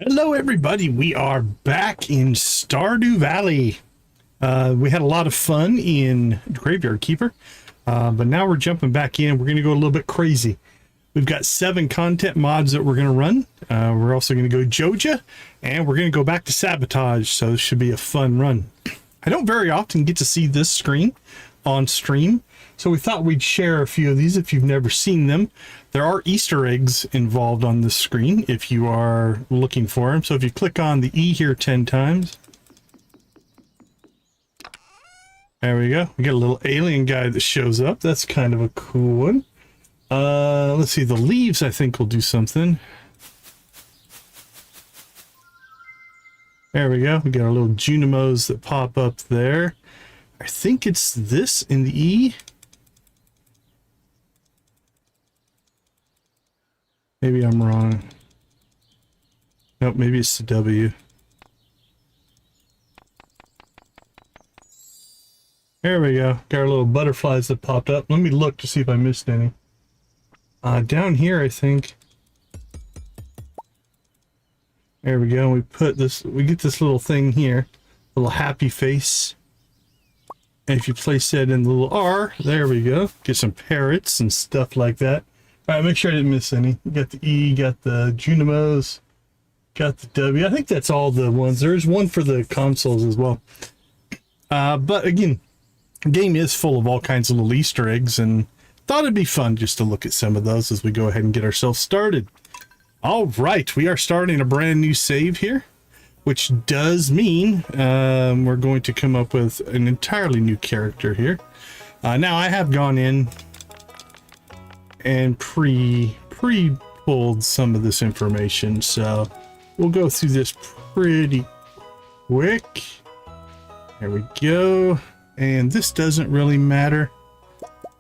Hello everybody, we are back in Stardew Valley. We had a lot of fun in Graveyard Keeper, but now we're jumping back in. We're going to go a little bit crazy. We've got 7 content mods that we're going to run. We're also going to go Joja, and we're going to go back to Sabotage, so this should be a fun run. I don't very often get to see this screen on stream, so we thought we'd share a few of these if you've never seen them. There are Easter eggs involved on this screen if you are looking for them. So if you click on the E here 10 times. There we go. We got a little alien guy that shows up. That's kind of a cool one. Let's see. The leaves, I think, will do something. There we go. We got our little Junimos that pop up there. I think it's this in the E. Maybe I'm wrong. Nope, maybe it's the W. There we go. Got our little butterflies that popped up. Let me look to see if I missed any. Down here, I think. There we go. We put this, we get this little thing here. Little happy face. And if you place that in the little R, there we go. Get some parrots and stuff like that. All right, make sure I didn't miss any. Got the E, got the Junimos, got the W. I think that's all the ones. There's one for the consoles as well. But again, the game is full of all kinds of little Easter eggs, and thought it'd be fun just to look at some of those as we go ahead and get ourselves started. All right, we are starting a brand new save here, which does mean we're going to come up with an entirely new character here. Now, I have gone in and pre-pulled some of this information, so we'll go through this pretty quick. There we go. And this doesn't really matter.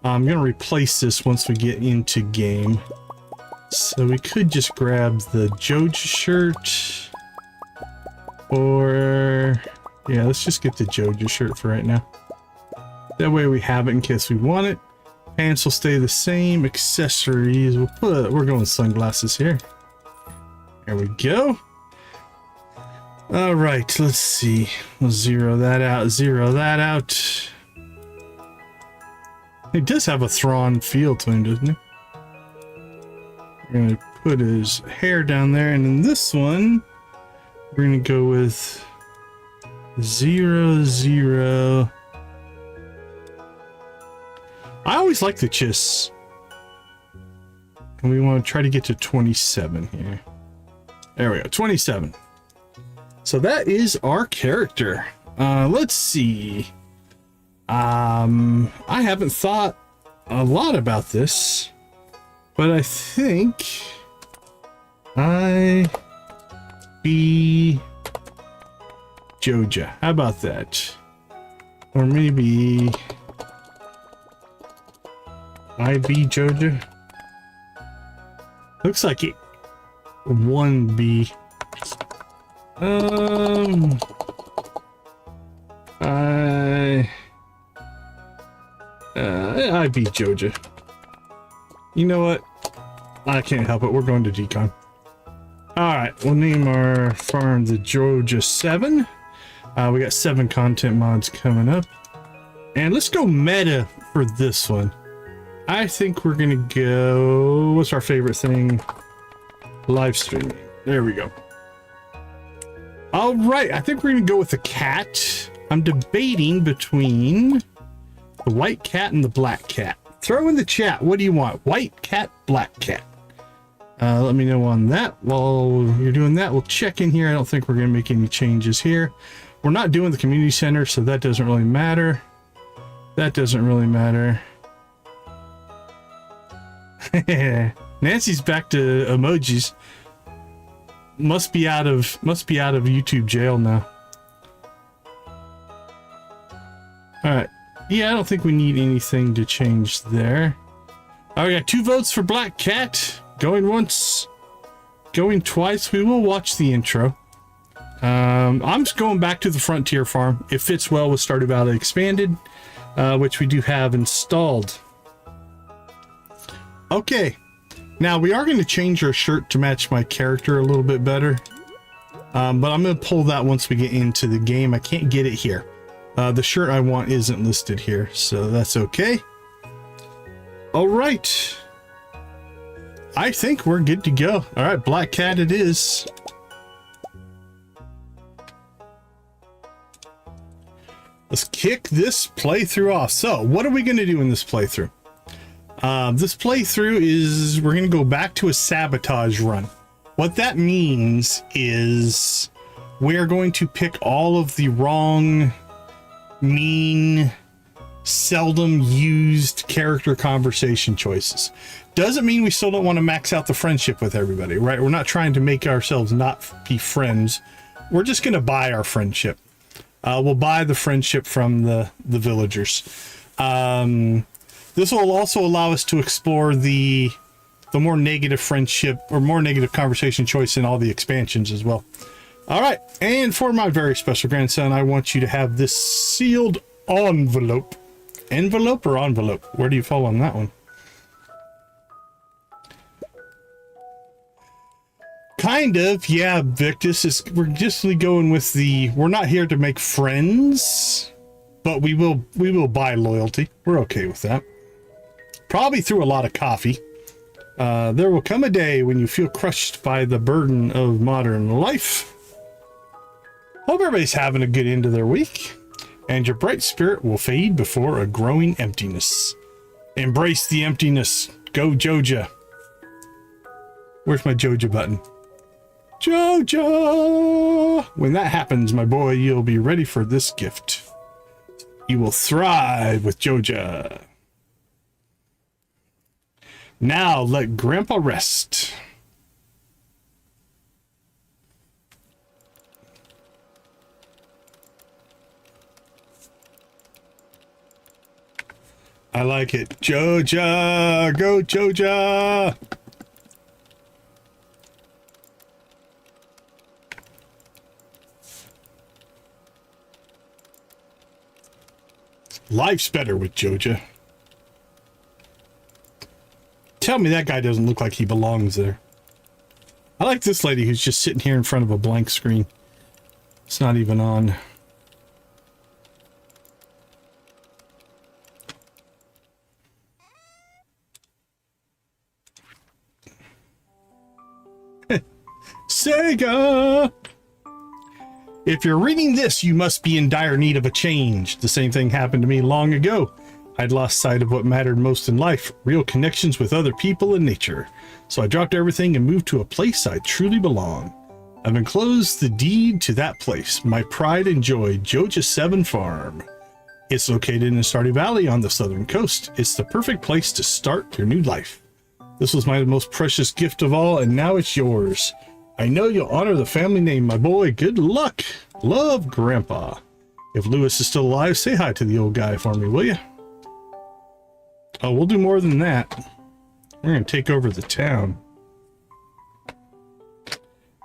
I'm going to replace this once we get into game. So we could just grab the Joja shirt. Or, yeah, let's just get the Joja shirt for right now. That way we have it in case we want it. Pants will stay the same. Accessories, we're going sunglasses here. There we go. All right, let's see. We'll zero that out, zero that out. He does have a Thrawn feel to him, doesn't he? We're going to put his hair down there, and in this one, we're going to go with 0, 0. I always like the chiss. And we want to try to get to 27 here. There we go, 27. So that is our character. Let's see. I haven't thought a lot about this, but I think I be Joja. How about that? Or maybe I be Joja. Looks like it. 1B. I be Joja. You know what? I can't help it. We're going to Decon. Alright, we'll name our farm the Joja 7. We got 7 content mods coming up. And let's go meta for this one. I think we're gonna go... What's our favorite thing? Live streaming. There we go. Alright, I think we're gonna go with the cat. I'm debating between the white cat and the black cat. Throw in the chat, what do you want? White cat, black cat. Let me know on that. While you're doing that, we'll check in here. I don't think we're gonna make any changes here. We're not doing the community center, so that doesn't really matter. That doesn't really matter. Nancy's back to emojis. Must be out of YouTube jail now. All right. Yeah, I don't think we need anything to change there. Oh, we got 2 votes for Black Cat. Going once, going twice. We will watch the intro. I'm just going back to the Frontier Farm. It fits well with Stardew Valley Expanded, which we do have installed. Okay, now we are going to change our shirt to match my character a little bit better. But I'm going to pull that once we get into the game. I can't get it here. The shirt I want isn't listed here, so that's okay. All right. I think we're good to go. All right, Black Cat it is. Let's kick this playthrough off. So, what are we going to do in this playthrough? This playthrough is we're going to go back to a sabotage run. What that means is we're going to pick all of the wrong, mean, seldom used character conversation choices. Doesn't mean we still don't want to max out the friendship with everybody, right? We're not trying to make ourselves not be friends. We're just going to buy our friendship. We'll buy the friendship from the villagers. This will also allow us to explore the more negative friendship or more negative conversation choice in all the expansions as well. All right, and for my very special grandson, I want you to have this sealed envelope. Envelope or envelope? Where do you fall on that one? Kind of, yeah, Victus. We're just going with the, we're not here to make friends, but we will buy loyalty. We're okay with that. Probably through a lot of coffee. There will come a day when you feel crushed by the burden of modern life. Hope everybody's having a good end of their week, and your bright spirit will fade before a growing emptiness. Embrace the emptiness. Go Joja. Where's my Joja button? Joja! When that happens, my boy, you'll be ready for this gift. You will thrive with Joja. Now let Grandpa rest. I like it. Joja! Go Joja! Life's better with Joja. Tell me that guy doesn't look like he belongs there. I like this lady who's just sitting here in front of a blank screen. It's not even on. Sega! If you're reading this, you must be in dire need of a change. The same thing happened to me long ago. I'd lost sight of what mattered most in life, real connections with other people and nature. So I dropped everything and moved to a place I truly belong. I've enclosed the deed to that place, my pride and joy, Joja 7 Farm. It's located in Stardew Valley on the southern coast. It's the perfect place to start your new life. This was my most precious gift of all, and now it's yours. I know you'll honor the family name, my boy. Good luck. Love, Grandpa. If Lewis is still alive, say hi to the old guy for me, will you? Oh, we'll do more than that. We're going to take over the town.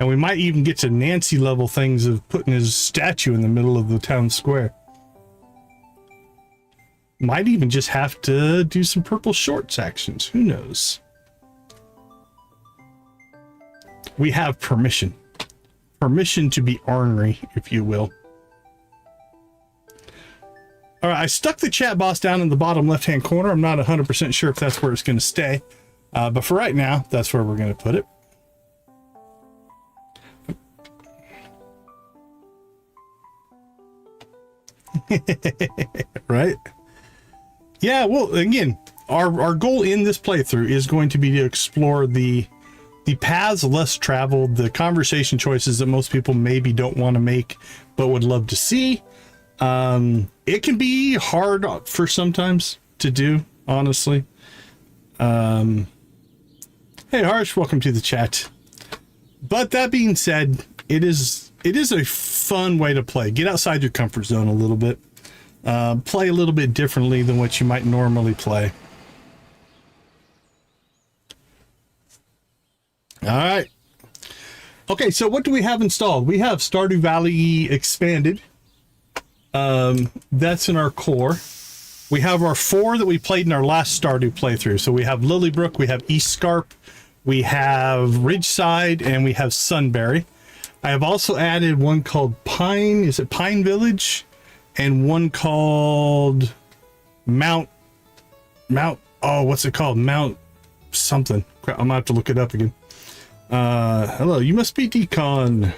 And we might even get to Nancy level things of putting his statue in the middle of the town square. Might even just have to do some purple shorts actions. Who knows? We have permission. Permission to be ornery, if you will. All right, I stuck the chat box down in the bottom left-hand corner. I'm not 100% sure if that's where it's going to stay. But for right now, that's where we're going to put it. Right? Yeah, well, again, our goal in this playthrough is going to be to explore the paths less traveled, the conversation choices that most people maybe don't want to make but would love to see. It can be hard for sometimes to do, honestly. Hey Harsh, welcome to the chat. But that being said, it is a fun way to play. Get outside your comfort zone a little bit. Play a little bit differently than what you might normally play. All right. Okay, so what do we have installed? We have Stardew Valley Expanded. That's in our core. We have our 4 that we played in our last Stardew playthrough. So we have Lilybrook, we have East Scarp, we have Ridgeside, and we have Sunbury. I have also added one called Pine. Is it Pine Village? And one called Mount. Oh, what's it called? Mount something. Crap, I'm gonna have to look it up again. Hello, you must be Decon.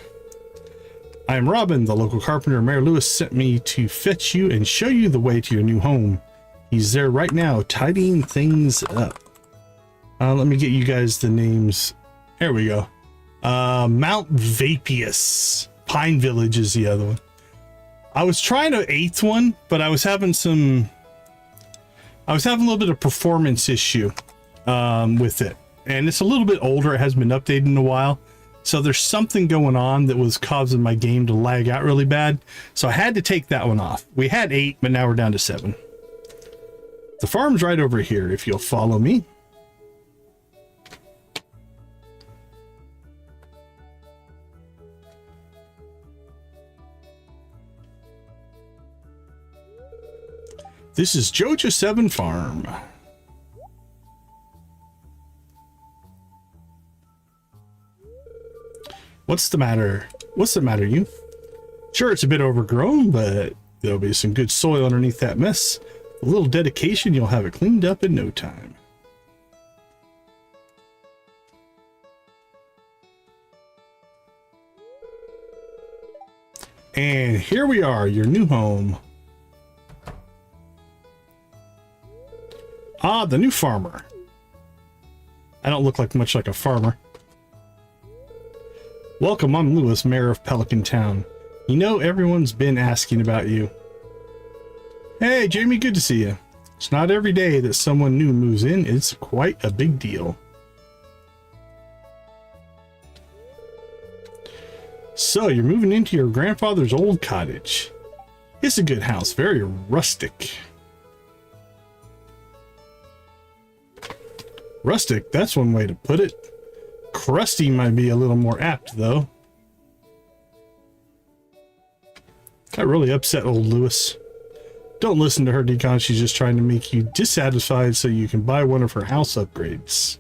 I am Robin, the local carpenter. Mayor Lewis sent me to fetch you and show you the way to your new home. He's there right now, tidying things up. Let me get you guys the names. There we go. Mount Vapius. Pine Village is the other one. I was trying to 8th one, but I was having a little bit of performance issue with it. And it's a little bit older. It hasn't been updated in a while. So there's something going on that was causing my game to lag out really bad. So I had to take that one off. We had 8, but now we're down to 7. The farm's right over here, if you'll follow me. This is Joja 7 Farm. What's the matter? What's the matter, you? Sure, it's a bit overgrown, but there'll be some good soil underneath that mess. A little dedication, you'll have it cleaned up in no time. And here we are, your new home. Ah, the new farmer. I don't look much like a farmer. Welcome, I'm Lewis, mayor of Pelican Town. You know, everyone's been asking about you. Hey, Jamie, good to see you. It's not every day that someone new moves in. It's quite a big deal. So, you're moving into your grandfather's old cottage. It's a good house, very rustic. Rustic, that's one way to put it. Crusty might be a little more apt, though. That really upset old Lewis. Don't listen to her, Decon. She's just trying to make you dissatisfied so you can buy one of her house upgrades.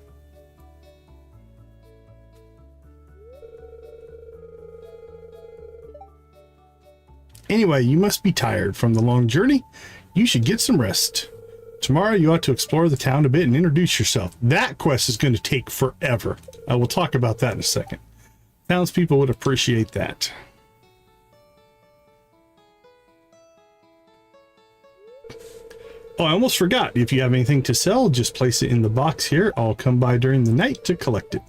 Anyway, you must be tired from the long journey. You should get some rest. Tomorrow you ought to explore the town a bit and introduce yourself. That quest is going to take forever. I will talk about that in a second. Townspeople would appreciate that. Oh, I almost forgot. If you have anything to sell, just place it in the box here. I'll come by during the night to collect it.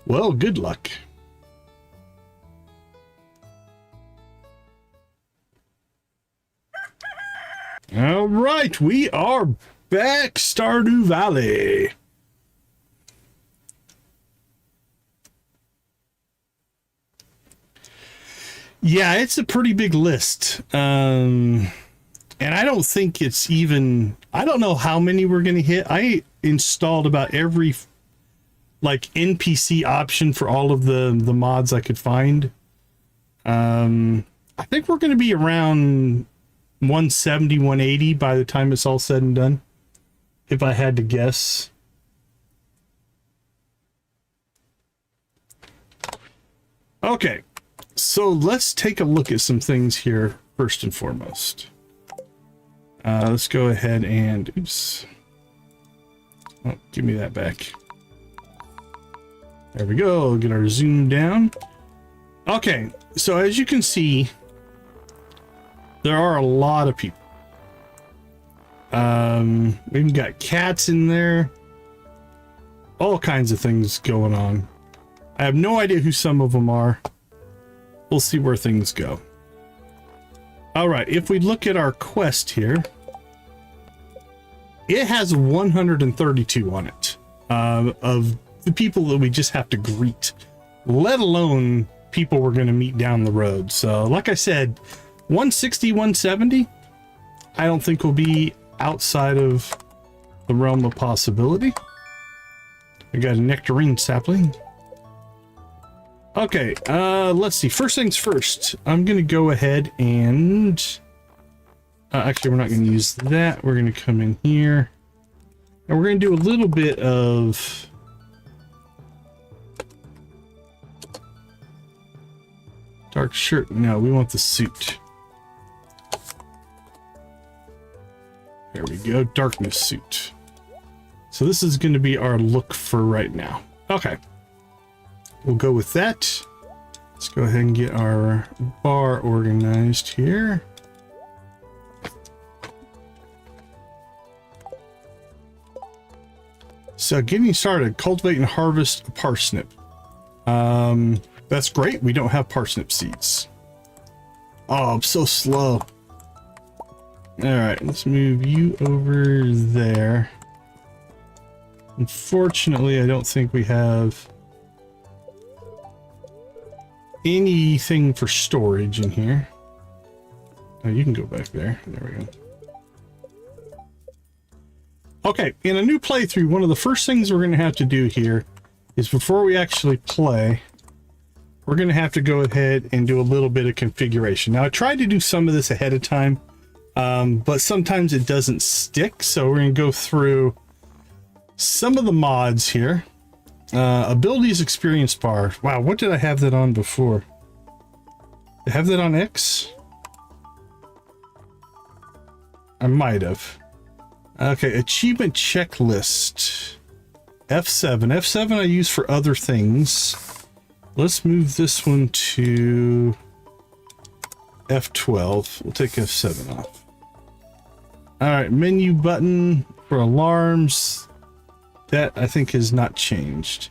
Well, good luck. All right, we are back, Stardew Valley. Yeah, it's a pretty big list. And I don't think it's even, I don't know how many we're going to hit. I installed about every like NPC option for all of the mods I could find. I think we're going to be around 170, 180 by the time it's all said and done, if I had to guess. Okay, so let's take a look at some things here first and foremost. Let's go ahead and, oops. Oh, give me that back. There we go, get our zoom down. Okay, so as you can see, there are a lot of people. We've got cats in there. All kinds of things going on. I have no idea who some of them are. We'll see where things go. All right, if we look at our quest here, it has 132 on it of the people that we just have to greet, let alone people we're going to meet down the road. So like I said, 160, 170, I don't think will be outside of the realm of possibility. We got a nectarine sapling. Okay, let's see. First things first, I'm going to go ahead and... actually, we're not going to use that. We're going to come in here. And we're going to do a little bit of... Dark shirt. No, we want the suit. There we go. Darkness suit. So this is going to be our look for right now. Okay. We'll go with that. Let's go ahead and get our bar organized here. So getting started, cultivate and harvest a parsnip. That's great. We don't have parsnip seeds. Oh, I'm so slow. All right, let's move you over there. Unfortunately, I don't think we have anything for storage in here. Oh, you can go back there. There we go. Okay, in a new playthrough, one of the first things we're going to have to do here is before we actually play, we're going to have to go ahead and do a little bit of configuration. Now, I tried to do some of this ahead of time, but sometimes it doesn't stick. So we're going to go through some of the mods here. Abilities experience bar. Wow, what did I have that on before? Did I have that on X? I might have. Okay, achievement checklist. F7. F7 I use for other things. Let's move this one to F12. We'll take F7 off. All right, menu button for alarms. That I think has not changed.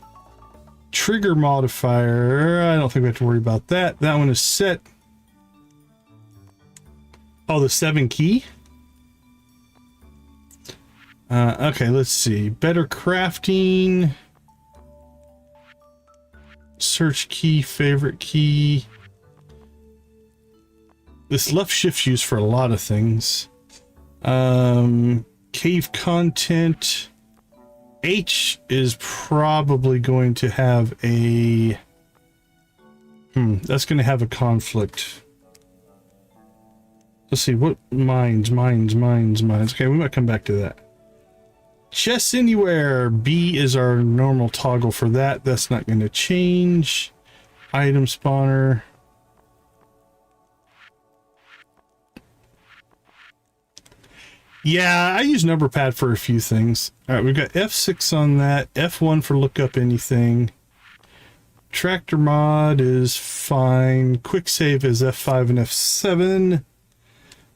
Trigger modifier. I don't think we have to worry about that. That one is set. Oh, the 7 key. Okay, let's see. Better crafting. Search key, favorite key. This left shift's used for a lot of things. Cave content. H is probably going to have a... that's going to have a conflict. Let's see, what mines. Okay, we might come back to that. Chests anywhere. B is our normal toggle for that. That's not going to change. Item spawner. Yeah, I use number pad for a few things. All right, we've got F6 on that. F1 for look up anything. Tractor mod is fine. Quick save is F5 and F7.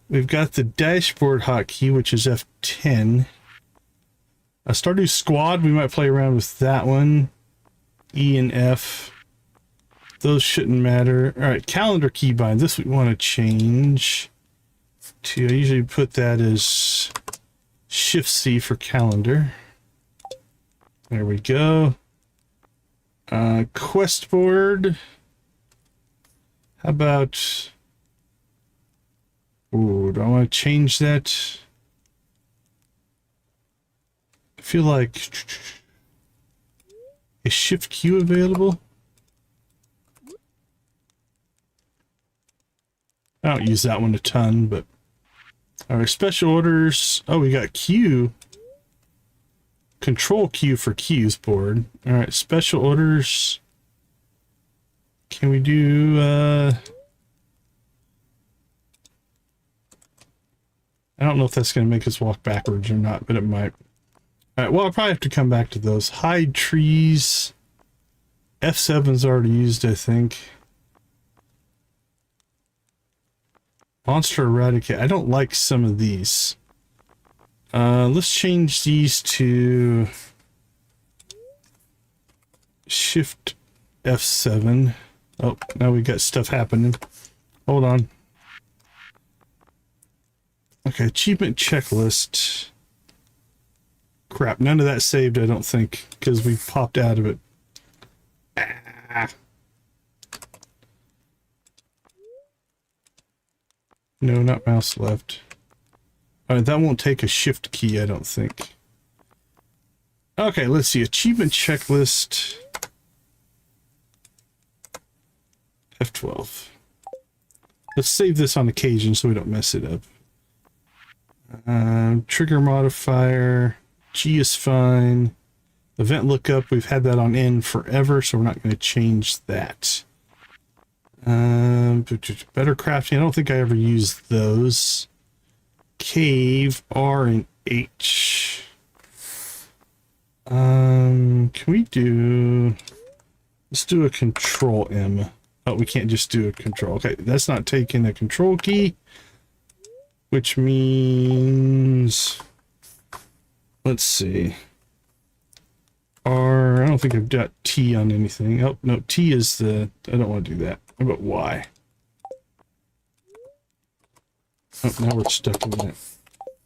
We've got the dashboard hotkey, which is F10. A Stardew Squad, we might play around with that one. E and F. Those shouldn't matter. All right, calendar keybind. This we want to change to, I usually put that as Shift C for calendar. There we go. Quest board. How about... Ooh, do I want to change that? I feel like... Is Shift Q available? I don't use that one a ton, but... Alright, special orders. Oh, we got Q. Control Q for Q's board. Alright, special orders. Can we do, I don't know if that's going to make us walk backwards or not, but it might. Alright, well, I'll probably have to come back to those. Hide trees. F7's already used, I think. Monster eradicate. I don't like some of these. Let's change these to Shift F7. Oh, now we got stuff happening. Hold on. Okay, achievement checklist. Crap, none of that saved, I don't think, because we popped out of it. Ah. No, not mouse left. That won't take a shift key, I don't think. Okay, let's see. Achievement checklist. F12. Let's save this on occasion so we don't mess it up. Trigger modifier. G is fine. Event lookup. We've had that on N forever, so we're not going to change that. Better crafting. I don't think I ever used those. Cave, R and H. Can we do... Let's do a control M. Oh, we can't just do a control. Okay, that's not taking a control key. Which means... Let's see. R, I don't think I've got T on anything. Oh, no, T is the... I don't want to do that. How about Y? Oh, now we're stuck in that.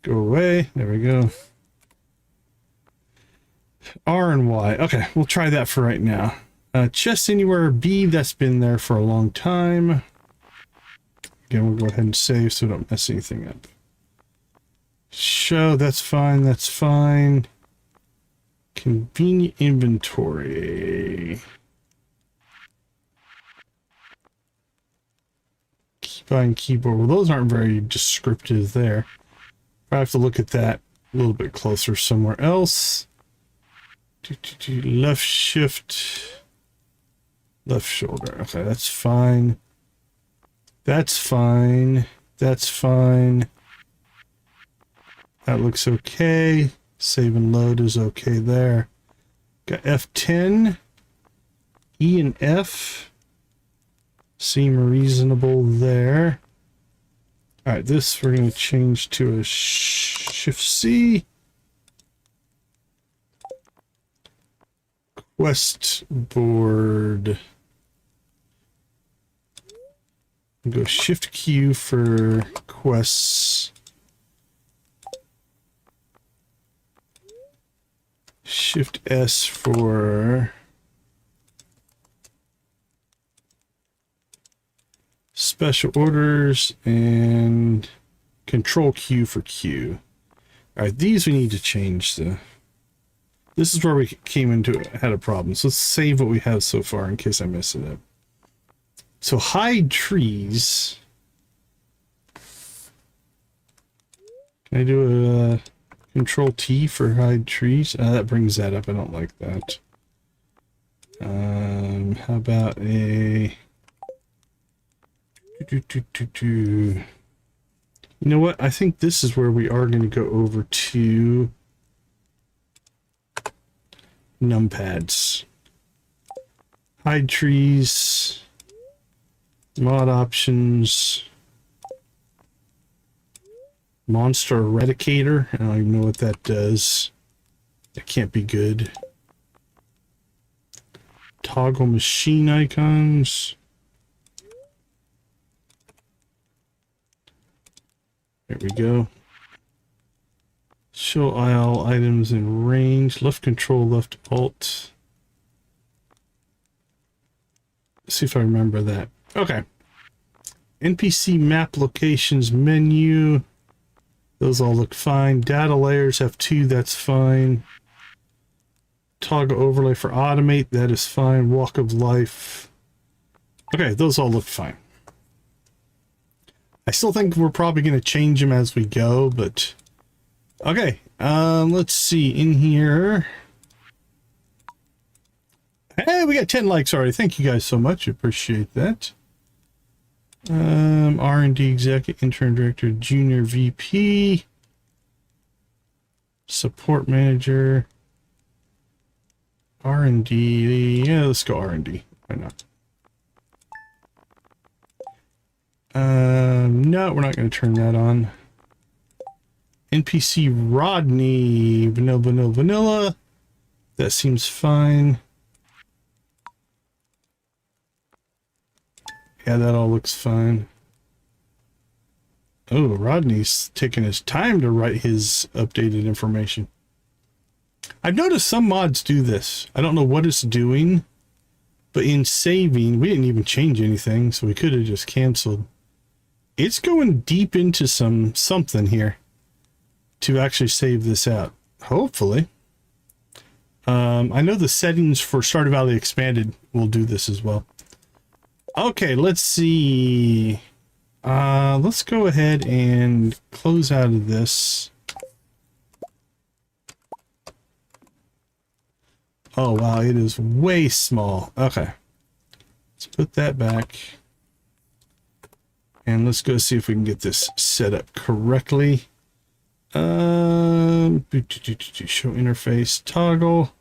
Go away. There we go. R and Y. Okay, we'll try that for right now. Chest anywhere B, that's been there for a long time. Again, we'll go ahead and save so we don't mess anything up. Show, that's fine, that's fine. Convenient inventory. Keybind keyboard. Well, those aren't very descriptive there. I have to look at that a little bit closer somewhere else. Left shift. Left shoulder. Okay, that's fine. That's fine. That's fine. That looks okay. Save and load is okay there. Got F10. E and F seem reasonable there. Alright, this we're going to change to a Shift C. Quest board. Go Shift Q for quests. Shift S for special orders, and Control Q for Q. Alright, these we need to change. This is where we came into it, had a problem. So let's save what we have so far in case I mess it up. So hide trees. Can I do a Control T for hide trees? That brings that up. I don't like that. How about a... You know what? I think this is where we are going to go over to numpads. Hide trees. Mod options. Monster Eradicator. I don't even know what that does. That can't be good. Toggle machine icons. There we go. Show all items in range. Left control, left alt. Let's see if I remember that. Okay. NPC map locations menu. Those all look fine. Data layers have 2. That's fine. Toggle overlay for automate. That is fine. Walk of life. Okay, those all look fine. I still think we're probably going to change them as we go, but... Okay, let's see. In here... Hey, we got 10 likes already. Thank you guys so much. Appreciate that. R&D exec, intern director, junior VP, support manager, R&D. Yeah, let's go R&D. Why not? No, we're not going to turn that on. NPC Rodney, vanilla. That seems fine. Yeah, that all looks fine. Oh, Rodney's taking his time to write his updated information. I've noticed some mods do this. I don't know what it's doing, but in saving, we didn't even change anything, so we could have just canceled. It's going deep into something here to actually save this out. Hopefully. I know the settings for Stardew Valley Expanded will do this as well. Okay, let's see. Let's go ahead and close out of this. Oh, wow, it is way small. Okay. Let's put that back. And let's go see if we can get this set up correctly. Show interface toggle.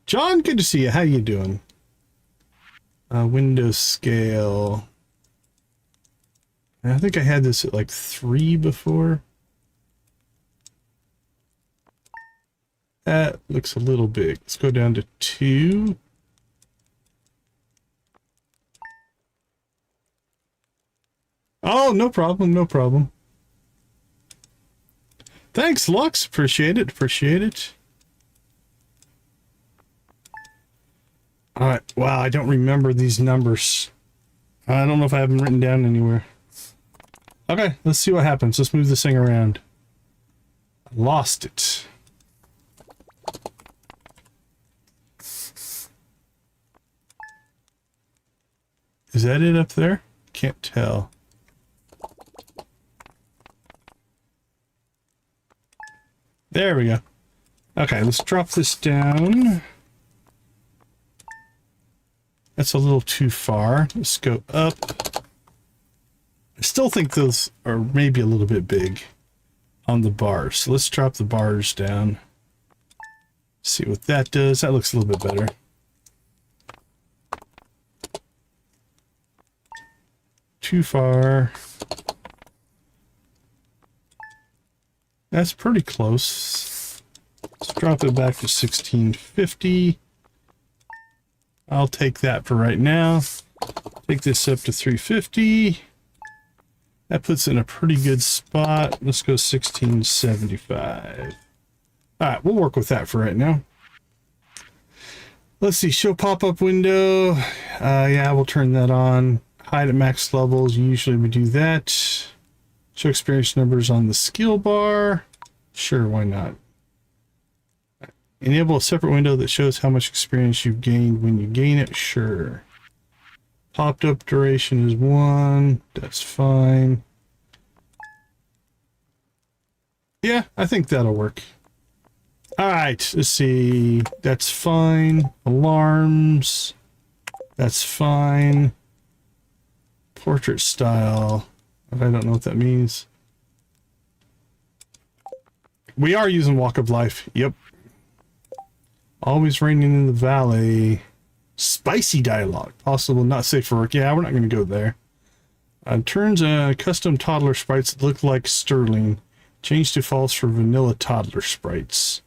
John, good to see you. How you doing? Window scale. I think I had this at like 3 before. That looks a little big. Let's go down to 2. Oh, no problem, no problem. Thanks, Lux. Appreciate it, appreciate it. Alright, wow, I don't remember these numbers. I don't know if I have them written down anywhere. Okay, let's see what happens. Let's move this thing around. I lost it. Is that it up there? Can't tell. There we go. Okay, let's drop this down. That's a little too far. Let's go up. I still think those are maybe a little bit big on the bars. So let's drop the bars down. See what that does. That looks a little bit better. Too far. That's pretty close. Let's drop it back to 1650. I'll take that for right now. Take this up to 350. That puts it in a pretty good spot. Let's go 1675. Alright, we'll work with that for right now. Let's see, show pop-up window. Yeah, we'll turn that on. Hide at max levels. Usually we do that. Show experience numbers on the skill bar. Sure, why not? Enable a separate window that shows how much experience you've gained when you gain it. Sure. Popped up duration is 1. That's fine. Yeah, I think that'll work. Alright, let's see. That's fine. Alarms. That's fine. Portrait style. I don't know what that means. We are using Walk of Life. Yep. Always raining in the valley. Spicy dialogue. Possible not safe for work. Yeah, we're not going to go there. Turns custom toddler sprites that look like Sterling. Change to false for vanilla toddler sprites.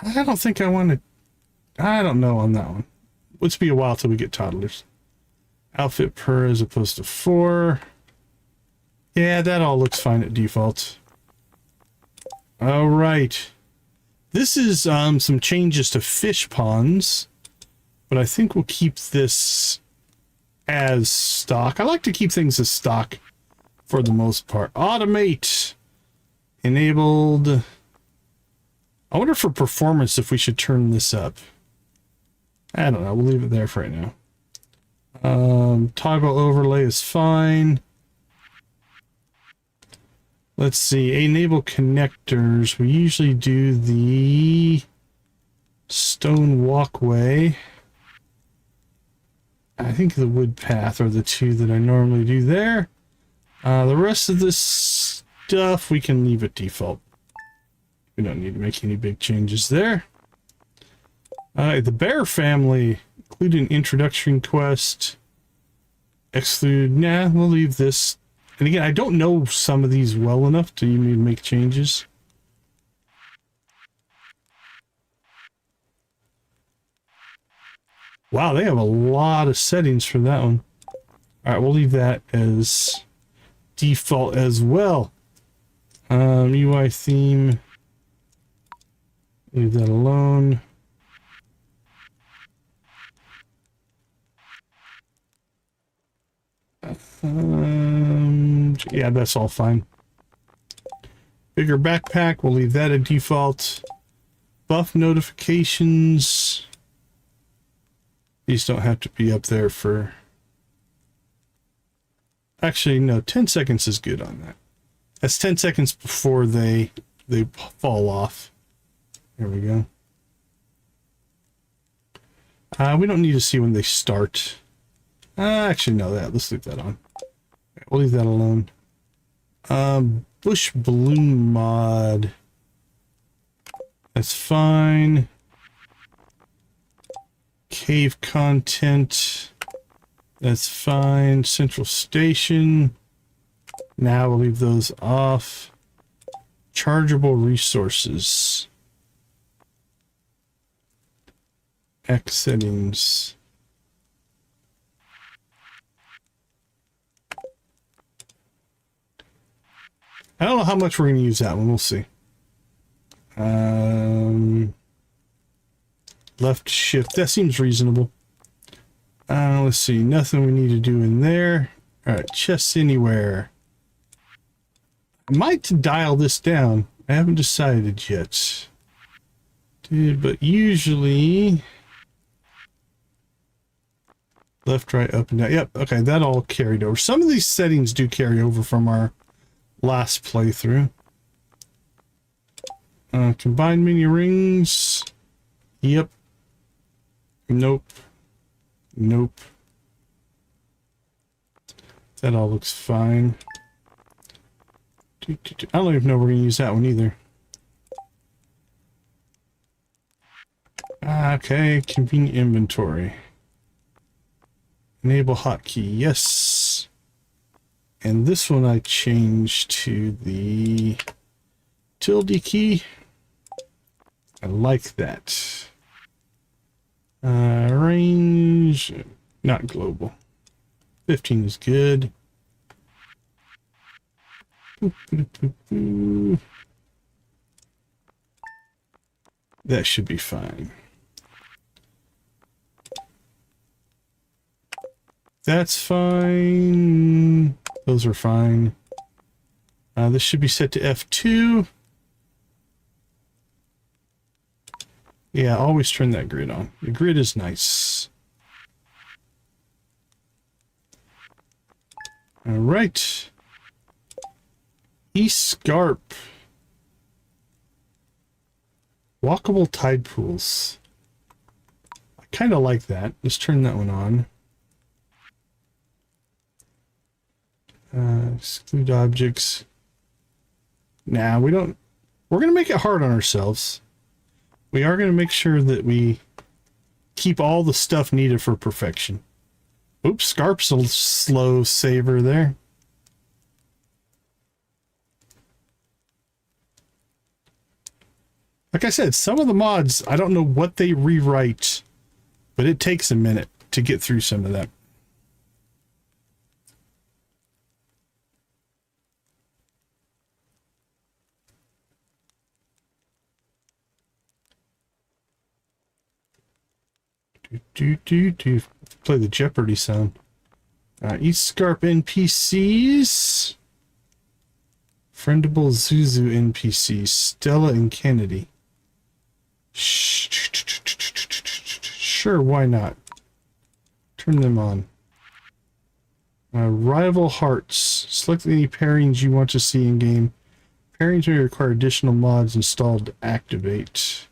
I don't think I want to... I don't know on that one. Let's be a while till we get toddlers. Outfit per as opposed to 4. Yeah, that all looks fine at default. Alright. This is some changes to fish ponds. But I think we'll keep this as stock. I like to keep things as stock for the most part. Automate. Enabled. I wonder for performance if we should turn this up. I don't know. We'll leave it there for right now. Toggle overlay is fine. Let's see. Enable connectors. We usually do the stone walkway. I think the wood path are the two that I normally do there. The rest of this stuff we can leave at default. We don't need to make any big changes there. The bear family, include an introduction quest. Exclude, nah, we'll leave this. And again, I don't know some of these well enough to even need to make changes. Wow, they have a lot of settings for that one. Alright, we'll leave that as default as well. UI theme. Leave that alone. Yeah, that's all fine. Bigger backpack, we'll leave that at default. Buff notifications. These don't have to be up there for... Actually, no, 10 seconds is good on that. That's 10 seconds before they fall off. There we go. We don't need to see when they start. Actually, no, let's leave that on. we'll leave that alone. Bush balloon mod. That's fine. Cave content. That's fine. Central station. Now we'll leave those off. Chargeable resources. X settings. I don't know how much we're going to use that one. We'll see. Left shift. That seems reasonable. Let's see. Nothing we need to do in there. All right. Chests anywhere. I might dial this down. I haven't decided yet. Dude, but usually... Left, right, up, and down. Yep. Okay. That all carried over. Some of these settings do carry over from our last playthrough. Combined mini rings. Yep. Nope. Nope. That all looks fine. I don't even know we're going to use that one either. Okay, convenient inventory. Enable hotkey, yes. And this one I changed to the tilde key. I like that. Range, not global. 15 is good. That should be fine. That's fine. Those are fine. This should be set to F2. Yeah, always turn that grid on. The grid is nice. All right. East Scarp. Walkable tide pools. I kind of like that. Let's turn that one on. Exclude objects. Nah, we don't. We're going to make it hard on ourselves. We are going to make sure that we keep all the stuff needed for perfection. Oops, Scarp's a slow saver there. Like I said, some of the mods, I don't know what they rewrite, but it takes a minute to get through some of that. Play the Jeopardy sound. East Scarp NPCs. Friendable Zuzu NPCs. Stella and Kennedy. Sure, why not? Turn them on. Rival Hearts. Select any pairings you want to see in game. Pairings may require additional mods installed to activate.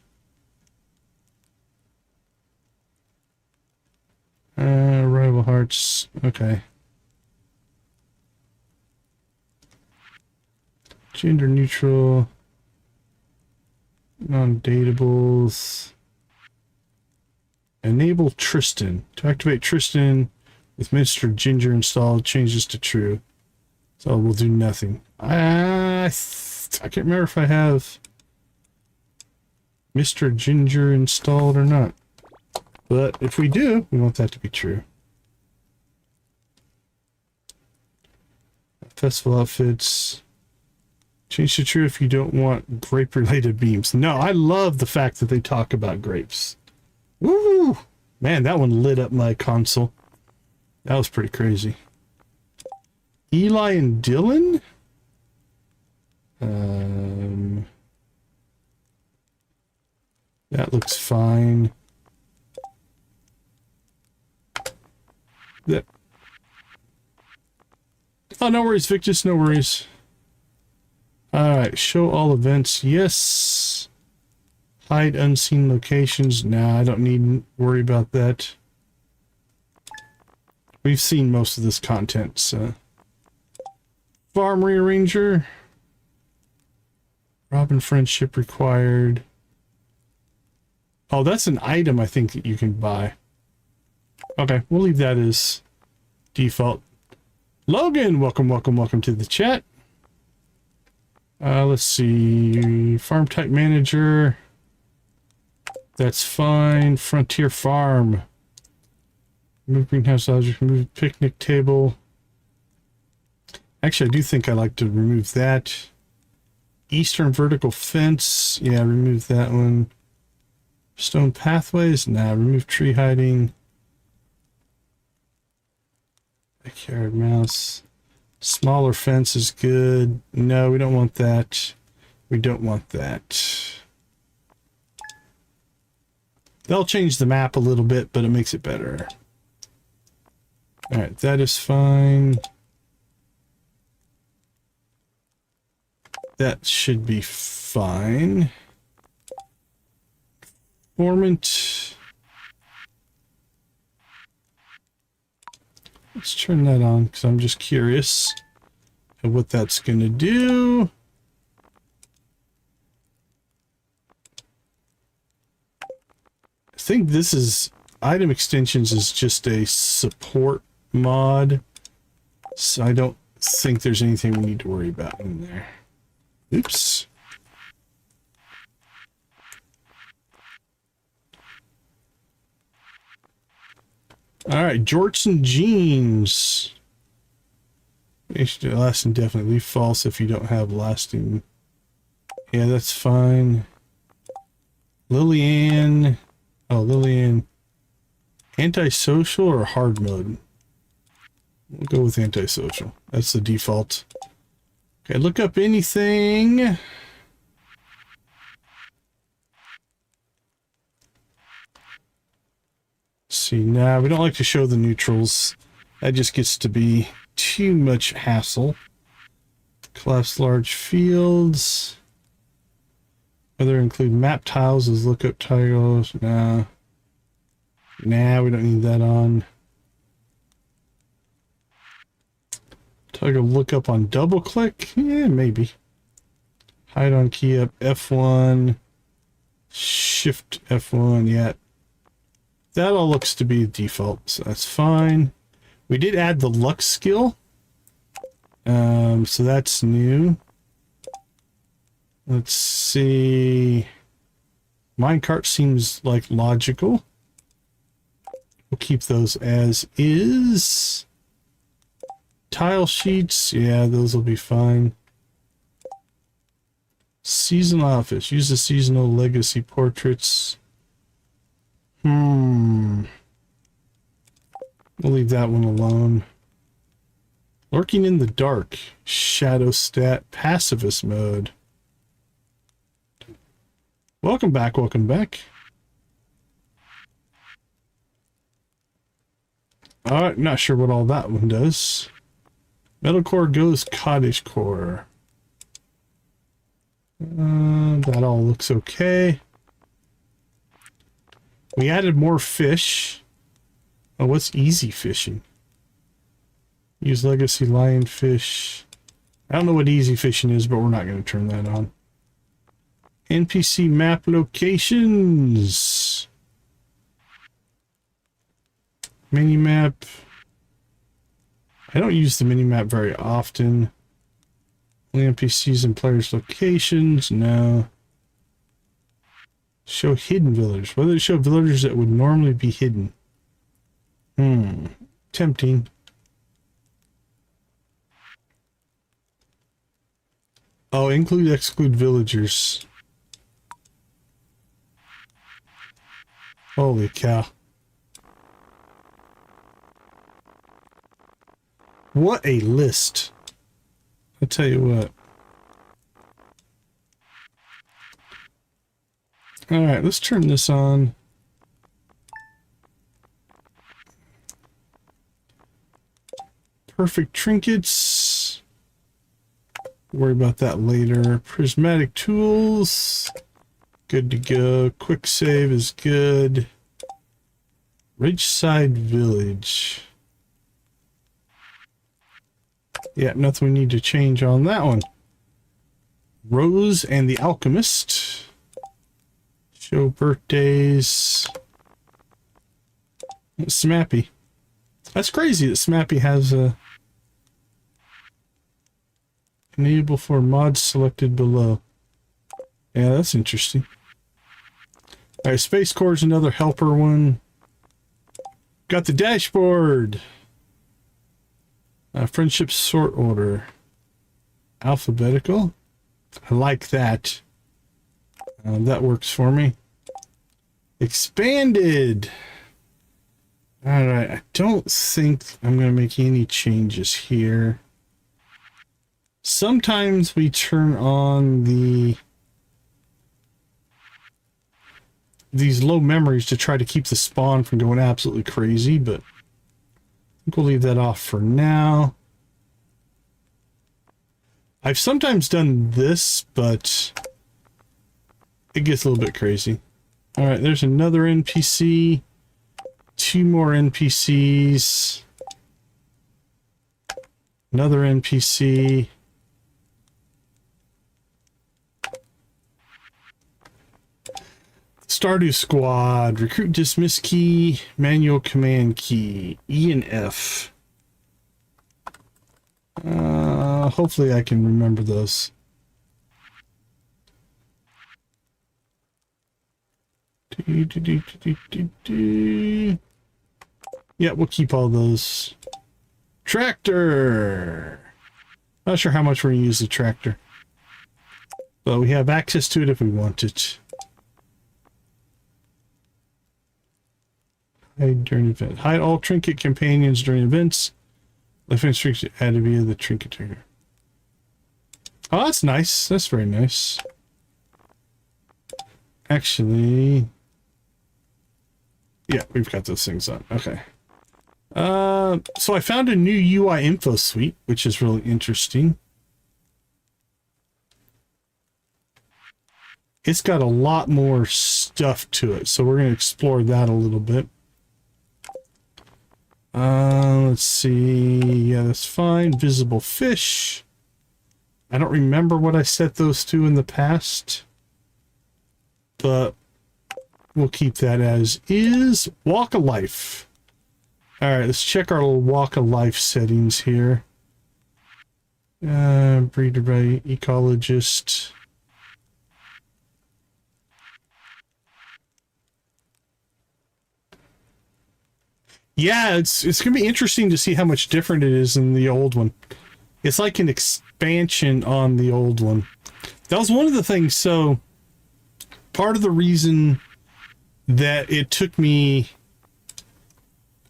Rival Hearts. Okay. Gender neutral. Non-datables. Enable Tristan. To activate Tristan with Mr. Ginger installed, change this to true. So we'll do nothing. I can't remember if I have Mr. Ginger installed or not. But if we do, we want that to be true. Festival outfits. Change to true if you don't want grape-related beams. No, I love the fact that they talk about grapes. Woo! Man, that one lit up my console. That was pretty crazy. Eli and Dylan? That looks fine. That. Oh, no worries, Victus, no worries. Alright, show all events, yes. Hide unseen locations, nah, I don't need to worry about that. We've seen most of this content, so Farm rearranger. Robin friendship required. Oh, that's an item I think that you can buy. Okay, we'll leave that as default. Logan, welcome, welcome, welcome to the chat. Let's see. Farm type manager. That's fine. Frontier farm. Remove greenhouse object. Remove picnic table. Actually, I do think I like to remove that. Eastern vertical fence. Yeah, remove that one. Stone pathways. Nah, remove tree hiding. Backyard mouse. Smaller fence is good. No, we don't want that. We don't want that. They'll change the map a little bit, but it makes it better. Alright, that is fine. That should be fine. Formant. Let's turn that on because I'm just curious of what that's going to do. I think this is item extensions is just a support mod, so I don't think there's anything we need to worry about in there. Oops. All right, jorts and jeans. Last indefinitely. Leave false if you don't have lasting. Yeah, that's fine. Lillian. Oh, Lillian. Antisocial or hard mode? We'll go with antisocial. That's the default. Okay, look up anything. See, now we don't like to show the neutrals. That just gets to be too much hassle. Collapse large fields. Whether include map tiles as lookup tiles. Nah. Nah, we don't need that on. Toggle lookup on double click? Yeah, maybe. Hide on key up F1. Shift F1, yeah. That all looks to be default, so that's fine. We did add the luck skill. So that's new. Let's see. Minecart seems like logical. We'll keep those as is. Tile sheets, yeah, those will be fine. Seasonal office. Use the seasonal legacy portraits. We'll leave that one alone. Lurking in the dark. Shadow stat. Pacifist mode. Welcome back, welcome back. Alright, not sure what all that one does. Metalcore goes cottagecore. That all looks okay. We added more fish. Oh, what's easy fishing? Use legacy lionfish. I don't know what easy fishing is, but we're not going to turn that on. NPC map locations. Minimap. I don't use the minimap very often. Only NPCs and players' locations. No. Show hidden villagers. Whether it show villagers that would normally be hidden. Tempting. Oh, include, exclude villagers. Holy cow. What a list. I'll tell you what. Alright, let's turn this on. Perfect trinkets. Worry about that later. Prismatic tools. Good to go. Quick save is good. Ridgeside Village. Yeah, nothing we need to change on that one. Rose and the Alchemist. Show birthdays. Smappy. That's crazy that Smappy has a enable for mods selected below. Yeah, that's interesting. Alright, Space Core's another helper one. Got the dashboard. Friendship sort order. Alphabetical. I like that. That works for me. Expanded. Alright, I don't think I'm going to make any changes here. Sometimes we turn on these low memories to try to keep the spawn from going absolutely crazy, but I think we'll leave that off for now. I've sometimes done this, but it gets a little bit crazy. Alright, there's another NPC. 2 more NPCs. Another NPC. Stardew Squad. Recruit dismiss key. Manual command key. E and F. Hopefully I can remember those. Yeah, we'll keep all those. Tractor! Not sure how much we're going to use the tractor. But we have access to it if we want it. Hide during event. Hide all trinket companions during events. Life restrictions added via the trinket trigger. Oh, that's nice. That's very nice. Actually... yeah, we've got those things on. Okay. So I found a new UI info suite, which is really interesting. It's got a lot more stuff to it, so we're going to explore that a little bit. Let's see. Yeah, that's fine. Visible fish. I don't remember what I set those to in the past, but we'll keep that as is. Walk of life. All right, let's check our little walk of life settings here. Breeder by ecologist. Yeah, it's gonna be interesting to see how much different it is than the old one. It's like an expansion on the old one. That was one of the things. So part of the reason that it took me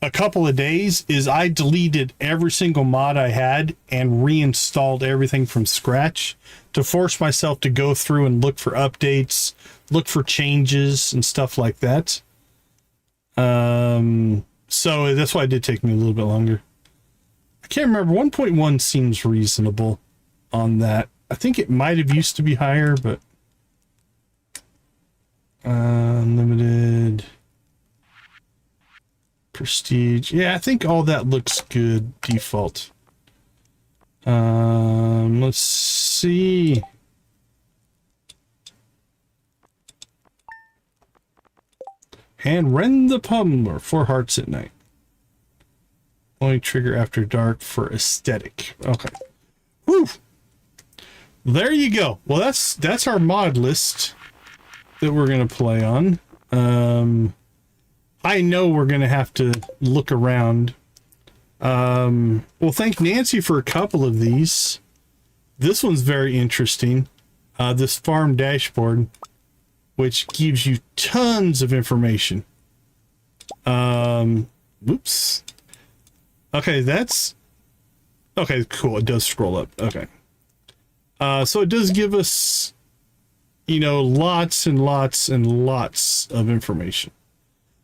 a couple of days is I deleted every single mod I had and reinstalled everything from scratch to force myself to go through and look for updates, look for changes and stuff like that. So that's why it did take me a little bit longer. I can't remember. 1.1 seems reasonable on that. I think it might have used to be higher, but unlimited prestige. Yeah, I think all that looks good default. Let's see. And rend the Pummeler, 4 hearts at night. Only trigger after dark for aesthetic. Okay. Woo! There you go. Well, that's our mod list that we're going to play on. I know we're going to have to look around. Well, thank Nancy for a couple of these. This one's very interesting. This farm dashboard, which gives you tons of information. Oops. Okay, that's... okay, cool. It does scroll up. Okay. So it does give us, you know, lots and lots and lots of information.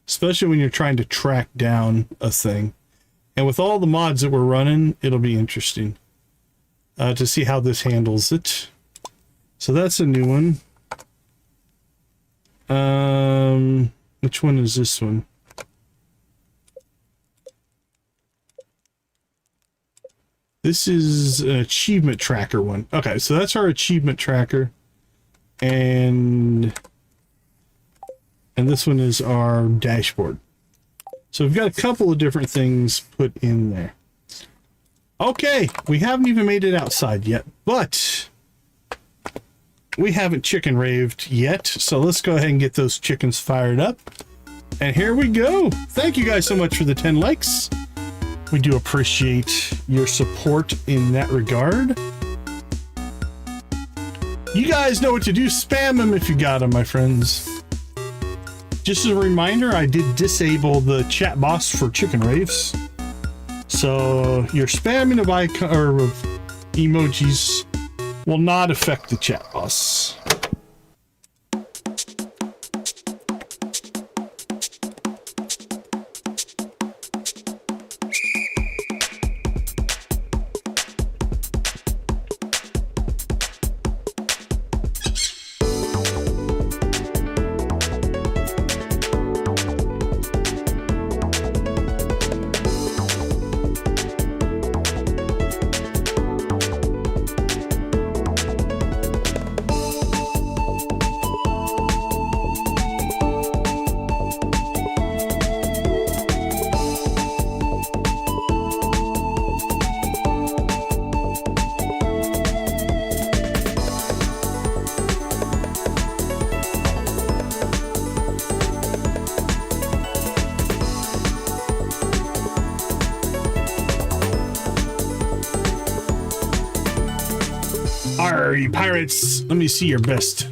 Especially when you're trying to track down a thing. And with all the mods that we're running, it'll be interesting to see how this handles it. So that's a new one. Which one is this one? This is an achievement tracker one. Okay, so that's our achievement tracker. And this one is our dashboard. So we've got a couple of different things put in there. Okay, we haven't even made it outside yet, but we haven't chicken raved yet. So let's go ahead and get those chickens fired up. And here we go. Thank you guys so much for the 10 likes. We do appreciate your support in that regard. You guys know what to do. Spam them if you got them, my friends. Just as a reminder, I did disable the chat box for chicken raves. So your spamming of icon or of emojis will not affect the chat box. Arr, pirates, let me see your best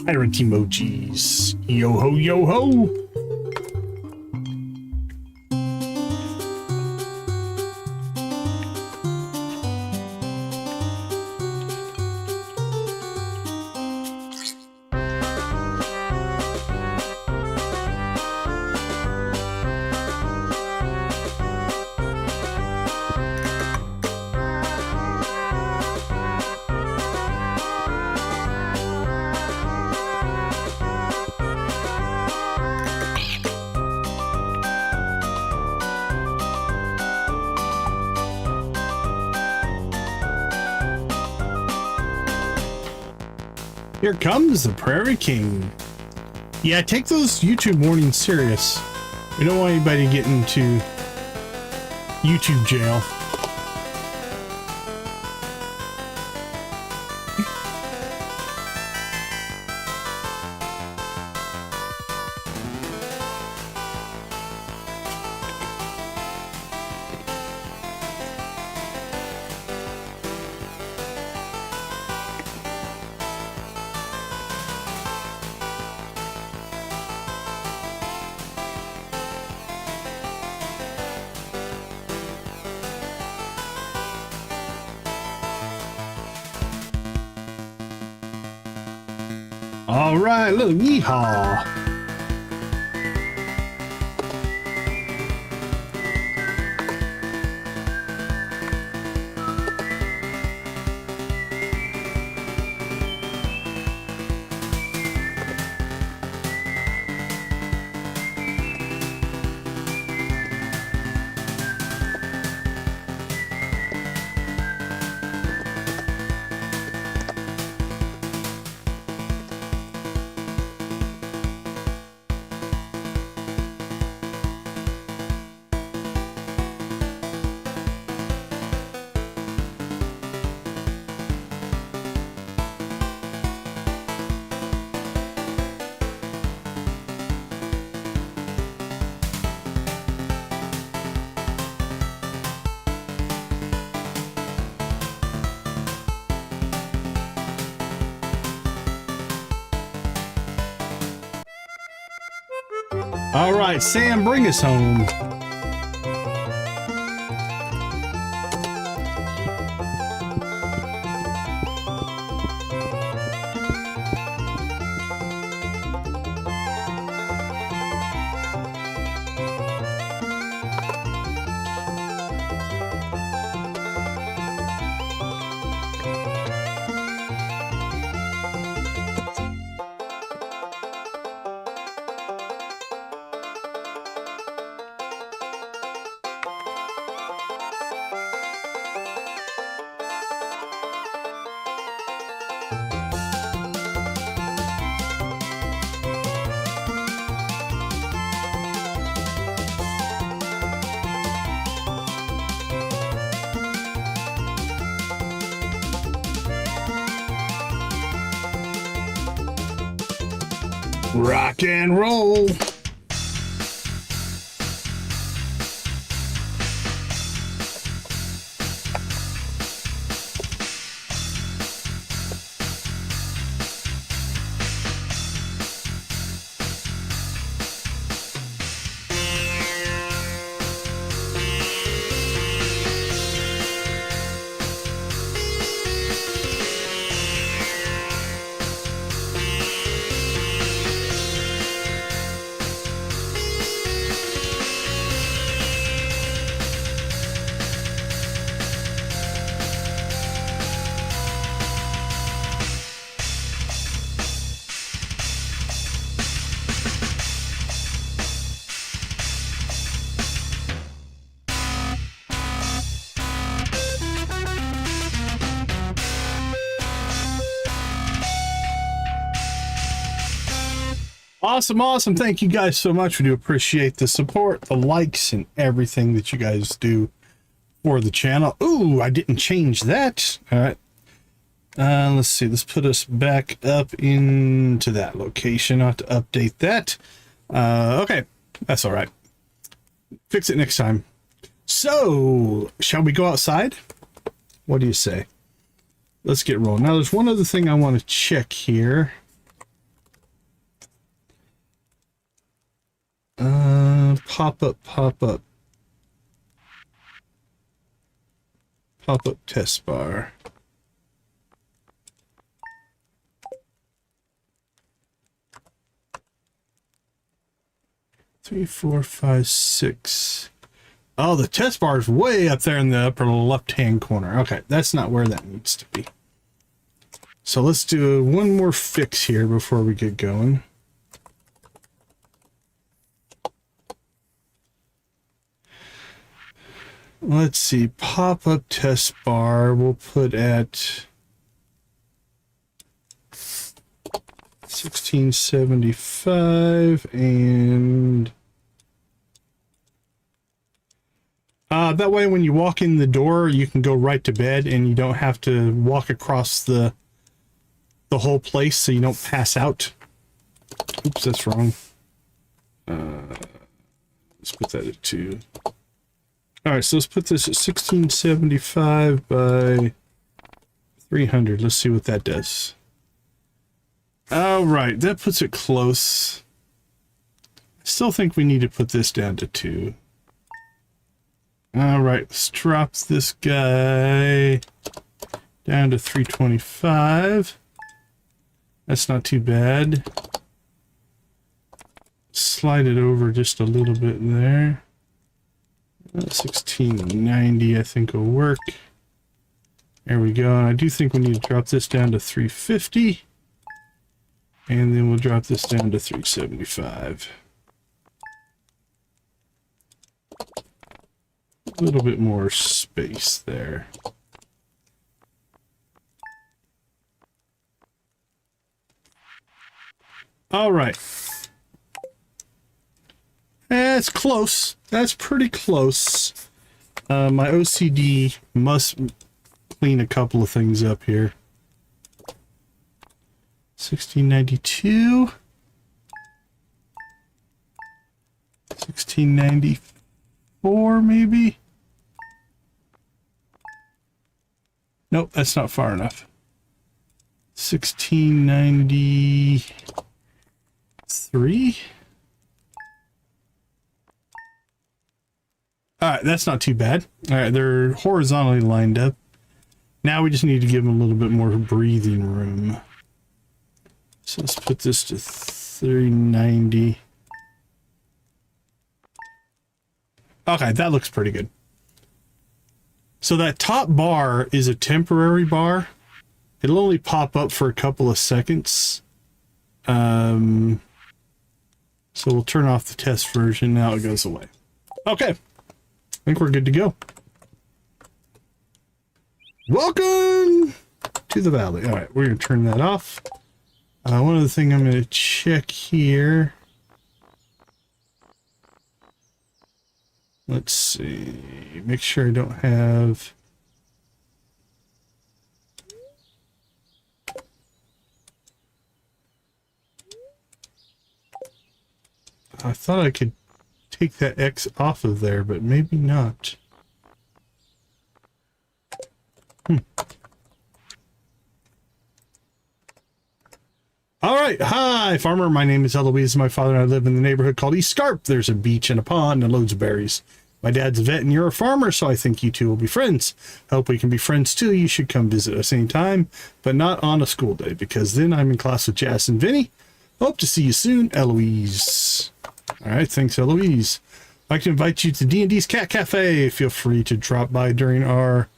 pirate emojis. Yo ho, yo ho. Here comes the Prairie King. Yeah, take those YouTube warnings serious. We don't want anybody to get into YouTube jail. All right, little yeehaw. All right, Sam, bring us home. Rock and roll. Awesome, awesome. Thank you guys so much. We do appreciate the support, the likes, and everything that you guys do for the channel. Ooh, I didn't change that. All right. Let's see. Let's put us back up into that location. I'll have to update that. Okay. That's all right. Fix it next time. So, shall we go outside? What do you say? Let's get rolling. Now, there's one other thing I want to check here. Pop-up test bar. Three, four, five, six. Oh, the test bar is way up there in the upper left-hand corner. Okay, that's not where that needs to be. So let's do one more fix here before we get going. Let's see, pop-up test bar we'll put at 1675 and that way when you walk in the door you can go right to bed and you don't have to walk across the whole place so you don't pass out. Oops, that's wrong. Let's put that at 2. All right, so let's put this at 1675 by 300. Let's see what that does. All right, that puts it close. I still think we need to put this down to 2. All right, let's drop this guy down to 325. That's not too bad. Slide it over just a little bit there. 1690 I think will work. There we go. And I do think we need to drop this down to 350. And then we'll drop this down to 375. A little bit more space there. All right. That's close. That's pretty close. My OCD must clean a couple of things up here. 1692. 1694 maybe? Nope, that's not far enough. 1693. All right, that's not too bad. All right, they're horizontally lined up. Now we just need to give them a little bit more breathing room. So let's put this to 390. Okay, that looks pretty good. So that top bar is a temporary bar. It'll only pop up for a couple of seconds. So we'll turn off the test version. Now it goes away. Okay. I think we're good to go. Welcome to the valley. All right, we're going to turn that off. One other thing I'm going to check here. Let's see. Make sure I don't have... I thought I could take that X off of there, but maybe not. All right. Hi, farmer. My name is Eloise. My father and I live in the neighborhood called East Scarp. There's a beach and a pond and loads of berries. My dad's a vet and you're a farmer, so I think you two will be friends. Hope we can be friends too. You should come visit us anytime, but not on a school day, because then I'm in class with Jess and Vinny. Hope to see you soon, Eloise. All right. Thanks, Eloise. I'd like to invite you to D&D's Cat Cafe. Feel free to drop by during our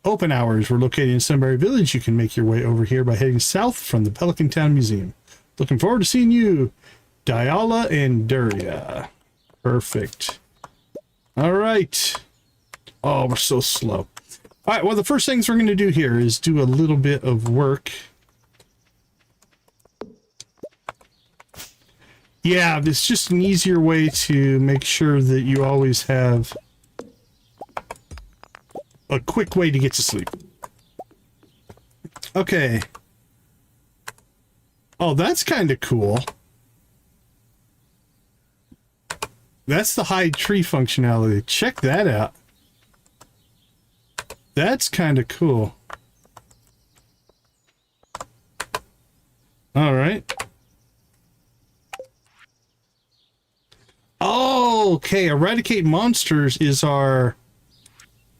open hours. We're located in Sunbury Village. You can make your way over here by heading south from the Pelican Town Museum. Looking forward to seeing you, Diala and Duria. Perfect. All right. Oh, we're so slow. All right, well, the first things we're going to do here is do a little bit of work. Yeah, it's just an easier way to make sure that you always have a quick way to get to sleep. Okay. Oh, that's kind of cool. That's the hide tree functionality. Check that out. That's kind of cool. All right. Oh, okay. Eradicate monsters is our...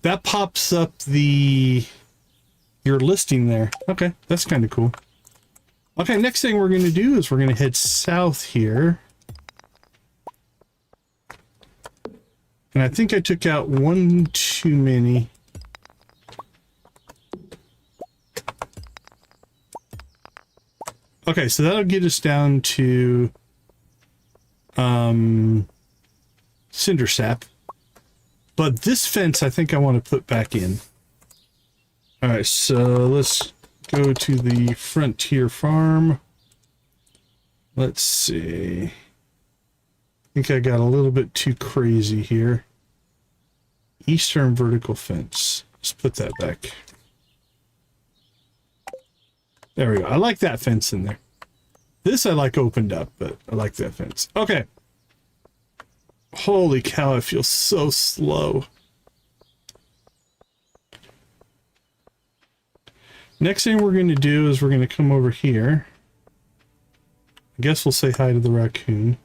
That pops up your listing there. Okay, that's kind of cool. Okay, next thing we're going to do is we're going to head south here. And I think I took out one too many. Okay, so that'll get us down to cinder sap. But this fence I think I want to put back in. Alright, so let's go to the Frontier Farm. Let's see. I think I got a little bit too crazy here. Eastern vertical fence. Let's put that back. There we go. I like that fence in there. This I like opened up, but I like that fence. Okay. Holy cow, it feels so slow. Next thing we're going to do is we're going to come over here. I guess we'll say hi to the raccoon.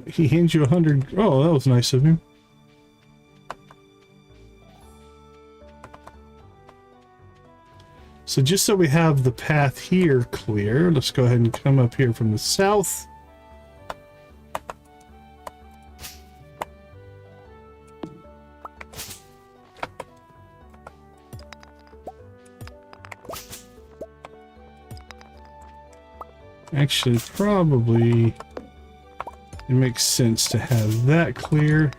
He hands you 100. Oh, that was nice of him. So just so we have the path here clear, let's go ahead and come up here from the south. Actually, probably it makes sense to have that clear.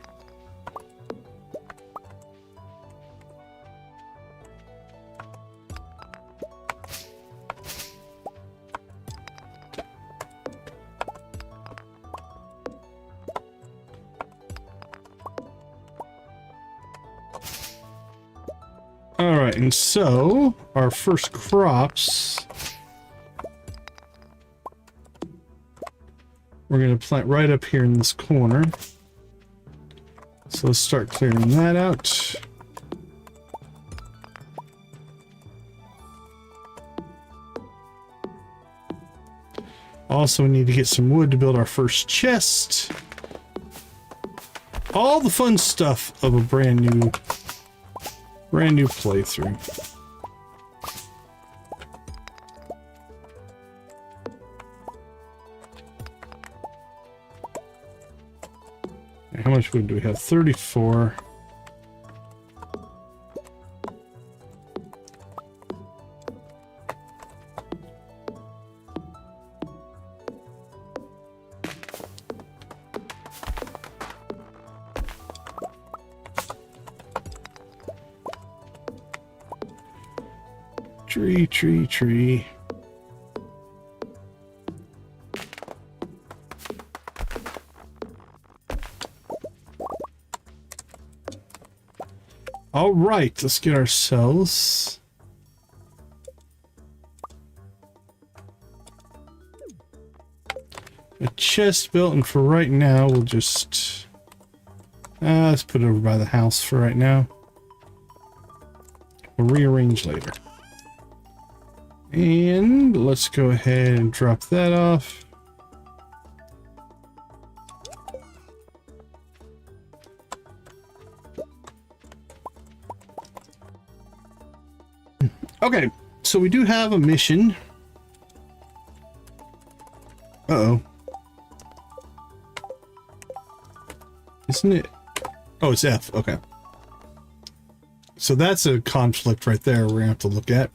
All right, and so our first crops we're going to plant right up here in this corner. So let's start clearing that out. Also, we need to get some wood to build our first chest. All the fun stuff of a brand new playthrough. How much wood do we have? 34. Tree. All right, let's get ourselves a chest built, and for right now, we'll just... let's put it over by the house for right now. We'll rearrange later. And let's go ahead and drop that off. Okay, so we do have a mission. Uh-oh. Isn't it? Oh, it's F. Okay. So that's a conflict right there we're going to have to look at.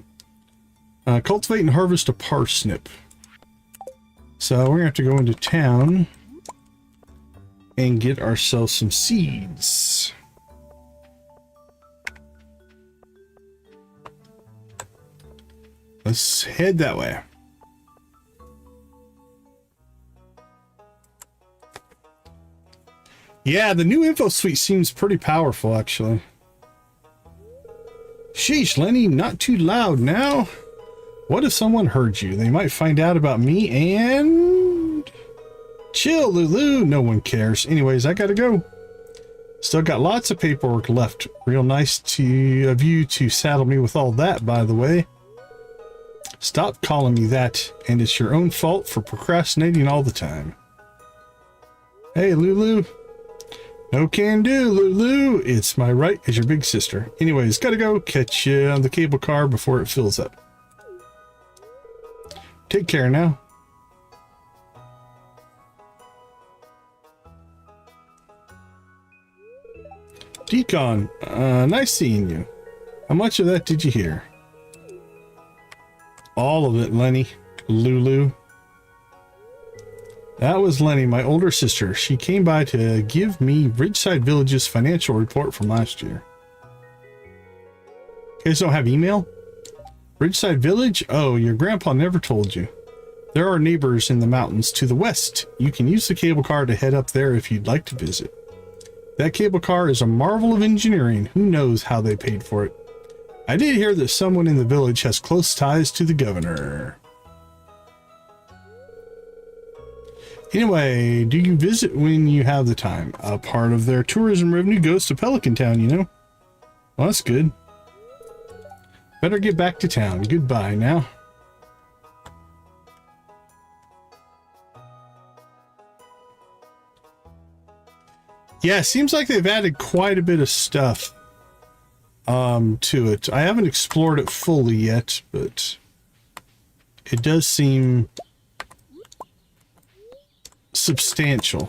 Cultivate and harvest a parsnip. So we're going to have to go into town and get ourselves some seeds. Let's head that way. Yeah, the new info suite seems pretty powerful, actually. Sheesh, Lenny, not too loud now. What if someone heard you? They might find out about me and... Chill, Lulu. No one cares. Anyways, I gotta go. Still got lots of paperwork left. Real nice of you to saddle me with all that, by the way. Stop calling me that, and it's your own fault for procrastinating all the time. Hey, Lulu. No can do, Lulu. It's my right as your big sister. Anyways, gotta go. Catch you on the cable car before it fills up. Take care now. Decon, nice seeing you. How much of that did you hear? All of it, Lenny. Lulu. That was Lenny, my older sister. She came by to give me Ridgeside Village's financial report from last year. You guys don't have email? Ridgeside Village? Oh, your grandpa never told you. There are neighbors in the mountains to the west. You can use the cable car to head up there if you'd like to visit. That cable car is a marvel of engineering. Who knows how they paid for it? I did hear that someone in the village has close ties to the governor. Anyway, do you visit when you have the time? A part of their tourism revenue goes to Pelican Town, you know? Well, that's good. Better get back to town. Goodbye now. Yeah, it seems like they've added quite a bit of stuff to it. I haven't explored it fully yet, but it does seem substantial.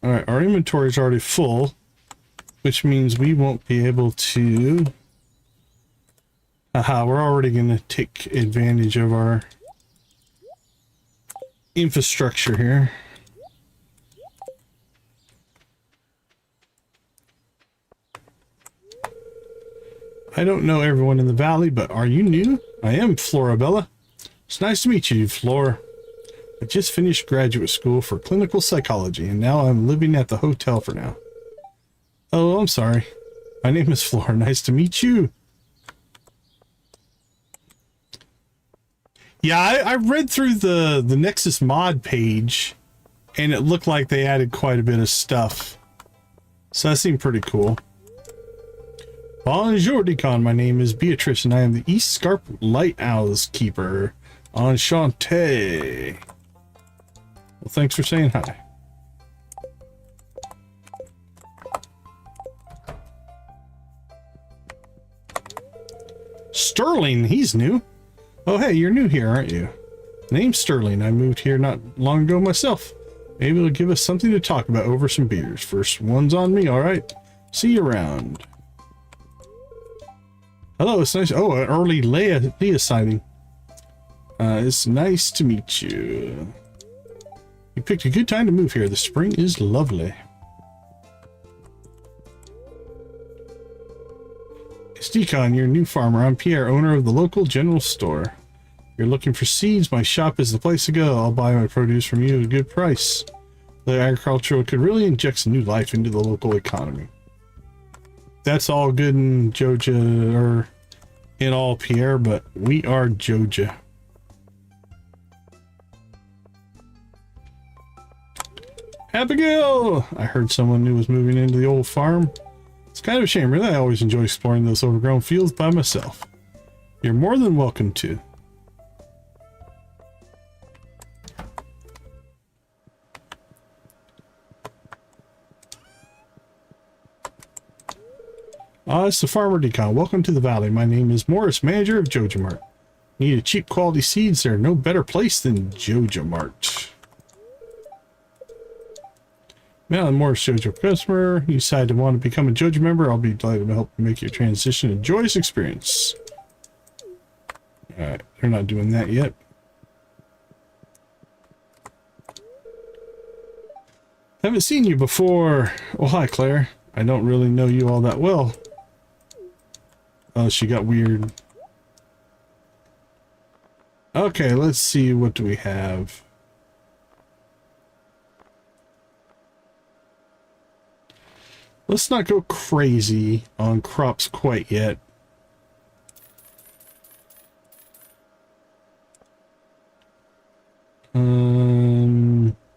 All right, our inventory is already full, which means we won't be able to... Aha, we're already going to take advantage of our infrastructure here. I don't know everyone in the valley, but are you new? I am Florabella. It's nice to meet you, Flora. I just finished graduate school for clinical psychology, and now I'm living at the hotel for now. Oh, I'm sorry. My name is Flora. Nice to meet you. Yeah, I read through the Nexus mod page, and it looked like they added quite a bit of stuff. So that seemed pretty cool. Bonjour, Decon. My name is Beatrice, and I am the East Scarp Lighthouse Keeper. Enchanté. Well, thanks for saying hi. Sterling, he's new. Oh, hey, you're new here, aren't you? Name's Sterling. I moved here not long ago myself. Maybe it'll give us something to talk about over some beers. First one's on me, all right? See you around. Hello, it's nice. Oh, an early Leah sighting. It's nice to meet you. You picked a good time to move here. The spring is lovely. It's Decon, your new farmer. I'm Pierre, owner of the local general store. If you're looking for seeds, my shop is the place to go. I'll buy my produce from you at a good price. The agriculture could really inject some new life into the local economy. That's all good in Joja, or in all Pierre, but we are Joja. Abigail! I heard someone new was moving into the old farm. It's kind of a shame, really. I always enjoy exploring those overgrown fields by myself. You're more than welcome to. It's the Farmer Decon. Welcome to the valley. My name is Morris, manager of Joja Mart. Need a cheap quality seeds? There are no better place than Joja Mart. Now, I'm Morris, Joja customer. You decide to want to become a Joja member, I'll be delighted to help you make your transition a joyous experience. Alright, they're not doing that yet. Haven't seen you before. Oh, hi, Claire. I don't really know you all that well. Oh, she got weird. Okay, let's see. What do we have? Let's not go crazy on crops quite yet.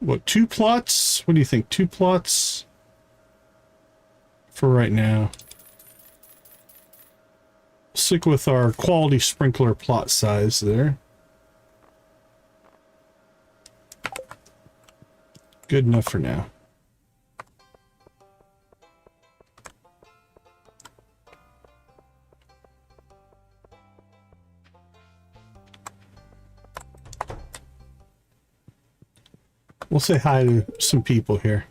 What, 2 plots? What do you think? 2 plots for right now. Stick with our quality sprinkler plot size there. Good enough for now. We'll say hi to some people here.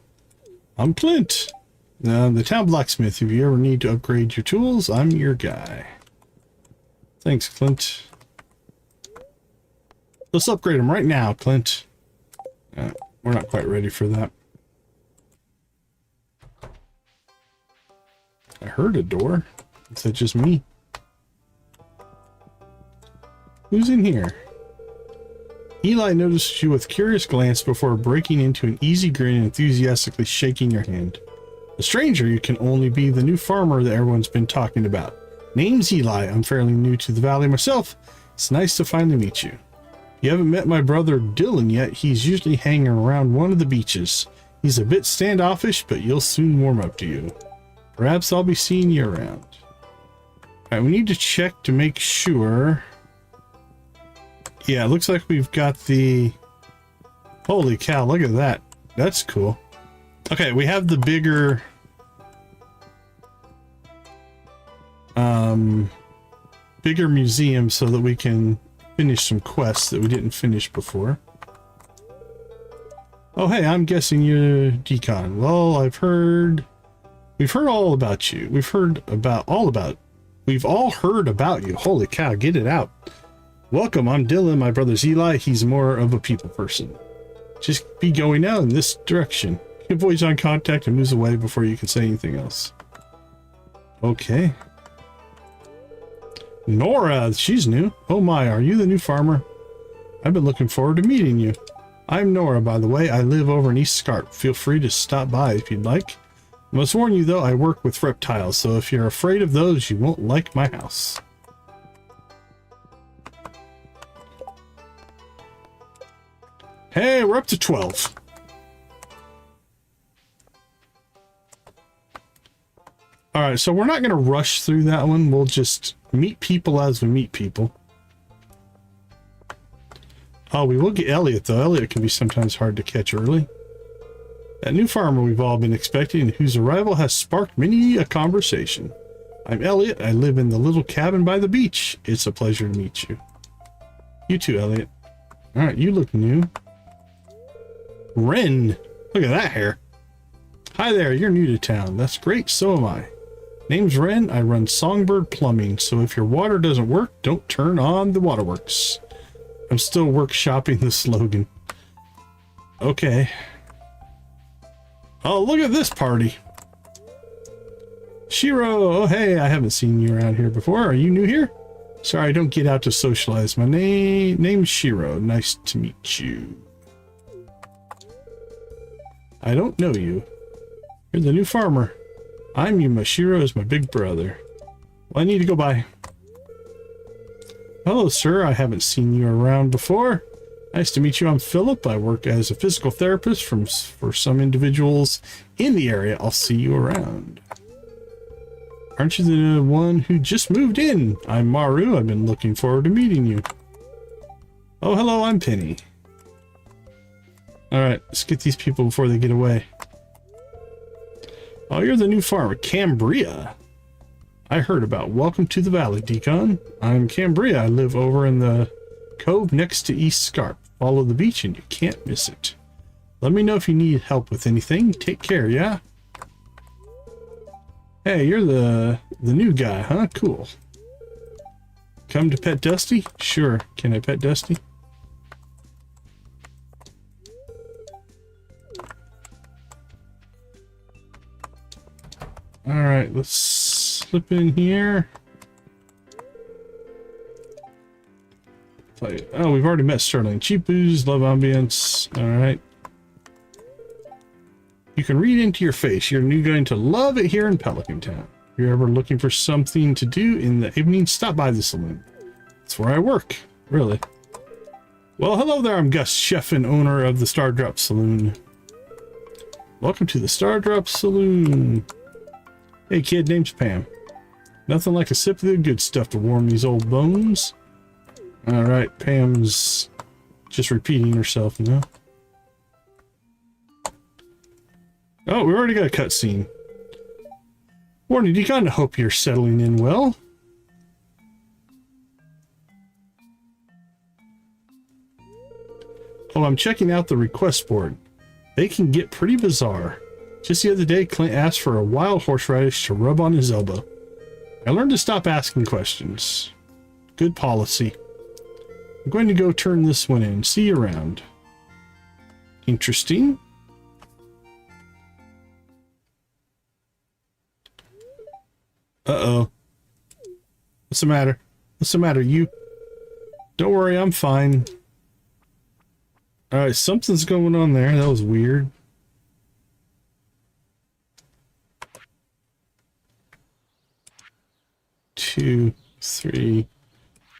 I'm Clint, the town blacksmith. If you ever need to upgrade your tools, I'm your guy. Thanks, Clint. Let's upgrade them right now, Clint. We're not quite ready for that. I heard a door. Is that just me? Who's in here? Eli noticed you with a curious glance before breaking into an easy grin and enthusiastically shaking your hand. A stranger, you can only be the new farmer that everyone's been talking about. Name's Eli. I'm fairly new to the valley myself. It's nice to finally meet you. You haven't met my brother Dylan yet. He's usually hanging around one of the beaches. He's a bit standoffish, but you'll soon warm up to you. Perhaps I'll be seeing you around. Alright, we need to check to make sure. Yeah, it looks like we've got the... Holy cow, look at that. That's cool. Okay, we have the bigger... bigger museum so that we can finish some quests that we didn't finish before. Oh, hey, I'm guessing you're Decon. Well, we've heard all about you. We've all heard about you. Holy cow, get it out. Welcome, I'm Dylan. My brother's Eli. He's more of a people person. Just be going out in this direction. He avoids eye contact and moves away before you can say anything else. Okay. Nora, she's new. Oh my, are you the new farmer? I've been looking forward to meeting you. I'm Nora, by the way. I live over in East Scarp. Feel free to stop by if you'd like. I must warn you, though, I work with reptiles, so if you're afraid of those, you won't like my house. Hey, we're up to 12. Alright, so we're not going to rush through that one. We'll just meet people as we meet people. Oh, we will get Elliot, though. Elliot can be sometimes hard to catch early. That new farmer we've all been expecting and whose arrival has sparked many a conversation. I'm Elliot. I live in the little cabin by the beach. It's a pleasure to meet you. You too, Elliot. Alright, you look new. Ren. Look at that hair. Hi there, you're new to town. That's great, so am I. Name's Ren. I run Songbird Plumbing, so if your water doesn't work, don't turn on the waterworks. I'm still workshopping the slogan. Okay. Oh, look at this party. Shiro, oh hey, I haven't seen you around here before. Are you new here? Sorry, I don't get out to socialize. My name's Shiro. Nice to meet you. I don't know you. You're the new farmer. I'm Yuma. Shiro is my big brother. Well, I need to go by. Hello, sir. I haven't seen you around before. Nice to meet you. I'm Philip. I work as a physical therapist for some individuals in the area. I'll see you around. Aren't you the one who just moved in? I'm Maru. I've been looking forward to meeting you. Oh, hello. I'm Penny. All right, let's get these people before they get away. Oh, you're the new farmer, Cambria. I heard about. Welcome to the valley, Decon. I'm Cambria. I live over in the cove next to East Scarp. Follow the beach and you can't miss it. Let me know if you need help with anything. Take care, yeah? Hey, you're the new guy, huh? Cool. Come to pet Dusty? Sure. Can I pet Dusty? Alright, let's slip in here. Oh, we've already met Sterling. Cheap booze, love ambience. Alright. You can read into your face. You're going to love it here in Pelican Town. If you're ever looking for something to do in the evening, stop by the saloon. That's where I work. Really. Well, hello there. I'm Gus, chef and owner of the Stardrop Saloon. Welcome to the Stardrop Saloon. Hey kid, name's Pam. Nothing like a sip of the good stuff to warm these old bones. Alright, Pam's just repeating herself now. Oh, we already got a cutscene. Morning, Decon. I hope you're settling in well. Oh, I'm checking out the request board. They can get pretty bizarre. Just the other day, Clint asked for a wild horseradish to rub on his elbow. I learned to stop asking questions. Good policy. I'm going to go turn this one in. See you around. Interesting. Uh-oh. What's the matter? What's the matter, you? Don't worry, I'm fine. Alright, something's going on there. That was weird. Two, three,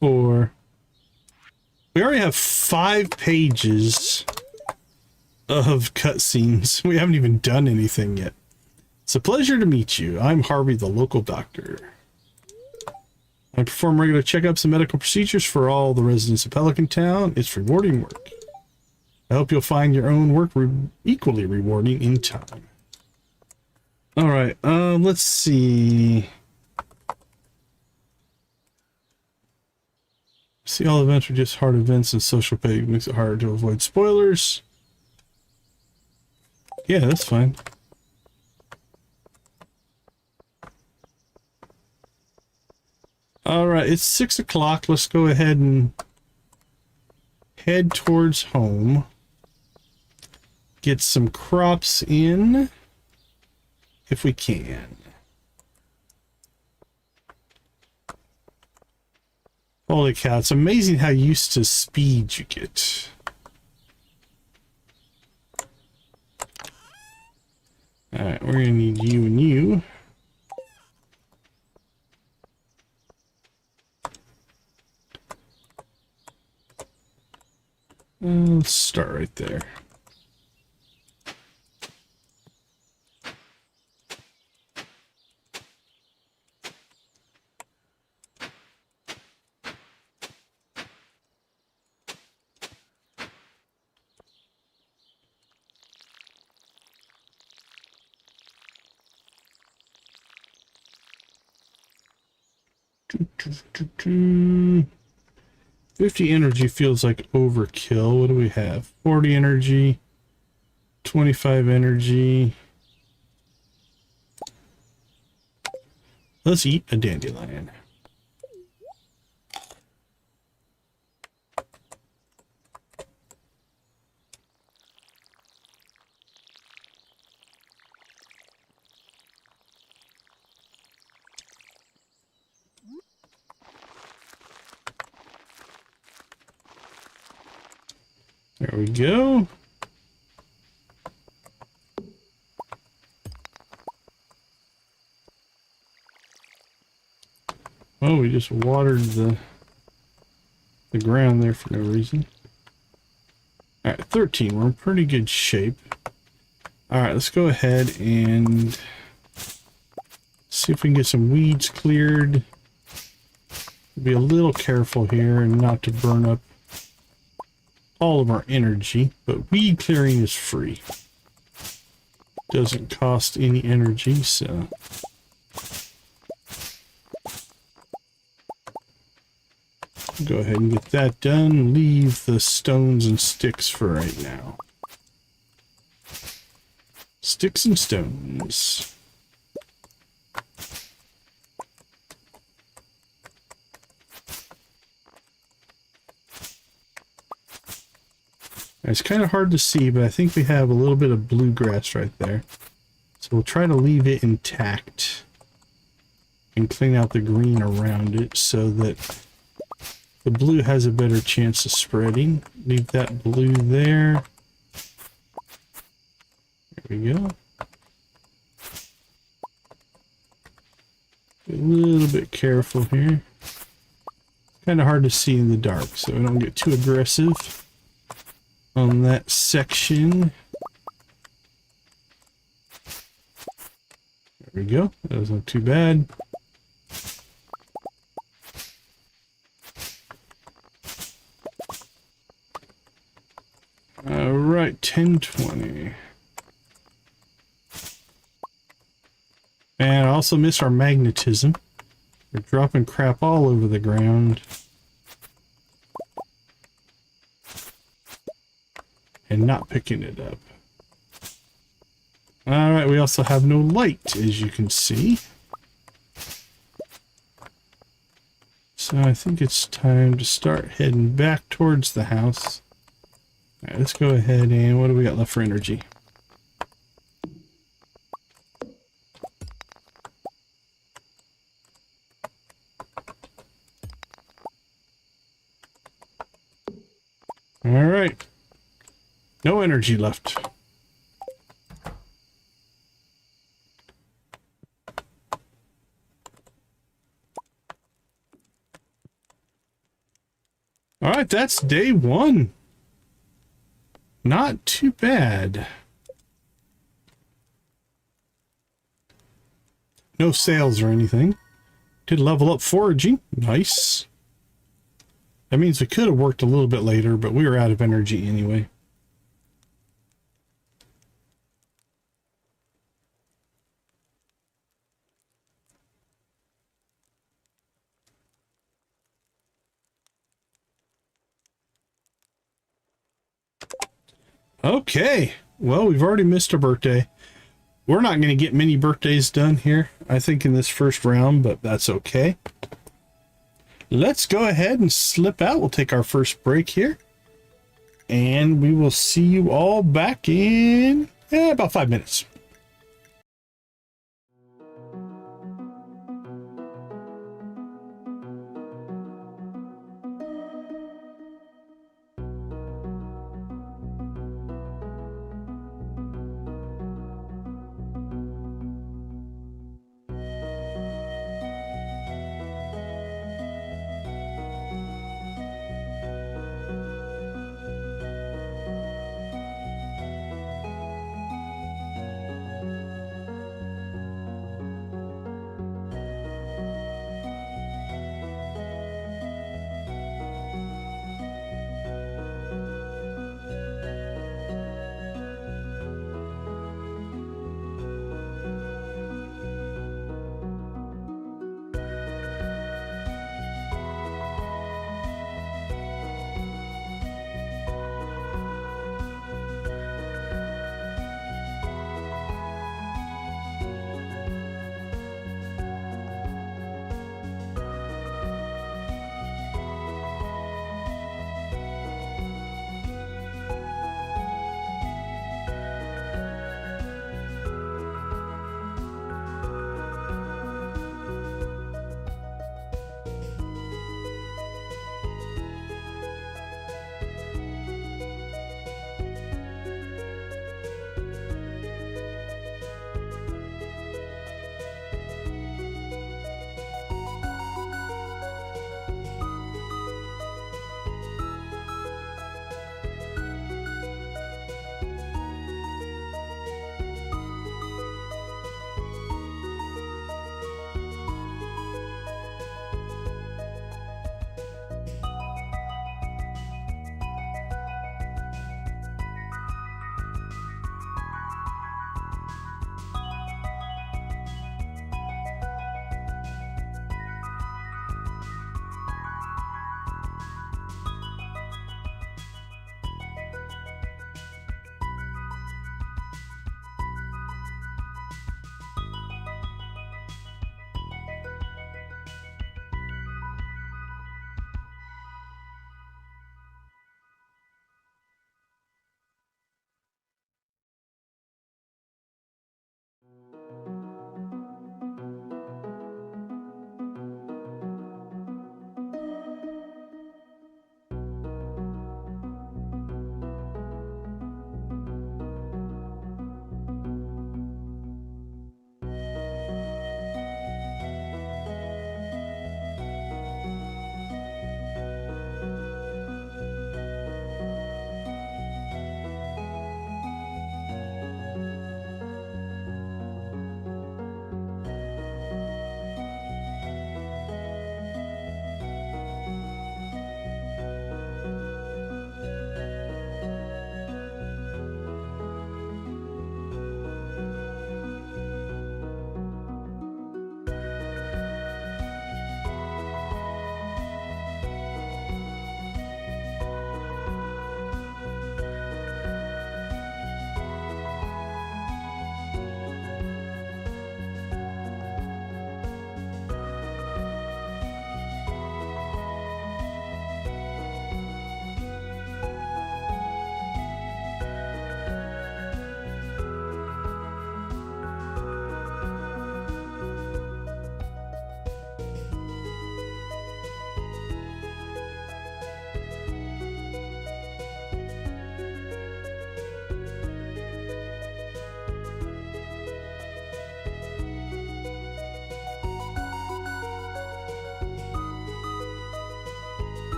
four. We already have 5 pages of cutscenes. We haven't even done anything yet. It's a pleasure to meet you. I'm Harvey, the local doctor. I perform regular checkups and medical procedures for all the residents of Pelican Town. It's rewarding work. I hope you'll find your own work equally rewarding in time. Alright, let's see. See, all events are just hard events and social pay makes it harder to avoid spoilers. Yeah, that's fine. Alright, it's 6 o'clock. Let's go ahead and head towards home. Get some crops in, if we can. Holy cow, it's amazing how used to speed you get. Alright, we're gonna need you and you. Let's start right there. Do, 50 energy feels like overkill. What do we have? 40 energy, 25 energy. Let's eat a dandelion. There we go. Oh, we just watered the the ground there for no reason. Alright, 13. We're in pretty good shape. Alright, let's go ahead and see if we can get some weeds cleared. Be a little careful here and not to burn up all of our energy, but weed clearing is free. Doesn't cost any energy, so go ahead and get that done. Leave the stones and sticks for right now. Sticks and stones. It's kind of hard to see, but I think we have a little bit of bluegrass right there. So we'll try to leave it intact and clean out the green around it so that the blue has a better chance of spreading. Leave that blue there. There we go. Be a little bit careful here. Kind of hard to see in the dark, so we don't get too aggressive on that section. There we go. That was not too bad. All right, 10:20. And I also miss our magnetism. We're dropping crap all over the ground. And not picking it up. Alright, we also have no light, as you can see. So I think it's time to start heading back towards the house. Alright, let's go ahead and what do we got left for energy? Alright. No energy left. Alright, that's day one. Not too bad. No sales or anything. Did level up foraging. Nice. That means we could have worked a little bit later, but we were out of energy anyway. Okay, well, we've already missed a birthday. We're not going to get many birthdays done here, I think, in this first round, but that's okay. Let's go ahead and slip out. We'll take our first break here. And we will see you all back in about 5 minutes.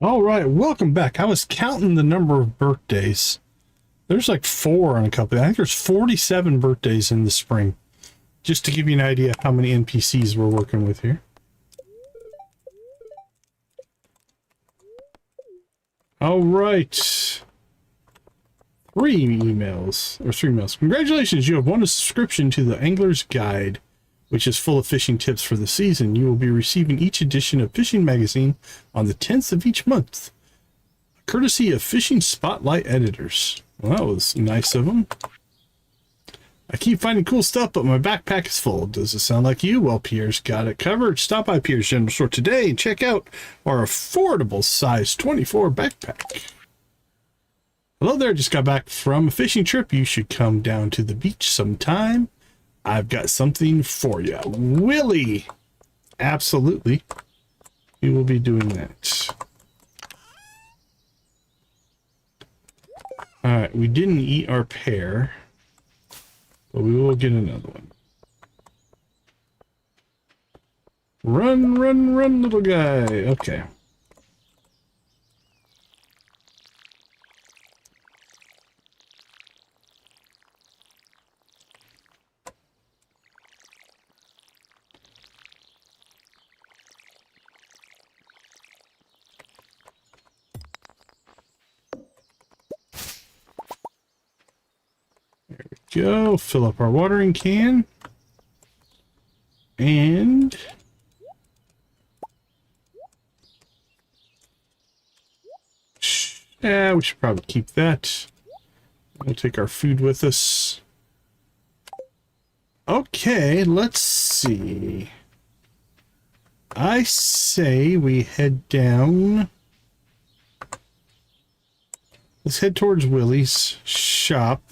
All right, welcome back. I was counting the number of birthdays. There's like 4 on a couple. I think there's 47 birthdays in the spring. Just to give you an idea of how many NPCs we're working with here. All right. 3 emails, or 3 emails. Congratulations, you have won a subscription to the Angler's Guide, which is full of fishing tips for the season. You will be receiving each edition of Fishing Magazine on the 10th of each month, courtesy of Fishing Spotlight editors. Well, that was nice of them. I keep finding cool stuff, but my backpack is full. Does it sound like you? Well, Pierre's got it covered. Stop by Pierre's General Store today and check out our affordable size 24 backpack. Hello there, just got back from a fishing trip. You should come down to the beach sometime. I've got something for you. Willie! Absolutely. We will be doing that. Alright, we didn't eat our pear, but we will get another one. Run, run, run, little guy. Okay. Go fill up our watering can, and yeah, we should probably keep that. We'll take our food with us. Okay, let's see. I say we head down. Let's head towards Willie's shop.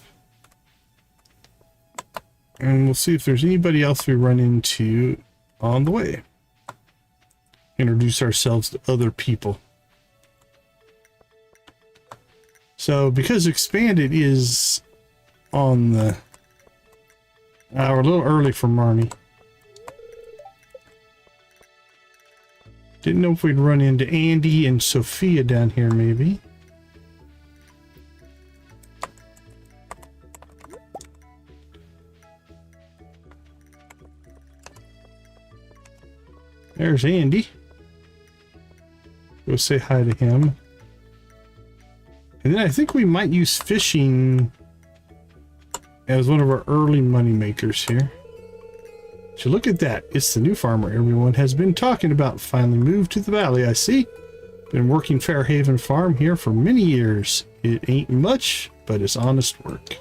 And we'll see if there's anybody else we run into on the way. Introduce ourselves to other people. So, because Expanded is on the... we're a little early for Marnie. Didn't know if we'd run into Andy and Sophia down here, maybe. There's Andy. Go say hi to him. And then I think we might use fishing as one of our early money makers here. So look at that. It's the new farmer everyone has been talking about. Finally moved to the valley, I see. Been working Fairhaven Farm here for many years. It ain't much, but it's honest work.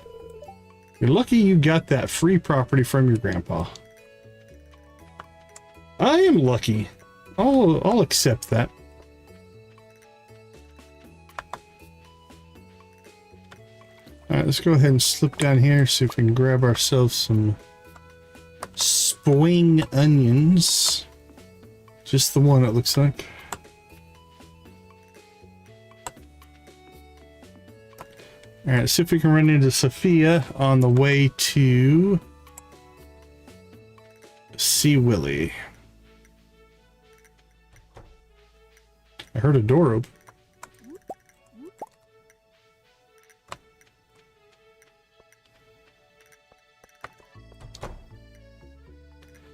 You're lucky you got that free property from your grandpa. I am lucky. I'll accept that. Alright, let's go ahead and slip down here, see if we can grab ourselves some spring onions. Just the one, it looks like. Alright, see if we can run into Sophia on the way to see Willie. I heard a door open.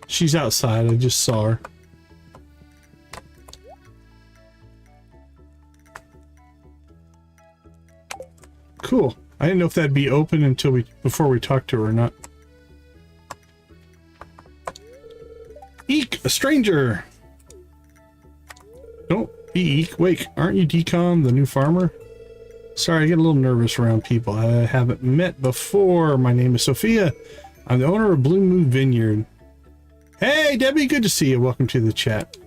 She's outside. I just saw her. Cool. I didn't know if that'd be open until before we talked to her or not. Eek! A stranger! Don't be Eek. Wait, aren't you Decon, the new farmer? Sorry, I get a little nervous around people I haven't met before. My name is Sophia. I'm the owner of Blue Moon Vineyard. Hey, Debbie, good to see you. Welcome to the chat.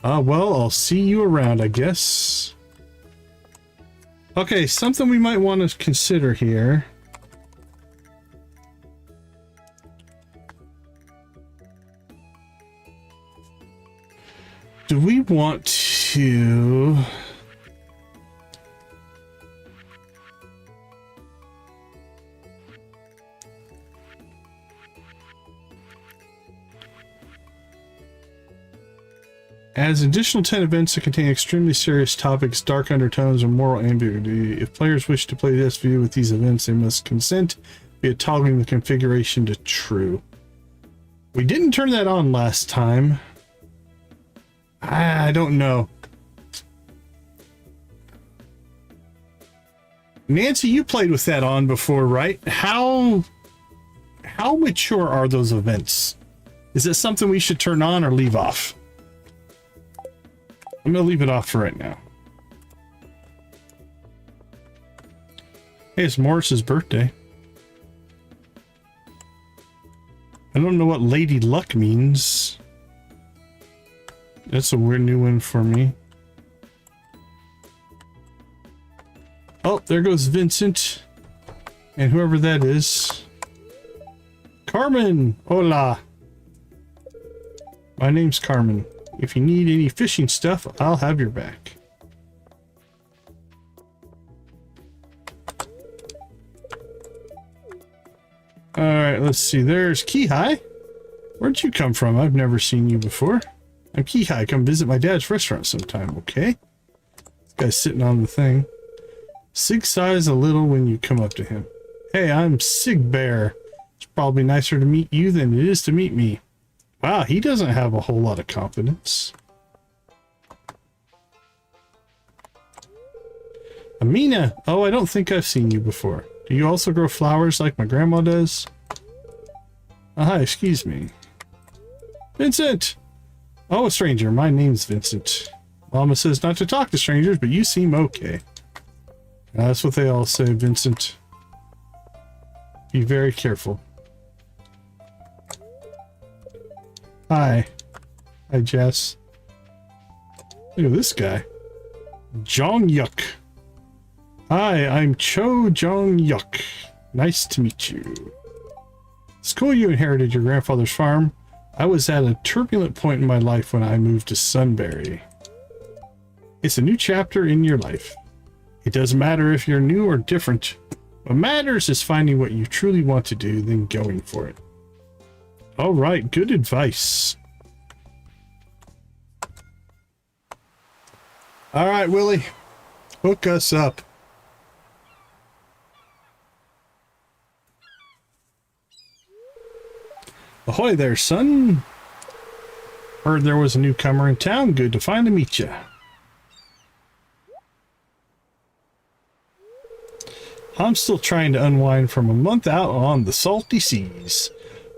Well, I'll see you around, I guess. Okay, something we might want to consider here. Do we want to... Adds additional 10 events that contain extremely serious topics, dark undertones, and moral ambiguity. If players wish to play this view with these events, they must consent via toggling the configuration to true. We didn't turn that on last time. I don't know. Nancy, you played with that on before, right? How mature are those events? Is it something we should turn on or leave off? I'm gonna leave it off for right now. Hey, it's Morris's birthday. I don't know what Lady Luck means. That's a weird new one for me. Oh, there goes Vincent. And whoever that is. Carmen! Hola! My name's Carmen. If you need any fishing stuff, I'll have your back. Alright, let's see. There's Kihai. Where'd you come from? I've never seen you before. I'm Kihai. Come visit my dad's restaurant sometime, okay? This guy's sitting on the thing. Sig sighs a little when you come up to him. Hey, I'm Sig Bear. It's probably nicer to meet you than it is to meet me. Wow, he doesn't have a whole lot of confidence. Amina! Oh, I don't think I've seen you before. Do you also grow flowers like my grandma does? Oh, hi, excuse me. Vincent! Oh, a stranger. My name's Vincent. Mama says not to talk to strangers, but you seem okay. That's what they all say, Vincent. Be very careful. Hi. Hi, Jess. Look at this guy. Jong Yuk. Hi, I'm Cho Jong Yuk. Nice to meet you. It's cool you inherited your grandfather's farm. I was at a turbulent point in my life when I moved to Sunbury. It's a new chapter in your life. It doesn't matter if you're new or different. What matters is finding what you truly want to do, then going for it. All right, good advice. All right, Willie, hook us up. Ahoy there, son. Heard there was a newcomer in town. Good to finally meet you. I'm still trying to unwind from a month out on the salty seas.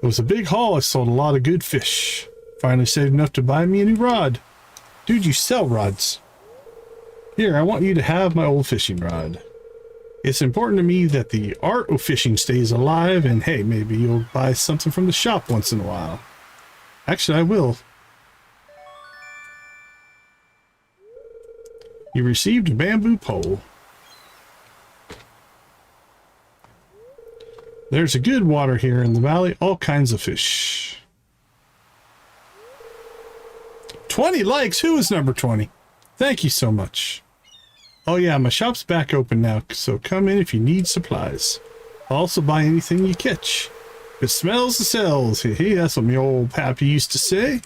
It was a big haul. I sold a lot of good fish. Finally saved enough to buy me a new rod. Dude, you sell rods. Here, I want you to have my old fishing rod. It's important to me that the art of fishing stays alive, and hey, maybe you'll buy something from the shop once in a while. Actually, I will. You received a bamboo pole. There's a good water here in the valley, all kinds of fish. 20 likes? Who is number 20? Thank you so much. Oh yeah, my shop's back open now, so come in if you need supplies. I'll also buy anything you catch. If it smells, it sells. Hey, that's what my old pappy used to say.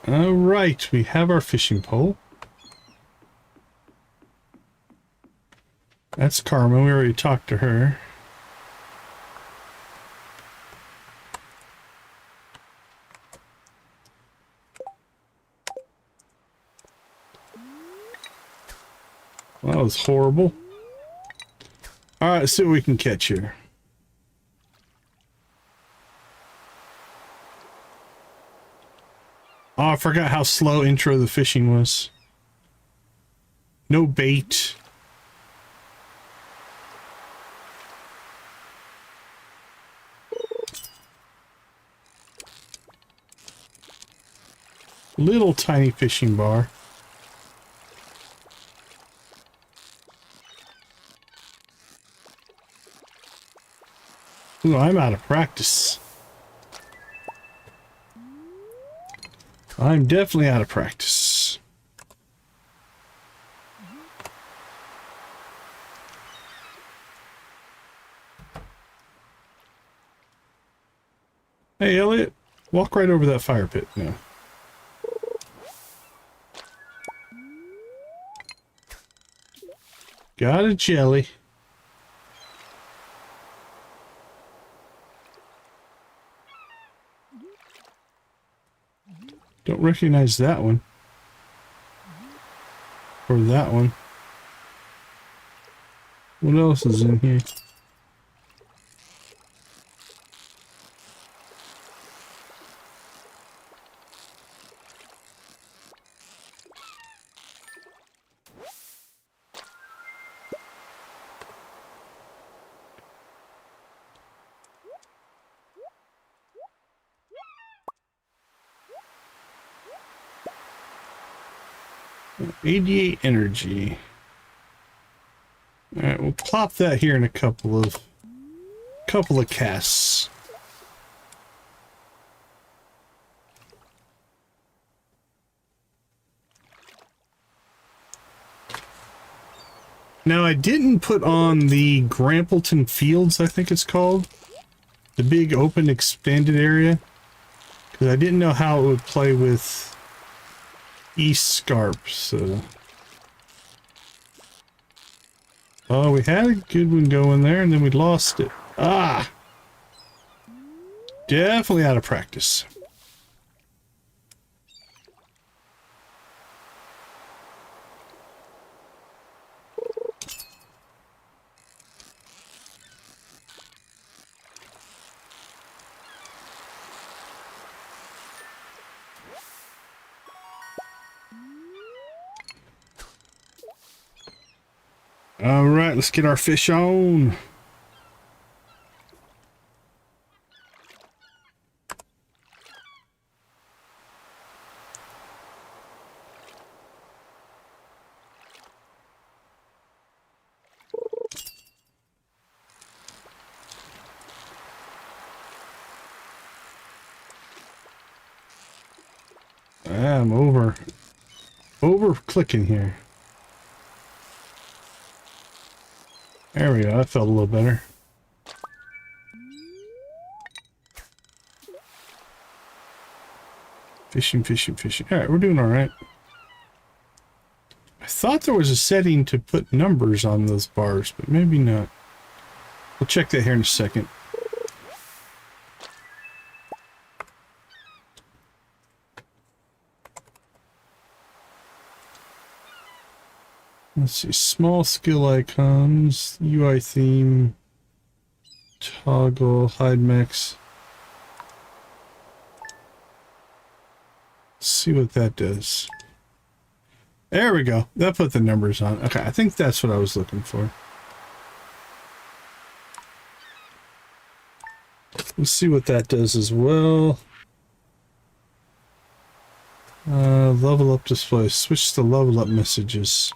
All right, we have our fishing pole. That's Carmen. We already talked to her. Well, that was horrible. All right, let's see what we can catch here. Oh, I forgot how slow intro the fishing was. No bait. Little tiny fishing bar. Ooh, I'm out of practice. I'm definitely out of practice. Hey, Elliot, walk right over that fire pit now. Got a jelly. Don't recognize that one. Or that one. What else is in here? $88 energy. Alright, we'll pop that here in a couple of casts. Now I didn't put on the Grampleton Fields, I think it's called. The big open expanded area. Because I didn't know how it would play with East Scarp, so... Oh, we had a good one going there, and then we lost it. Ah! Definitely out of practice. All right, let's get our fish on. I'm over clicking here. There we go, that felt a little better. Fishing, fishing, fishing. Alright, we're doing alright. I thought there was a setting to put numbers on those bars, but maybe not. We'll check that here in a second. Let's see, small skill icons, UI theme, toggle, hide mix. Let's see what that does. There we go. That put the numbers on. Okay, I think that's what I was looking for. Let's see what that does as well. Level up display. Switch to level up messages.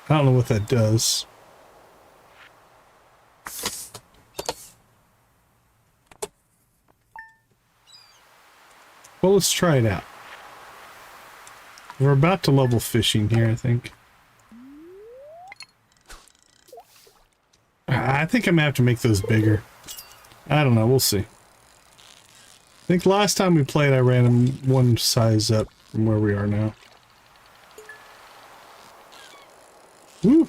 I don't know what that does. Well, let's try it out. We're about to level fishing here, I think. I think I'm gonna have to make those bigger. I don't know, we'll see. I think last time we played I ran them one size up from where we are now. Woo!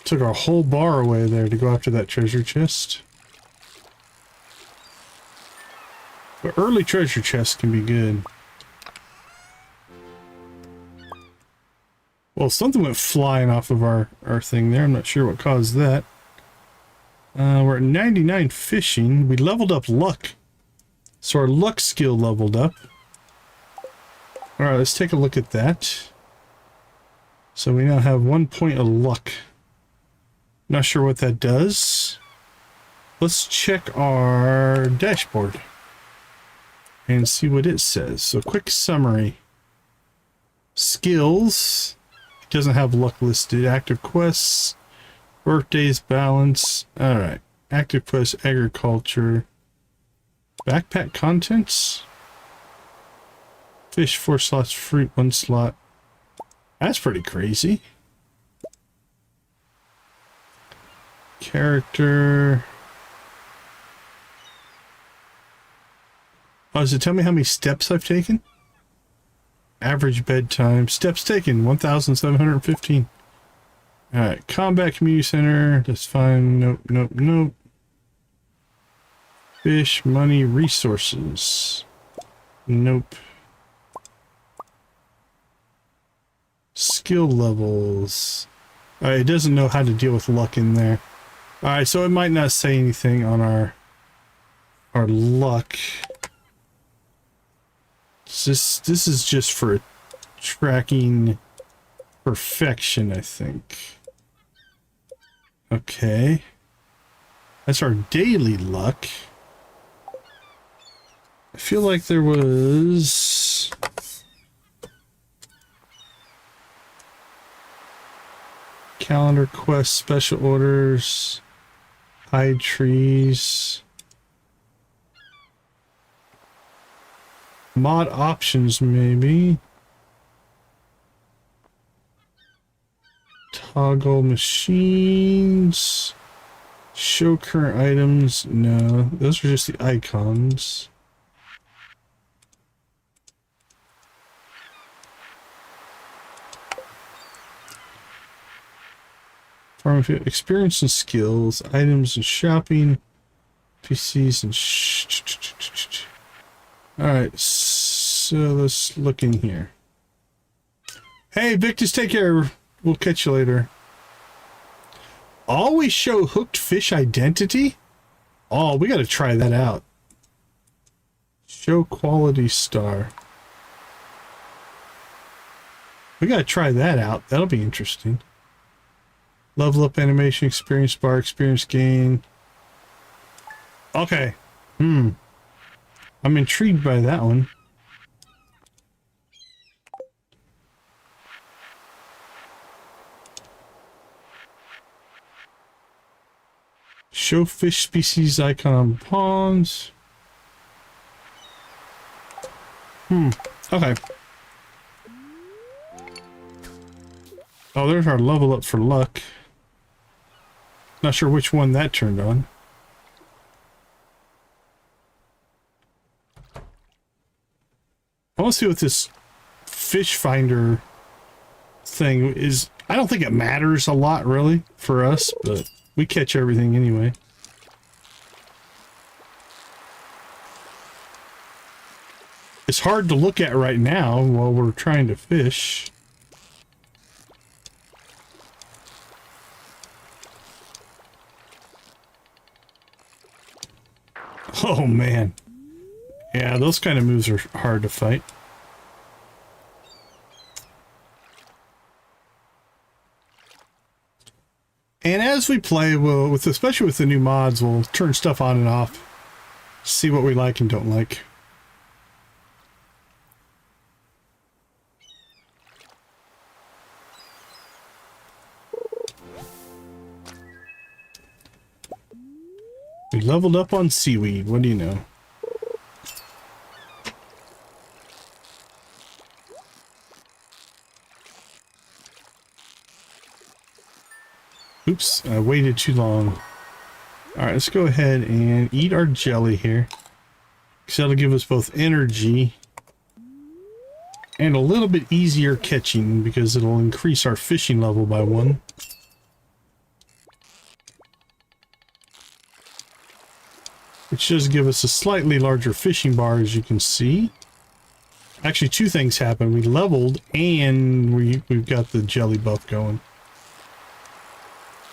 Took our whole bar away there to go after that treasure chest. But early treasure chests can be good. Well, something went flying off of our thing there. I'm not sure what caused that. We're at 99 fishing. We leveled up luck. So our luck skill leveled up. Alright, let's take a look at that. So we now have 1 point of luck. Not sure what that does. Let's check our dashboard and see what it says. So quick summary. Skills. It doesn't have luck listed. Active quests. Birthdays, balance. Alright. Active quests, agriculture. Backpack contents. Fish 4 slots, fruit 1 slot. That's pretty crazy. Character. Oh, does it tell me how many steps I've taken? Average bedtime. Steps taken, 1,715. Alright, Combat Community Center. That's fine. Nope, nope, nope. Fish, money, resources. Nope. Skill levels. Alright, it doesn't know how to deal with luck in there. Alright, so it might not say anything on our luck. This is just for tracking perfection, I think. Okay. That's our daily luck. I feel like there was... calendar quest, special orders, hide trees. Mod options, maybe. Toggle machines. Show current items. No, those are just the icons. Experience and skills. Items and shopping. PCs and Alright, so let's look in here. Hey, Victus, take care. We'll catch you later. Always show hooked fish identity? Oh, we gotta try that out. Show quality star. We gotta try that out. That'll be interesting. Level up animation, experience bar, experience gain. Okay. I'm intrigued by that one. Show fish species icon on ponds. Okay. Oh, there's our level up for luck. Not sure which one that turned on. I want to see what this fish finder thing is. I don't think it matters a lot, really, for us, but we catch everything anyway. It's hard to look at right now while we're trying to fish. Oh, man. Yeah, those kind of moves are hard to fight. And as we play, we'll, especially with the new mods, we'll turn stuff on and off, see what we like and don't like. We leveled up on seaweed, what do you know? Oops, I waited too long. Alright, let's go ahead and eat our jelly here. Because that'll give us both energy and a little bit easier catching because it'll increase our fishing level by 1. Which does give us a slightly larger fishing bar, as you can see. Actually, 2 things happened. We leveled and we've got the jelly buff going.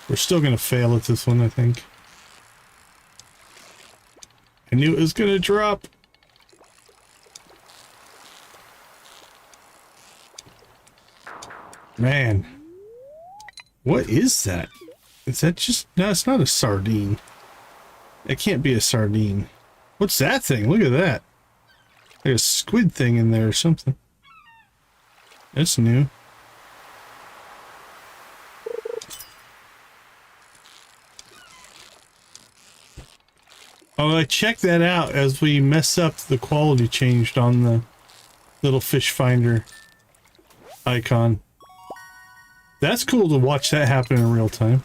We're still going to fail at this one, I think. I knew it was going to drop. Man. What is that? Is that just... No, it's not a sardine. It can't be a sardine. What's that thing? Look at that. Like a squid thing in there or something. That's new. Oh, I checked that out as we mess up the quality changed on the little fish finder icon. That's cool to watch that happen in real time.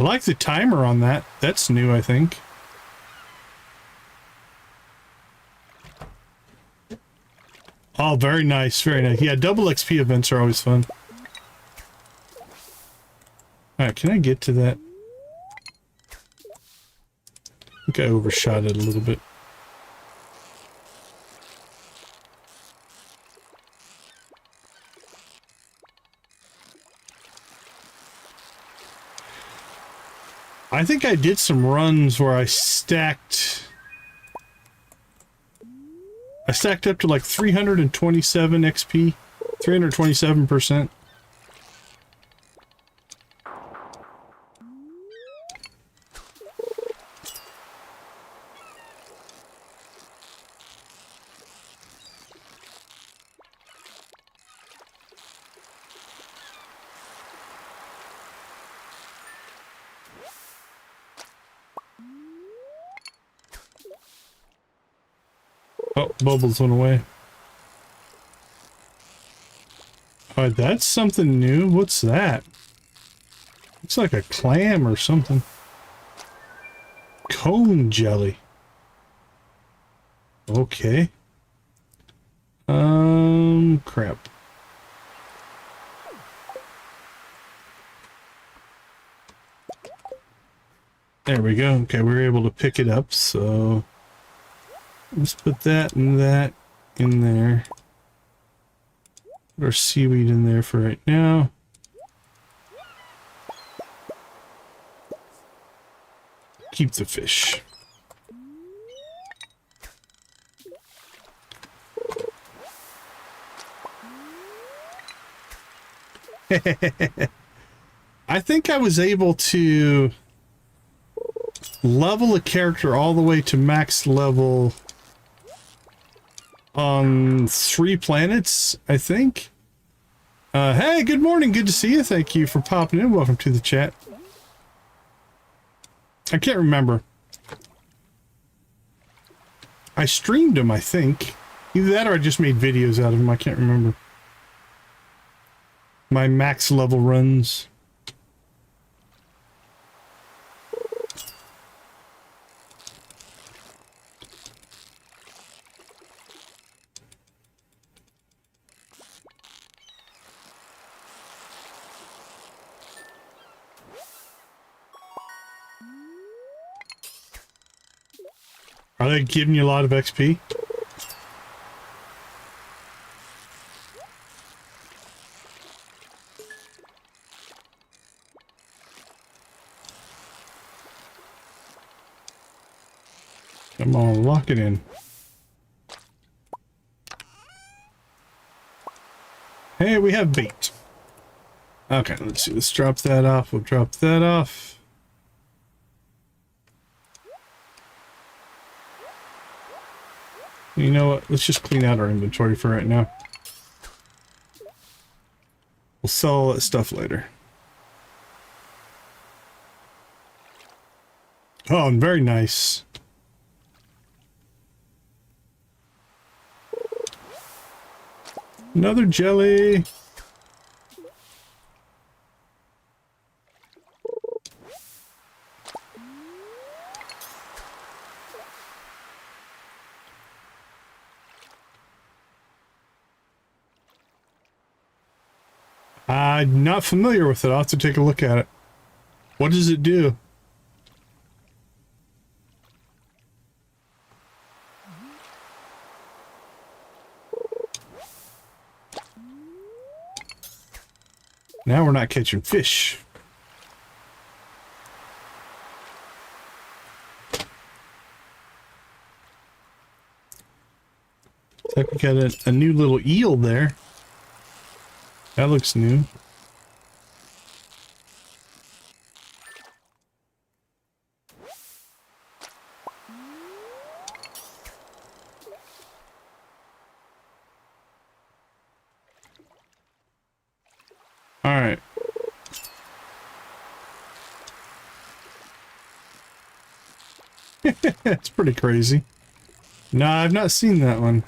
I like the timer on that. That's new, I think. Oh, very nice, very nice. Yeah, double XP events are always fun. Alright, can I get to that? I think I overshot it a little bit. I think I did some runs where I stacked up to like 327 XP, 327%. Oh, bubbles went away. Alright, that's something new. What's that? Looks like a clam or something. Cone jelly. Okay. Crap. There we go. Okay, we were able to pick it up, so let's put that and that in there. Put our seaweed in there for right now. Keep the fish. I think I was able to level a character all the way to max level on 3 planets, I think. Hey, good morning. Good to see you. Thank you for popping in. Welcome to the chat. I can't remember. I streamed them, I think. Either that or I just made videos out of them. I can't remember. My max level runs. Are they giving you a lot of XP? Come on, lock it in. Hey, we have bait. Okay, let's see. Let's drop that off. We'll drop that off. You know what? Let's just clean out our inventory for right now. We'll sell all that stuff later. Oh, and very nice. Another jelly. I'm not familiar with it. I'll have to take a look at it. What does it do? Now we're not catching fish. Looks like we got a new little eel there. That looks new. All right. It's pretty crazy. No, I've not seen that one.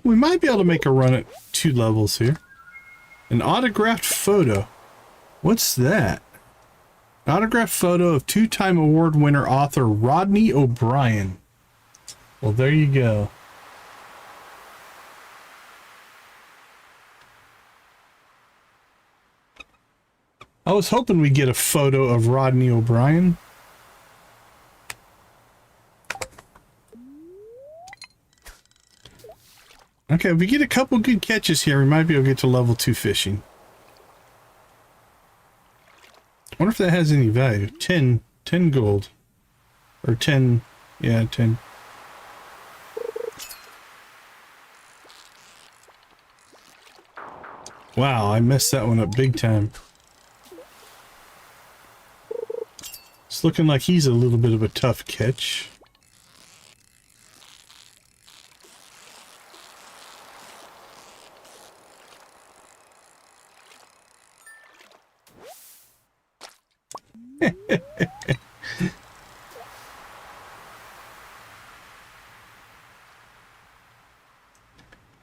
We might be able to make a run at 2 levels here. An autographed photo. What's that? An autographed photo of 2-time award winner author Rodney O'Brien. Well, there you go. I was hoping we'd get a photo of Rodney O'Brien. Okay, if we get a couple good catches here, we might be able to get to level 2 fishing. I wonder if that has any value. 10 gold. Or 10, yeah, 10. Wow, I messed that one up big time. It's looking like he's a little bit of a tough catch.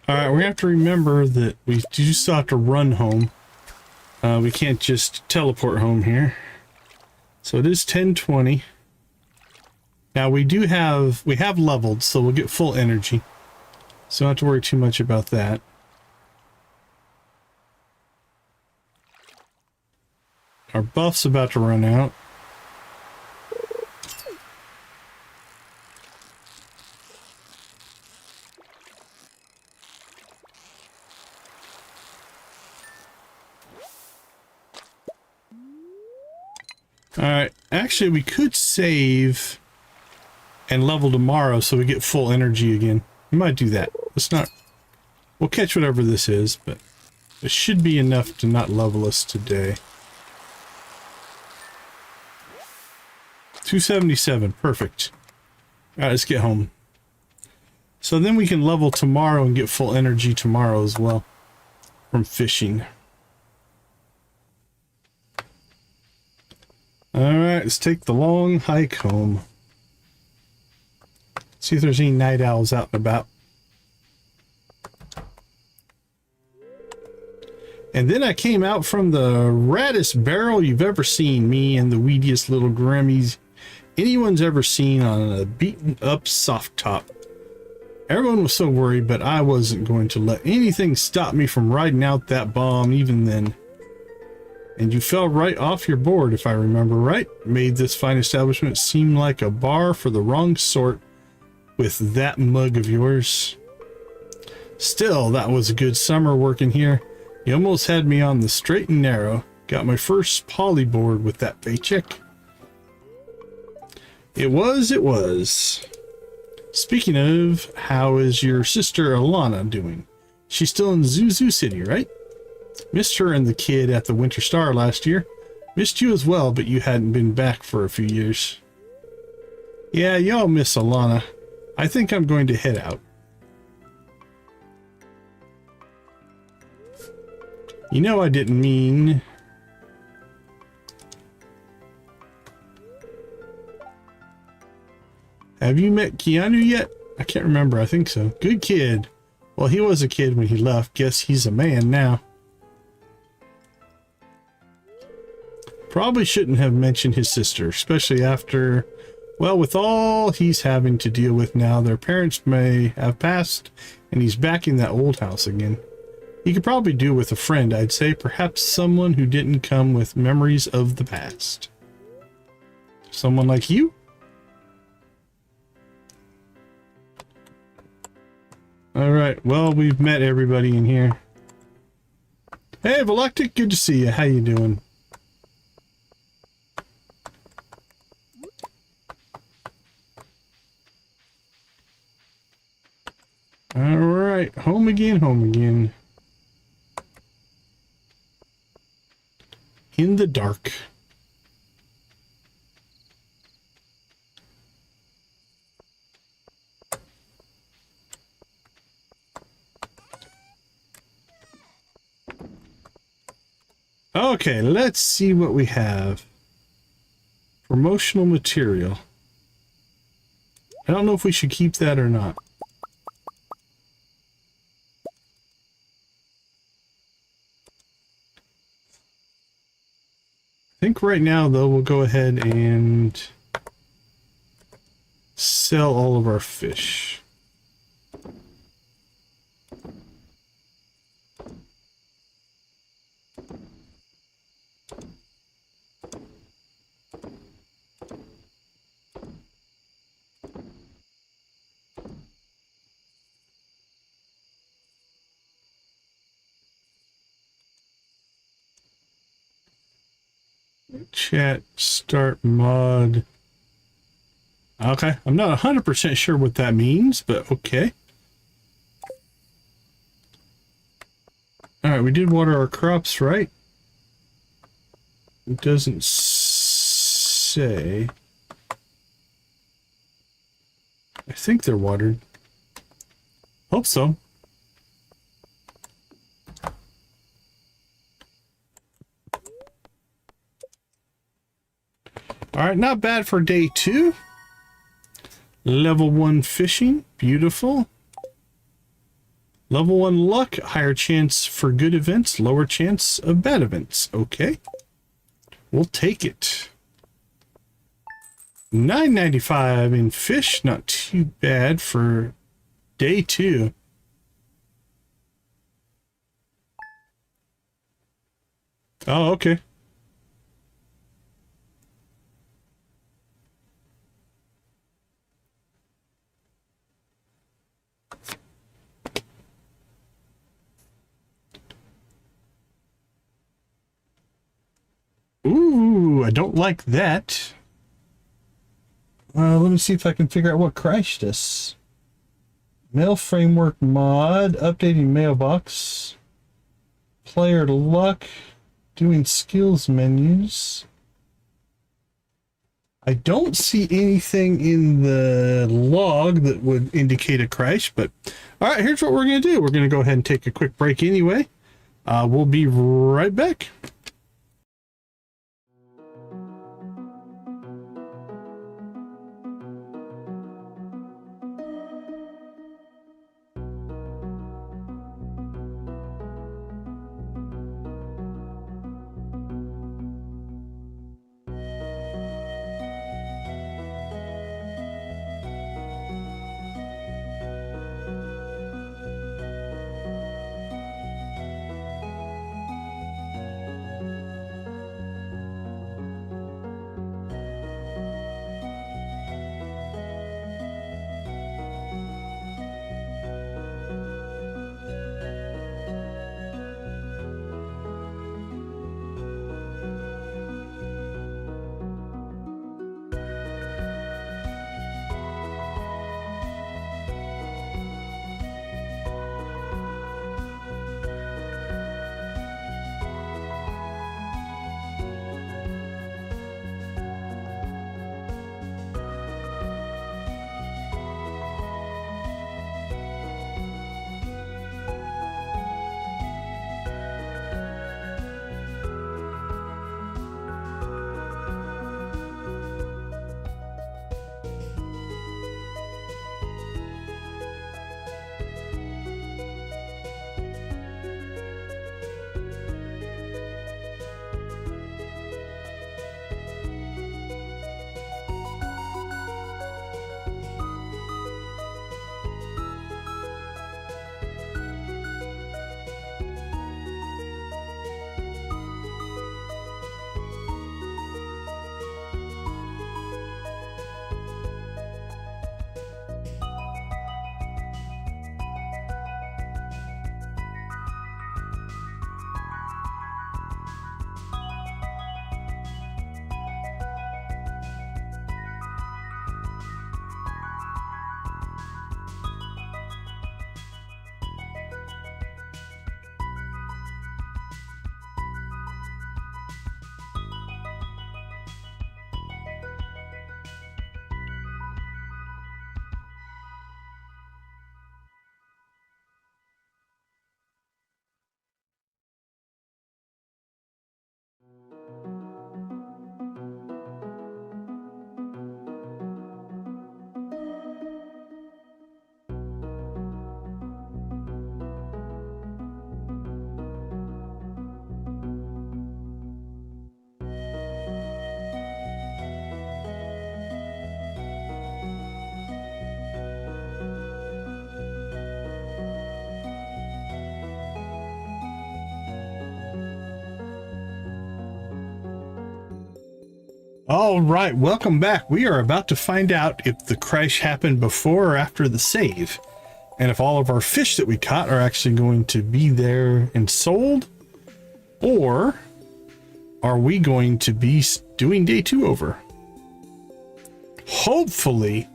Alright, we have to remember that we do still have to run home. We can't just teleport home here. So it is 10:20. Now we have leveled, so we'll get full energy. So don't have to worry too much about that. Our buff's about to run out. Alright, actually we could save and level tomorrow so we get full energy again. We might do that. Let's not... We'll catch whatever this is, but it should be enough to not level us today. 277, perfect. Alright, let's get home. So then we can level tomorrow and get full energy tomorrow as well from fishing. Alright, let's take the long hike home. See if there's any night owls out and about. And then I came out from the raddest barrel you've ever seen, me and the weediest little Grammies anyone's ever seen on a beaten up soft top. Everyone was so worried, but I wasn't going to let anything stop me from riding out that bomb even then. And you fell right off your board, if I remember right. Made this fine establishment seem like a bar for the wrong sort with that mug of yours. Still, that was a good summer working here. You almost had me on the straight and narrow. Got my first poly board with that paycheck. It was. Speaking of, how is your sister Alana doing? She's still in Zuzu City, right? Missed her and the kid at the Winter Star last year. Missed you as well, but you hadn't been back for a few years. Yeah, y'all miss Alana. I think I'm going to head out. You know I didn't mean... Have you met Keanu yet? I can't remember. I think so. Good kid. Well, he was a kid when he left. Guess he's a man now. Probably shouldn't have mentioned his sister, especially after, well, with all he's having to deal with now, their parents may have passed, and he's back in that old house again. He could probably do with a friend, I'd say, perhaps someone who didn't come with memories of the past. Someone like you? Alright, well, we've met everybody in here. Hey, Volactic, good to see you. How you doing? Alright, home again, home again. In the dark. Okay, let's see what we have. Promotional material. I don't know if we should keep that or not. I think right now, though, we'll go ahead and sell all of our fish. Chat, start mod. Okay, I'm not 100% sure what that means, but okay. Alright, we did water our crops, right? It doesn't say. I think they're watered. Hope so. Alright, not bad for day 2. Level 1 fishing, beautiful. Level 1 luck, higher chance for good events, lower chance of bad events. Okay. We'll take it. $9.95 in fish, not too bad for day 2. Oh, okay. Ooh, I don't like that. Let me see if I can figure out what crashed us. Mail framework mod, updating mailbox, player luck, doing skills menus. I don't see anything in the log that would indicate a crash, but all right, here's what we're going to do. We're going to go ahead and take a quick break anyway. We'll be right back. All right, welcome back. We are about to find out if the crash happened before or after the save, and if all of our fish that we caught are actually going to be there and sold, or are we going to be doing day 2 over? Hopefully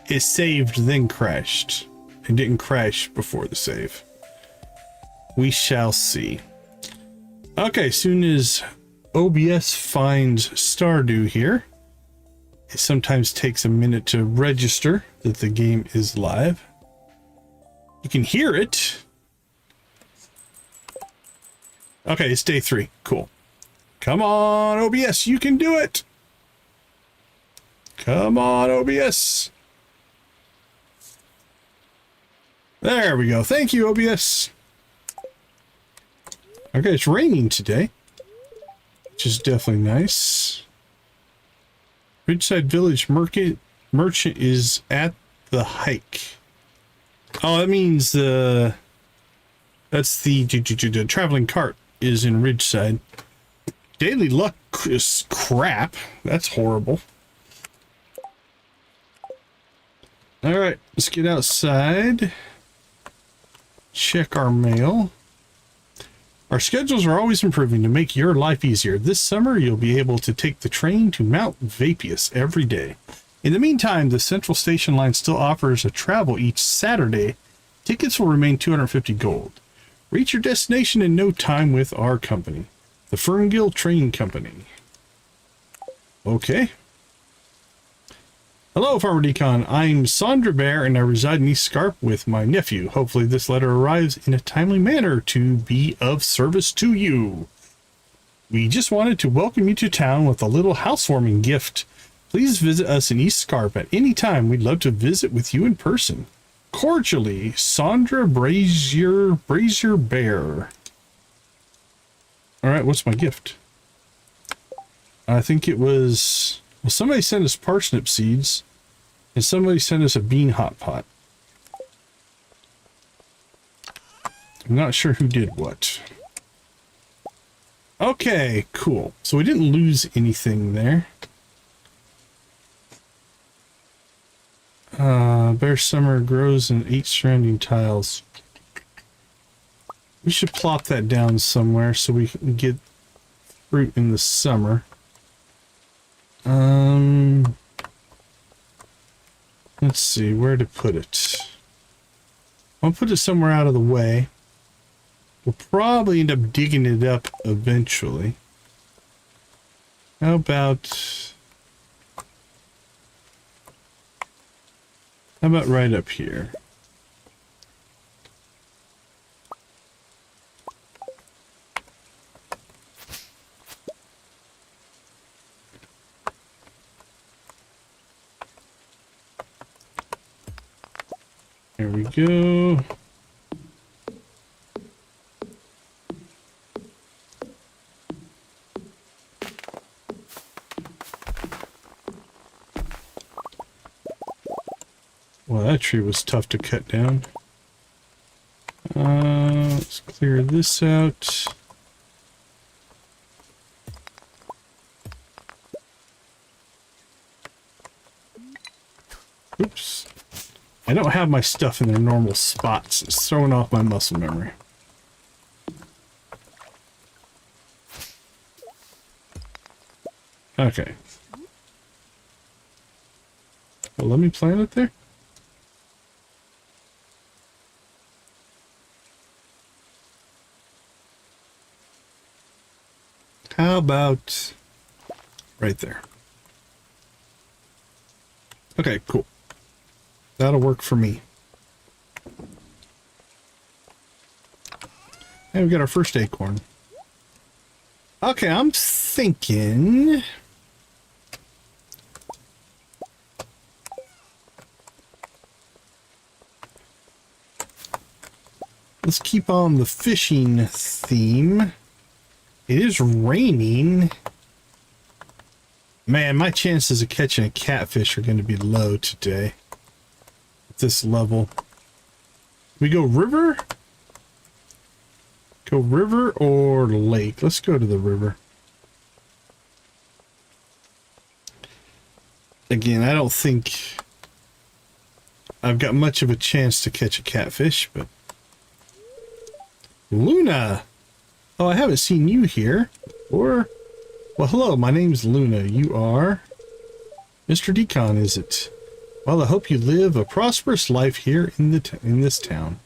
it saved then crashed and didn't crash before the save. We shall see. Okay, soon as OBS finds Stardew here, it sometimes takes a minute to register that the game is live. You can hear it. Okay, it's day 3. Cool. Come on, OBS, you can do it. Come on, OBS. There we go. Thank you, OBS. Okay, it's raining today, which is definitely nice. Ridgeside Village merchant is at the hike. Oh, that means that's the traveling cart is in Ridgeside. Daily luck is crap. That's horrible. All right, let's get outside. Check our mail. Our schedules are always improving to make your life easier. This summer, you'll be able to take the train to Mount Vapius every day. In the meantime, the Central Station line still offers a travel each Saturday. Tickets will remain 250 gold. Reach your destination in no time with our company, the Ferngill Train Company. Okay. Hello, Farmer Decon. I'm Sandra Bear, and I reside in East Scarp with my nephew. Hopefully this letter arrives in a timely manner to be of service to you. We just wanted to welcome you to town with a little housewarming gift. Please visit us in East Scarp at any time. We'd love to visit with you in person. Cordially, Sandra Brazier Bear. All right, what's my gift? I think it was... Well, somebody sent us parsnip seeds, and somebody sent us a bean hot pot. I'm not sure who did what. Okay, cool. So we didn't lose anything there. Bear Summer grows in 8 surrounding tiles. We should plop that down somewhere so we can get fruit in the summer. Let's see where to put it. I'll put it somewhere out of the way. We'll probably end up digging it up eventually. How about right up here? There we go. Well, that tree was tough to cut down. Let's clear this out. Oops. I don't have my stuff in their normal spots. It's throwing off my muscle memory. Okay. Well, let me plant it there. How about right there? Okay, cool. That'll work for me. And we got our first acorn. Okay, I'm thinking... Let's keep on the fishing theme. It is raining. Man, my chances of catching a catfish are going to be low today. At this level. We go river? Go river or lake? Let's go to the river. Again, I don't think I've got much of a chance to catch a catfish, but... Luna! Oh, I haven't seen you here. Or... Well, hello, my name's Luna. You are... Mr. Decon, is it? Well, I hope you live a prosperous life here in this town.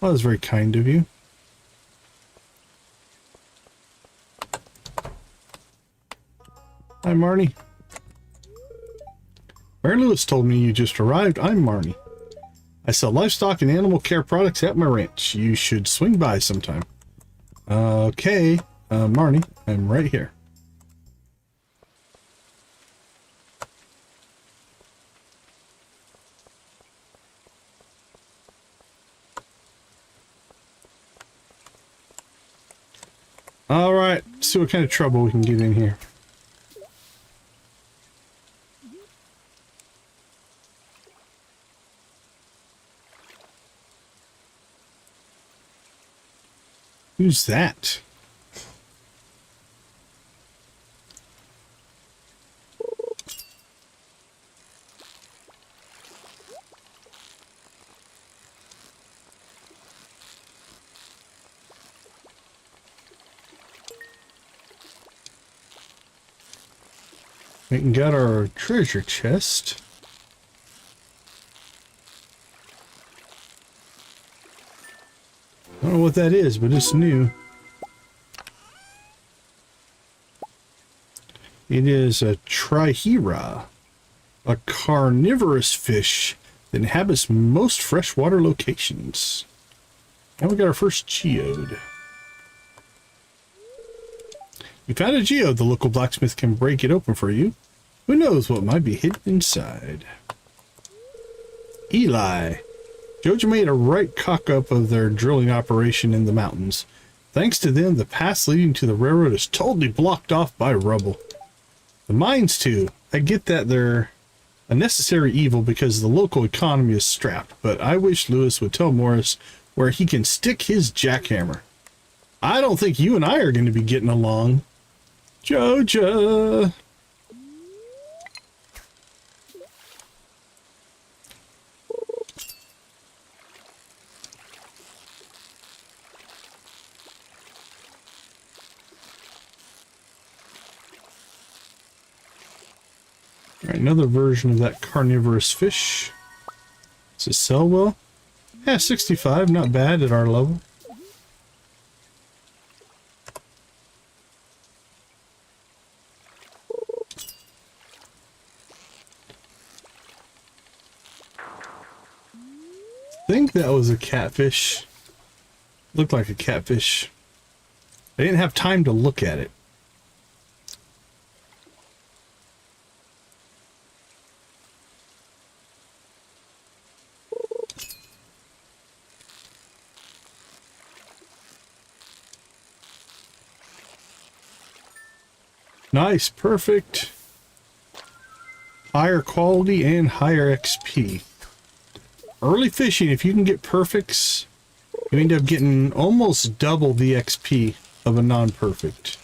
Well, that was very kind of you. Hi, Marnie. Mary Lewis told me you just arrived. I'm Marnie. I sell livestock and animal care products at my ranch. You should swing by sometime. Okay, Marnie, I'm right here. All right, see what kind of trouble we can get in here. Who's that? We got our treasure chest. I don't know what that is, but it's new. It is a trihera, a carnivorous fish that inhabits most freshwater locations. And we got our first geode. You found a geode. The local blacksmith can break it open for you. Who knows what might be hidden inside? Eli. Joja made a right cock-up of their drilling operation in the mountains. Thanks to them, the path leading to the railroad is totally blocked off by rubble. The mines, too. I get that they're a necessary evil because the local economy is strapped, but I wish Lewis would tell Morris where he can stick his jackhammer. I don't think you and I are going to be getting along. Joja! Alright, another version of that carnivorous fish. Does it sell well? Yeah, 65, not bad at our level. I think that was a catfish. Looked like a catfish. I didn't have time to look at it. Nice, perfect. Higher quality and higher XP. Early fishing, if you can get perfects, you end up getting almost double the XP of a non-perfect.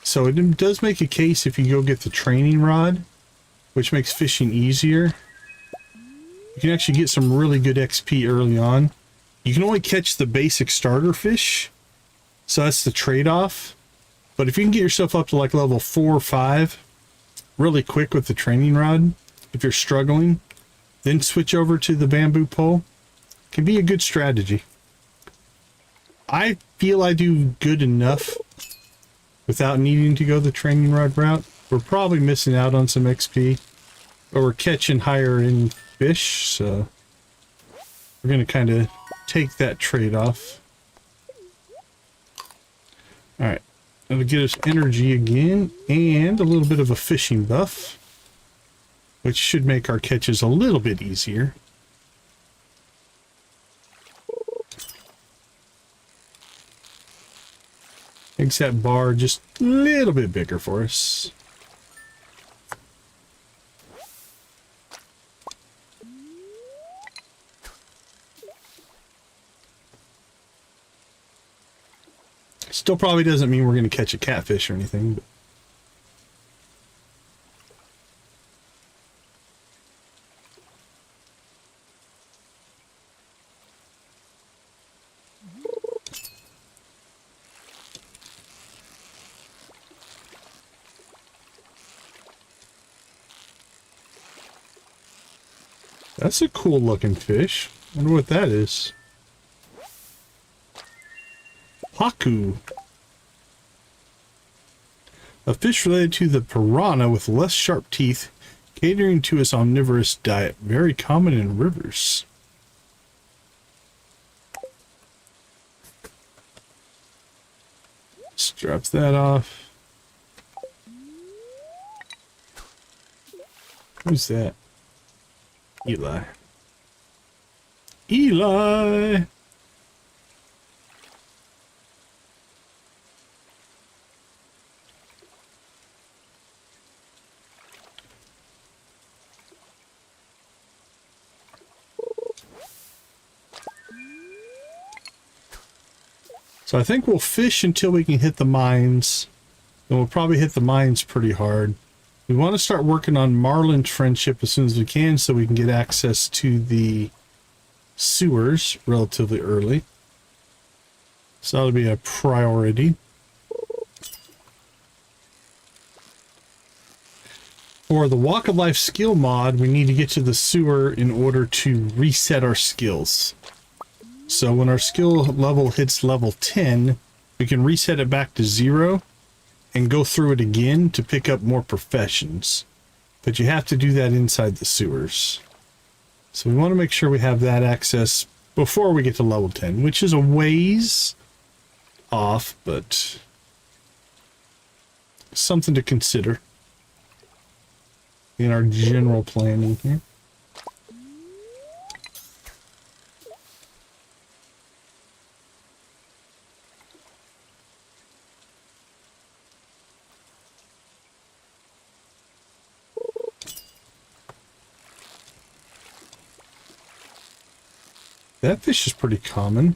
So it does make a case if you go get the training rod, which makes fishing easier. You can actually get some really good XP early on. You can only catch the basic starter fish, so that's the trade-off. But if you can get yourself up to like level 4 or 5 really quick with the training rod, if you're struggling, then switch over to the bamboo pole, can be a good strategy. I feel I do good enough without needing to go the training rod route. We're probably missing out on some XP, but we're catching higher end fish, so we're going to kind of take that trade-off. Alright. That'll get us energy again and a little bit of a fishing buff, which should make our catches a little bit easier. Makes that bar just a little bit bigger for us. Still probably doesn't mean we're going to catch a catfish or anything. But That's a cool looking fish. Wonder what that is. Paku. A fish related to the piranha with less sharp teeth, catering to its omnivorous diet. Very common in rivers. Let's drop that off. Who's that? Eli. Eli! So I think we'll fish until we can hit the mines. And we'll probably hit the mines pretty hard. We want to start working on marlin friendship as soon as we can so we can get access to the sewers relatively early. So that'll be a priority. For the Walk of Life skill mod, we need to get to the sewer in order to reset our skills. So when our skill level hits level 10, we can reset it back to 0 and go through it again to pick up more professions. But you have to do that inside the sewers. So we want to make sure we have that access before we get to level 10, which is a ways off, but something to consider in our general planning here. That fish is pretty common.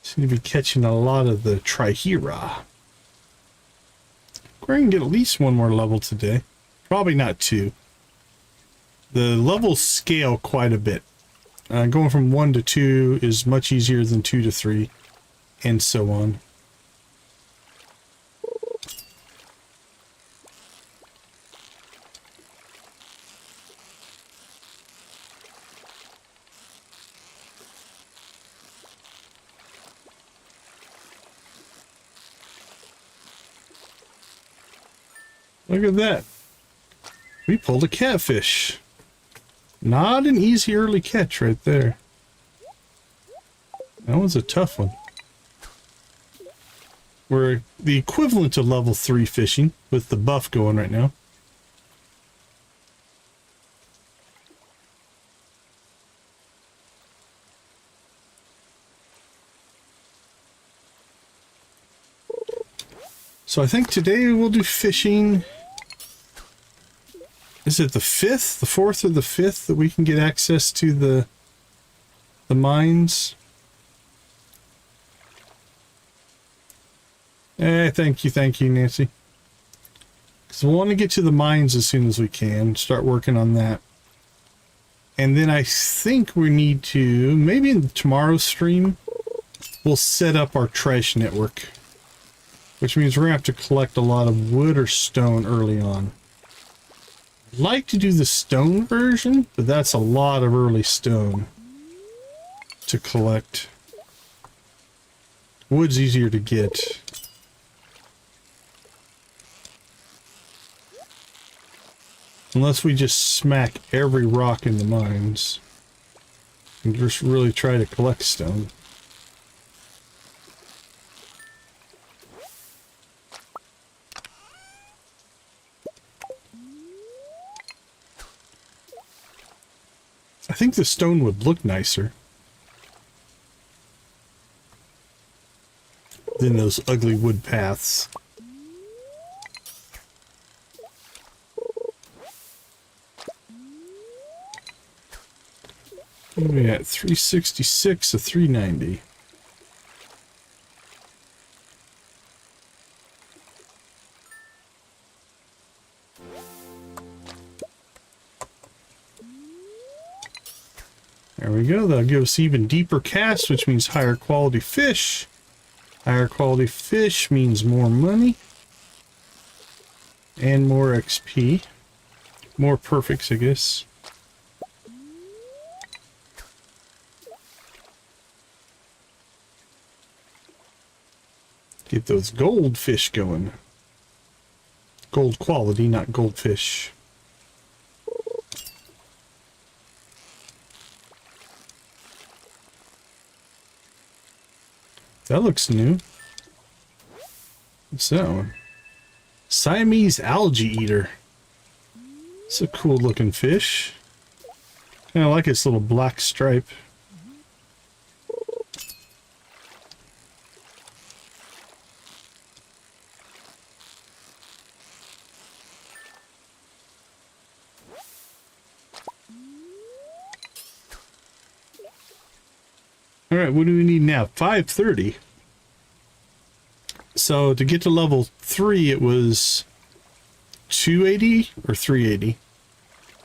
Seem to be catching a lot of the trihera. We're going to get at least one more level today. Probably not 2. The levels scale quite a bit. Going from 1 to 2 is much easier than 2 to 3, and so on. Look at that. We pulled a catfish. Not an easy early catch right there. That was a tough one. We're the equivalent of level 3 fishing with the buff going right now. So I think today we'll do fishing. Is it the 5th, the 4th or the 5th that we can get access to the mines? Thank you, Nancy. Because we want to get to the mines as soon as we can. Start working on that. And then I think we need to, maybe in tomorrow's stream, we'll set up our trash network. Which means we're going to have to collect a lot of wood or stone early on. I'd like to do the stone version, but that's a lot of early stone to collect. Wood's easier to get. Unless we just smack every rock in the mines and just really try to collect stone. I think the stone would look nicer than those ugly wood paths. What are we at? 366 to 390. There we go. That'll give us even deeper casts, which means higher quality fish. Higher quality fish means more money. And more XP. More perfects, I guess. Get those goldfish going. Gold quality, not goldfish. That looks new. What's that one? Siamese algae eater. It's a cool looking fish. Kind of like its little black stripe. All right, what do we need now? 530. So to get to level 3, it was 280 or 380.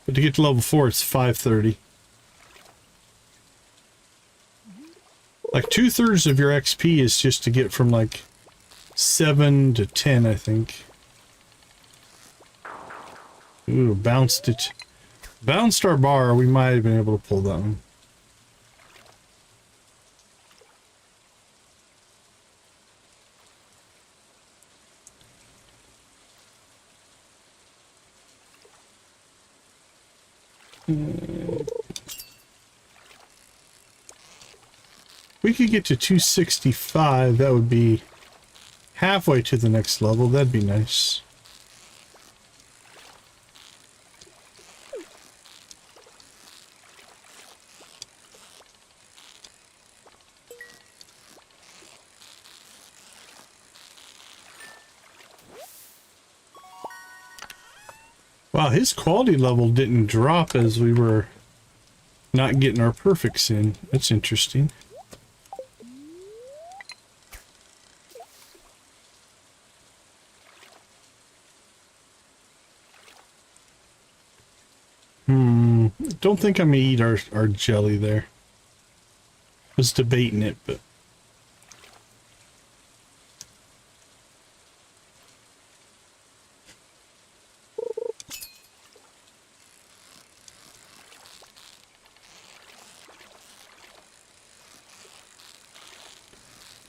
But to get to level 4, it's 530. Like 2/3 of your XP is just to get from like 7 to 10, I think. Ooh, bounced it. Bounced our bar. We might have been able to pull that one. We could get to 265, that would be halfway to the next level. That'd be nice. Wow, his quality level didn't drop as we were not getting our perfects in. That's interesting. Don't think I'm gonna eat our jelly there. Was debating it, but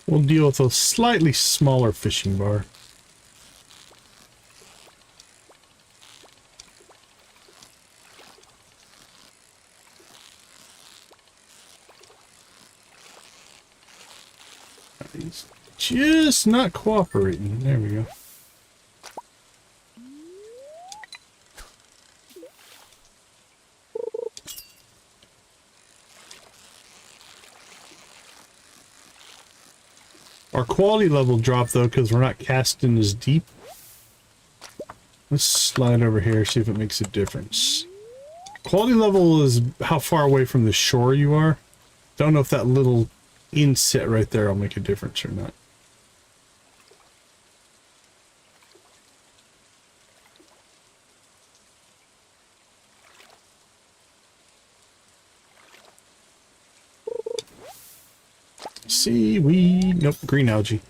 we'll deal with a slightly smaller fishing bar. He's just not cooperating. There we go. Our quality level dropped though because we're not casting as deep. Let's slide over here, see if it makes a difference. Quality level is how far away from the shore you are. Don't know if that little inset right there will make a difference or not. Seaweed. Nope, green algae.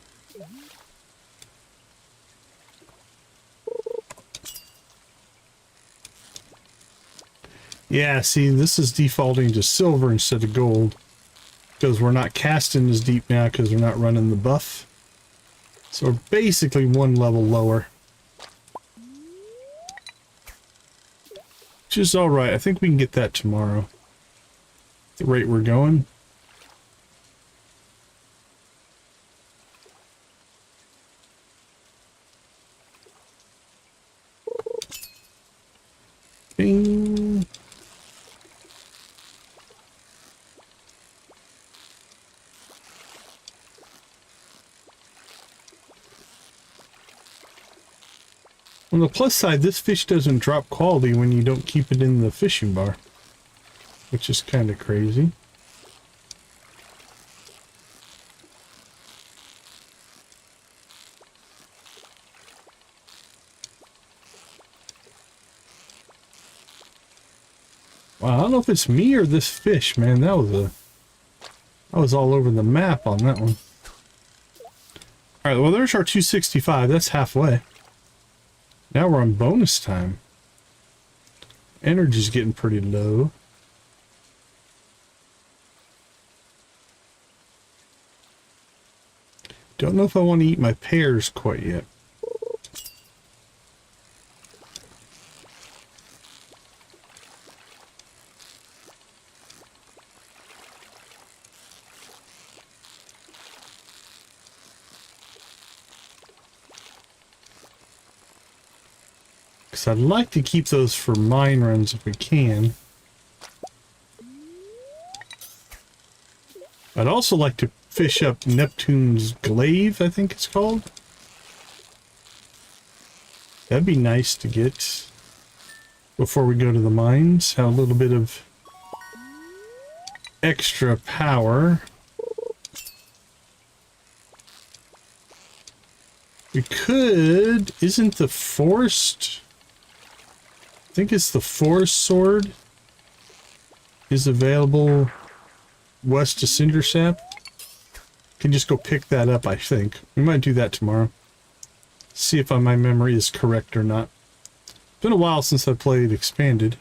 Yeah, see, this is defaulting to silver instead of gold. Because we're not casting as deep now because we're not running the buff. So we're basically one level lower. Which is alright. I think we can get that tomorrow. At the rate we're going. Bing. On the plus side, this fish doesn't drop quality when you don't keep it in the fishing bar, which is kind of crazy. Wow, I don't know if it's me or this fish, man. That was all over the map on that one. All right, well, there's our 265. That's halfway. Now we're on bonus time. Energy's getting pretty low. Don't know if I want to eat my pears quite yet. Because I'd like to keep those for mine runs if we can. I'd also like to fish up Neptune's glaive, I think it's called. That'd be nice to get before we go to the mines. Have a little bit of extra power. We could... Isn't the forest... I think it's the forest sword is available west of Cindersap. Can just go pick that up, I think. We might do that tomorrow. See if my memory is correct or not. It's been a while since I played Expanded.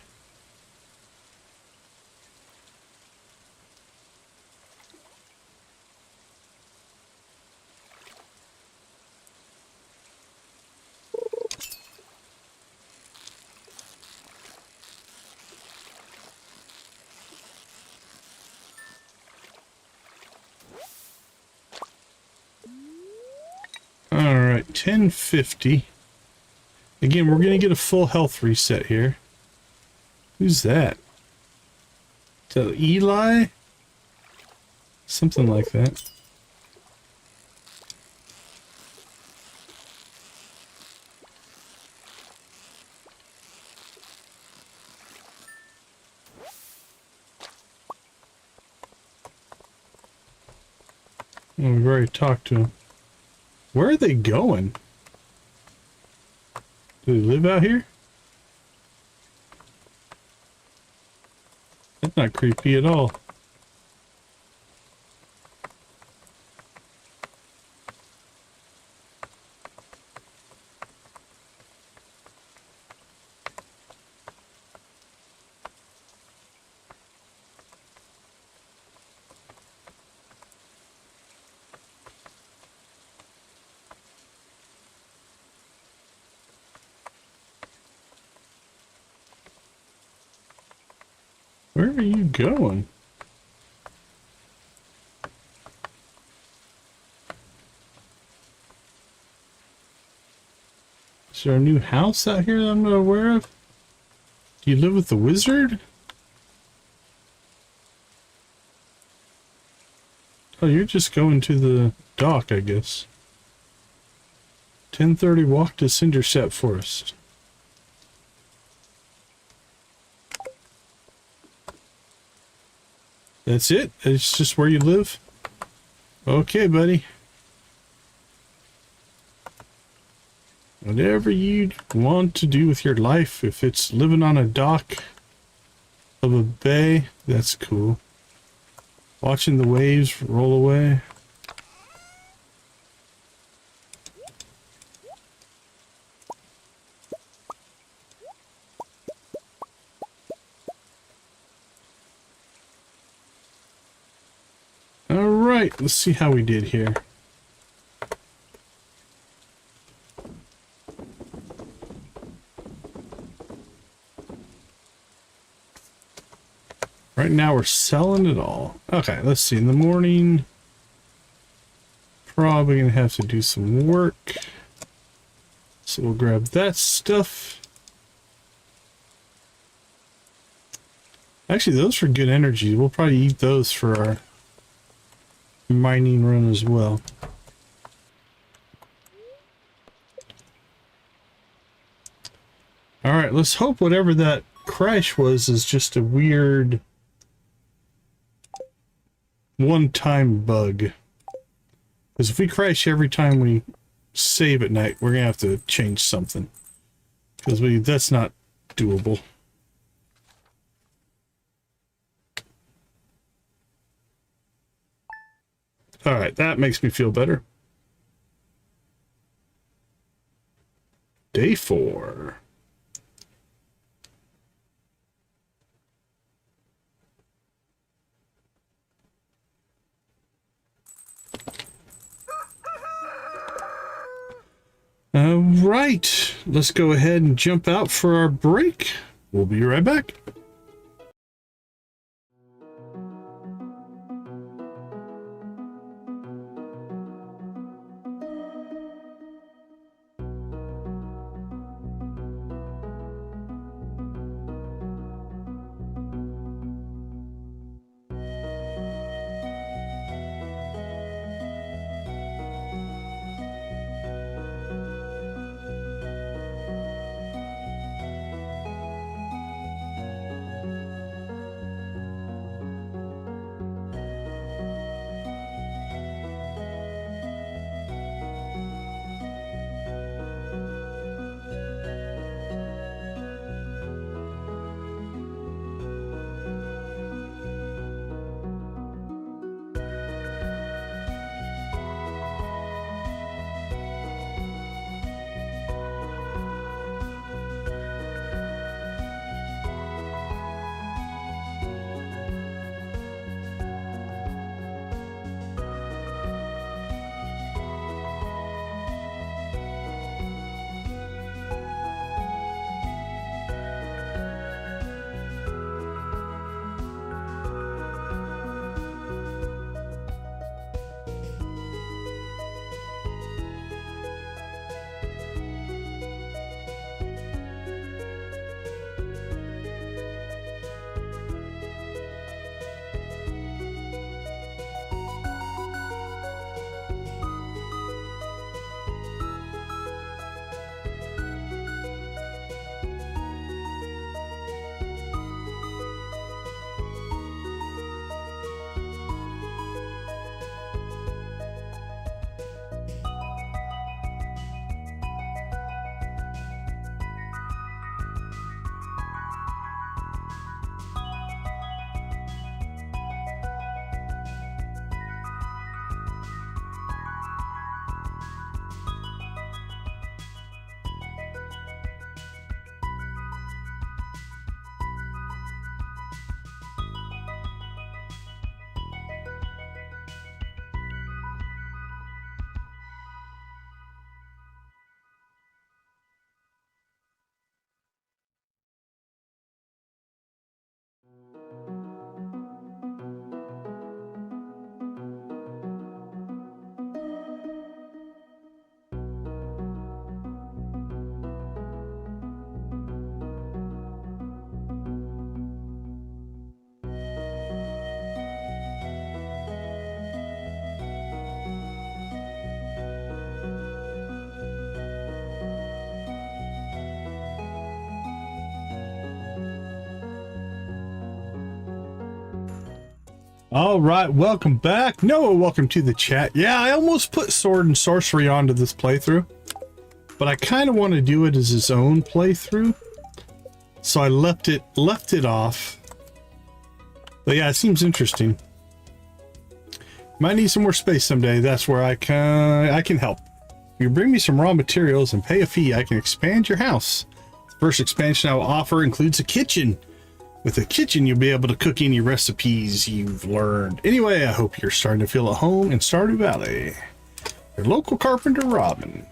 Alright, 1050. Again, we're going to get a full health reset here. Who's that? Is that Eli? Something like that. Oh, we've already talked to him. Where are they going? Do they live out here? That's not creepy at all. Where are you going? Is there a new house out here that I'm not aware of? Do you live with the wizard? Oh, you're just going to the dock, I guess. 10:30 walk to Cindersap Forest. That's it? It's just where you live? Okay, buddy. Whatever you want to do with your life, if it's living on a dock of a bay, that's cool. Watching the waves roll away. Alright, let's see how we did here. Right now we're selling it all. Okay, let's see. In the morning, probably gonna have to do some work. So we'll grab that stuff. Actually, those are good energy. We'll probably eat those for our mining run as well. Alright, let's hope whatever that crash was is just a weird one-time bug. Because if we crash every time we save at night, we're gonna have to change something. Because that's not doable. Alright, that makes me feel better. Day 4. All right, let's go ahead and jump out for our break. We'll be right back. All right, welcome back. Noah, welcome to the chat. Yeah, I almost put Sword and Sorcery onto this playthrough, but I kind of want to do it as its own playthrough, so I left it off. But yeah, it seems interesting. Might need some more space someday. That's where I can help. If you bring me some raw materials and pay a fee, I can expand your house. The first expansion I will offer includes a kitchen. With a kitchen, you'll be able to cook any recipes you've learned. Anyway, I hope you're starting to feel at home in Stardew Valley. Your local carpenter, Robin.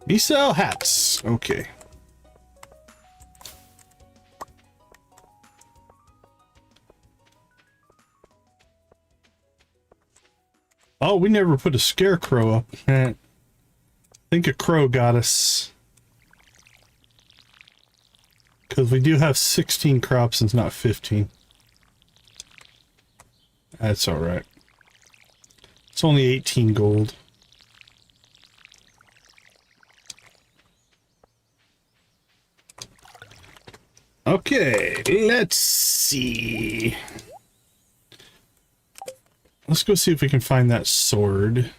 We sell hats. Okay. Oh, we never put a scarecrow up. I think a crow got us. Because we do have 16 crops and not 15. That's alright. It's only 18 gold. Okay, let's see. Let's go see if we can find that sword.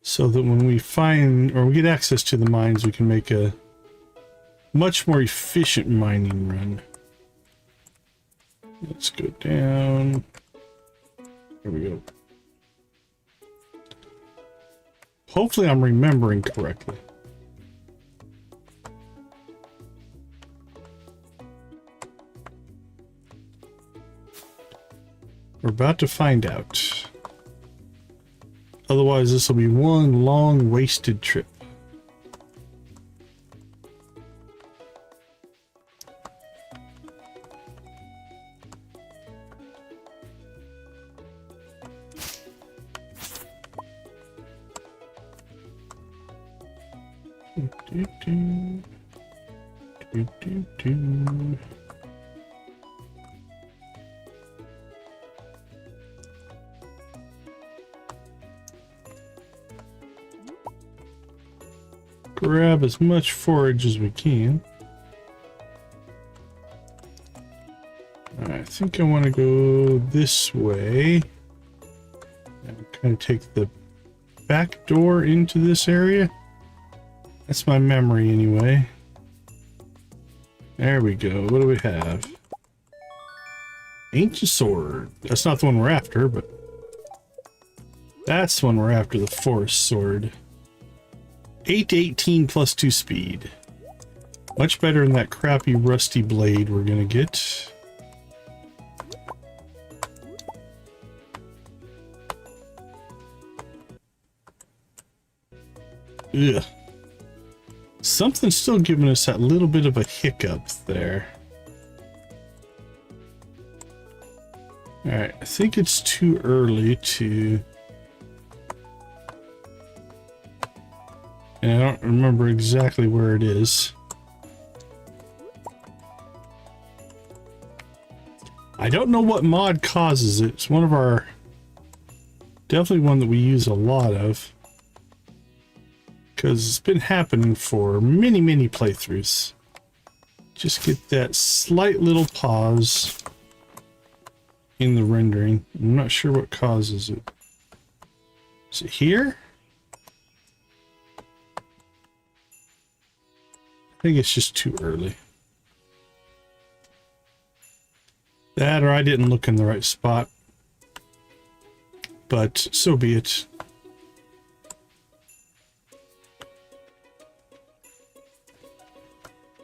So that when we find, or we get access to the mines, we can make a much more efficient mining run. Let's go down. Here we go. Hopefully I'm remembering correctly. We're about to find out. Otherwise, this will be one long wasted trip. Grab as much forage as we can. I think I want to go this way and kind of take the back door into this area. That's my memory anyway. There we go. What do we have? Ancient sword. That's not the one we're after, but that's the one we're after, the forest sword. 8 to 18 plus 2 speed. Much better than that crappy rusty blade we're gonna get. Ugh. Something's still giving us that little bit of a hiccup there. Alright, I think it's too early to... And I don't remember exactly where it is. I don't know what mod causes it. It's one of our... Definitely one that we use a lot of. Because it's been happening for many, many playthroughs. Just get that slight little pause in the rendering. I'm not sure what causes it. Is it here? I think it's just too early. That or I didn't look in the right spot. But so be it.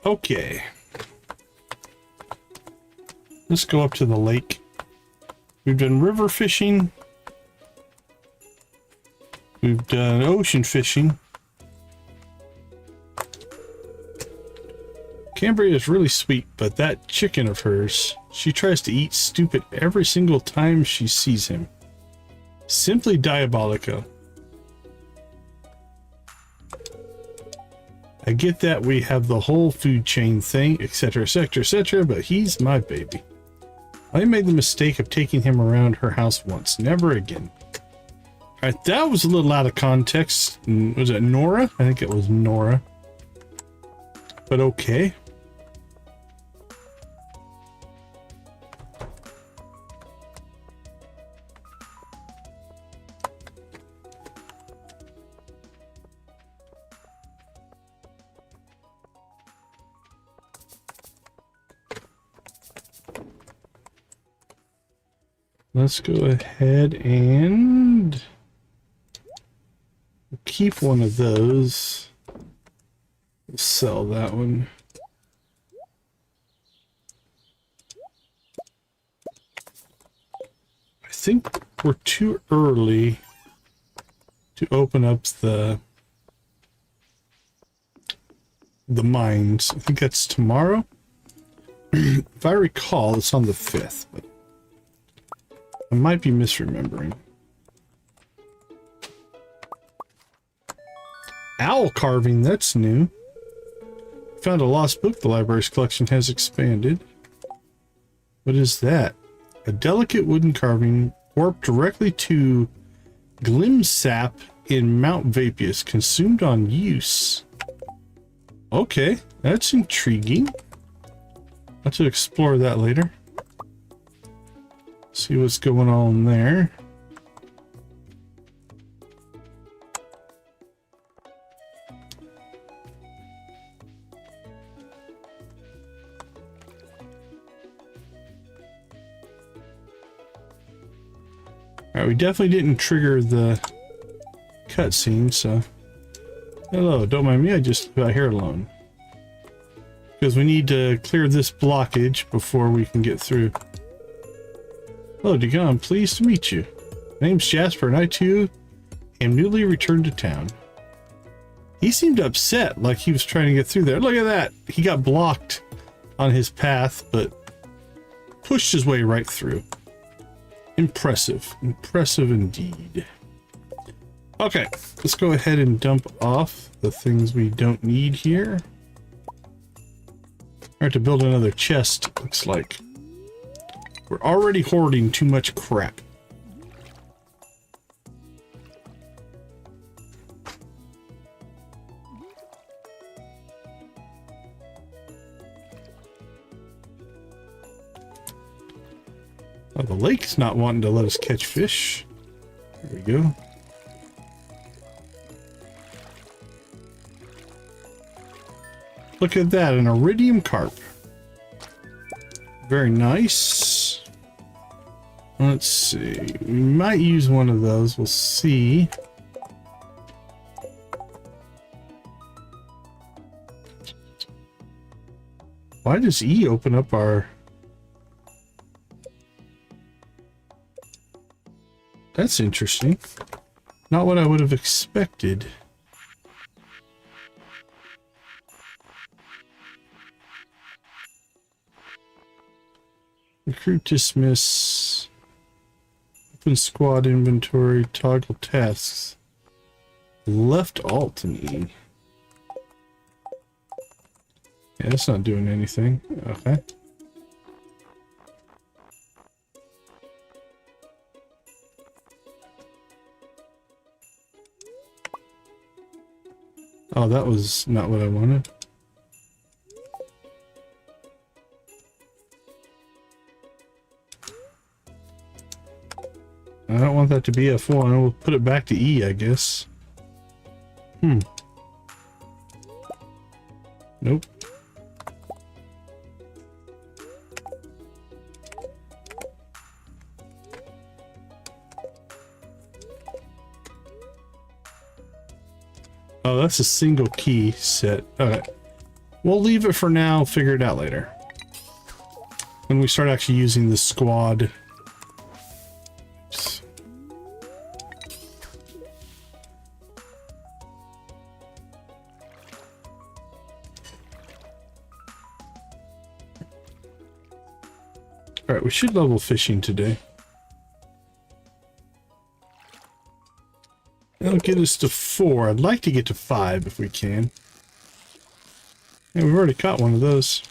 Okay. Let's go up to the lake. We've done river fishing. We've done ocean fishing. Cambria is really sweet, but that chicken of hers, she tries to eat stupid every single time she sees him. Simply diabolical. I get that we have the whole food chain thing, etc, etc, etc, but he's my baby. I made the mistake of taking him around her house once. Never again. Alright, that was a little out of context. Was it Nora? I think it was Nora. But okay. Let's go ahead and keep one of those. We'll sell that one. I think we're too early to open up the mines. I think that's tomorrow. If I recall, it's on the 5th, but I might be misremembering. Owl carving, that's new. Found a lost book the library's collection has expanded. What is that? A delicate wooden carving warped directly to Glimsap in Mount Vapius, consumed on use. Okay, that's intriguing. I'll have to explore that later. See what's going on there. Alright, we definitely didn't trigger the cutscene, so... Hello, don't mind me, I just got here alone. Because we need to clear this blockage before we can get through. Hello, Degon, I'm pleased to meet you. My name's Jasper, and I too am newly returned to town. He seemed upset, like he was trying to get through there. Look at that! He got blocked on his path, but pushed his way right through. Impressive. Impressive indeed. Okay, let's go ahead and dump off the things we don't need here. I have to build another chest, looks like. We're already hoarding too much crap. Oh, the lake's not wanting to let us catch fish. There we go. Look at that, an iridium carp. Very nice. Let's see. We might use one of those. We'll see. Why does E open up our... That's interesting. Not what I would have expected. Recruit, dismiss, open squad inventory, toggle tasks. Left alt and E. Yeah, that's not doing anything. Okay. Oh, that was not what I wanted. I don't want that to be F1. We'll put it back to E, I guess. Nope. Oh, that's a single key set. Okay. We'll leave it for now, figure it out later. When we start actually using the squad. Alright, we should level fishing today. That'll get us to 4. I'd like to get to 5 if we can. Yeah, we've already caught one of those.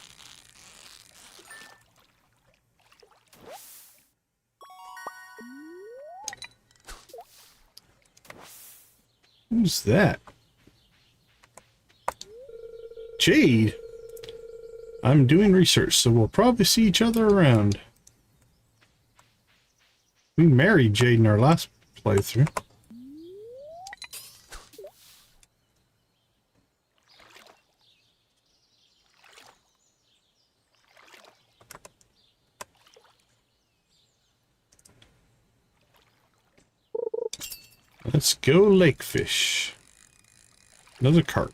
Who's that? Jade! I'm doing research, so we'll probably see each other around. We married Jade in our last playthrough. Let's go lake fish. Another carp.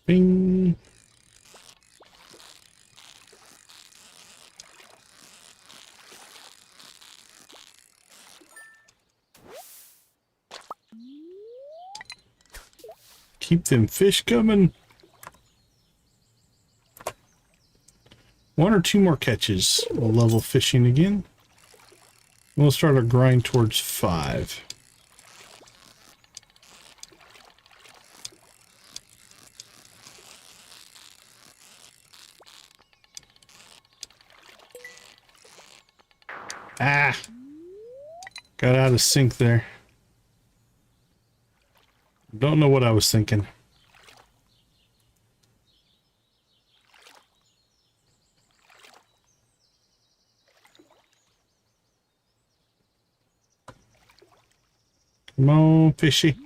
Bing. Keep them fish coming. 1 or 2 more catches. We'll level fishing again. We'll start our grind towards 5. Ah! Got out of sync there. Don't know what I was thinking. Come on, fishy.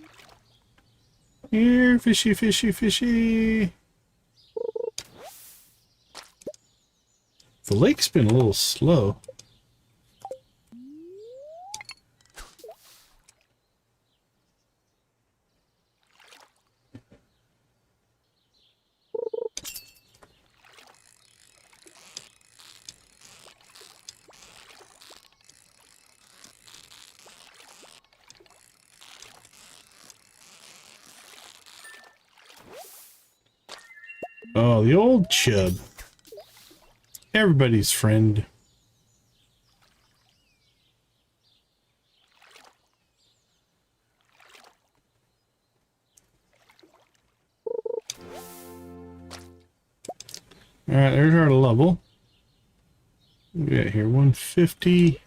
Here, fishy, fishy, fishy. The lake's been a little slow. Oh, the old chub. Everybody's friend. Alright, there's our level. We got here 150.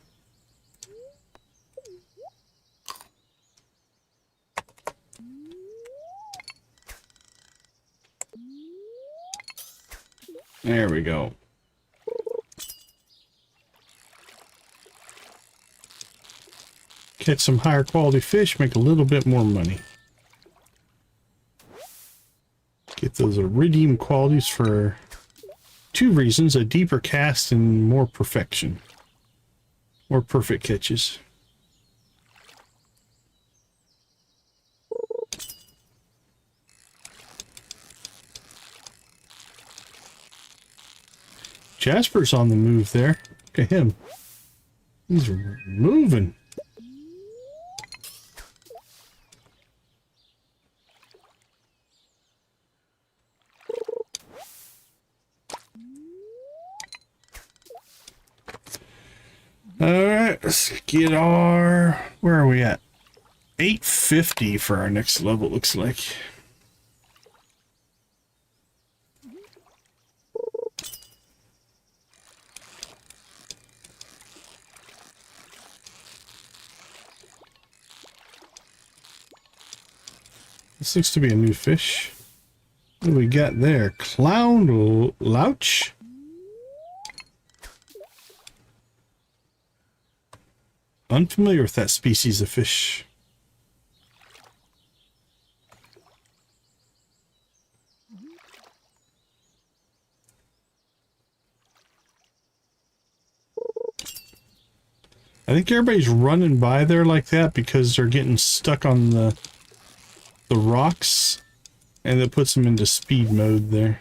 There we go. Catch some higher quality fish, make a little bit more money. Get those iridium qualities for two reasons: a deeper cast and more perfection. More perfect catches. Jasper's on the move there. Look at him. He's moving. Alright, let's get our... Where are we at? 850 for our next level, looks like. This looks to be a new fish. What do we got there? Clown louch? Unfamiliar with that species of fish. I think everybody's running by there like that because they're getting stuck on the rocks, and that puts them into speed mode there.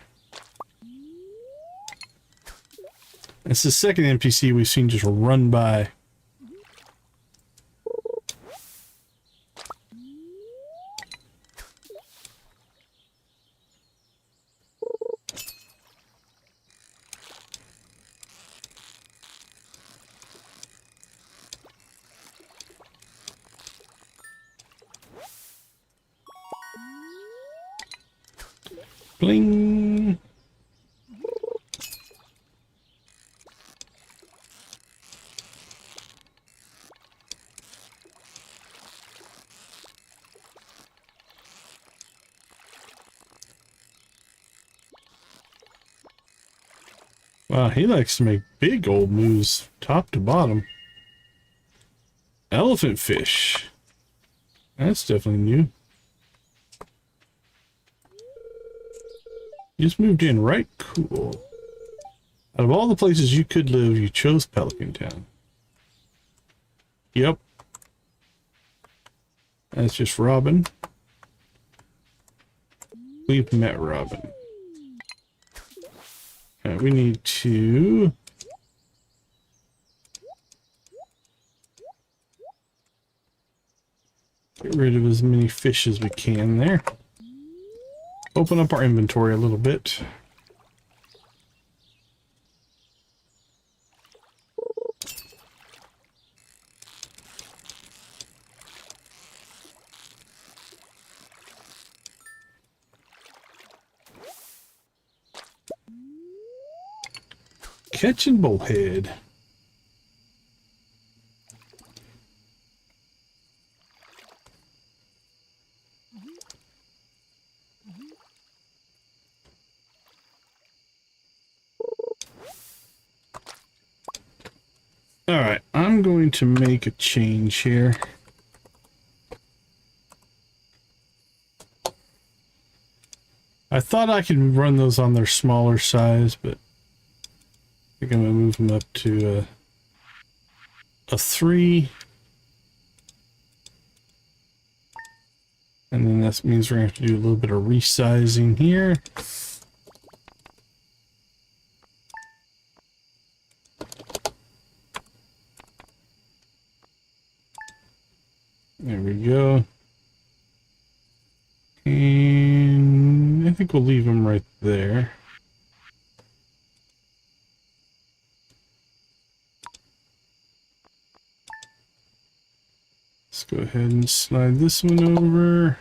It's the second NPC we've seen just run by. Bling. Wow, he likes to make big old moves top to bottom. Elephant fish. That's definitely new. You just moved in, right? Cool. Out of all the places you could live, you chose Pelican Town. Yep. That's just Robin. We've met Robin. Alright, we need to... get rid of as many fish as we can there. Open up our inventory a little bit. Catching bullhead. Alright, I'm going to make a change here. I thought I could run those on their smaller size, but I think I'm gonna move them up to a 3. And then that means we're gonna have to do a little bit of resizing here. There we go. And I think we'll leave them right there. Let's go ahead and slide this one over.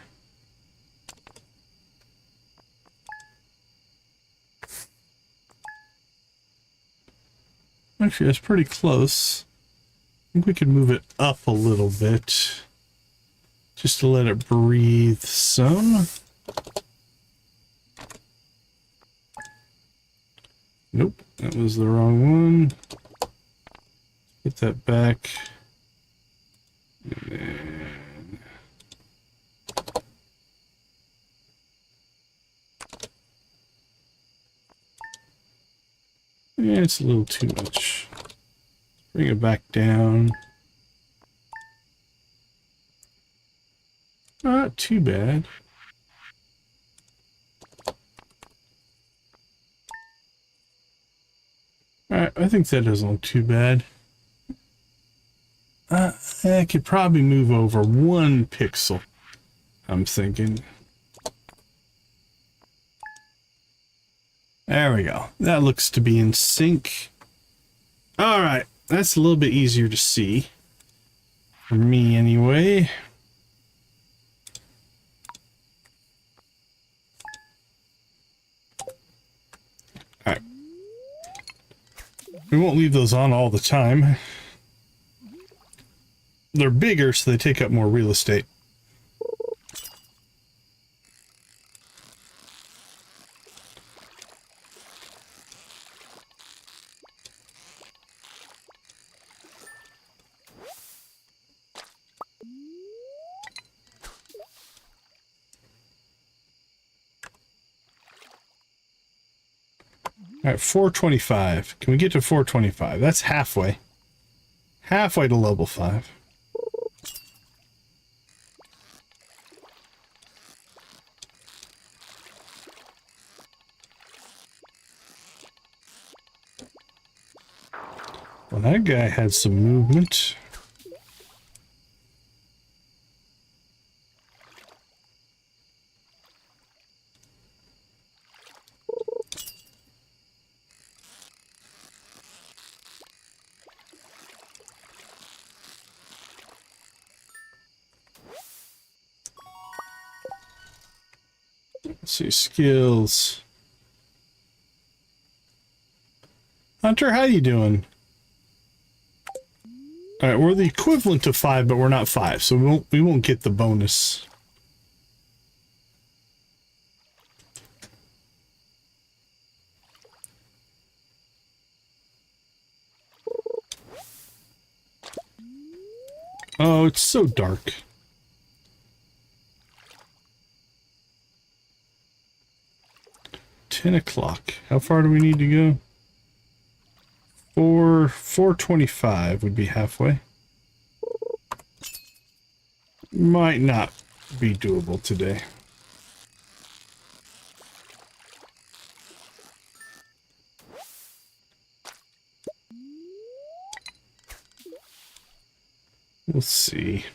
Actually, that's pretty close. I think we could move it up a little bit, just to let it breathe some. Nope, that was the wrong one. Put that back. And then... yeah, it's a little too much. Bring it back down. Not too bad. Alright, I think that doesn't look too bad. I could probably move over 1 pixel, I'm thinking. There we go. That looks to be in sync. Alright, that's a little bit easier to see. For me, anyway. Alright. We won't leave those on all the time. They're bigger, so they take up more real estate. All right, 425. Can we get to 425? That's halfway. Halfway to level 5. Well, that guy had some movement. Let's see, skills. Hunter, how you doing? All right, we're the equivalent of 5, but we're not 5, so we won't get the bonus. Oh, it's so dark. $10 How far do we need to go? 425 would be halfway. Might not be doable today. We'll see.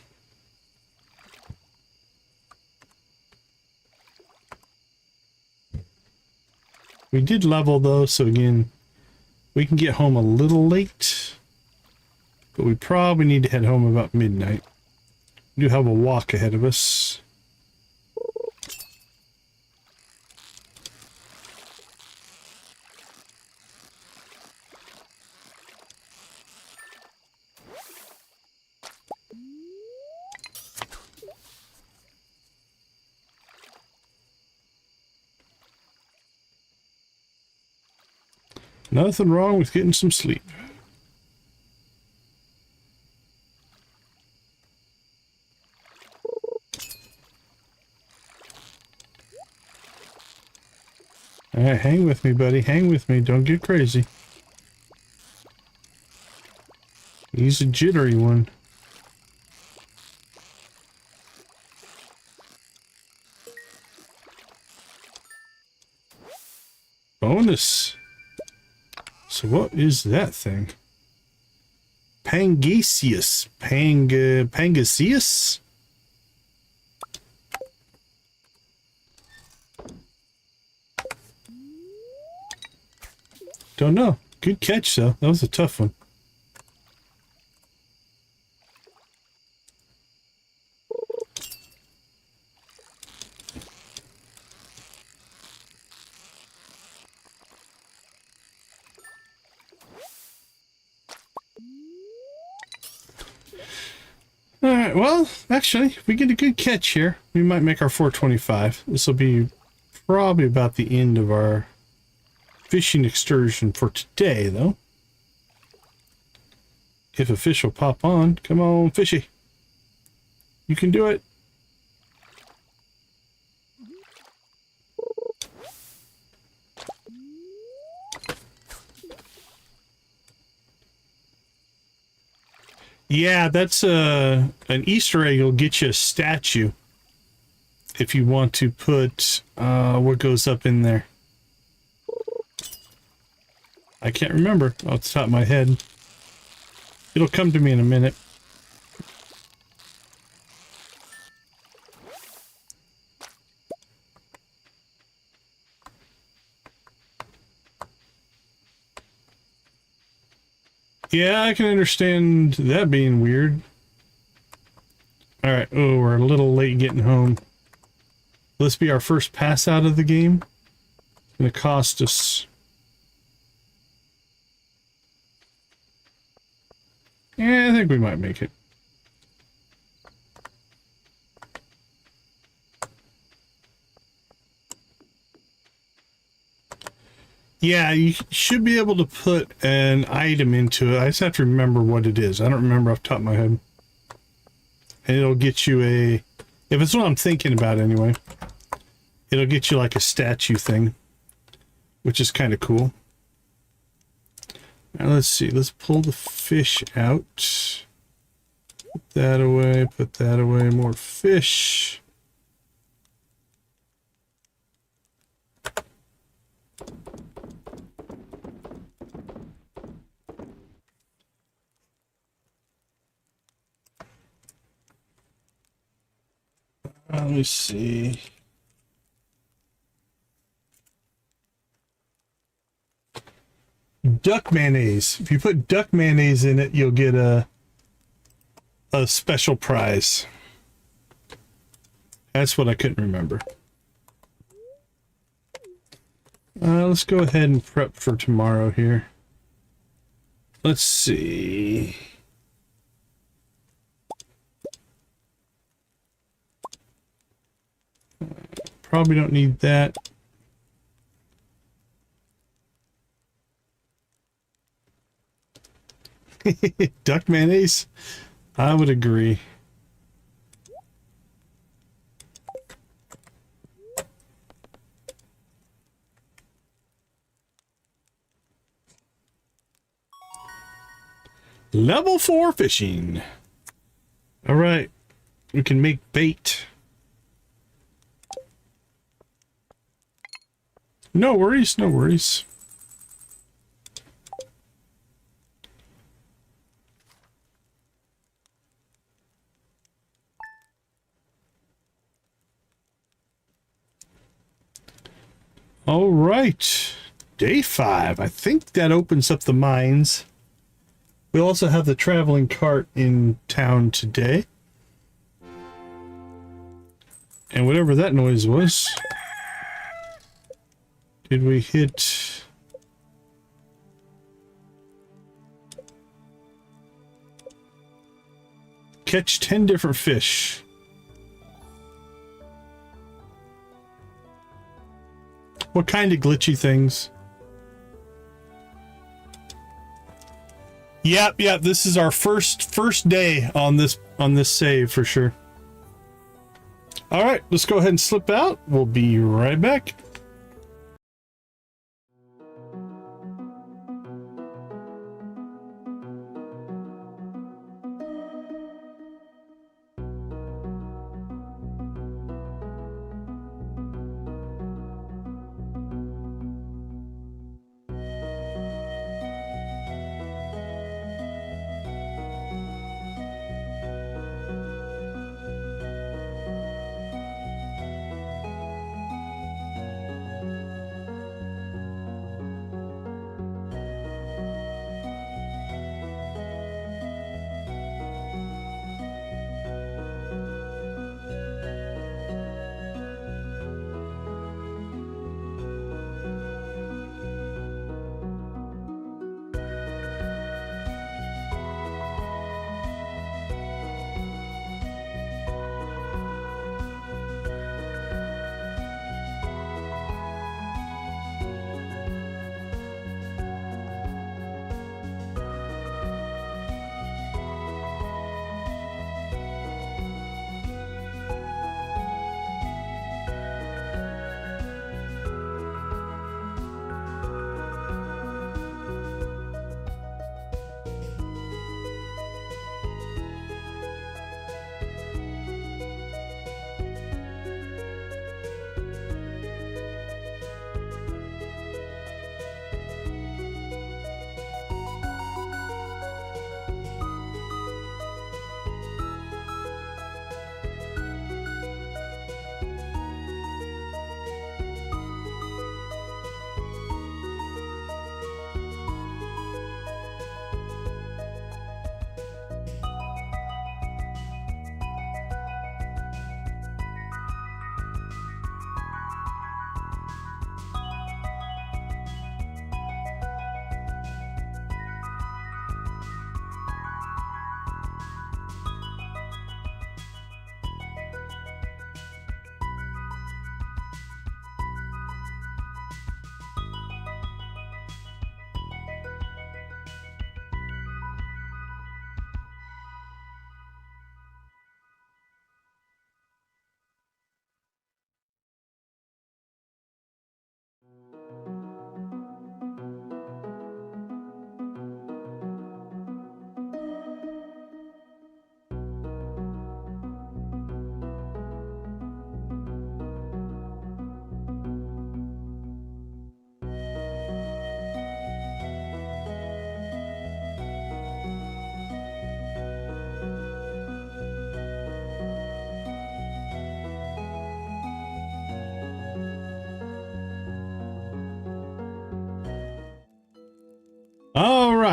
We did level though, so again, we can get home a little late, but we probably need to head home about midnight. We do have a walk ahead of us. Nothing wrong with getting some sleep. All right, hang with me, buddy. Hang with me. Don't get crazy. He's a jittery one. Bonus. So what is that thing? Pangasius. Pangasius? Don't know. Good catch, though. That was a tough one. Alright, well, actually, if we get a good catch here, we might make our 425. This will be probably about the end of our fishing excursion for today, though. If a fish will pop on, come on, fishy. You can do it. Yeah, that's an Easter egg. Will get you a statue if you want to put what goes up in there. I can't remember off the top of my head. It'll come to me in a minute. Yeah, I can understand that being weird. Alright, oh, we're a little late getting home. Will this be our first pass out of the game? It's gonna cost us... Yeah, I think we might make it. Yeah, you should be able to put an item into it. I just have to remember what it is. I don't remember off the top of my head. And it'll get you a... If it's what I'm thinking about anyway. It'll get you like a statue thing. Which is kind of cool. Now let's see. Let's pull the fish out. Put that away. Put that away. More fish. Let me see. Duck mayonnaise. If you put duck mayonnaise in it, you'll get a special prize. That's what I couldn't remember. Let's go ahead and prep for tomorrow here. Let's see. Probably don't need that. Duck mayonnaise? I would agree. Level 4 fishing. All right. We can make bait. No worries, no worries. All right. Day 5. I think that opens up the mines. We also have the traveling cart in town today. And whatever that noise was... Did we hit... Catch 10 different fish. What kind of glitchy things? Yep, this is our first day on this save for sure. All right, let's go ahead and slip out. We'll be right back.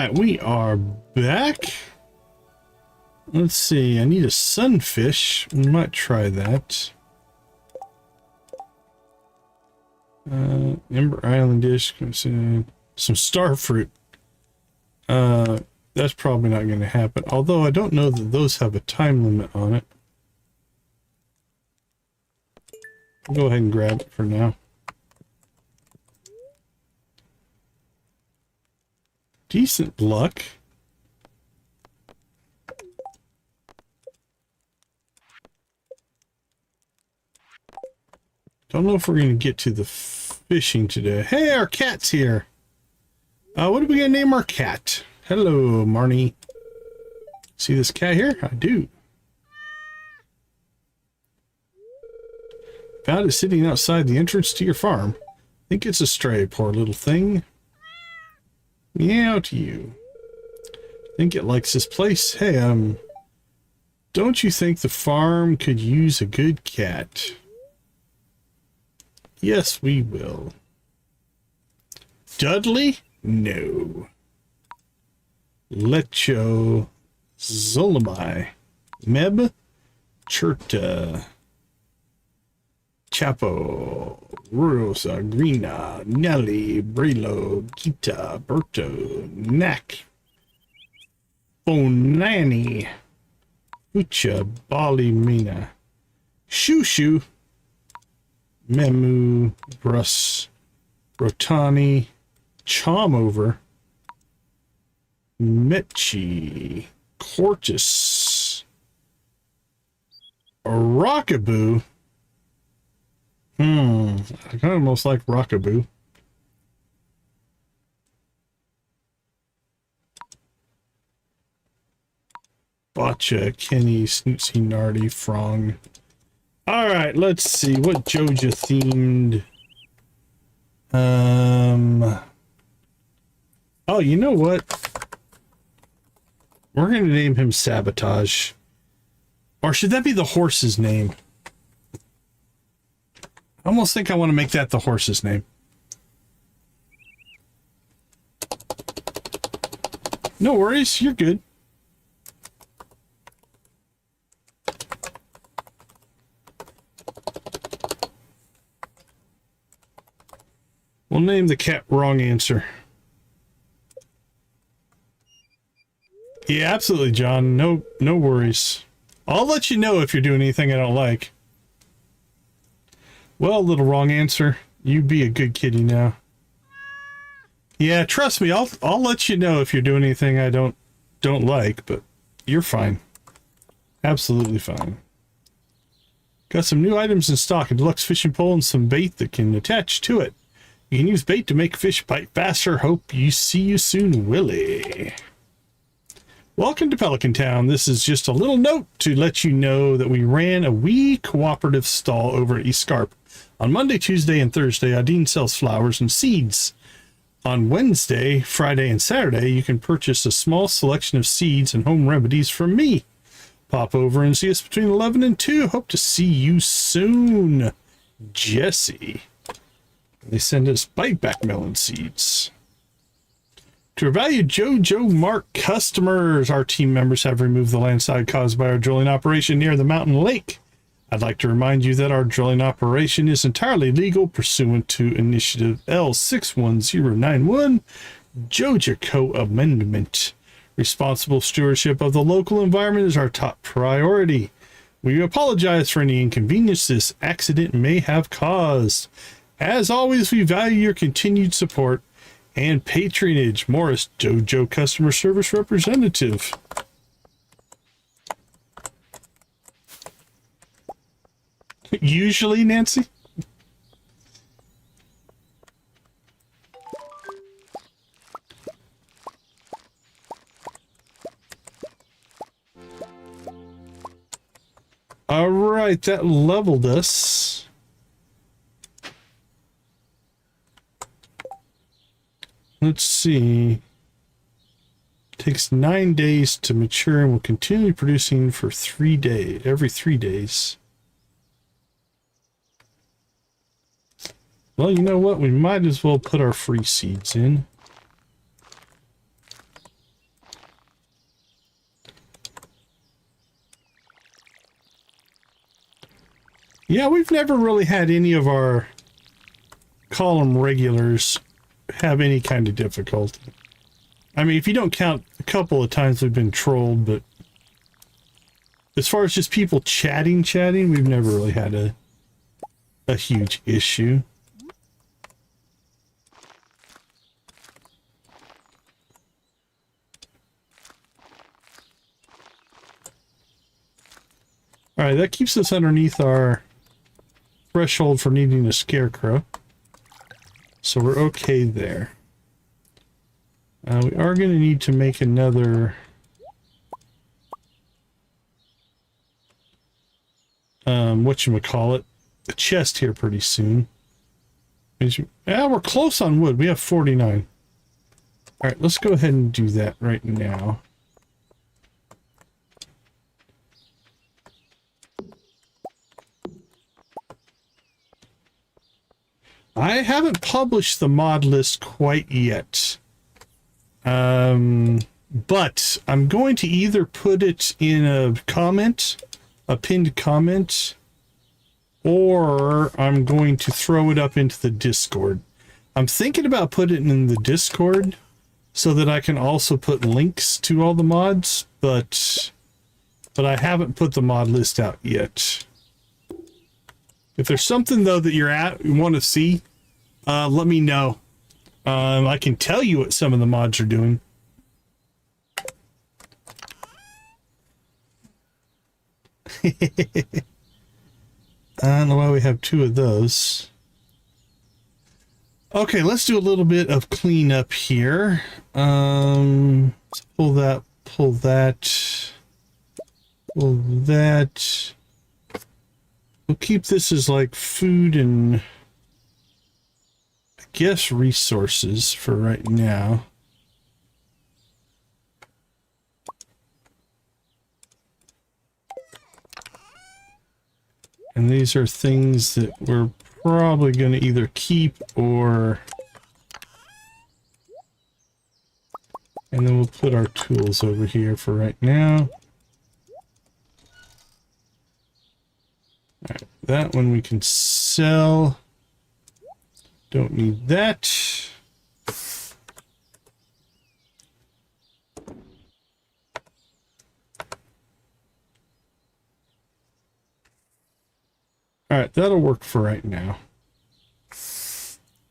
right, we are back. Let's see, I need a sunfish. We might try that. Ember Island dish, some star fruit. That's probably not going to happen. Although I don't know that those have a time limit on it. I'll go ahead and grab it for now. Decent luck. Don't know if we're going to get to the fishing today. Hey, our cat's here. What are we going to name our cat? Hello, Marnie. See this cat here? I do. Found it sitting outside the entrance to your farm. Think it's a stray, poor little thing. Meow to you. Think it likes this place. Hey, don't you think the farm could use a good cat? Yes, we will. Dudley? No. Lecho Zolomai. Meb Cherta. Chapo. Rosa Grina. Nelly. Brilo. Gita. Berto. Knack. Bonani. Ucha. Bali Mina. Shushu. Memu. Brus. Rotani. Chomover. Mechi. Cortus. Rockaboo. I kind of almost like Rockaboo. Botcha, Kenny, Snootsy, Nardy, Frong. Alright, let's see. What Joja themed? Oh, you know what? We're going to name him Sabotage. Or should that be the horse's name? I almost think I want to make that the horse's name. No worries, you're good. We'll name the cat Wrong Answer. Yeah, absolutely, John. No worries. I'll let you know if you're doing anything I don't like. Well, little Wrong Answer, you be a good kitty now. Yeah, trust me, I'll let you know if you're doing anything I don't like, but you're fine. Absolutely fine. Got some new items in stock, a deluxe fishing pole and some bait that can attach to it. You can use bait to make fish bite faster. Hope you see you soon, Willie. Welcome to Pelican Town. This is just a little note to let you know that we ran a wee cooperative stall over at East Scarp. On Monday, Tuesday, and Thursday, Adine sells flowers and seeds. On Wednesday, Friday, and Saturday, you can purchase a small selection of seeds and home remedies from me. Pop over and see us between 11 and 2. Hope to see you soon, Jesse. They send us bite back melon seeds. To our valued JoJo Mark customers, our team members have removed the landslide caused by our drilling operation near the mountain lake. I'd like to remind you that our drilling operation is entirely legal pursuant to Initiative L61091, Joja Co-Amendment. Responsible stewardship of the local environment is our top priority. We apologize for any inconvenience this accident may have caused. As always, we value your continued support and patronage. Morris, JoJo Customer Service Representative. Usually, Nancy? All right, that leveled us. Let's see. Takes 9 days to mature and will continue producing for 3 days, every 3 days. Well, you know what? We might as well put our free seeds in. Yeah, we've never really had any of our column regulars have any kind of difficulty. I mean, if you don't count a couple of times we've been trolled, but as far as just people chatting, we've never really had a huge issue. All right, that keeps us underneath our threshold for needing a scarecrow. So we're okay there. We are going to need to make another... whatchamacallit, a chest here pretty soon. Yeah, we're close on wood. We have 49. All right, let's go ahead and do that right now. I haven't published the mod list quite yet. But I'm going to either put it in a comment, a pinned comment, or I'm going to throw it up into the Discord. I'm thinking about putting it in the Discord so that I can also put links to all the mods, but I haven't put the mod list out yet. If there's something though that you want to see, let me know. I can tell you what some of the mods are doing. I don't know why we have two of those. Okay, let's do a little bit of cleanup here. Let's pull that, pull that, pull that. We'll keep this as like food and I guess resources for right now. And these are things that we're probably going to either keep or... And then we'll put our tools over here for right now. Alright, that one we can sell. Don't need that. Alright, that'll work for right now.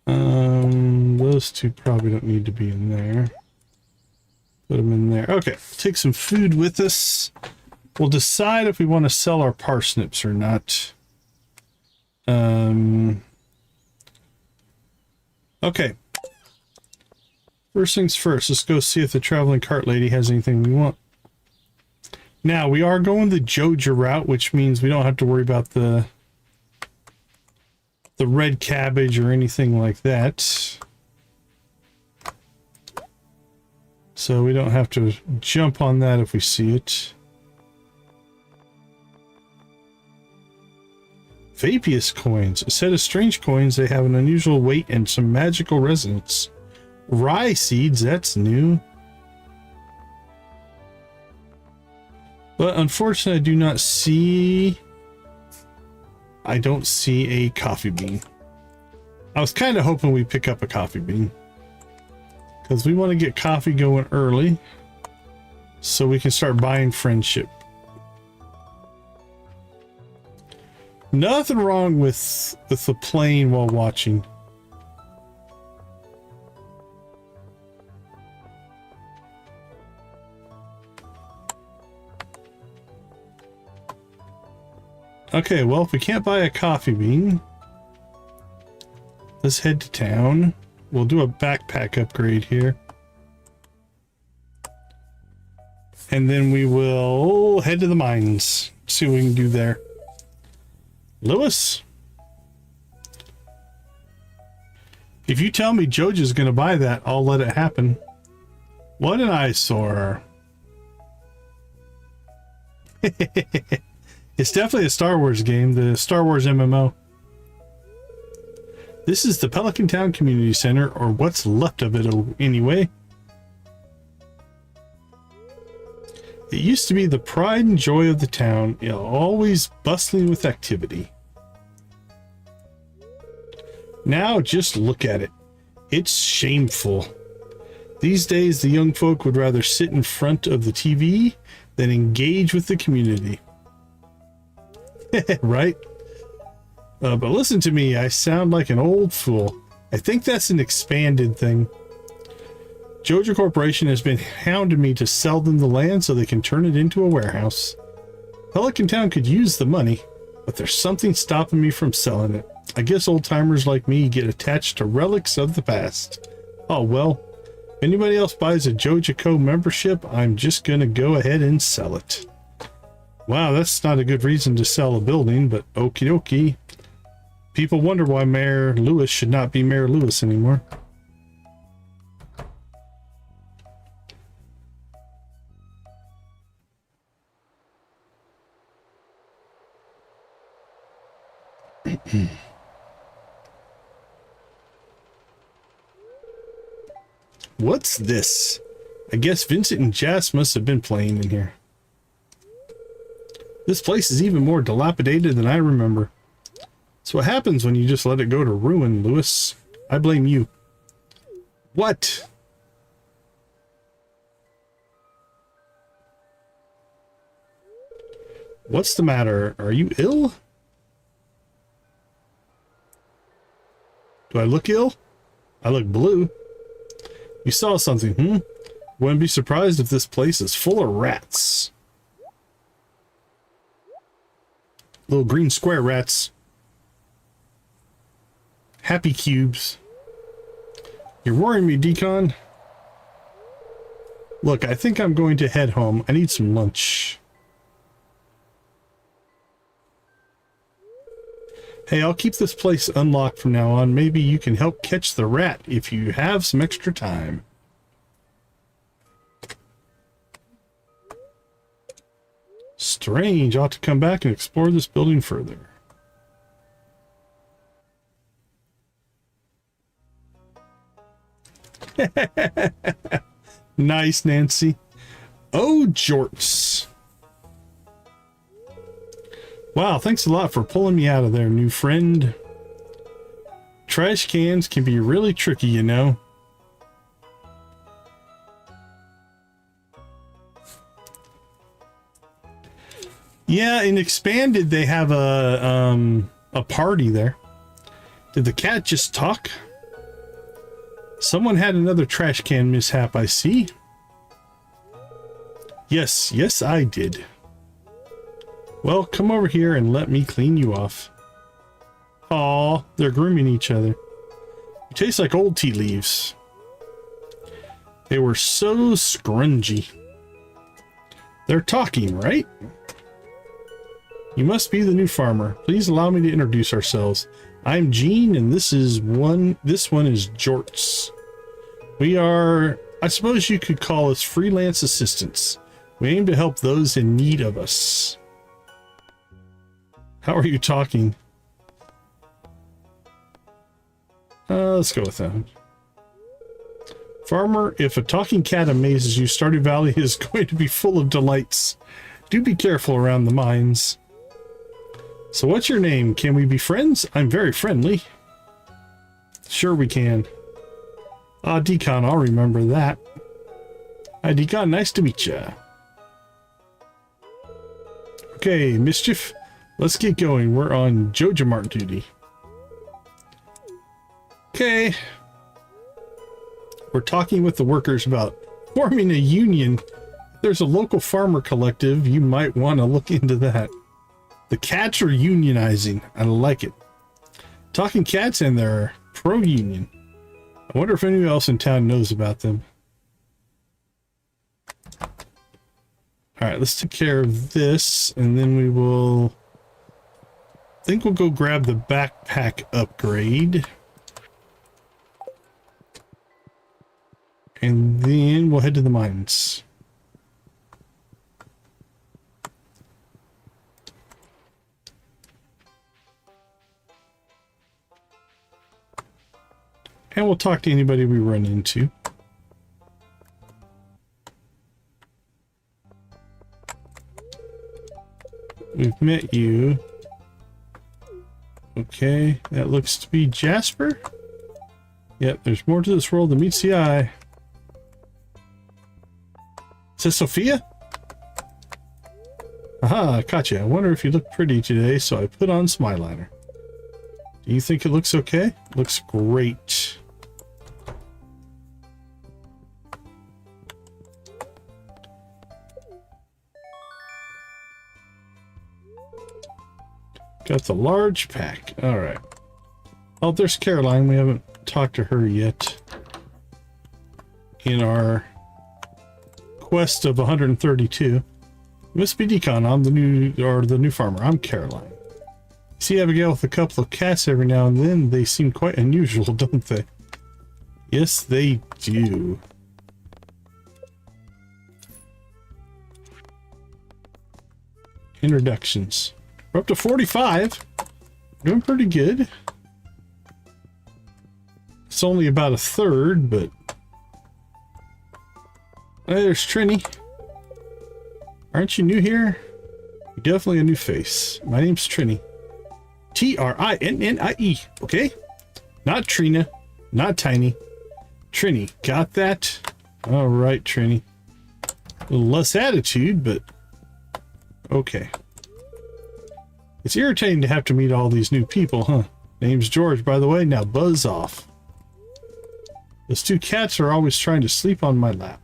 Those two probably don't need to be in there. Put them in there. Okay, take some food with us. We'll decide if we want to sell our parsnips or not. Okay. First things first, let's go see if the traveling cart lady has anything we want. Now, we are going the Joja route, which means we don't have to worry about the red cabbage or anything like that. So we don't have to jump on that if we see it. Vapius coins. A set of strange coins. They have an unusual weight and some magical resonance. Rye seeds. That's new. But unfortunately, I do not see... I don't see a coffee bean. I was kind of hoping we'd pick up a coffee bean. Because we want to get coffee going early. So we can start buying friendship. Nothing wrong with the playing while watching. Okay, well, if we can't buy a coffee bean, let's head to town. We'll do a backpack upgrade here. And then we will head to the mines. See what we can do there. Lewis? If you tell me Joja's going to buy that, I'll let it happen. What an eyesore. It's definitely a Star Wars game, the Star Wars MMO. This is the Pelican Town Community Center, or what's left of it anyway. It used to be the pride and joy of the town, always bustling with activity. Now just look at it. It's shameful. These days, the young folk would rather sit in front of the TV than engage with the community. Right? But listen to me, I sound like an old fool. I think that's an expanded thing. Joja Corporation has been hounding me to sell them the land so they can turn it into a warehouse. Pelican Town could use the money, but there's something stopping me from selling it. I guess old-timers like me get attached to relics of the past. Oh well, if anybody else buys a Joja Co membership, I'm just gonna go ahead and sell it. Wow, that's not a good reason to sell a building, but okie dokie. People wonder why Mayor Lewis should not be Mayor Lewis anymore. What's this? I guess Vincent and Jess must have been playing in here. This place is even more dilapidated than I remember. That's what happens when you just let it go to ruin, Lewis. I blame you. What? What's the matter? Are you ill? Do I look ill? I look blue. You saw something, hmm? Wouldn't be surprised if this place is full of rats. Little green square rats. Happy cubes. You're worrying me, Decon. Look, I think I'm going to head home. I need some lunch. Hey, I'll keep this place unlocked from now on. Maybe you can help catch the rat if you have some extra time. Strange. I ought to come back and explore this building further. Nice, Nancy. Oh, jorts. Wow, thanks a lot for pulling me out of there, new friend. Trash cans can be really tricky, you know. Yeah, in Expanded they have a party there. Did the cat just talk? Someone had another trash can mishap, I see. Yes, I did. Well, come over here and let me clean you off. Aw, they're grooming each other. You taste like old tea leaves. They were so scrungy. They're talking, right? You must be the new farmer. Please allow me to introduce ourselves. I'm Gene, and this one is Jorts. We are, I suppose you could call us freelance assistants. We aim to help those in need of us. How are you talking? Let's go with that. Farmer, if a talking cat amazes you, Stardew Valley is going to be full of delights. Do be careful around the mines. So what's your name? Can we be friends? I'm very friendly. Sure we can. Ah, Decon, I'll remember that. Hi, Decon. Nice to meet ya. Okay, Mischief. Let's get going. We're on Joja Mart duty. Okay. We're talking with the workers about forming a union. If there's a local farmer collective, you might want to look into that. The cats are unionizing. I like it. Talking cats, and they're pro-union. I wonder if anyone else in town knows about them. Alright, let's take care of this, and then we will... I think we'll go grab the backpack upgrade. And then we'll head to the mines. And we'll talk to anybody we run into. We've met you. Okay, that looks to be Jasper. Yep, there's more to this world than meets the eye. Is this Sophia? Aha, I caught you. I wonder if you look pretty today, so I put on some eyeliner. Do you think it looks okay? Looks great. Got the large pack. Alright. Oh, there's Caroline. We haven't talked to her yet. In our quest of 132. Must be Decon. I'm the new farmer. I'm Caroline. See Abigail with a couple of cats every now and then. They seem quite unusual, don't they? Yes, they do. Introductions. We're up to 45. Doing pretty good. It's only about a third, but... Hey, there's Trini. Aren't you new here? You're definitely a new face. My name's Trini. T-R-I-N-N-I-E, okay? Not Trina, not Tiny. Trini, got that? Alright, Trini. A little less attitude, but... okay. It's irritating to have to meet all these new people, huh? Name's George, by the way. Now buzz off. Those two cats are always trying to sleep on my lap.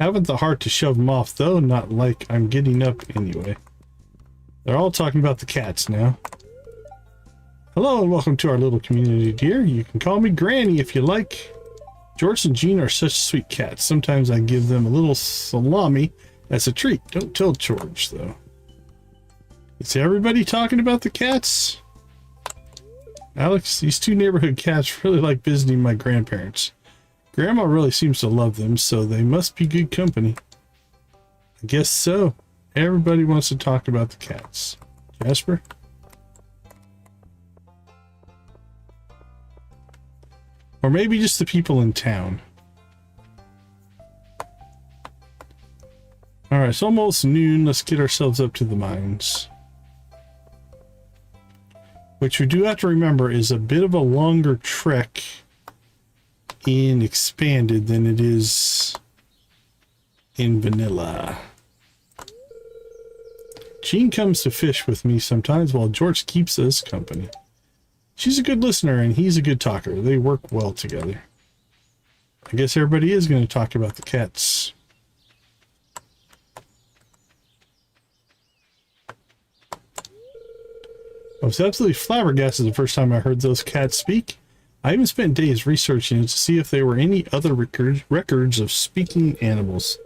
Haven't the heart to shove them off, though. Not like I'm getting up anyway. They're all talking about the cats now. Hello and welcome to our little community, dear. You can call me Granny if you like. George and Jean are such sweet cats. Sometimes I give them a little salami as a treat. Don't tell George, though. Is everybody talking about the cats? Alex, these two neighborhood cats really like visiting my grandparents. Grandma really seems to love them, so they must be good company. I guess so. Everybody wants to talk about the cats. Jasper? Or maybe just the people in town. Alright, it's almost noon. Let's get ourselves up to the mines. Which we do have to remember is a bit of a longer trek in Expanded than it is in Vanilla. Jean comes to fish with me sometimes while George keeps us company. She's a good listener and he's a good talker. They work well together. I guess everybody is going to talk about the cats. I was absolutely flabbergasted the first time I heard those cats speak. I even spent days researching it to see if there were any other records of speaking animals.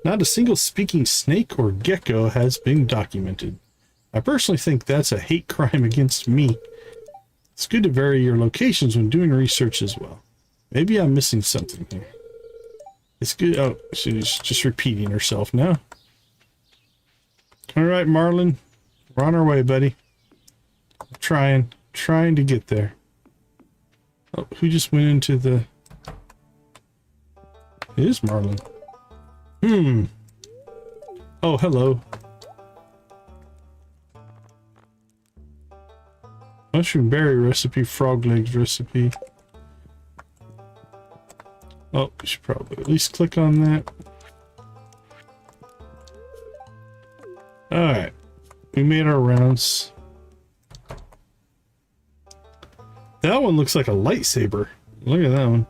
Not a single speaking snake or gecko has been documented. I personally think that's a hate crime against me. It's good to vary your locations when doing research as well. Maybe I'm missing something here. It's good. Oh, she's just repeating herself now. All right, Marlin. We're on our way, buddy. Trying to get there. Oh, who just went into the... It is Marlin. Oh, hello. Mushroom berry recipe, frog legs recipe. Oh, we should probably at least click on that. Alright. We made our rounds. That one looks like a lightsaber. Look at that one.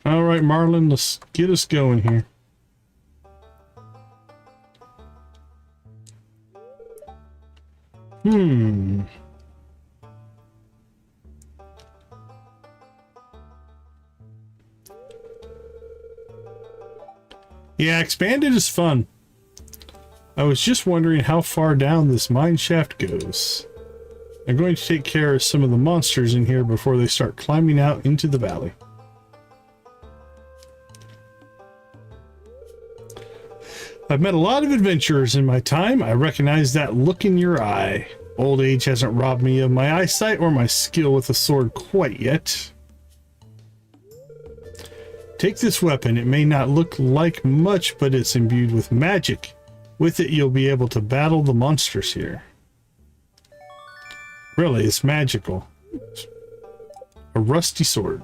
Alright, Marlin, let's get us going here. Yeah, Expanded is fun. I was just wondering how far down this mine shaft goes. I'm going to take care of some of the monsters in here before they start climbing out into the valley. I've met a lot of adventurers in my time. I recognize that look in your eye. Old age hasn't robbed me of my eyesight or my skill with a sword quite yet. Take this weapon. It may not look like much, but it's imbued with magic. With it, you'll be able to battle the monsters here. Really, it's magical. A rusty sword.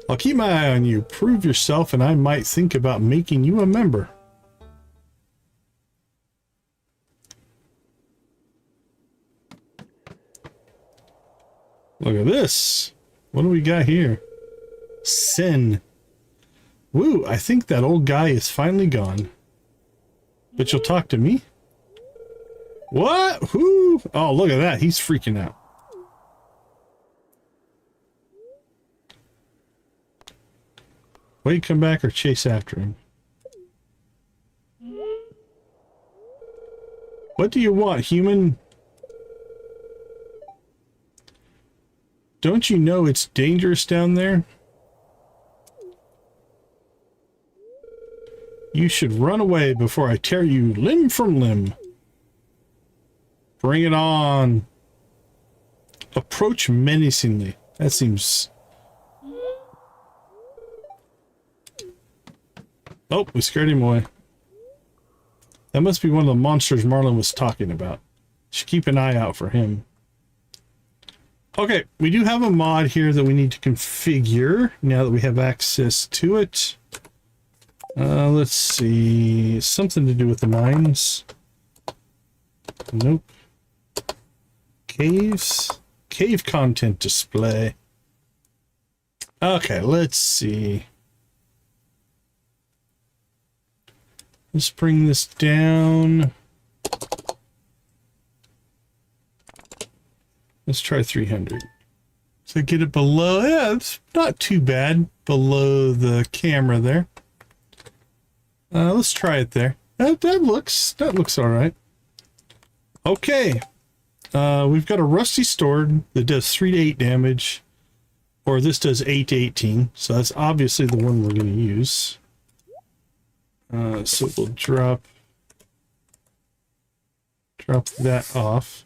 I'll keep my eye on you. Prove yourself, and I might think about making you a member. Look at this. What do we got here? Sin. Woo, I think that old guy is finally gone. But you'll talk to me? What? Who? Oh, look at that. He's freaking out. Wait, come back or chase after him. What do you want, human? Don't you know it's dangerous down there? You should run away before I tear you limb from limb. Bring it on. Approach menacingly. That seems... Oh, we scared him away. That must be one of the monsters Marlon was talking about. Should keep an eye out for him. Okay, we do have a mod here that we need to configure now that we have access to it. Let's see. Something to do with the mines. Nope. Caves. Cave content display. Okay, let's see. Let's bring this down. Let's try 300. So get it below. Yeah, it's not too bad below the camera there. Let's try it there. That looks all right. Okay. We've got a rusty sword that does 3 to 8 damage, or this does 8 to 18. So that's obviously the one we're going to use. So we'll drop that off.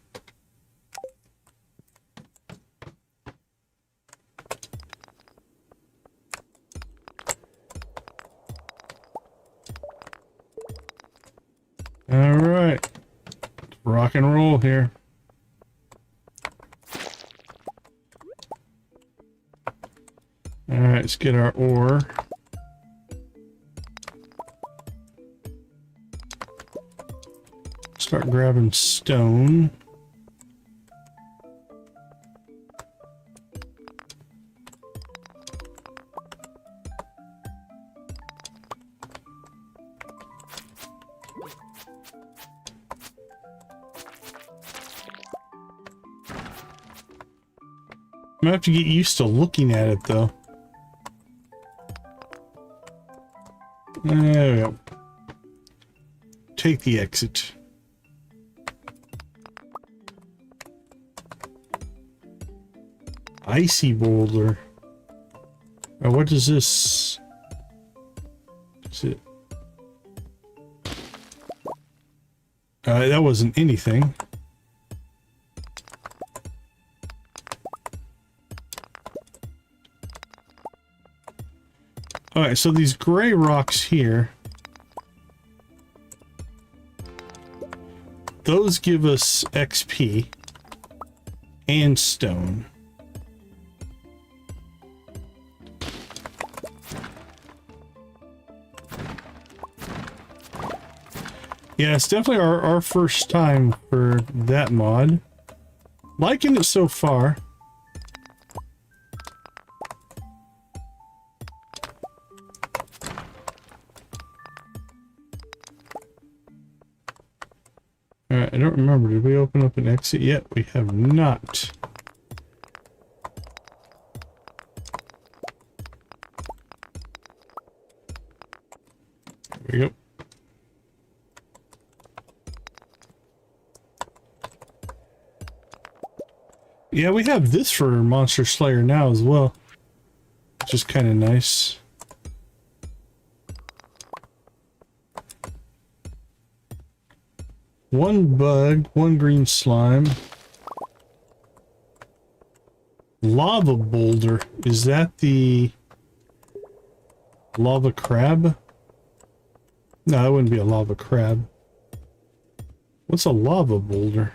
All right, rock and roll here. All right, let's get our ore. Start grabbing stone. I'm gonna have to get used to looking at it though. There we go. Take the exit. Icy boulder. What is this? Is it? That wasn't anything. Alright, so these gray rocks here, those give us XP and stone. Yeah, it's definitely our first time for that mod. Liking it so far. Alright, I don't remember. Did we open up an exit yet? We have not. There we go. Yeah, we have this for Monster Slayer now as well, which is kind of nice. One bug, one green slime. Lava boulder. Is that the lava crab? No, it wouldn't be a lava crab. What's a lava boulder?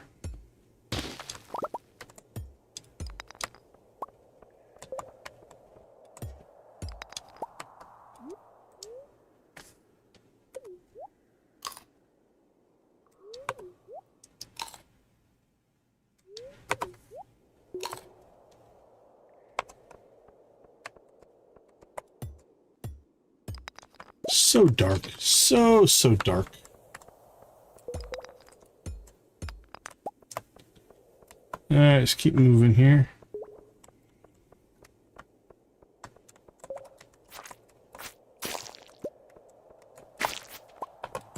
So dark. So dark. Alright, let's keep moving here.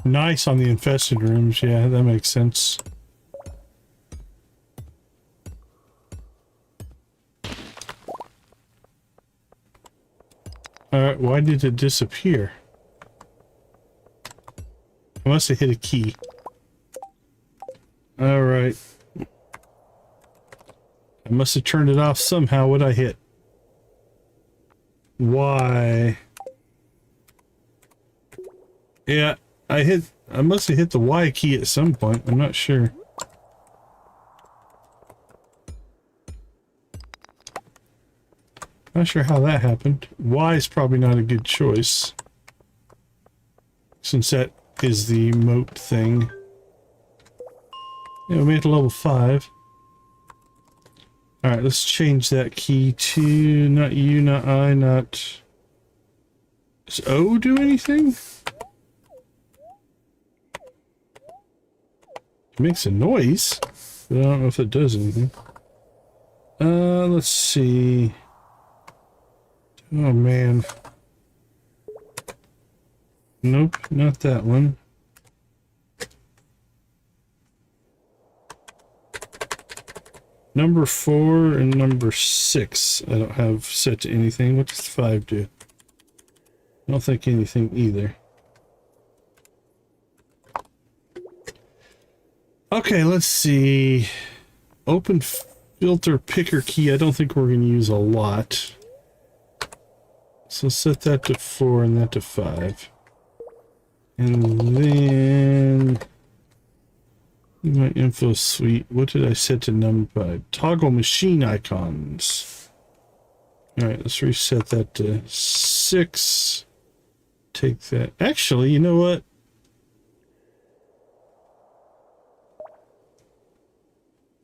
Nice on the infested rooms. Yeah, that makes sense. Alright, why did it disappear? I must have hit a key. Alright. I must have turned it off somehow. What'd I hit? Why? Yeah, I must have hit the Y key at some point. I'm not sure. Not sure how that happened. Y is probably not a good choice, since that is the moat thing. Yeah, we made it to level 5. Alright, let's change that key to not you, not I, not... Does O do anything? It makes a noise, but I don't know if it does anything. Let's see. Oh man. Nope, not that one. Number 4 and number 6 I don't have set to anything. What does 5 do? I don't think anything either. Okay, let's see. Open filter picker key. I don't think we're going to use a lot. So set that to 4 and that to 5. And then... my info suite. What did I set to number 5? Toggle machine icons. Alright, let's reset that to 6. Take that. Actually, you know what?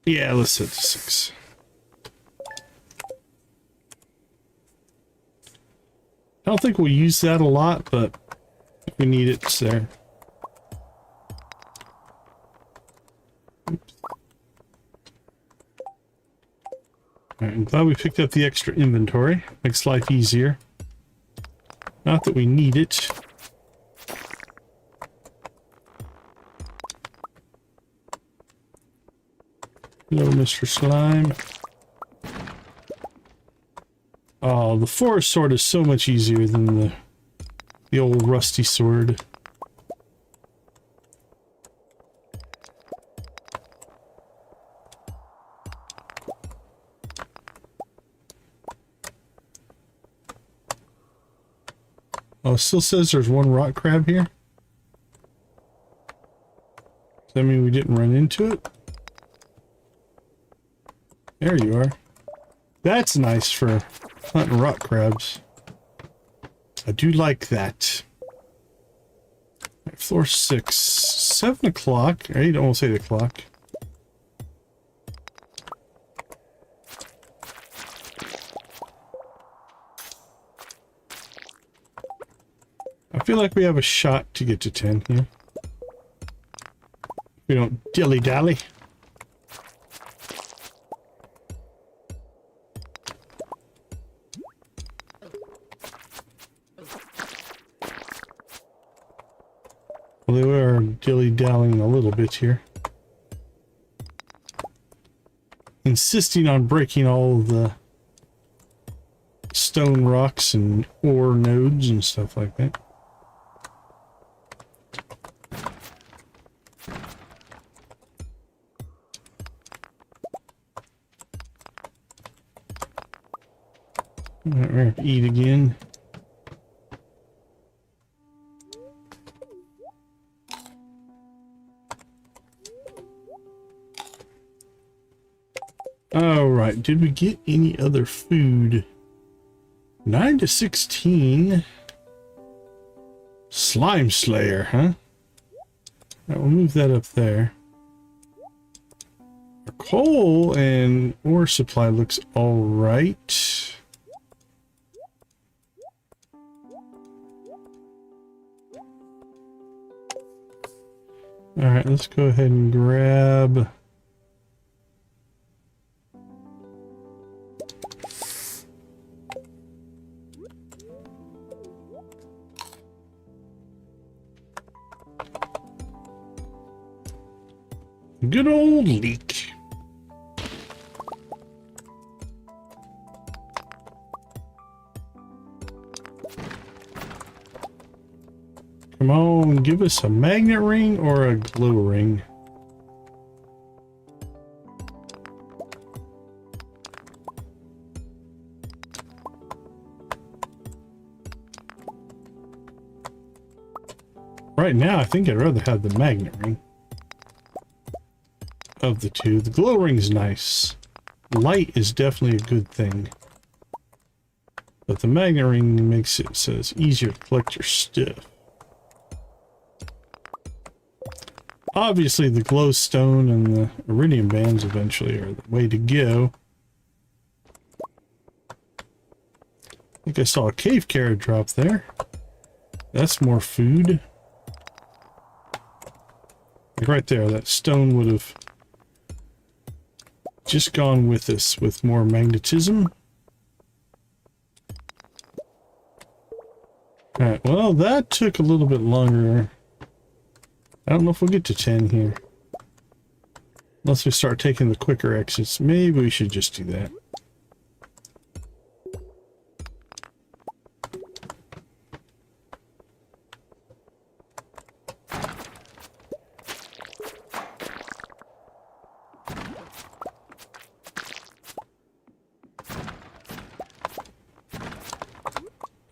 Yeah, let's set to 6. I don't think we'll use that a lot, but if we need it, it's there. Alright, I'm glad we picked up the extra inventory. Makes life easier. Not that we need it. Hello, Mr. Slime. Oh, the forest sword is so much easier than the old rusty sword. Oh, it still says there's one rock crab here. Does that mean we didn't run into it? There you are. That's nice for hunting rock crabs. I do like that. Right, floor 6. 7 o'clock. 8, almost 8 o'clock. I feel like we have a shot to get to 10 here. We don't dilly-dally. Well, they are dilly-dallying a little bit here. Insisting on breaking all of the stone rocks and ore nodes and stuff like that. Alright, we're gonna eat again. All right, did we get any other food? 9 to 16. Slime Slayer, huh? All right, we'll move that up there. Our coal and ore supply looks all right. All right, let's go ahead and grab good old leek. Come on, give us a magnet ring or a glow ring. Right now, I think I'd rather have the magnet ring. Of the two, the glow ring's nice. Light is definitely a good thing. But the magnet ring makes it so it's easier to collect your stuff. Obviously, the glowstone and the iridium bands eventually are the way to go. I think I saw a cave carrot drop there. That's more food. Like right there, that stone would have just gone with us with more magnetism. Alright, well, that took a little bit longer. I don't know if we'll get to 10 here. Unless we start taking the quicker exits. Maybe we should just do that.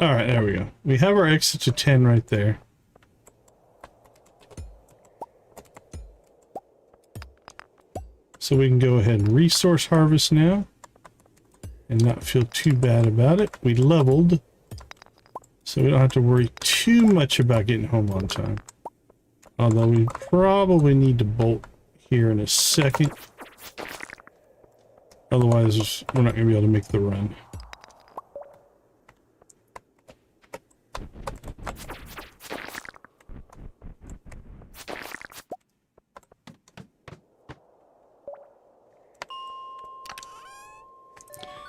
Alright, there we go. We have our exit to 10 right there. So we can go ahead and resource harvest now and not feel too bad about it. We leveled, so we don't have to worry too much about getting home on time. Although we probably need to bolt here in a second. Otherwise, we're not going to be able to make the run.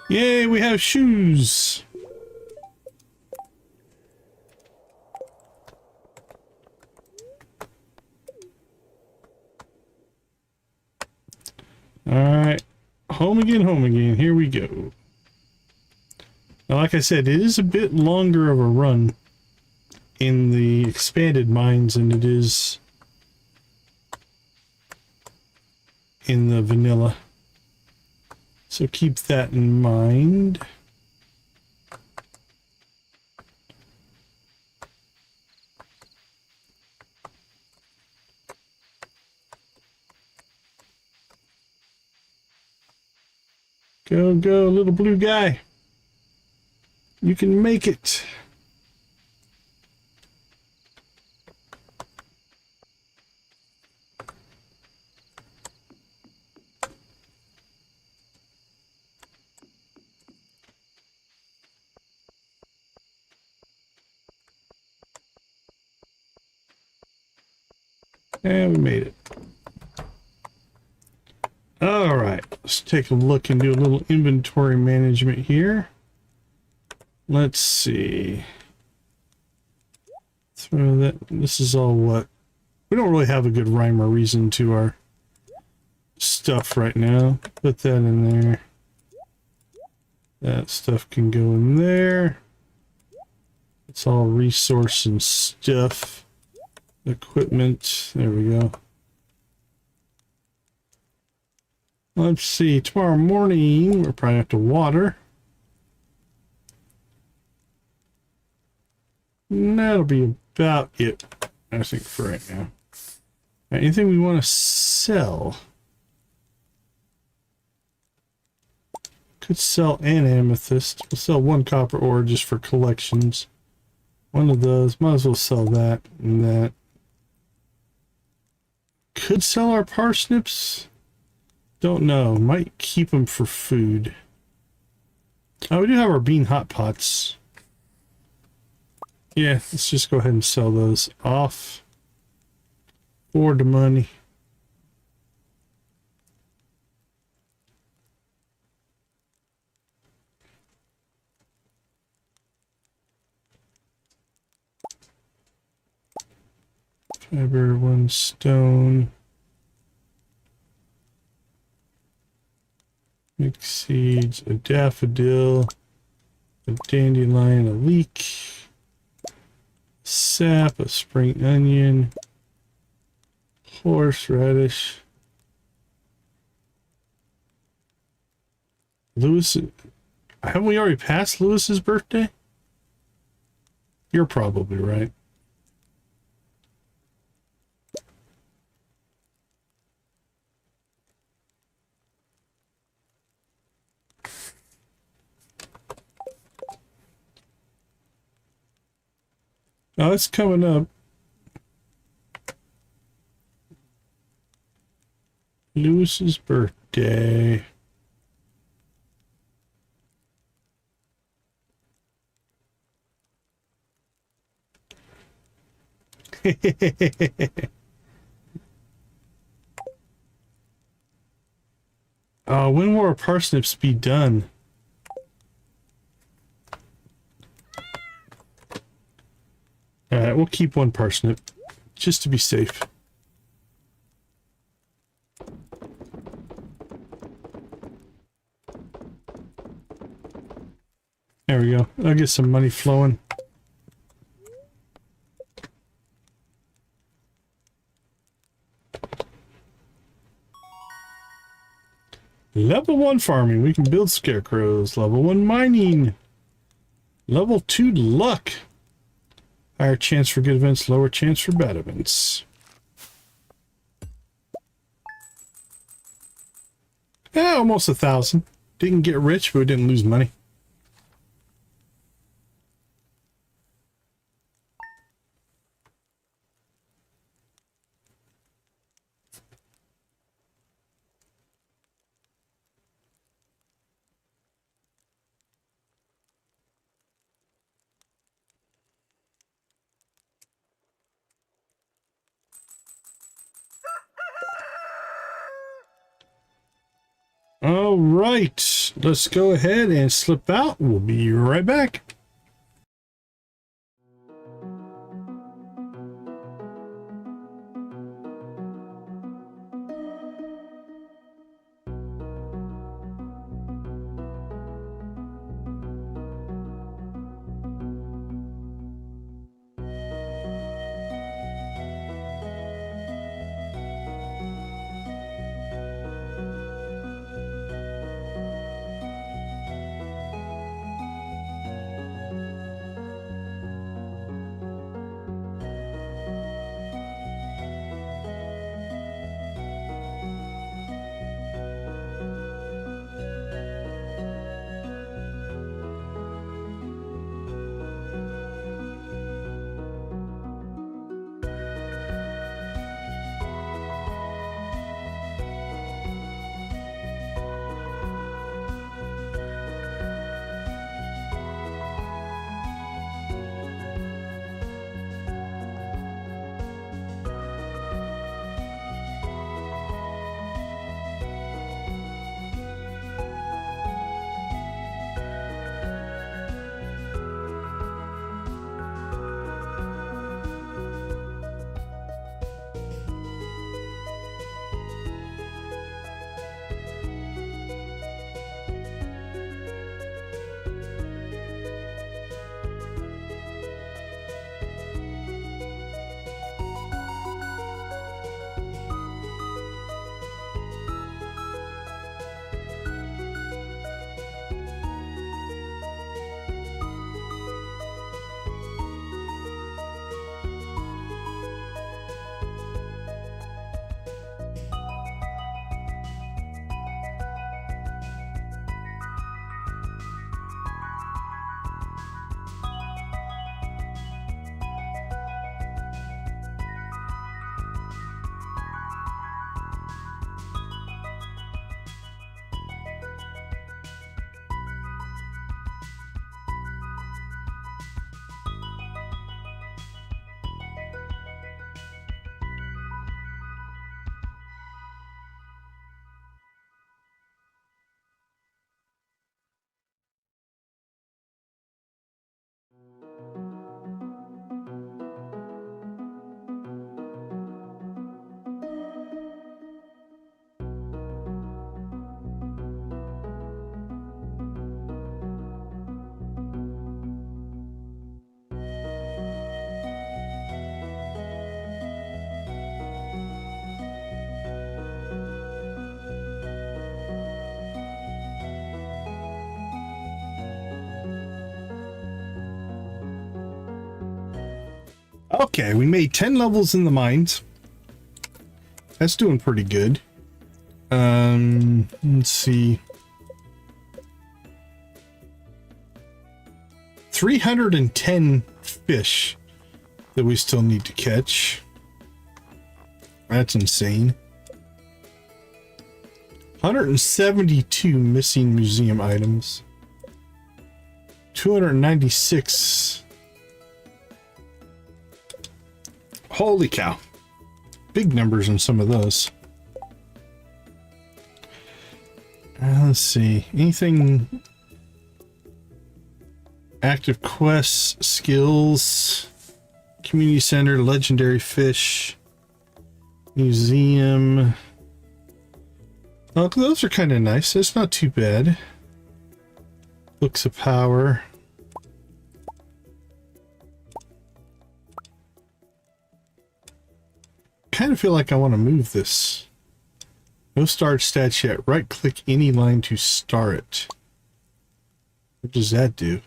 Yay, we have shoes! Alright, home again, here we go. Now, like I said, it is a bit longer of a run in the expanded mines than it is in the vanilla. So keep that in mind. Go, go, little blue guy. You can make it. And we made it. All right, let's take a look and do a little inventory management here. Let's see. Throw that. This is all what? We don't really have a good rhyme or reason to our stuff right now. Put that in there. That stuff can go in there. It's all resource and stuff. Equipment, there we go. Let's see, tomorrow morning we'll probably have to water. And that'll be about it, I think, for right now. Anything we want to sell? Could sell an amethyst. We'll sell one copper ore just for collections. One of those. Might as well sell that and that. Could sell our parsnips. Don't know. Might keep them for food. Oh, we do have our bean hot pots. Yeah, let's just go ahead and sell those off for the money. Fiber, 1 stone. Mixed seeds, a daffodil, a dandelion, a leek, sap, a spring onion, horseradish. Lewis, haven't we already passed Lewis's birthday? You're probably right. Oh, it's coming up. Lewis's birthday. When will our parsnips be done? Alright, we'll keep 1 parsnip, just to be safe. There we go. I'll get some money flowing. Level 1 farming. We can build scarecrows. Level 1 mining. Level 2 luck. Higher chance for good events, lower chance for bad events. Yeah, almost 1,000. Didn't get rich, but we didn't lose money. All right, let's go ahead and slip out. We'll be right back. Okay, we made 10 levels in the mines. That's doing pretty good. Let's see. 310 fish that we still need to catch. That's insane. 172 missing museum items. 296. Holy cow. Big numbers on some of those. Let's see. Anything... Active quests, skills, community center, legendary fish, museum. Oh, those are kind of nice. That's not too bad. Books of power. Kind of feel like I want to move this. No start stats yet. Right click any line to star it. What does that do?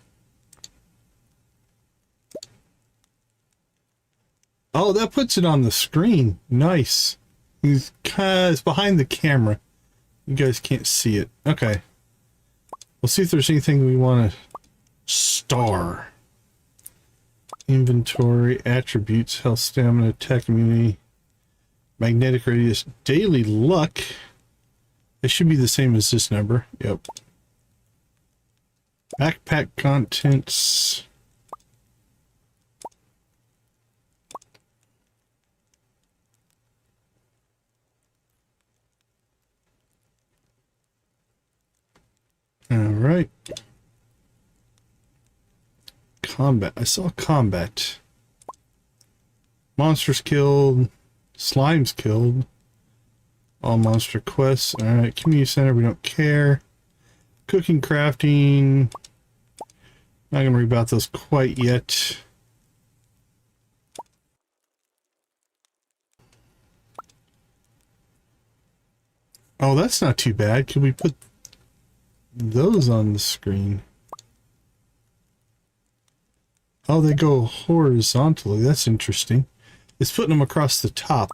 Oh, that puts it on the screen. Nice. It's behind the camera. You guys can't see it. Okay. We'll see if there's anything we want to star. Inventory, attributes, health, stamina, attack, immunity, magnetic radius, daily luck. It should be the same as this number. Yep. Backpack contents. All right. Combat. I saw combat. Monsters killed. Slimes killed. All monster quests. All right. Community center. We don't care. Cooking, crafting. Not gonna worry about those quite yet. Oh, that's not too bad. Can we put those on the screen? Oh, they go horizontally. That's interesting. It's putting them across the top.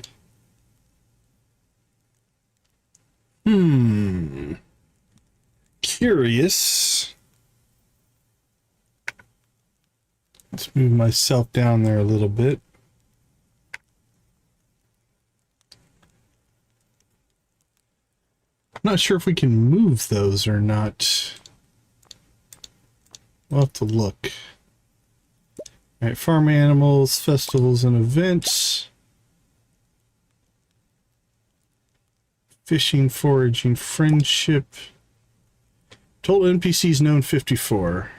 Curious. Let's move myself down there a little bit. Not sure if we can move those or not. We'll have to look. All right, farm animals, festivals and events. Fishing, foraging, friendship. Total NPCs known 54.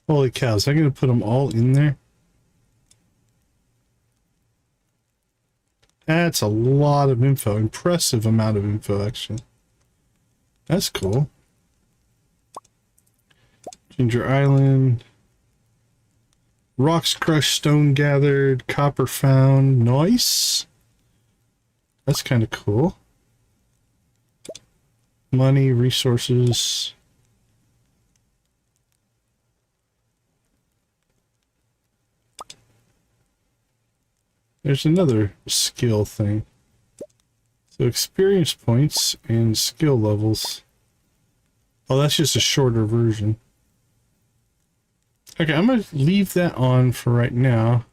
Holy cows, I'm going to put them all in there. That's a lot of info. Impressive amount of info, actually. That's cool. Ginger Island. Rocks crushed, stone gathered, copper found. Nice. That's kind of cool. Money, resources. There's another skill thing. So experience points and skill levels. Oh, that's just a shorter version. Okay, I'm going to leave that on for right now.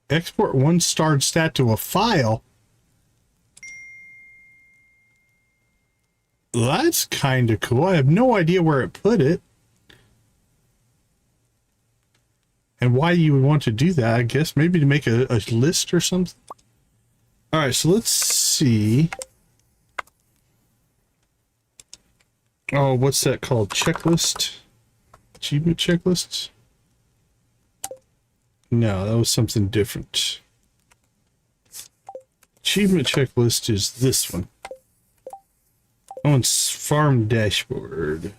Export one starred stat to a file. That's kind of cool. I have no idea where it put it. And why you would want to do that, I guess. Maybe to make a list or something. Alright, so let's see. Oh, what's that called? Checklist? Achievement checklists? No, that was something different. Achievement checklist is this one. Oh, it's farm dashboard.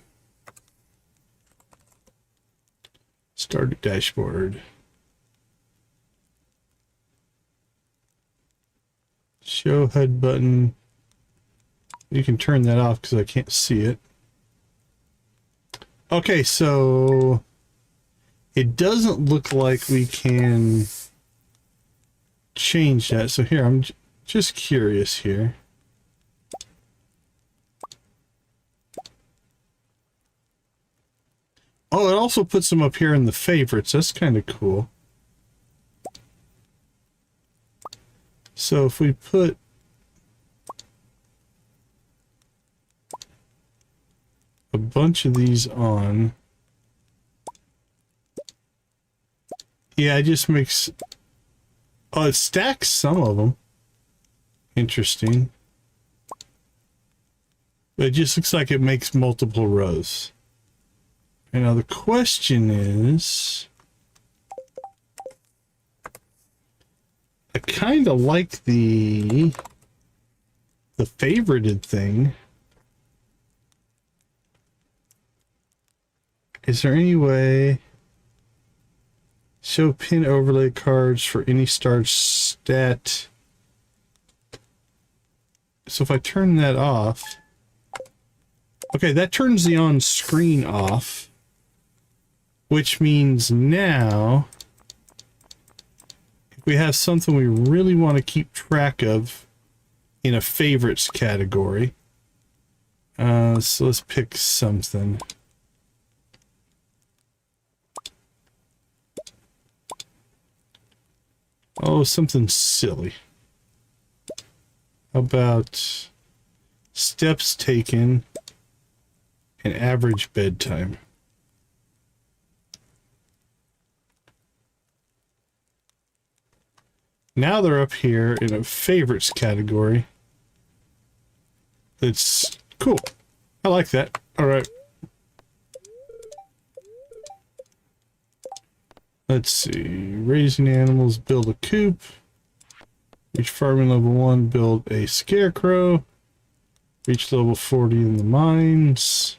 Start a dashboard. Show HUD button. You can turn that off because I can't see it. Okay, so It doesn't look like we can change that. So here, I'm just curious here. Oh, it also puts them up here in the favorites. That's kind of cool. So if we put a bunch of these on, yeah, it just makes, oh, it stacks some of them. Interesting. But it just looks like it makes multiple rows. And now the question is, I kind of like the favorited thing. Is there any way show pin overlay cards for any star stat? So if I turn that off, okay, that turns the on screen off, which means now if we have something we really want to keep track of in a favorites category, so let's pick something. Oh, something silly. How about steps taken and average bedtime? Now they're up here in a favorites category. It's cool. I like that. All right. Let's see. Raising animals, build a coop. Reach farming level 1, build a scarecrow. Reach level 40 in the mines.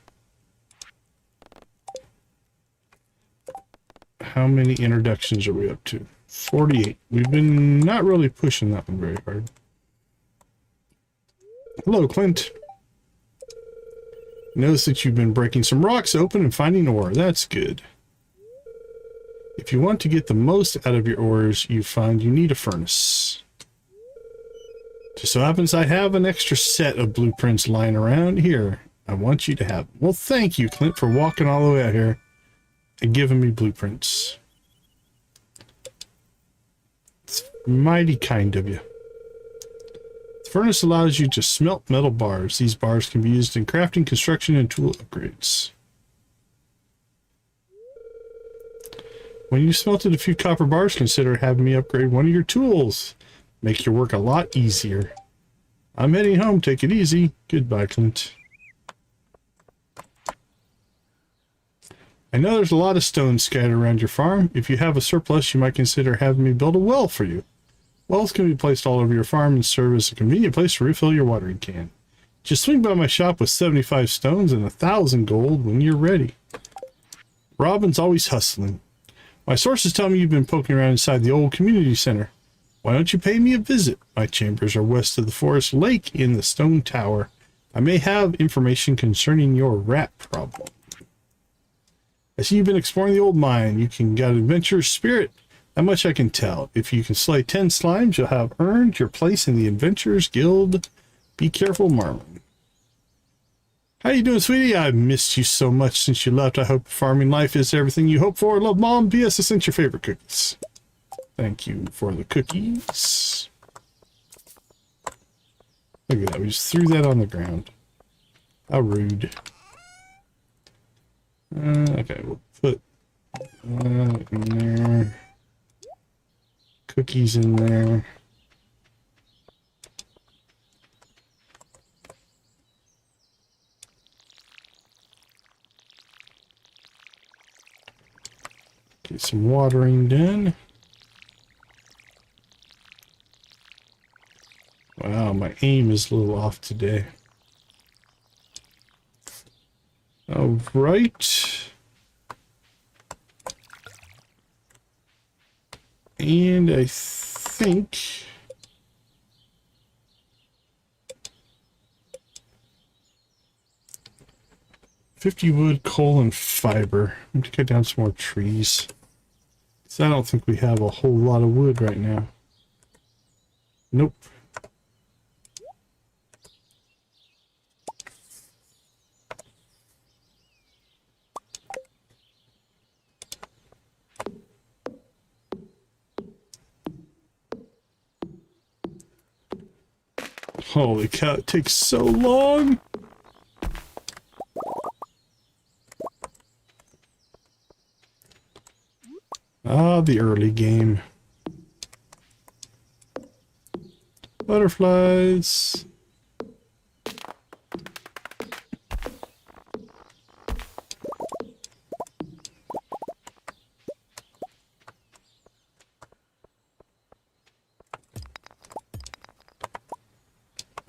How many introductions are we up to? 48. We've been not really pushing that one very hard. Hello, Clint. Notice that you've been breaking some rocks open and finding ore. That's good. If you want to get the most out of your ores you find, you need a furnace. Just so happens I have an extra set of blueprints lying around here. I want you to have them. Well, thank you, Clint, for walking all the way out here and giving me blueprints. It's mighty kind of you. The furnace allows you to smelt metal bars. These bars can be used in crafting, construction, and tool upgrades. When you smelted a few copper bars, consider having me upgrade one of your tools. Make your work a lot easier. I'm heading home. Take it easy. Goodbye, Clint. I know there's a lot of stone scattered around your farm. If you have a surplus, you might consider having me build a well for you. Wells can be placed all over your farm and serve as a convenient place to refill your watering can. Just swing by my shop with 75 stones and 1,000 gold when you're ready. Robin's always hustling. My sources tell me you've been poking around inside the old community center. Why don't you pay me a visit? My chambers are west of the forest lake in the stone tower. I may have information concerning your rat problem. I see you've been exploring the old mine. You can got adventurous spirit. That much I can tell. If you can slay 10 slimes, you'll have earned your place in the Adventurers Guild. Be careful, Marlin. How you doing, sweetie? I've missed you so much since you left. I hope farming life is everything you hope for. Love, Mom. P.S. I sent your favorite cookies. Thank you for the cookies. Look at that. We just threw that on the ground. How rude. Okay, we'll put that in there. Cookies in there. Get some watering done. Wow, my aim is a little off today. All right. And I think 50 wood, coal, and fiber. I'm going to cut down some more trees. So I don't think we have a whole lot of wood right now. Nope. Holy cow, it takes so long! Ah, the early game. Butterflies.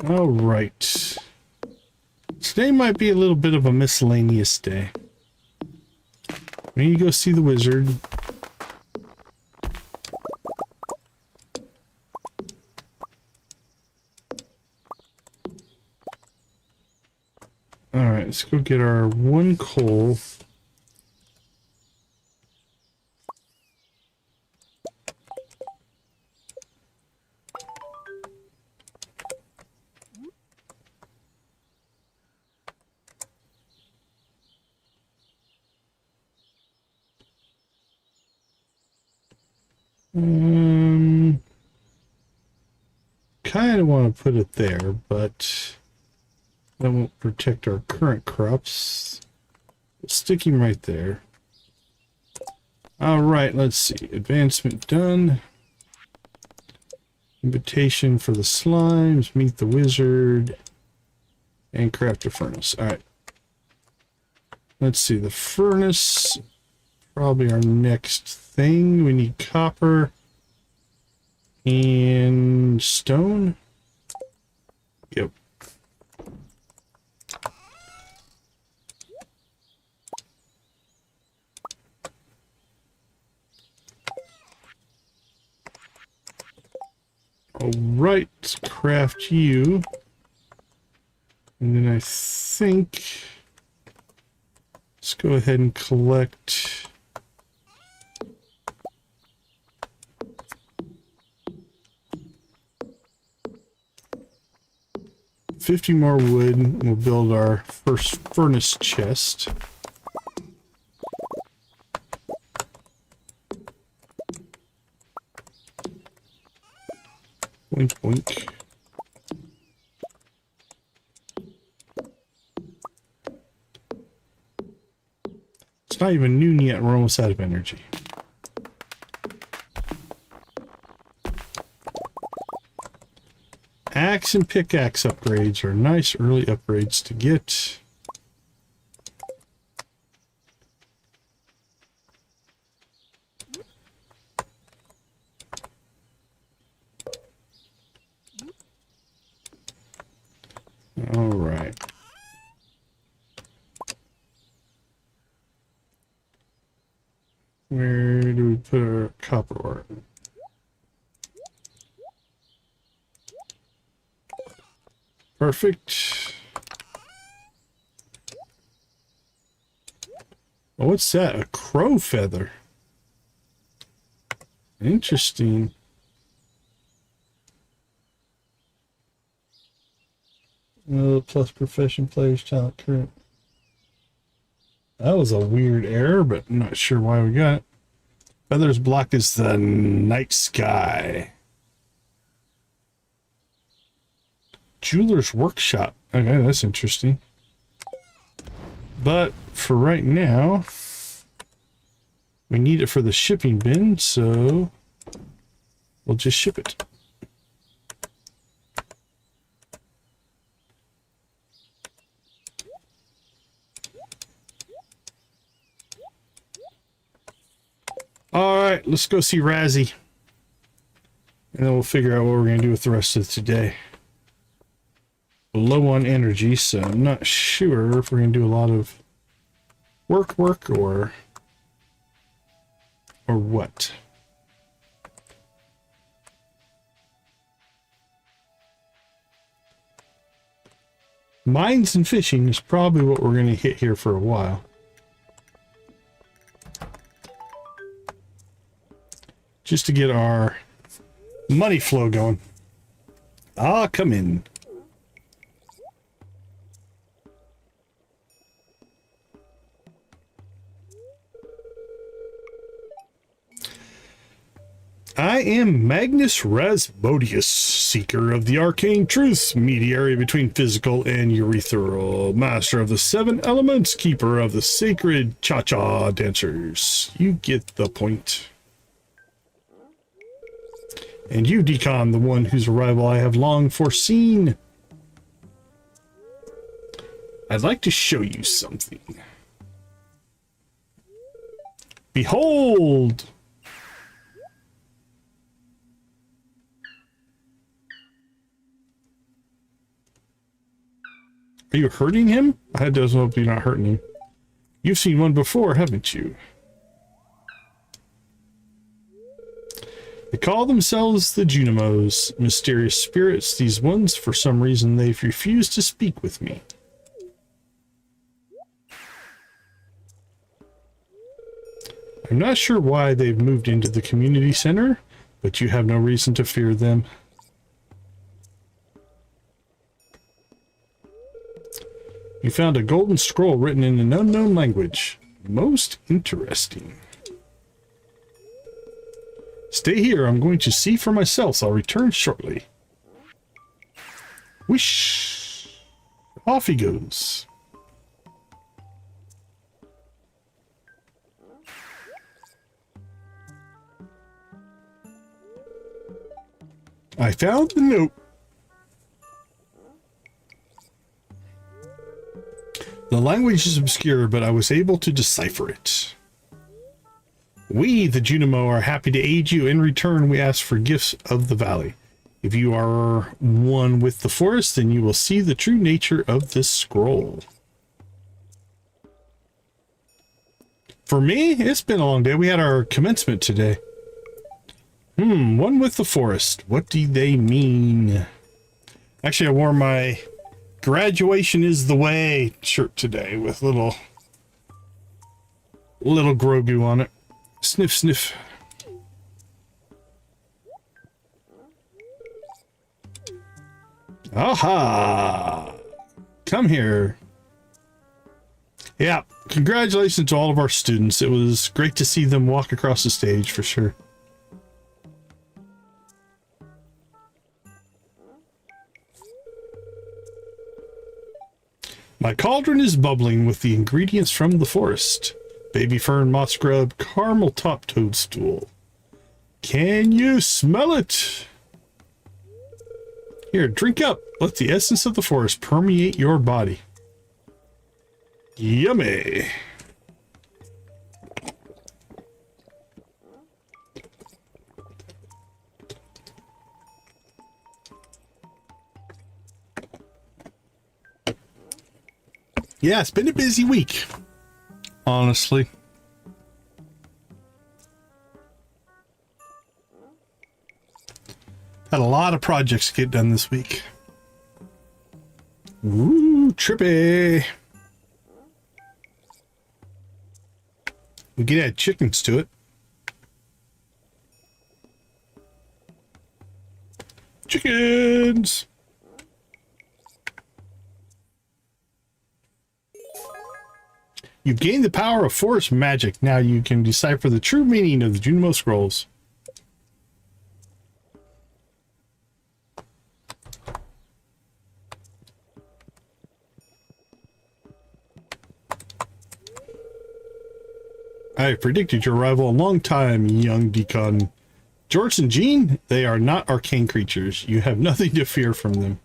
All right. Today might be a little bit of a miscellaneous day. We need to go see the wizard. All right, let's go get our one coal. Kind of want to put it there, but that won't protect our current crops. Stick him right there. All right, let's see. Advancement done. Invitation for the slimes. Meet the wizard. And craft a furnace. All right. Let's see. The furnace. Probably our next thing. We need copper. And stone. Yep. All right, let's craft you. And then I think let's go ahead and collect 50 more wood, and we'll build our first furnace chest. Boink, boink. It's not even noon yet, we're almost out of energy. Axe and pickaxe upgrades are nice early upgrades to get. All right. Where do we put our copper ore? Perfect. Oh, what's that? A crow feather. Interesting. Plus profession players talent current. That was a weird error, but I'm not sure why we got it. Feathers block is the night sky. Jeweler's workshop. Okay, that's interesting. But for right now, we need it for the shipping bin, so we'll just ship it. All right, let's go see Razzie. And then we'll figure out what we're going to do with the rest of today. Low on energy, so I'm not sure if we're going to do a lot of work or what. Mines and fishing is probably what we're going to hit here for a while. just to get our money flow going. Ah, come in. I am Magnus Rasmodius, seeker of the arcane truths, mediator between physical and urethral, master of the 7 elements, keeper of the sacred cha-cha dancers. You get the point. And you, Decon, the one whose arrival I have long foreseen. I'd like to show you something. Behold! Are you hurting him? I just hope you're not hurting him. You've seen one before, haven't you? They call themselves the Junimos, mysterious spirits. These ones, for some reason, they've refused to speak with me. I'm not sure why they've moved into the community center, but you have no reason to fear them. You found a golden scroll written in an unknown language. Most interesting. Stay here. I'm going to see for myself. So I'll return shortly. Whoosh. Off he goes. I found the note. The language is obscure, but I was able to decipher it. We, the Junimo, are happy to aid you. In return, we ask for gifts of the valley. If you are one with the forest, then you will see the true nature of this scroll. For me, it's been a long day. We had our commencement today. One with the forest. What do they mean? Actually, I wore my graduation is the way shirt today with little Grogu on it. Sniff, sniff. Aha! Come here. Yeah, congratulations to all of our students. It was great to see them walk across the stage for sure. My cauldron is bubbling with the ingredients from the forest. Baby fern, moss grub, caramel top toadstool. Can you smell it? Here, drink up. Let the essence of the forest permeate your body. Yummy. Yeah, it's been a busy week, honestly. Had a lot of projects to get done this week. Ooh, trippy. We could add chickens to it. Chickens! You've gained the power of forest magic. Now you can decipher the true meaning of the Junimo scrolls. I predicted your arrival a long time, young Decon. George and Jean, they are not arcane creatures. You have nothing to fear from them.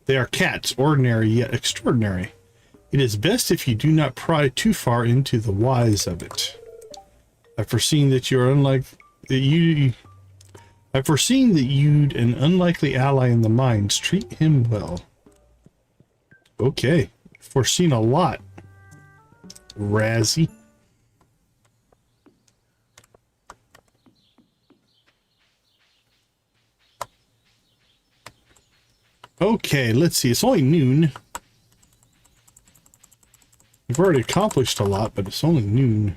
They are cats, ordinary yet extraordinary. It is best if you do not pry too far into the whys of it. I've foreseen that you'd an unlikely ally in the mines. Treat him well. Okay. Foreseen a lot. Razzie. Okay, let's see. It's only noon. We've already accomplished a lot, but it's only noon.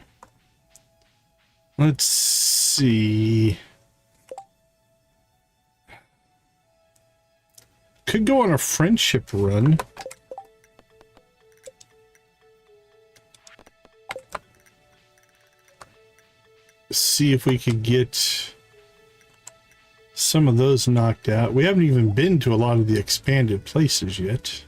Let's see. Could go on a friendship run. See if we could get some of those knocked out. We haven't even been to a lot of the expanded places yet.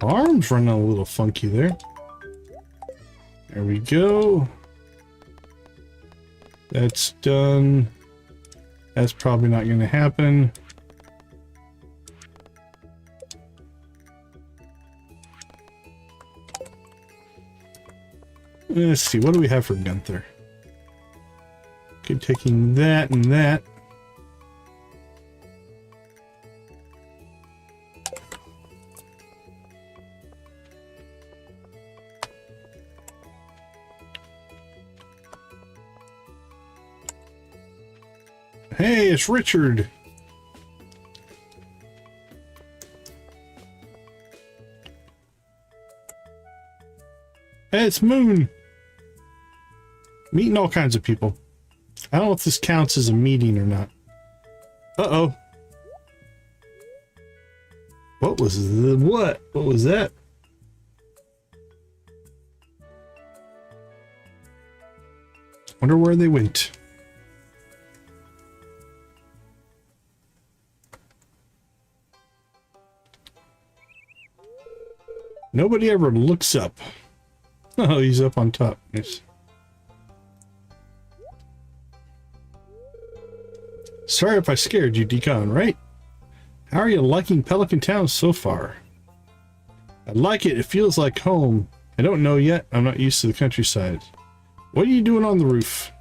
Arms running a little funky there. There we go. That's done. That's probably not going to happen. Let's see, what do we have for Gunther? Okay, taking that and that. Hey, it's Richard. Hey, it's Moon. Meeting all kinds of people. I don't know if this counts as a meeting or not. Uh-oh. What was the what? What was that? Wonder where they went. Nobody ever looks up. Oh, he's up on top. Nice. Sorry if I scared you, Decon, right? How are you liking Pelican Town so far? I like it. It feels like home. I don't know yet. I'm not used to the countryside. What are you doing on the roof?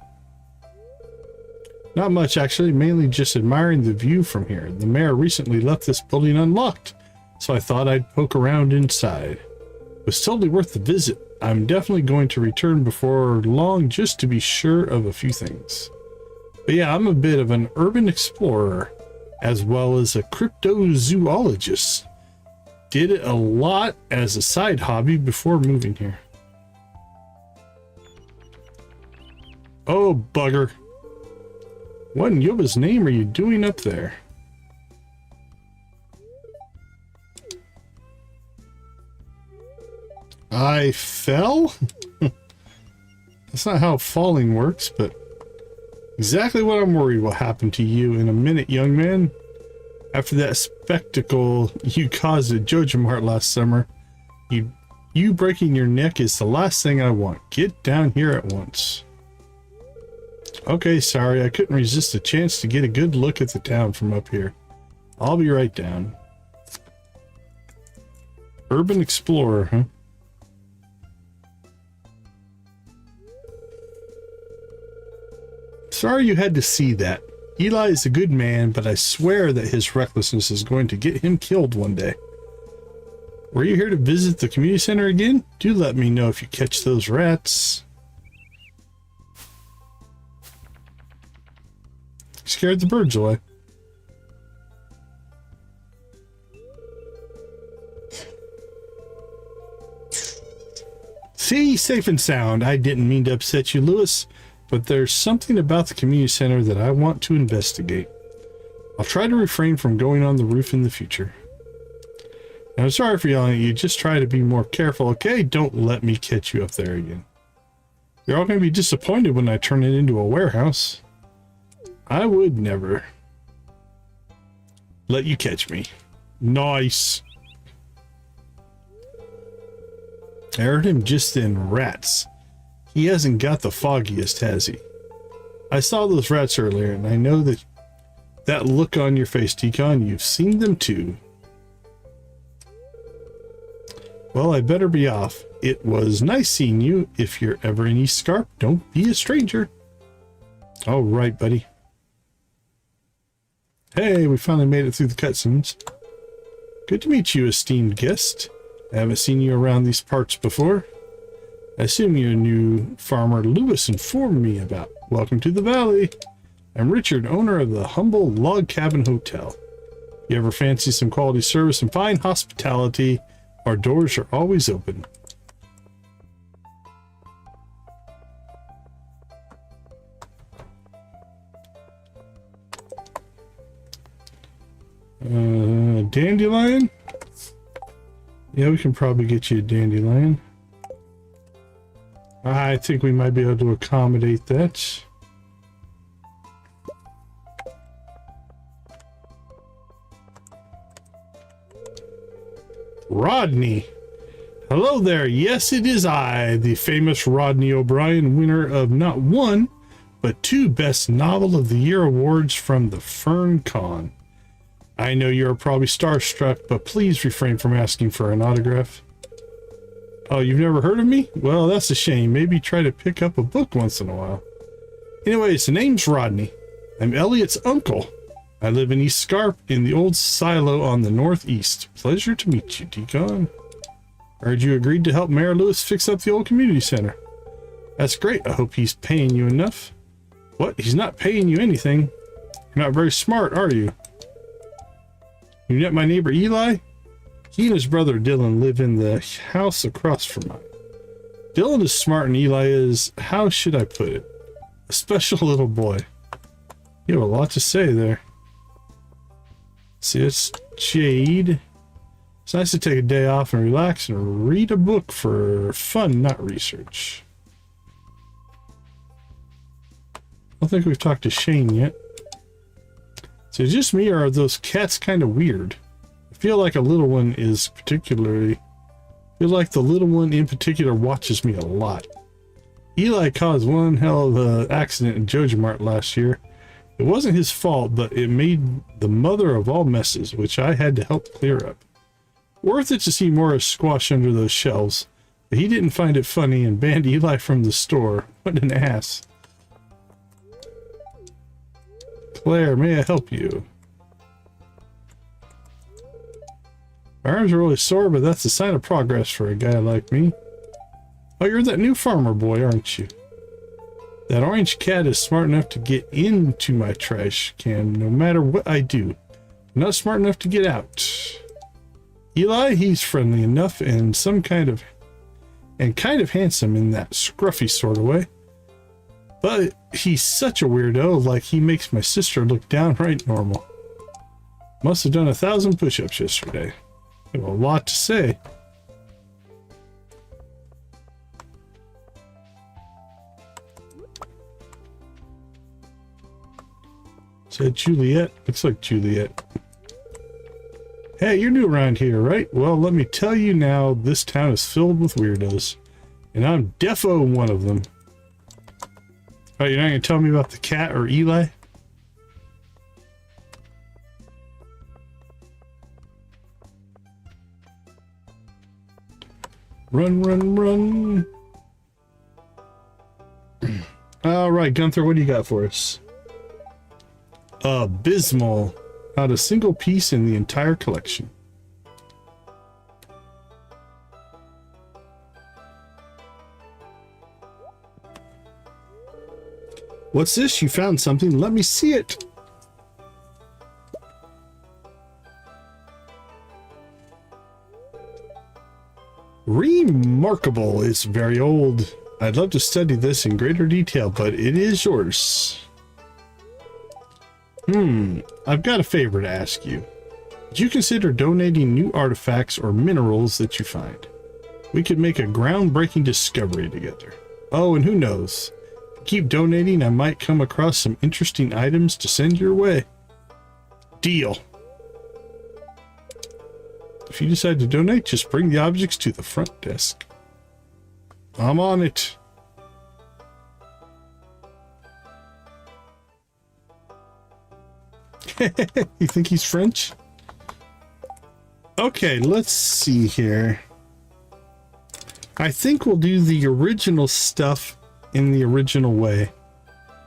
Not much, actually. Mainly just admiring the view from here. The mayor recently left this building unlocked, so I thought I'd poke around inside. It was totally worth the visit. I'm definitely going to return before long just to be sure of a few things. But yeah, I'm a bit of an urban explorer as well as a cryptozoologist. Did it a lot as a side hobby before moving here. Oh, bugger. What in Yoba's name are you doing up there? I fell? That's not how falling works, but exactly what I'm worried will happen to you in a minute, young man. After that spectacle you caused at Joja Mart last summer, you breaking your neck is the last thing I want. Get down here at once. Okay, sorry, I couldn't resist the chance to get a good look at the town from up here. I'll be right down. Urban explorer, huh? Sorry you had to see that. Eli is a good man, but I swear that his recklessness is going to get him killed one day. Were you here to visit the community center again? Do let me know if you catch those rats. Scared the birds away. See, safe and sound. I didn't mean to upset you, Lewis, but there's something about the community center that I want to investigate. I'll try to refrain from going on the roof in the future. And I'm sorry for yelling at you. Just try to be more careful, okay? Don't let me catch you up there again. You're all going to be disappointed when I turn it into a warehouse. I would never let you catch me. Nice. I heard him just then. Rats. He hasn't got the foggiest, has he? I saw those rats earlier, and I know that look on your face, Decon. You've seen them too. Well, I better be off. It was nice seeing you. If you're ever in East Scarp, don't be a stranger. All right, buddy. Hey, we finally made it through the cutscenes. Good to meet you, esteemed guest. I haven't seen you around these parts before. I assume you're a new farmer Lewis informed me about. Welcome to the valley. I'm Richard, owner of the humble log cabin hotel. If you ever fancy some quality service and fine hospitality, our doors are always open. Dandelion? Yeah, we can probably get you a dandelion. I think we might be able to accommodate that. Rodney. Hello there. Yes, it is I, the famous Rodney O'Brien, winner of not one, but 2 Best Novel of the Year awards from the Fern Con. I know you're probably starstruck, but please refrain from asking for an autograph. Oh, you've never heard of me? Well, that's a shame. Maybe try to pick up a book once in a while. Anyways, the name's Rodney. I'm Elliot's uncle. I live in East Scarp in the old silo on the northeast. Pleasure to meet you, Deacon. Heard you agreed to help Mayor Lewis fix up the old community center. That's great. I hope he's paying you enough. What? He's not paying you anything. You're not very smart, are you? You met my neighbor Eli? He and his brother Dylan live in the house across from mine. Dylan is smart and Eli is, how should I put it, a special little boy. You have a lot to say there. See, it's Jade. It's nice to take a day off and relax and read a book for fun, not research. I don't think we've talked to Shane yet. So is it just me, or are those cats kind of weird? I feel like a little one is particularly... I feel like the little one in particular watches me a lot. Eli caused one hell of an accident in Joja Mart last year. It wasn't his fault, but it made the mother of all messes, which I had to help clear up. Worth it to see Morris squash under those shelves, but he didn't find it funny and banned Eli from the store. What an ass. Claire, may I help you? My arms are really sore, but that's a sign of progress for a guy like me. Oh, you're that new farmer boy, aren't you? That orange cat is smart enough to get into my trash can no matter what I do. Not smart enough to get out. Eli, he's friendly enough and kind of handsome in that scruffy sort of way. But he's such a weirdo, like he makes my sister look downright normal. Must have done 1,000 push-ups yesterday. I have a lot to say. Said Juliet. Looks like Juliet. Hey, you're new around here, right? Well, let me tell you now, this town is filled with weirdos. And I'm defo one of them. Oh, you're not going to tell me about the cat or Eli? Run, run, run. All right, Gunther, what do you got for us? Abysmal. Not a single piece in the entire collection. What's this? You found something? Let me see it. Remarkable. It's very old. I'd love to study this in greater detail, but it is yours. I've got a favor to ask you. Would you consider donating new artifacts or minerals that you find? We could make a groundbreaking discovery together. Oh, and who knows? If you keep donating, I might come across some interesting items to send your way. Deal. If you decide to donate, just bring the objects to the front desk. I'm on it. You think he's French? Okay, let's see here. I think we'll do the original stuff in the original way.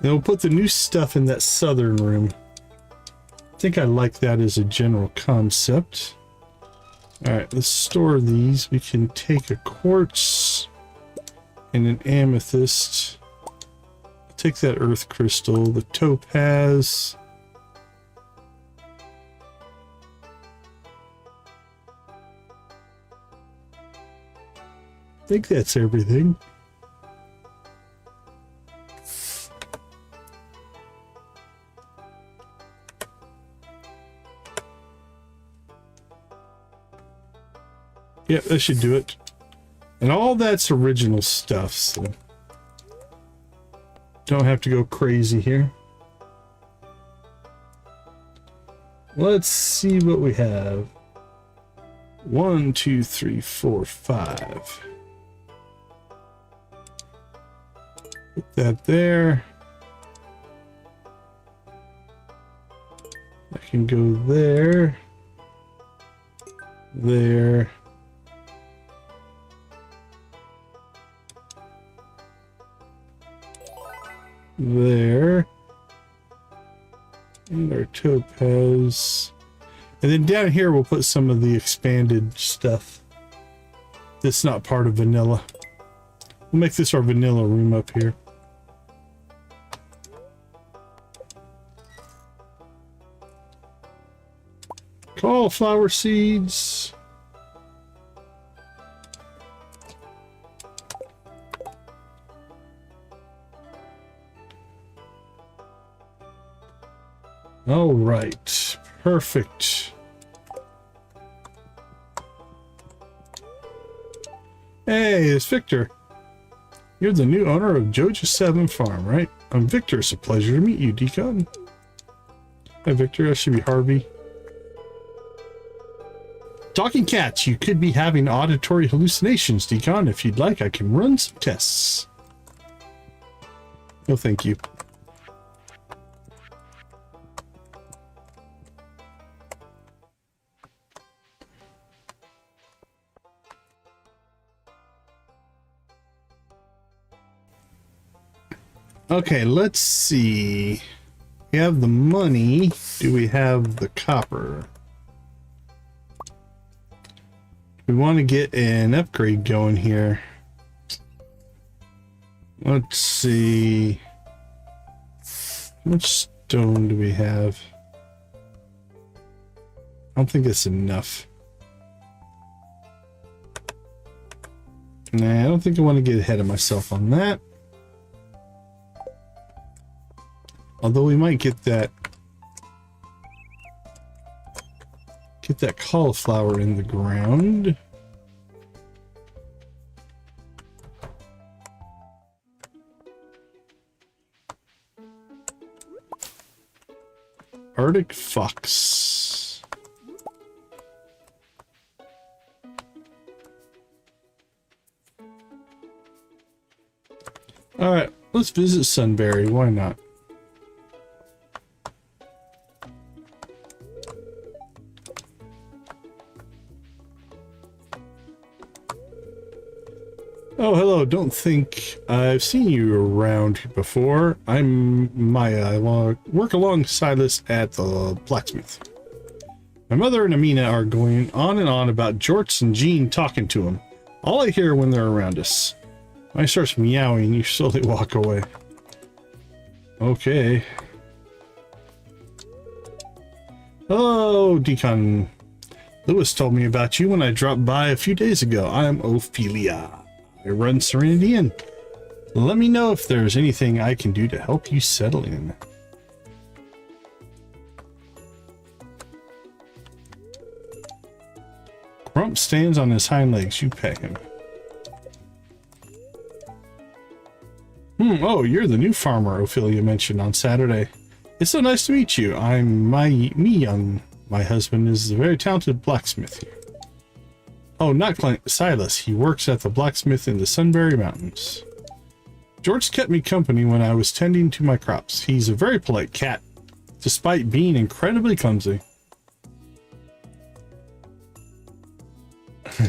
Then we'll put the new stuff in that southern room. I think I like that as a general concept. Alright, let's store these. We can take a quartz and an amethyst. I'll take that earth crystal, the topaz. I think that's everything. Yep, that should do it. And all that's original stuff, so don't have to go crazy here. Let's see what we have. 1, 2, 3, 4, 5. Put that there. I can go there. There. There. And our topaz. And then down here we'll put some of the expanded stuff that's not part of vanilla. We'll make this our vanilla room up here. Cauliflower seeds. All right, perfect. Hey, it's Victor. You're the new owner of Joja 7 Farm, right? I'm Victor. It's a pleasure to meet you, Decon. Hi, Victor. That should be Harvey. Talking cats, you could be having auditory hallucinations, Decon. If you'd like, I can run some tests. No, thank you. Okay, let's see. We have the money. Do we have the copper? We want to get an upgrade going here. Let's see. How much stone do we have? I don't think it's enough. Nah, I don't think I want to get ahead of myself on that. Although we might get that cauliflower in the ground. Arctic fox. All right, let's visit Sunbury. Why not? Oh, hello. Don't think I've seen you around before. I'm Maya. I work alongside Silas at the blacksmith. My mother and Amina are going on and on about Jorts and Jean talking to him. All I hear when they're around us. When I start meowing, you slowly walk away. Okay. Hello, Decon. Lewis told me about you when I dropped by a few days ago. I'm Ophelia. I run Serenity Inn. Let me know if there's anything I can do to help you settle in. Grump stands on his hind legs. You pet him. Oh, you're the new farmer Ophelia mentioned on Saturday. It's so nice to meet you. I'm Young. My husband is a very talented blacksmith here. Oh, not Silas. He works at the blacksmith in the Sunbury Mountains. George kept me company when I was tending to my crops. He's a very polite cat, despite being incredibly clumsy.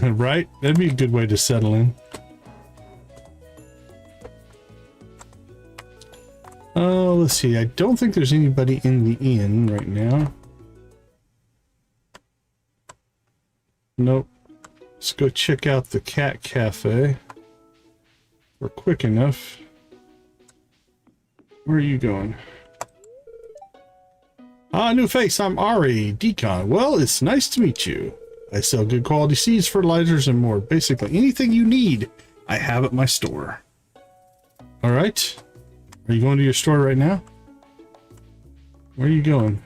Right? That'd be a good way to settle in. Oh, let's see. I don't think there's anybody in the inn right now. Nope. Let's go check out the cat cafe. We're quick enough. Where are you going? Ah, new face. I'm Ari, Decon. Well, it's nice to meet you. I sell good quality seeds, fertilizers, and more. Basically anything you need, I have at my store. All right. Are you going to your store right now? Where are you going?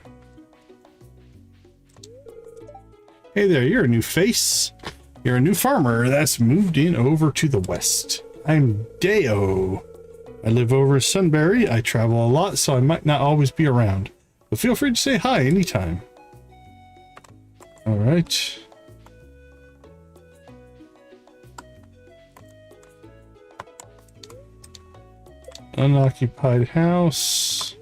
Hey there, you're a new face. You're a new farmer that's moved in over to the west. I'm Deo. I live over in Sunbury. I travel a lot, so I might not always be around. But feel free to say hi anytime. Alright. Unoccupied house.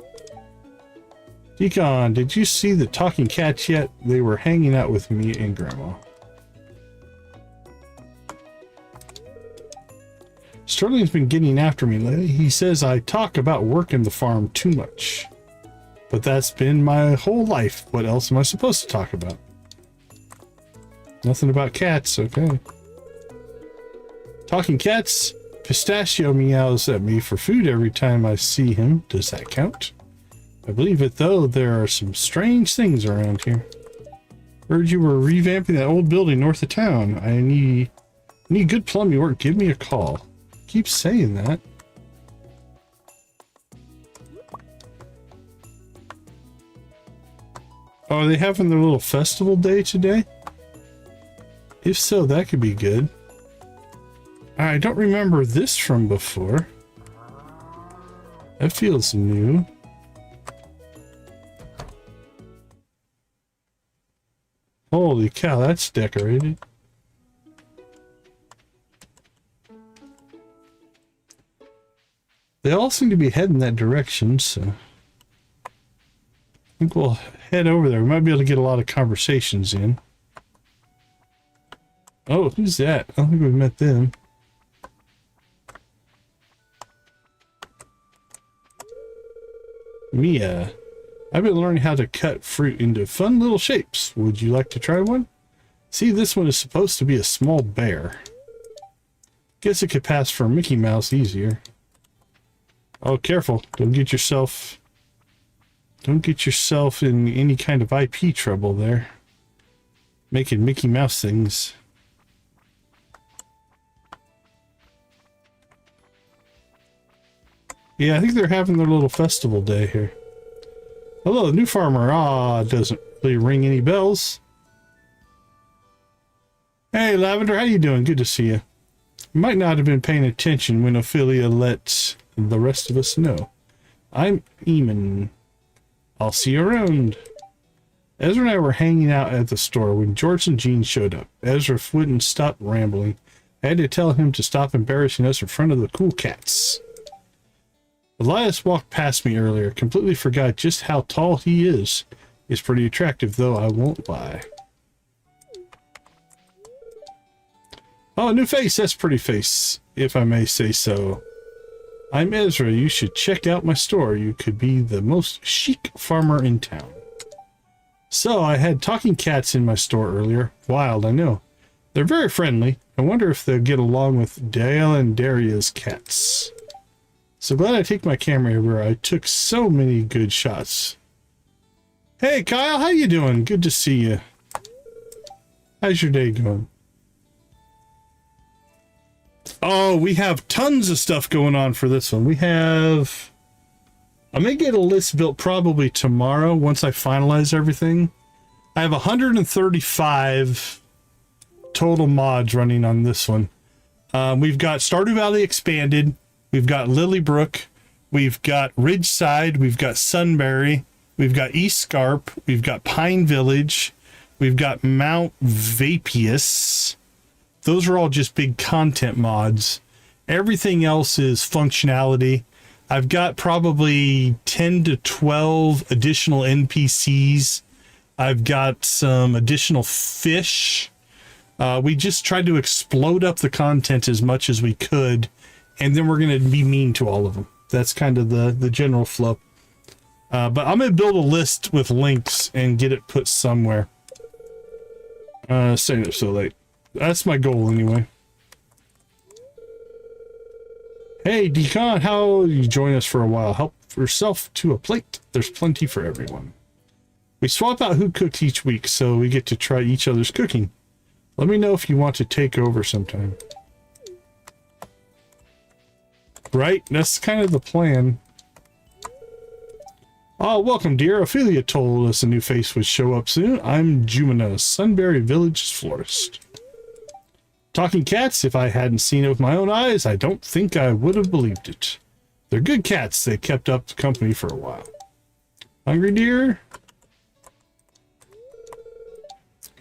Decon, did you see the talking cats yet? They were hanging out with me and Grandma. Sterling's been getting after me lately. He says I talk about working the farm too much. But that's been my whole life. What else am I supposed to talk about? Nothing about cats, okay. Talking cats, Pistachio meows at me for food every time I see him. Does that count? I believe it, though. There are some strange things around here. Heard you were revamping that old building north of town. I need good plumbing work. Give me a call. Keep saying that. Oh, are they having their little festival day today? If so, that could be good. I don't remember this from before. That feels new. Holy cow, that's decorated. They all seem to be heading that direction, so I think we'll head over there. We might be able to get a lot of conversations in. Oh, who's that? I don't think we've met them. Mia. I've been learning how to cut fruit into fun little shapes. Would you like to try one? See, this one is supposed to be a small bear. Guess it could pass for Mickey Mouse easier. Oh, careful. Don't get yourself in any kind of IP trouble there. Making Mickey Mouse things. Yeah, I think they're having their little festival day here. Hello, new farmer. Ah, doesn't really ring any bells. Hey, Lavender, how you doing? Good to see you. You might not have been paying attention when Ophelia let the rest of us know. I'm Eamon. I'll see you around. Ezra and I were hanging out at the store when George and Jean showed up. Ezra wouldn't stop rambling. I had to tell him to stop embarrassing us in front of the cool cats. Elias walked past me earlier, completely forgot just how tall he is. He's pretty attractive, though, I won't lie. Oh, new face, that's pretty face, if I may say so. I'm Ezra, you should check out my store. You could be the most chic farmer in town. So, I had talking cats in my store earlier. Wild, I know. They're very friendly. I wonder if they'll get along with Dale and Daria's cats. So glad I take my camera everywhere. I took so many good shots. Hey Kyle, how you doing? Good to see you. How's your day going? Oh, we have tons of stuff going on for this one. I may get a list built probably tomorrow once I finalize everything. I have 135 total mods running on this one. We've got Stardew Valley Expanded. We've got Lilybrook, we've got Ridgeside, we've got Sunbury, we've got East Scarp, we've got Pine Village, we've got Mount Vapius. Those are all just big content mods. Everything else is functionality. I've got probably 10 to 12 additional NPCs. I've got some additional fish. We just tried to explode up the content as much as we could. And then we're going to be mean to all of them. That's kind of the general flow. But I'm going to build a list with links and get it put somewhere. Staying up so late. That's my goal anyway. Hey, Decon, how you join us for a while? Help yourself to a plate. There's plenty for everyone. We swap out who cooks each week, so we get to try each other's cooking. Let me know if you want to take over sometime. Right? That's kind of the plan. Oh, welcome, dear. Ophelia told us a new face would show up soon. I'm Jumina, Sunbury Village's florist. Talking cats, if I hadn't seen it with my own eyes, I don't think I would have believed it. They're good cats. They kept up the company for a while. Hungry, dear?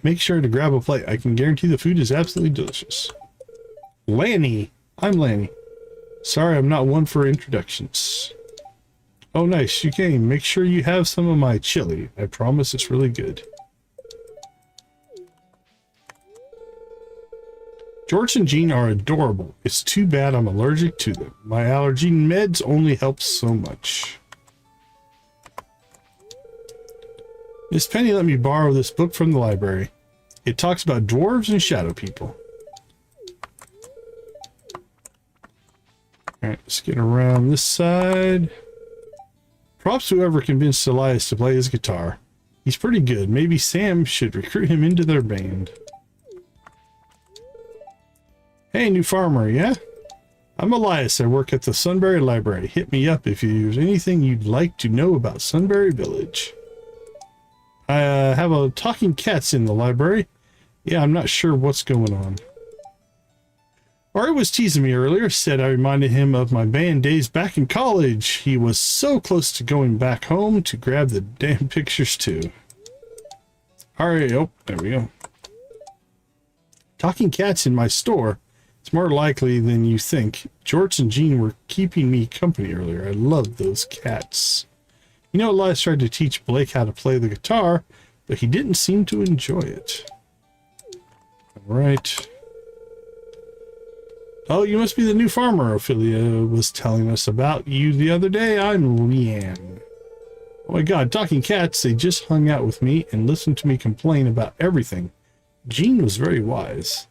Make sure to grab a plate. I can guarantee the food is absolutely delicious. Lanny. I'm Lanny. Sorry, I'm not one for introductions. Oh, nice. You came. Make sure you have some of my chili. I promise it's really good. George and Jean are adorable. It's too bad I'm allergic to them. My allergy meds only help so much. Miss Penny let me borrow this book from the library. It talks about dwarves and shadow people. Alright, let's get around this side. Props to whoever convinced Elias to play his guitar. He's pretty good. Maybe Sam should recruit him into their band. Hey, new farmer, yeah? I'm Elias. I work at the Sunbury Library. Hit me up if there's anything you'd like to know about Sunbury Village. I have a talking cats in the library. Yeah, I'm not sure what's going on. Ari was teasing me earlier, said I reminded him of my band days back in college. He was so close to going back home to grab the damn pictures too. Alright, oh, there we go. Talking cats in my store. It's more likely than you think. George and Jean were keeping me company earlier. I love those cats. You know, Elias tried to teach Blake how to play the guitar, but he didn't seem to enjoy it. Alright. Oh, you must be the new farmer Ophelia was telling us about you the other day. I'm Leanne. Oh my god, talking cats, they just hung out with me and listened to me complain about everything. Jean was very wise.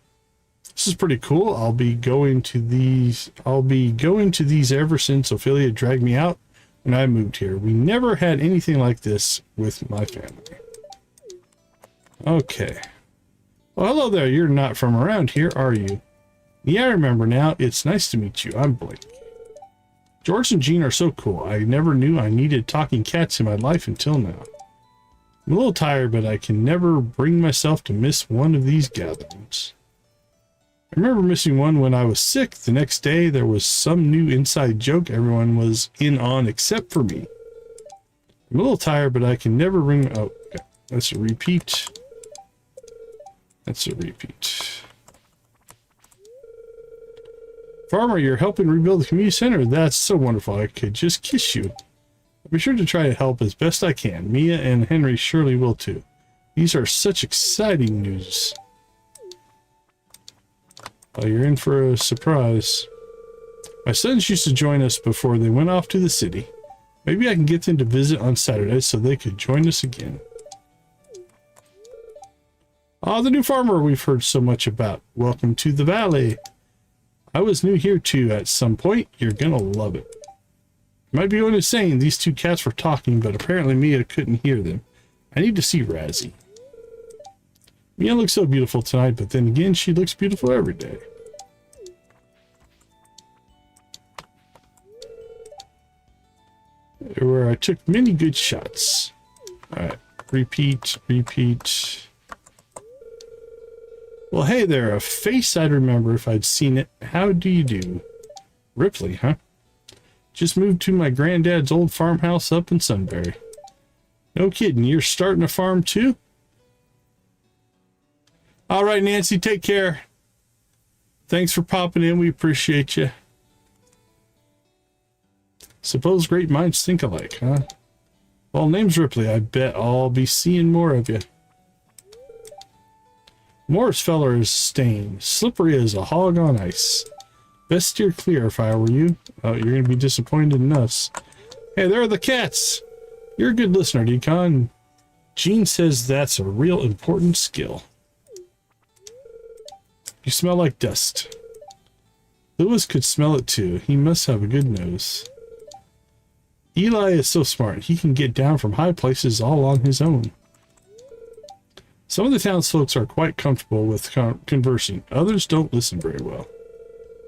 This is pretty cool. I'll be going to these ever since Ophelia dragged me out when I moved here. We never had anything like this with my family. Okay. Well, hello there. You're not from around here, are you? Yeah, I remember now. It's nice to meet you. I'm Blake. George and Jean are so cool. I never knew I needed talking cats in my life until now. I'm a little tired, but I can never bring myself to miss one of these gatherings. I remember missing one when I was sick. The next day, there was some new inside joke everyone was in on except for me. I'm a little tired, but I can never bring... Oh, okay. That's a repeat. That's a repeat. Farmer, you're helping rebuild the community center. That's so wonderful. I could just kiss you. I'll be sure to try to help as best I can. Mia and Henry surely will too. These are such exciting news. Oh, you're in for a surprise. My sons used to join us before they went off to the city. Maybe I can get them to visit on Saturday so they could join us again. Ah, the new farmer we've heard so much about. Welcome to the valley. I was new here too at some point. You're gonna love it. I might be only saying these two cats were talking, but apparently Mia couldn't hear them. I need to see Razzie. Mia looks so beautiful tonight, but then again, she looks beautiful every day. Where I took many good shots. Alright, repeat, repeat. Well, hey there, a face I'd remember if I'd seen it. How do you do? Ripley, huh? Just moved to my granddad's old farmhouse up in Sunbury. No kidding, you're starting a farm too? All right, Nancy, take care. Thanks for popping in. We appreciate you. Suppose great minds think alike, huh? Well, name's Ripley. I bet I'll be seeing more of you. Morris feller is stained. Slippery as a hog on ice. Best steer clear if I were you. Oh, you're going to be disappointed in us. Hey, there are the cats. You're a good listener, Decon. Jean says that's a real important skill. You smell like dust. Lewis could smell it too. He must have a good nose. Eli is so smart. He can get down from high places all on his own. Some of the townsfolk are quite comfortable with conversing. Others don't listen very well.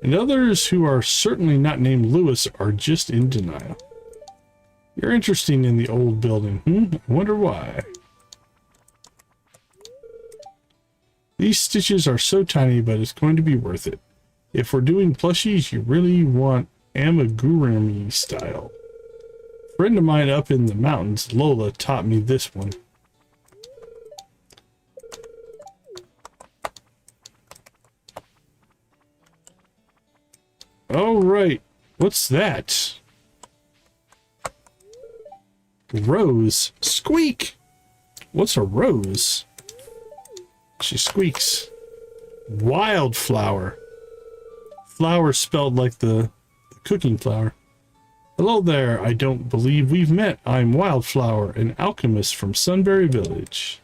And others who are certainly not named Lewis are just in denial. You're interesting in the old building. I wonder why. These stitches are so tiny, but it's going to be worth it. If we're doing plushies, you really want amigurumi style. A friend of mine up in the mountains, Lola, taught me this one. All right, what's that? Rose. Squeak! What's a rose? She squeaks. Wildflower. Flower spelled like the cooking flour. Hello there, I don't believe we've met. I'm Wildflower, an alchemist from Sunbury Village.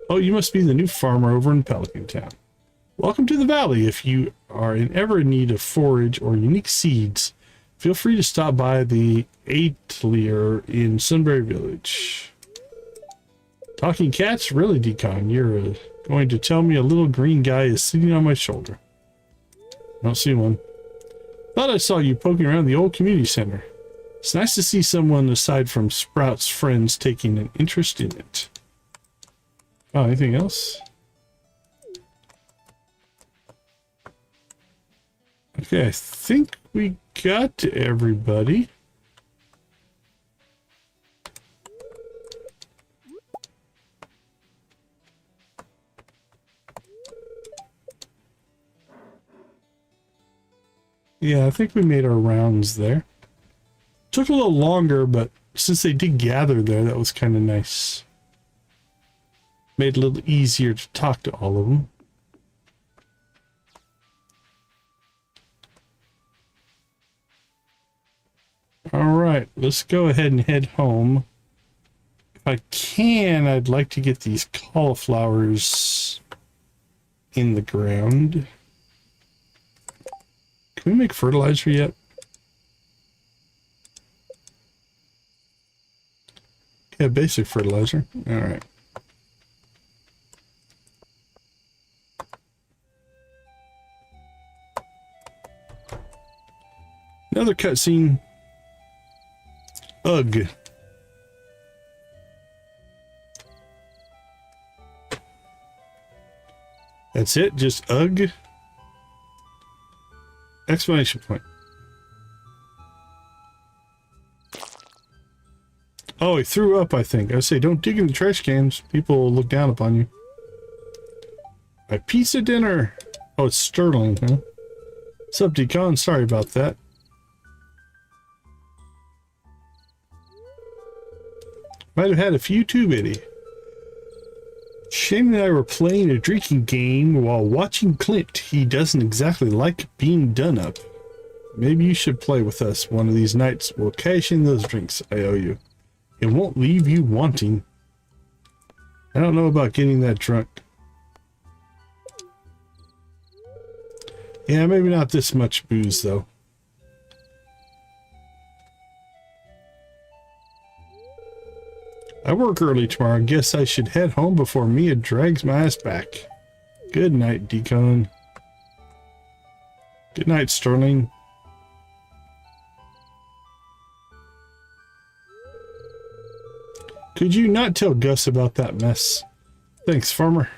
Oh, you must be the new farmer over in Pelican Town. Welcome to the valley. If you are ever in need of forage or unique seeds, feel free to stop by the atelier in Sunbury Village. Talking cats? Really, Decon? You're going to tell me a little green guy is sitting on my shoulder. I don't see one. Thought I saw you poking around the old community center. It's nice to see someone aside from Sprout's friends taking an interest in it. Oh, anything else? Okay, I think we got to everybody. Yeah, I think we made our rounds there. Took a little longer, but since they did gather there, that was kind of nice. Made it a little easier to talk to all of them. Alright, let's go ahead and head home. If I can, I'd like to get these cauliflowers in the ground. Can we make fertilizer yet? Yeah, basic fertilizer. Alright. Another cutscene. Ugh. That's it? Just ugh? Exclamation point. Oh, he threw up, I think. I say, don't dig in the trash cans. People will look down upon you. My pizza dinner. Oh, it's Sterling, huh? What's up, Decon? Sorry about that. Might have had a few too many. Shane and I were playing a drinking game while watching Clint. He doesn't exactly like being done up. Maybe you should play with us one of these nights. We'll cash in those drinks I owe you. It won't leave you wanting. I don't know about getting that drunk. Yeah, maybe not this much booze, though. I work early tomorrow. Guess I should head home before Mia drags my ass back. Good night, Decon. Good night, Sterling. Could you not tell Gus about that mess? Thanks, farmer.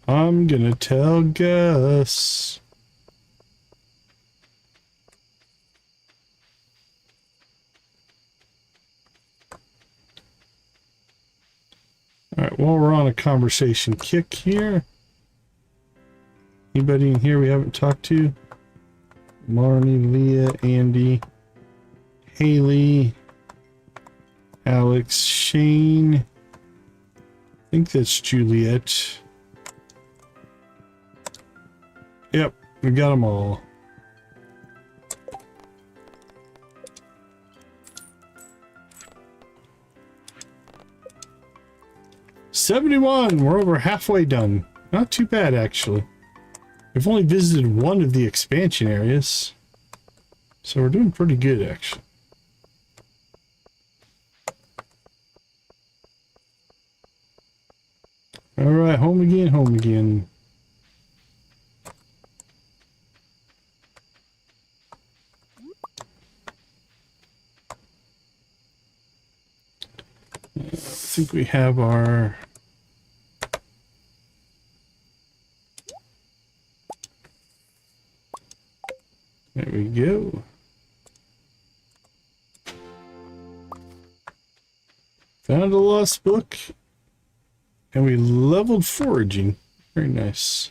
I'm gonna tell Gus. Alright, while we're on a conversation kick here. Anybody in here we haven't talked to? Marnie, Leah, Andy, Haley, Alex, Shane. I think that's Juliet. Yep, we got them all. $71. We're over halfway done. Not too bad, actually. We've only visited one of the expansion areas, so we're doing pretty good, actually. All right, home again, home again. think we have our... There we go. Found a lost book. And we leveled foraging. Very nice.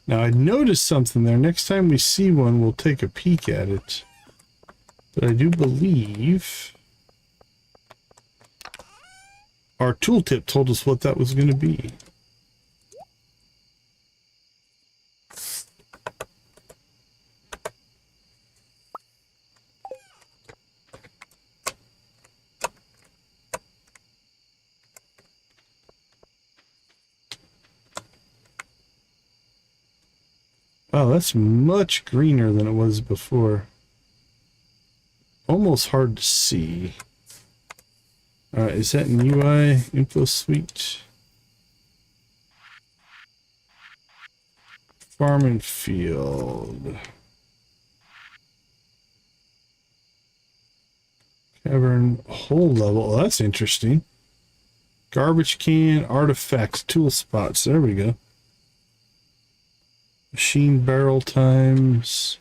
Now I noticed something there. Next time we see one, we'll take a peek at it. But I do believe our tooltip told us what that was going to be. Wow, that's much greener than it was before. Almost hard to see. Alright, is that in UI info suite? Farm and field. Cavern hole level. Oh, that's interesting. Garbage can, artifacts, tool spots. There we go. Machine barrel times.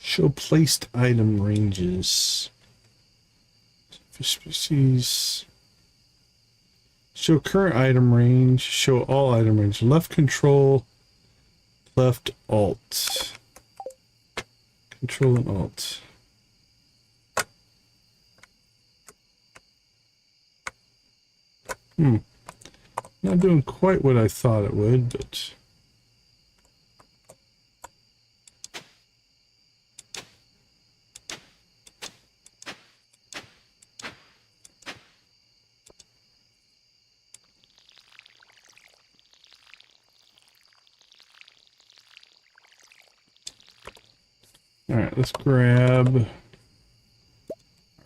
Show placed item ranges. Fish species. Show current item range. Show all item range. Left control. Left alt. Control and alt. Not doing quite what I thought it would, but... Alright, let's grab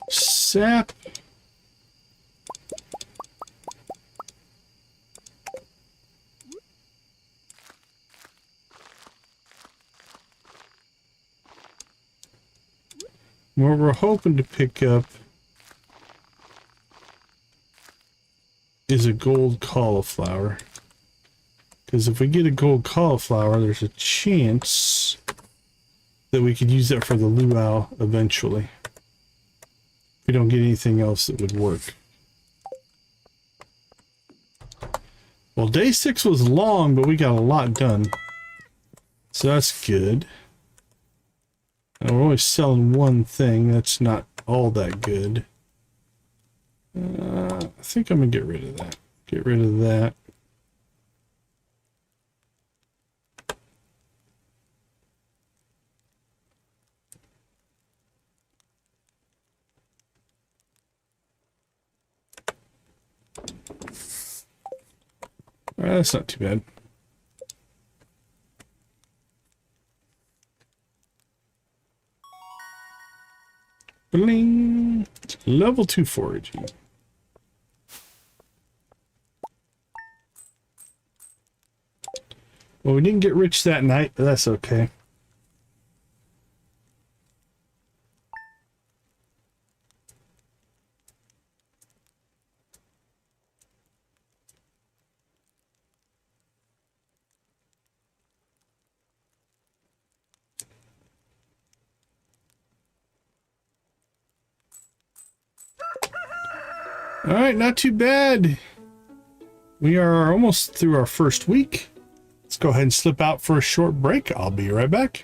sap. What we're hoping to pick up is a gold cauliflower. Because if we get a gold cauliflower, there's a chance that we could use that for the luau eventually. If we don't get anything else that would work. Well, day 6 was long, but we got a lot done. So that's good. And we're only selling one thing. That's not all that good. I think I'm going to get rid of that. Get rid of that. That's not too bad. Bling! Level 2 foraging. Well, we didn't get rich that night, but that's okay. All right, not too bad. We are almost through our first week. Let's go ahead and slip out for a short break. I'll be right back.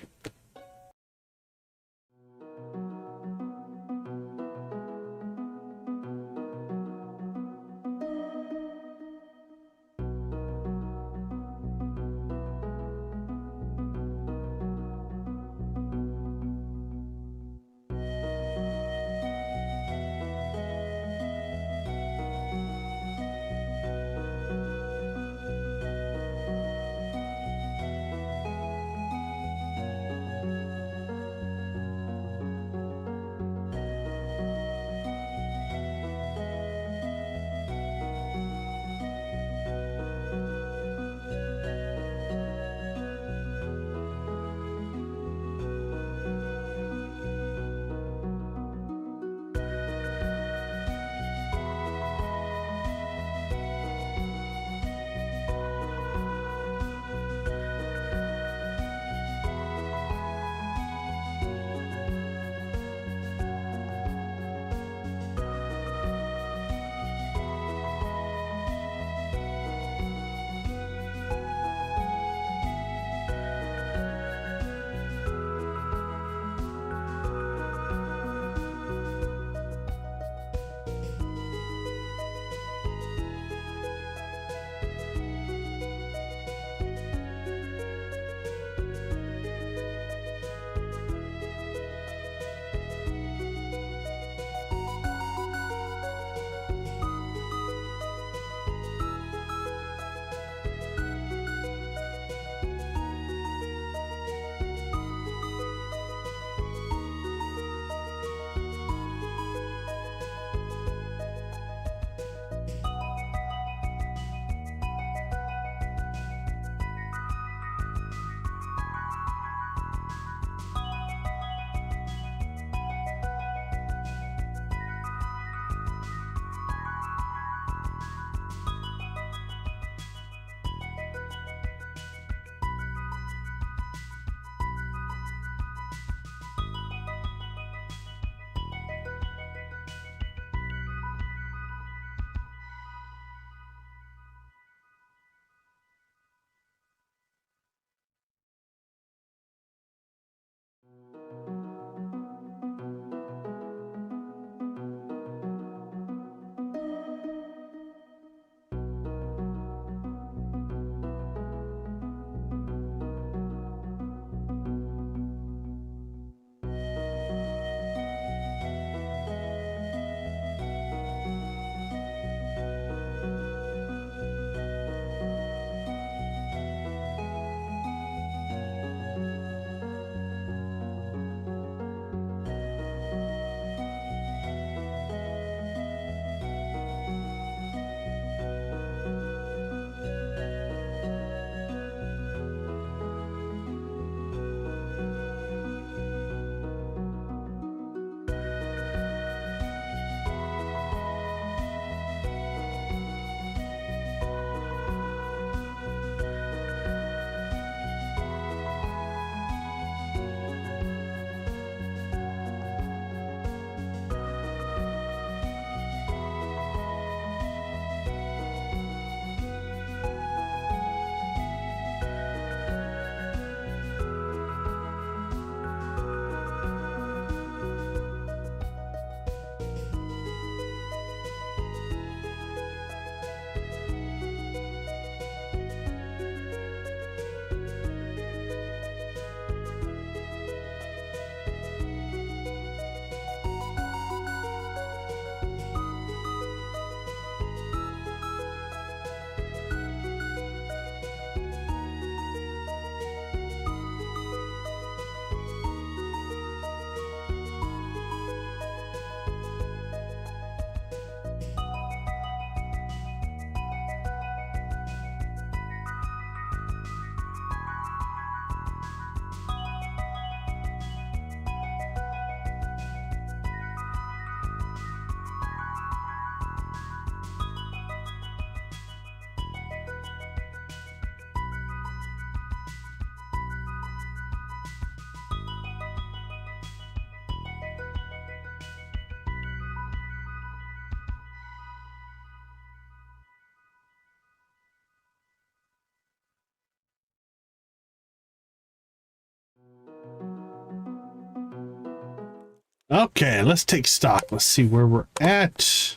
Okay, let's take stock. Let's see where we're at.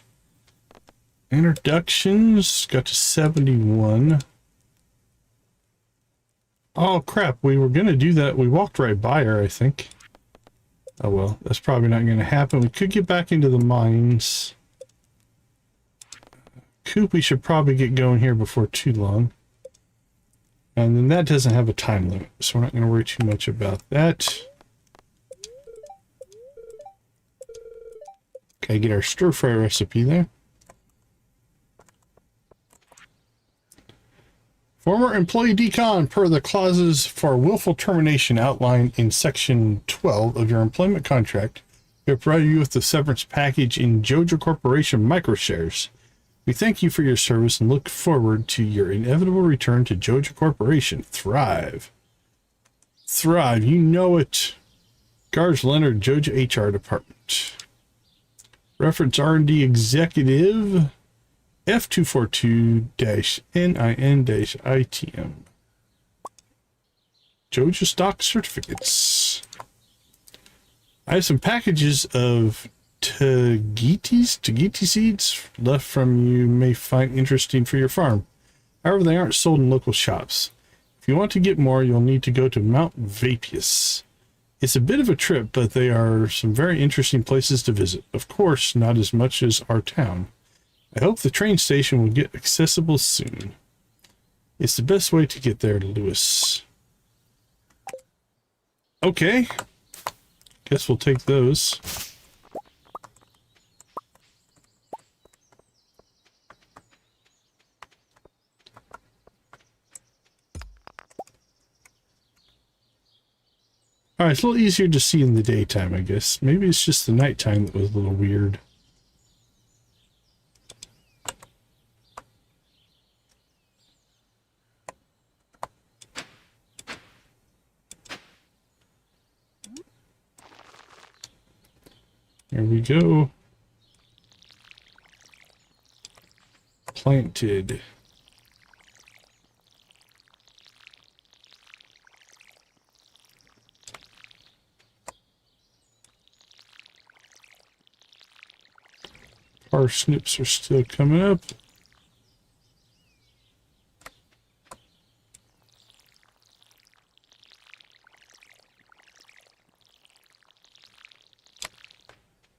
Introductions got to 71. Oh crap, we were gonna do that. We walked right by her, I think. Oh well, that's probably not gonna happen. We could get back into the mines. Coop, we should probably get going here before too long. And then that doesn't have a time limit, so we're not gonna worry too much about that. Okay, get our stir-fry recipe there. Former employee decon per the clauses for willful termination outlined in section 12 of your employment contract. We have provided you with the severance package in Joja Corporation microshares. We thank you for your service and look forward to your inevitable return to Joja Corporation. Thrive. Thrive, you know it. Garge Leonard, Joja HR Department. Reference R&D Executive F242-NIN-ITM. Joja Stock Certificates. I have some packages of Tagiti seeds left from you may find interesting for your farm. However, they aren't sold in local shops. If you want to get more, you'll need to go to Mount Vapius. It's a bit of a trip, but they are some very interesting places to visit. Of course, not as much as our town. I hope the train station will get accessible soon. It's the best way to get there, Lewis. Okay. Guess we'll take those. Alright, it's a little easier to see in the daytime, I guess. Maybe it's just the nighttime that was a little weird. There we go. Planted. Parsnips are still coming up.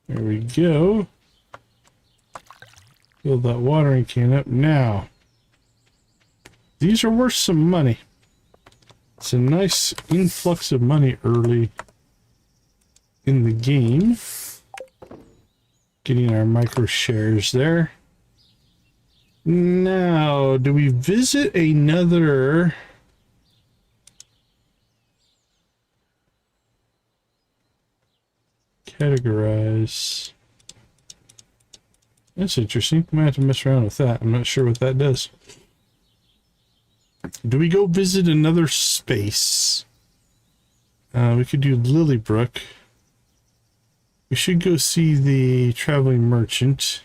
There we go. Fill that watering can up now. These are worth some money. It's a nice influx of money early in the game. Getting our micro shares there. Now, do we visit another... Categorize. That's interesting. I might have to mess around with that. I'm not sure what that does. Do we go visit another space? We could do Lilybrook. We should go see the traveling merchant.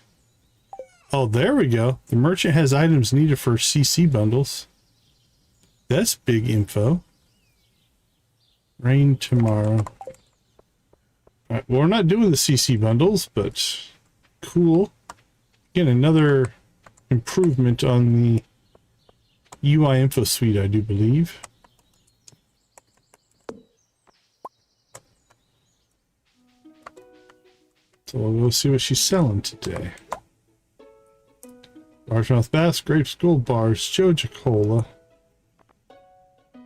Oh, there we go. The merchant has items needed for CC bundles. That's big info. Rain tomorrow. Alright, well, we're not doing the CC bundles, but cool. Again, another improvement on the UI info suite, I do believe. So we'll go see what she's selling today. Largemouth bass, grapes, gold bars, Joja Cola,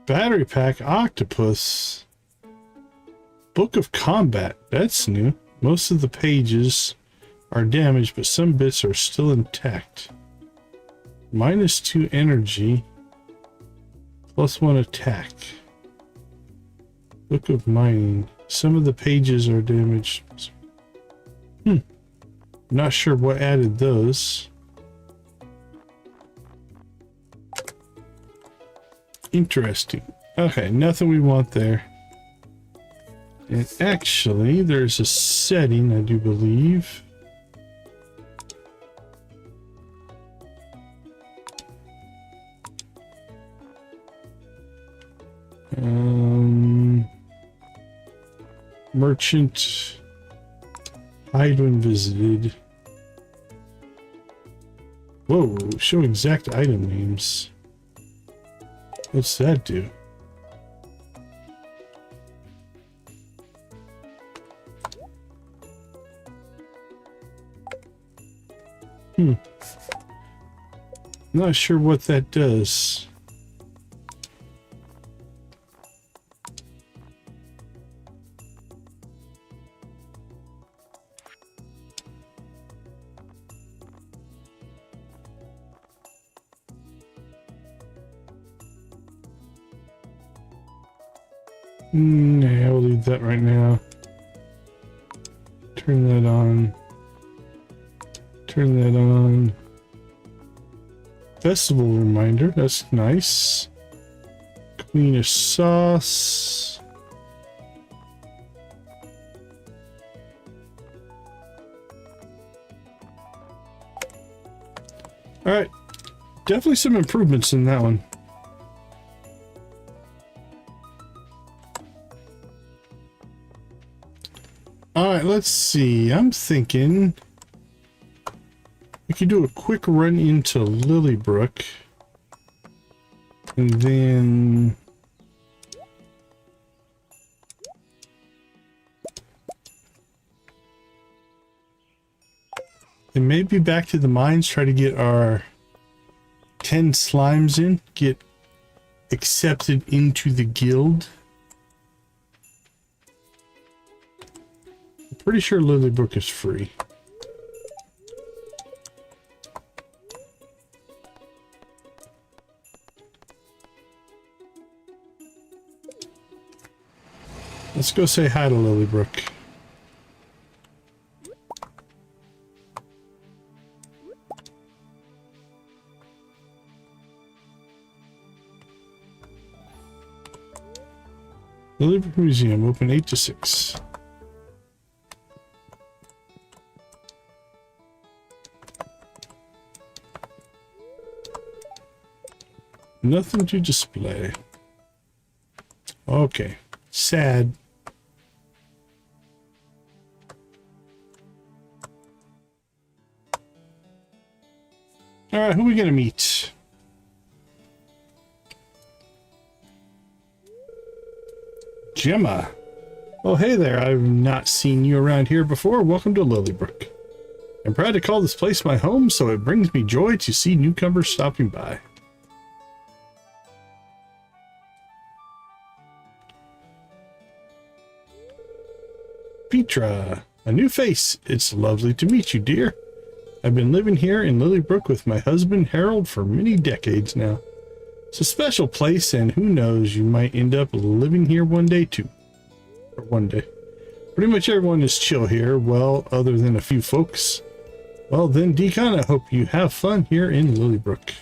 battery pack, octopus, book of combat. That's new. Most of the pages are damaged, but some bits are still intact. -2 energy, +1 attack. Book of mining. Some of the pages are damaged. Not sure what added those. Interesting. Okay, nothing we want there. And actually, there's a setting, I do believe. Merchant Hide when visited. Whoa, show exact item names. What's that do? Not sure what that does. Nah, I'll leave that right now. Turn that on. Turn that on. Festival reminder, that's nice. Clean a sauce. Alright. Definitely some improvements in that one. Alright, let's see. I'm thinking we could do a quick run into Lilybrook. And then maybe back to the mines, try to get our 10 slimes in, get accepted into the guild. I'm pretty sure Lilybrook is free. Let's go say hi to Lilybrook. Lilybrook Museum, open 8 to 6. Nothing to display. Okay. Sad. Alright, who are we gonna meet? Gemma. Oh, hey there. I've not seen you around here before. Welcome to Lilybrook. I'm proud to call this place my home, so it brings me joy to see newcomers stopping by. Petra, a new face. It's lovely to meet you, dear. I've been living here in Lilybrook with my husband, Harold, for many decades now. It's a special place, and who knows, you might end up living here one day, too. Or one day. Pretty much everyone is chill here, well, other than a few folks. Well, then, Decon, I hope you have fun here in Lilybrook.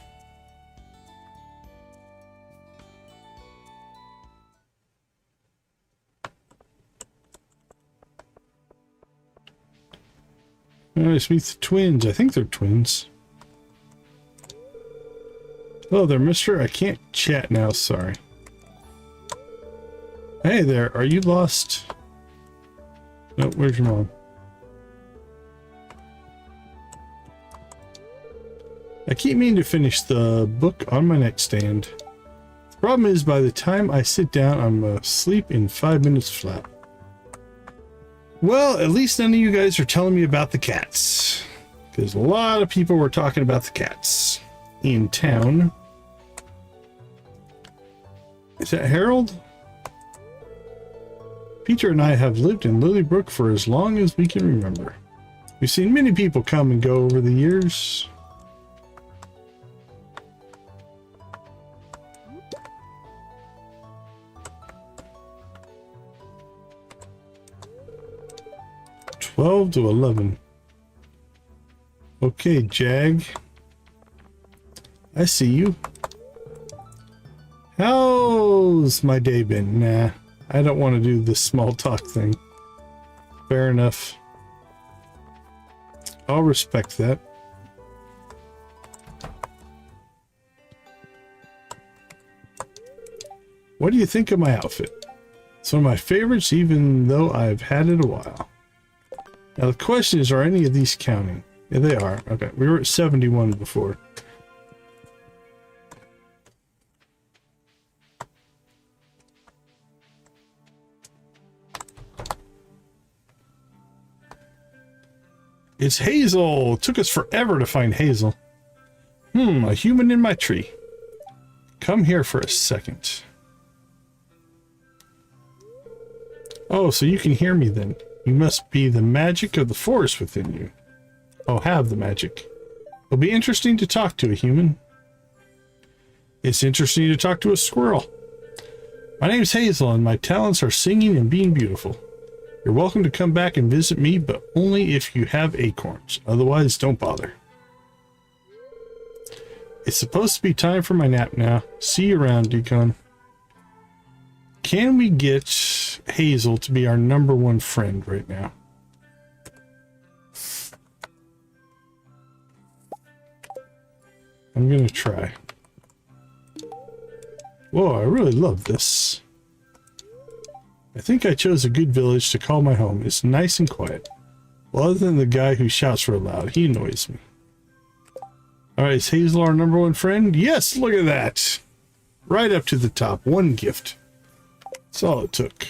Let's meet the twins. I think they're twins. Hello there, mister. I can't chat now, sorry. Hey there, are you lost? No, where's your mom? I keep meaning to finish the book on my nightstand. The problem is, by the time I sit down, I'm asleep in 5 minutes flat. Well, at least none of you guys are telling me about the cats. Because a lot of people were talking about the cats in town. Is that Harold? Peter and I have lived in Lilybrook for as long as we can remember. We've seen many people come and go over the years. $12 to $11. Okay, Jag. I see you. How's my day been? Nah, I don't want to do this small talk thing. Fair enough. I'll respect that. What do you think of my outfit? It's one of my favorites, even though I've had it a while. Now the question is, are any of these counting? Yeah, they are. Okay, we were at 71 before. It's Hazel! It took us forever to find Hazel. A human in my tree. Come here for a second. Oh, so you can hear me then. You must be the magic of the forest within you. Oh, have the magic. It'll be interesting to talk to a human. It's interesting to talk to a squirrel. My name's Hazel, and my talents are singing and being beautiful. You're welcome to come back and visit me, but only if you have acorns. Otherwise, don't bother. It's supposed to be time for my nap now. See you around, Decon. Can we get Hazel to be our #1 friend right now? I'm gonna try. Whoa, I really love this. I think I chose a good village to call my home. It's nice and quiet. Well, other than the guy who shouts real loud, he annoys me. Alright, is Hazel our #1 friend? Yes, look at that! Right up to the top. 1 gift. That's all it took.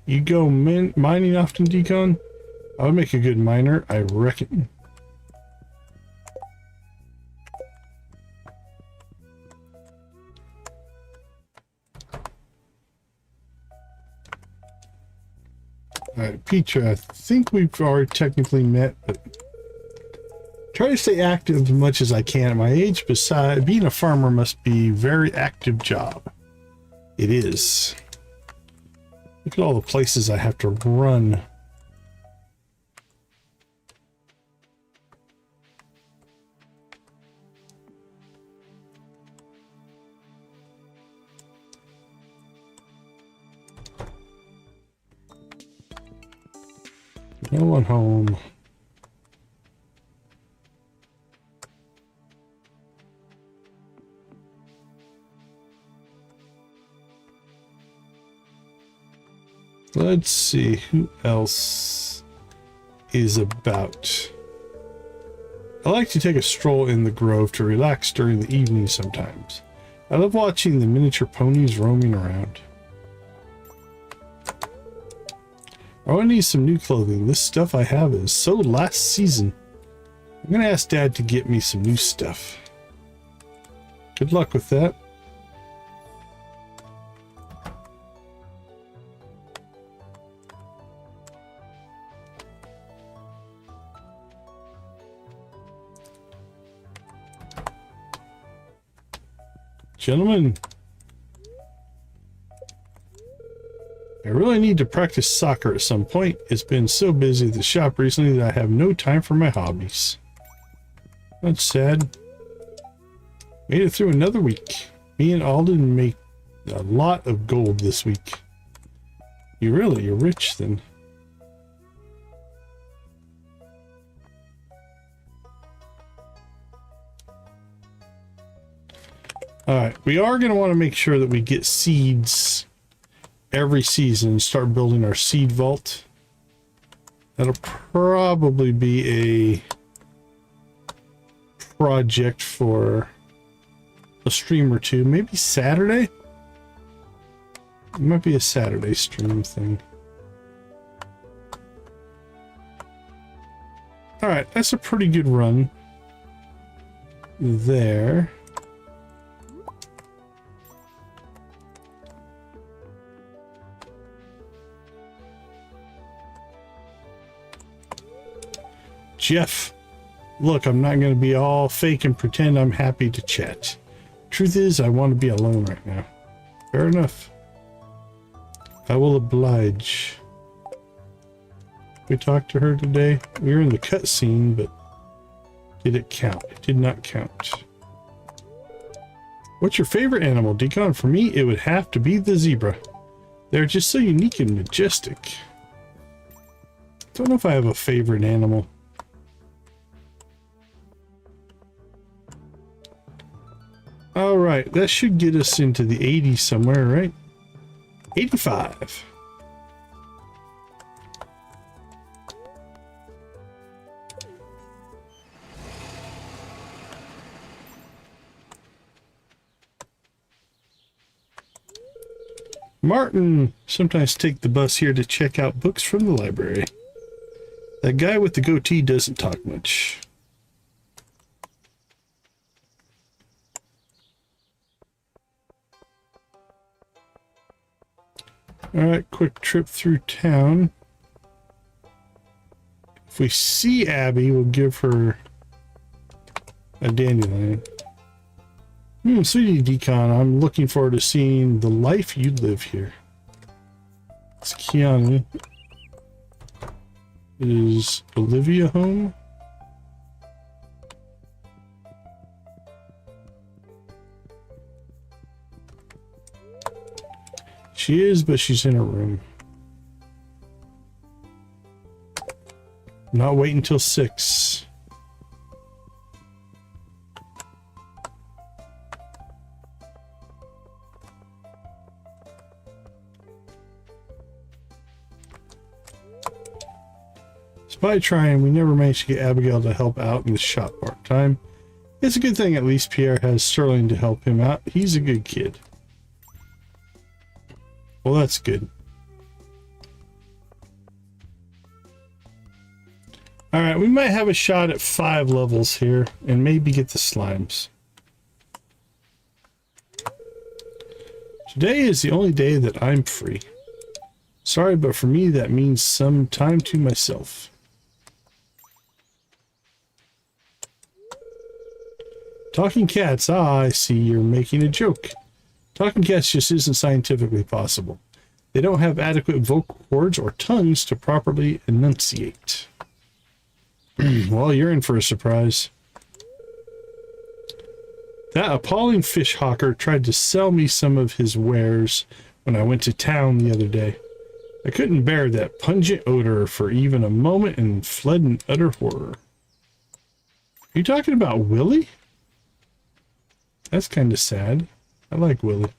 You go mining often, Decon? I would make a good miner, I reckon. Alright, Petra, I think we've already technically met, but try to stay active as much as I can at my age. Besides, being a farmer must be a very active job. It is. Look at all the places I have to run. No one home. Let's see who else is about. I like to take a stroll in the grove to relax during the evening sometimes. I love watching the miniature ponies roaming around. I want to need some new clothing. This stuff I have is so last season. I'm going to ask Dad to get me some new stuff. Good luck with that. Gentlemen, I really need to practice soccer at some point. It's been so busy at the shop recently that I have no time for my hobbies. That's sad. Made it through another week. Me and Alden make a lot of gold this week. You're rich then. Alright, we are going to want to make sure that we get seeds every season and start building our seed vault. That'll probably be a project for a stream or two. Maybe Saturday? It might be a Saturday stream thing. Alright, that's a pretty good run there. Jeff, look, I'm not going to be all fake and pretend I'm happy to chat. Truth is, I want to be alone right now. Fair enough. I will oblige. We talked to her today. We were in the cutscene, but did it count? It did not count. What's your favorite animal, Decon? For me, it would have to be the zebra. They're just so unique and majestic. Don't know if I have a favorite animal. All right, that should get us into the 80s somewhere, right? 85. Martin sometimes take the bus here to check out books from the library. That guy with the goatee doesn't talk much. Alright, quick trip through town. If we see Abby, we'll give her a dandelion. Sweetie Decon, I'm looking forward to seeing the life you live here. It's Kiana. Is Olivia home? She is, but she's in her room. Not waiting until 6. Despite trying, we never managed to get Abigail to help out in the shop part-time. It's a good thing at least Pierre has Sterling to help him out. He's a good kid. Well, that's good. Alright, we might have a shot at 5 levels here and maybe get the slimes. Today is the only day that I'm free. Sorry, but for me that means some time to myself. Talking cats. Ah, I see you're making a joke. Talking cats just isn't scientifically possible. They don't have adequate vocal cords or tongues to properly enunciate. Well, you're in for a surprise. That appalling fish hawker tried to sell me some of his wares when I went to town the other day. I couldn't bear that pungent odor for even a moment and fled in utter horror. Are you talking about Willie? That's kind of sad. I like Willie.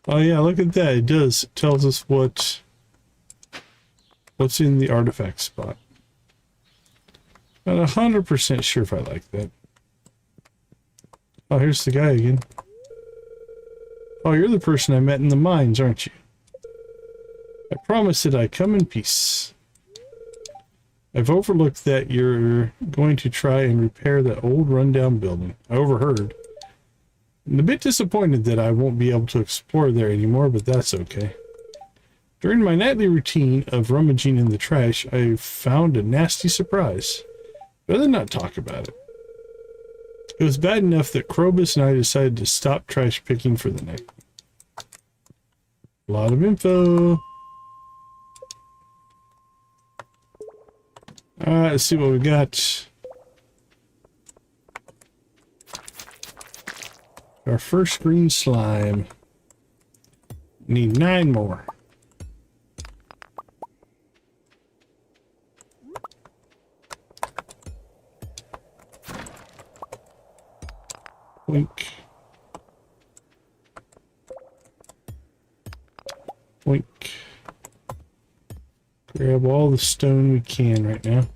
Oh yeah, look at that. It does. It tells us what's in the artifact spot. Not 100% sure if I like that. Oh, here's the guy again. Oh, you're the person I met in the mines, aren't you? I promised that I'd come in peace. I've overlooked that you're going to try and repair that old rundown building. I overheard. I'm a bit disappointed that I won't be able to explore there anymore, but that's okay. During my nightly routine of rummaging in the trash, I found a nasty surprise. Rather not talk about it. It was bad enough that Krobus and I decided to stop trash picking for the night. A lot of info. Alright, let's see what we got. Our first green slime. Need 9 more. Wink. Wink. Grab all the stone we can right now.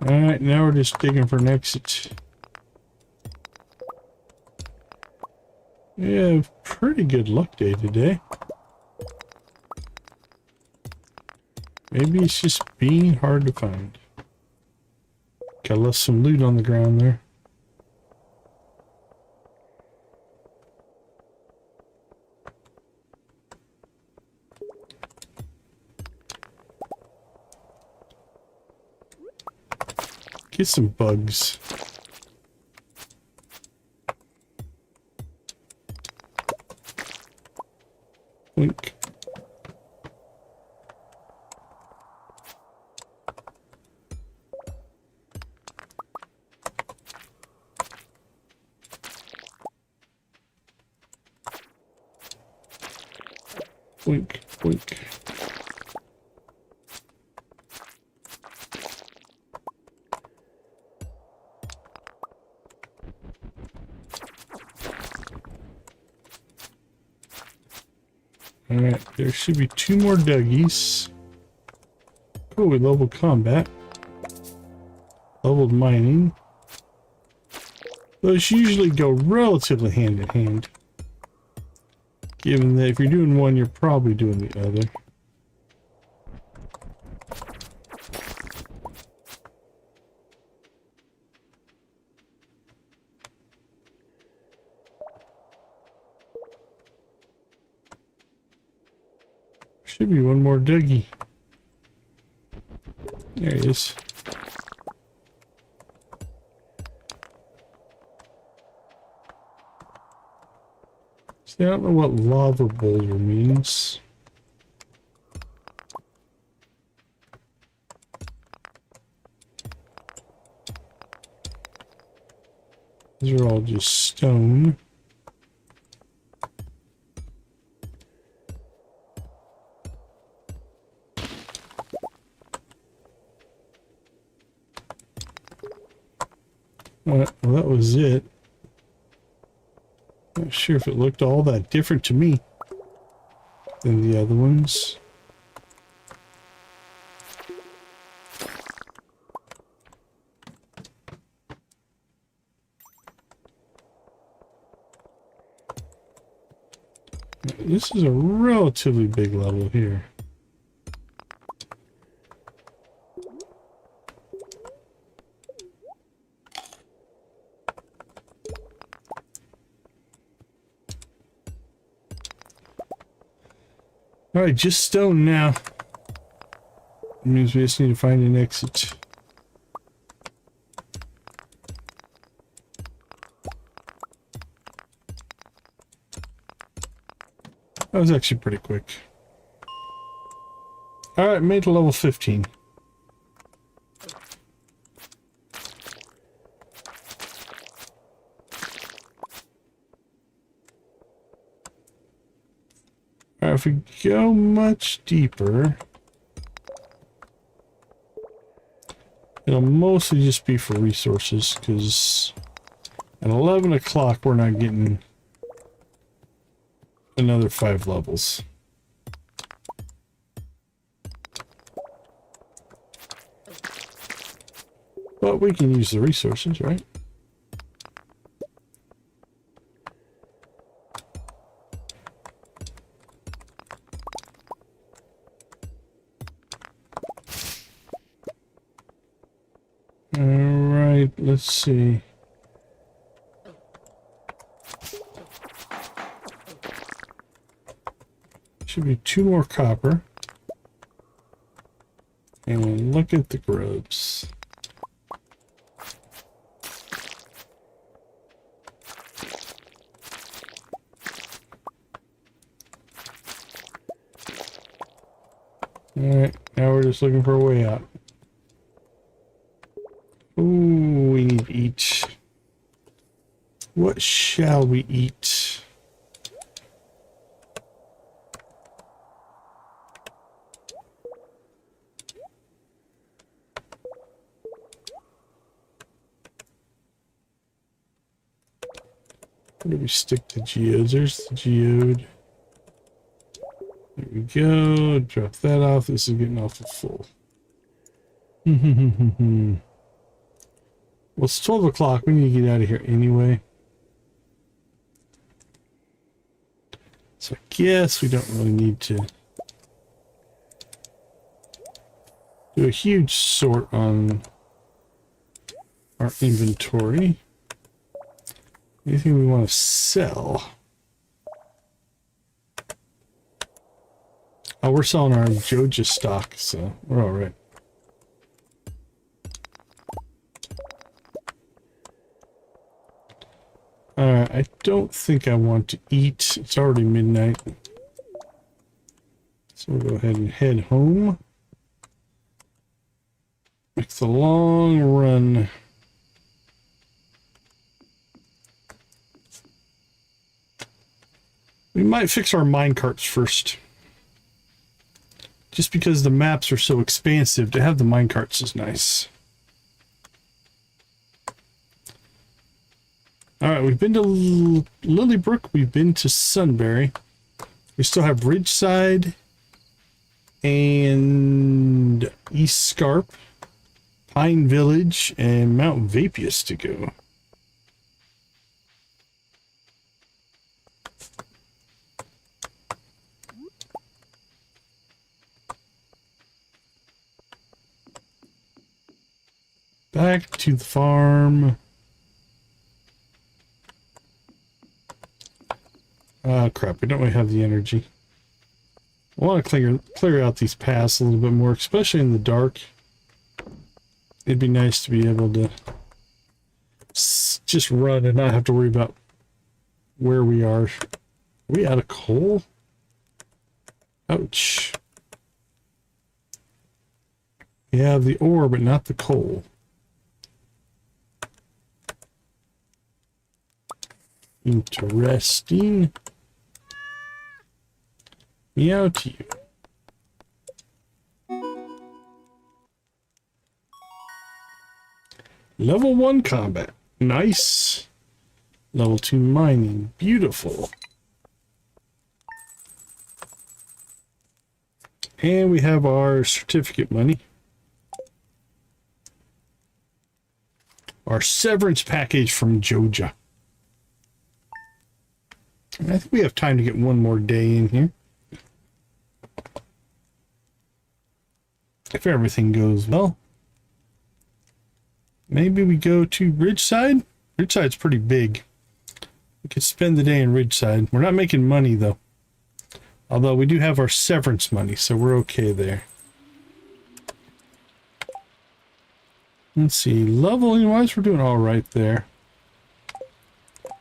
Alright, now we're just digging for an exit. Yeah, pretty good luck day today. Maybe it's just being hard to find. Got left some loot on the ground there. Get some bugs. Wink. Wink, wink. Alright, there should be 2 more Dougies. Cool, we leveled combat. Leveled mining. Those usually go relatively hand in hand. Given that if you're doing one, you're probably doing the other. Should be one more Dougie. There he is. See, I don't know what lava boulder means. These are all just stone. Well, that was it. Not sure if it looked all that different to me than the other ones. This is a relatively big level here. Alright, just stone now. That means we just need to find an exit. That was actually pretty quick. Alright, made to level 15. If we go much deeper, it'll mostly just be for resources, because at 11 o'clock we're not getting another 5 levels. But we can use the resources, right? Alright, let's see. Should be 2 more copper. And we'll look at the grubs. Alright, now we're just looking for a way out. Ooh, we need to eat. What shall we eat? Where do we stick the geodes? There's the geode. There we go. Drop that off. This is getting awful full. Well, it's 12 o'clock. We need to get out of here anyway. So I guess we don't really need to do a huge sort on our inventory. Anything we want to sell? Oh, we're selling our Joja stock, so we're all right. I don't think I want to eat. It's already midnight. So we'll go ahead and head home. It's a long run. We might fix our minecarts first. Just because the maps are so expansive, to have the minecarts is nice. Alright, we've been to Lilybrook, we've been to Sunbury. We still have Ridgeside and East Scarp, Pine Village, and Mount Vapius to go. Back to the farm. Oh crap, we don't really have the energy. I want to clear out these paths a little bit more, especially in the dark. It'd be nice to be able to just run and not have to worry about where we are. Are we out of coal? Ouch. We have the ore, but not the coal. Interesting. Meow to you. Level 1 combat. Nice. Level 2 mining. Beautiful. And we have our certificate money. Our severance package from Joja. I think we have time to get one more day in here. If everything goes well. Maybe we go to Ridgeside? Ridgeside's pretty big. We could spend the day in Ridgeside. We're not making money though. Although we do have our severance money, so we're okay there. Let's see, leveling wise, we're doing all right there.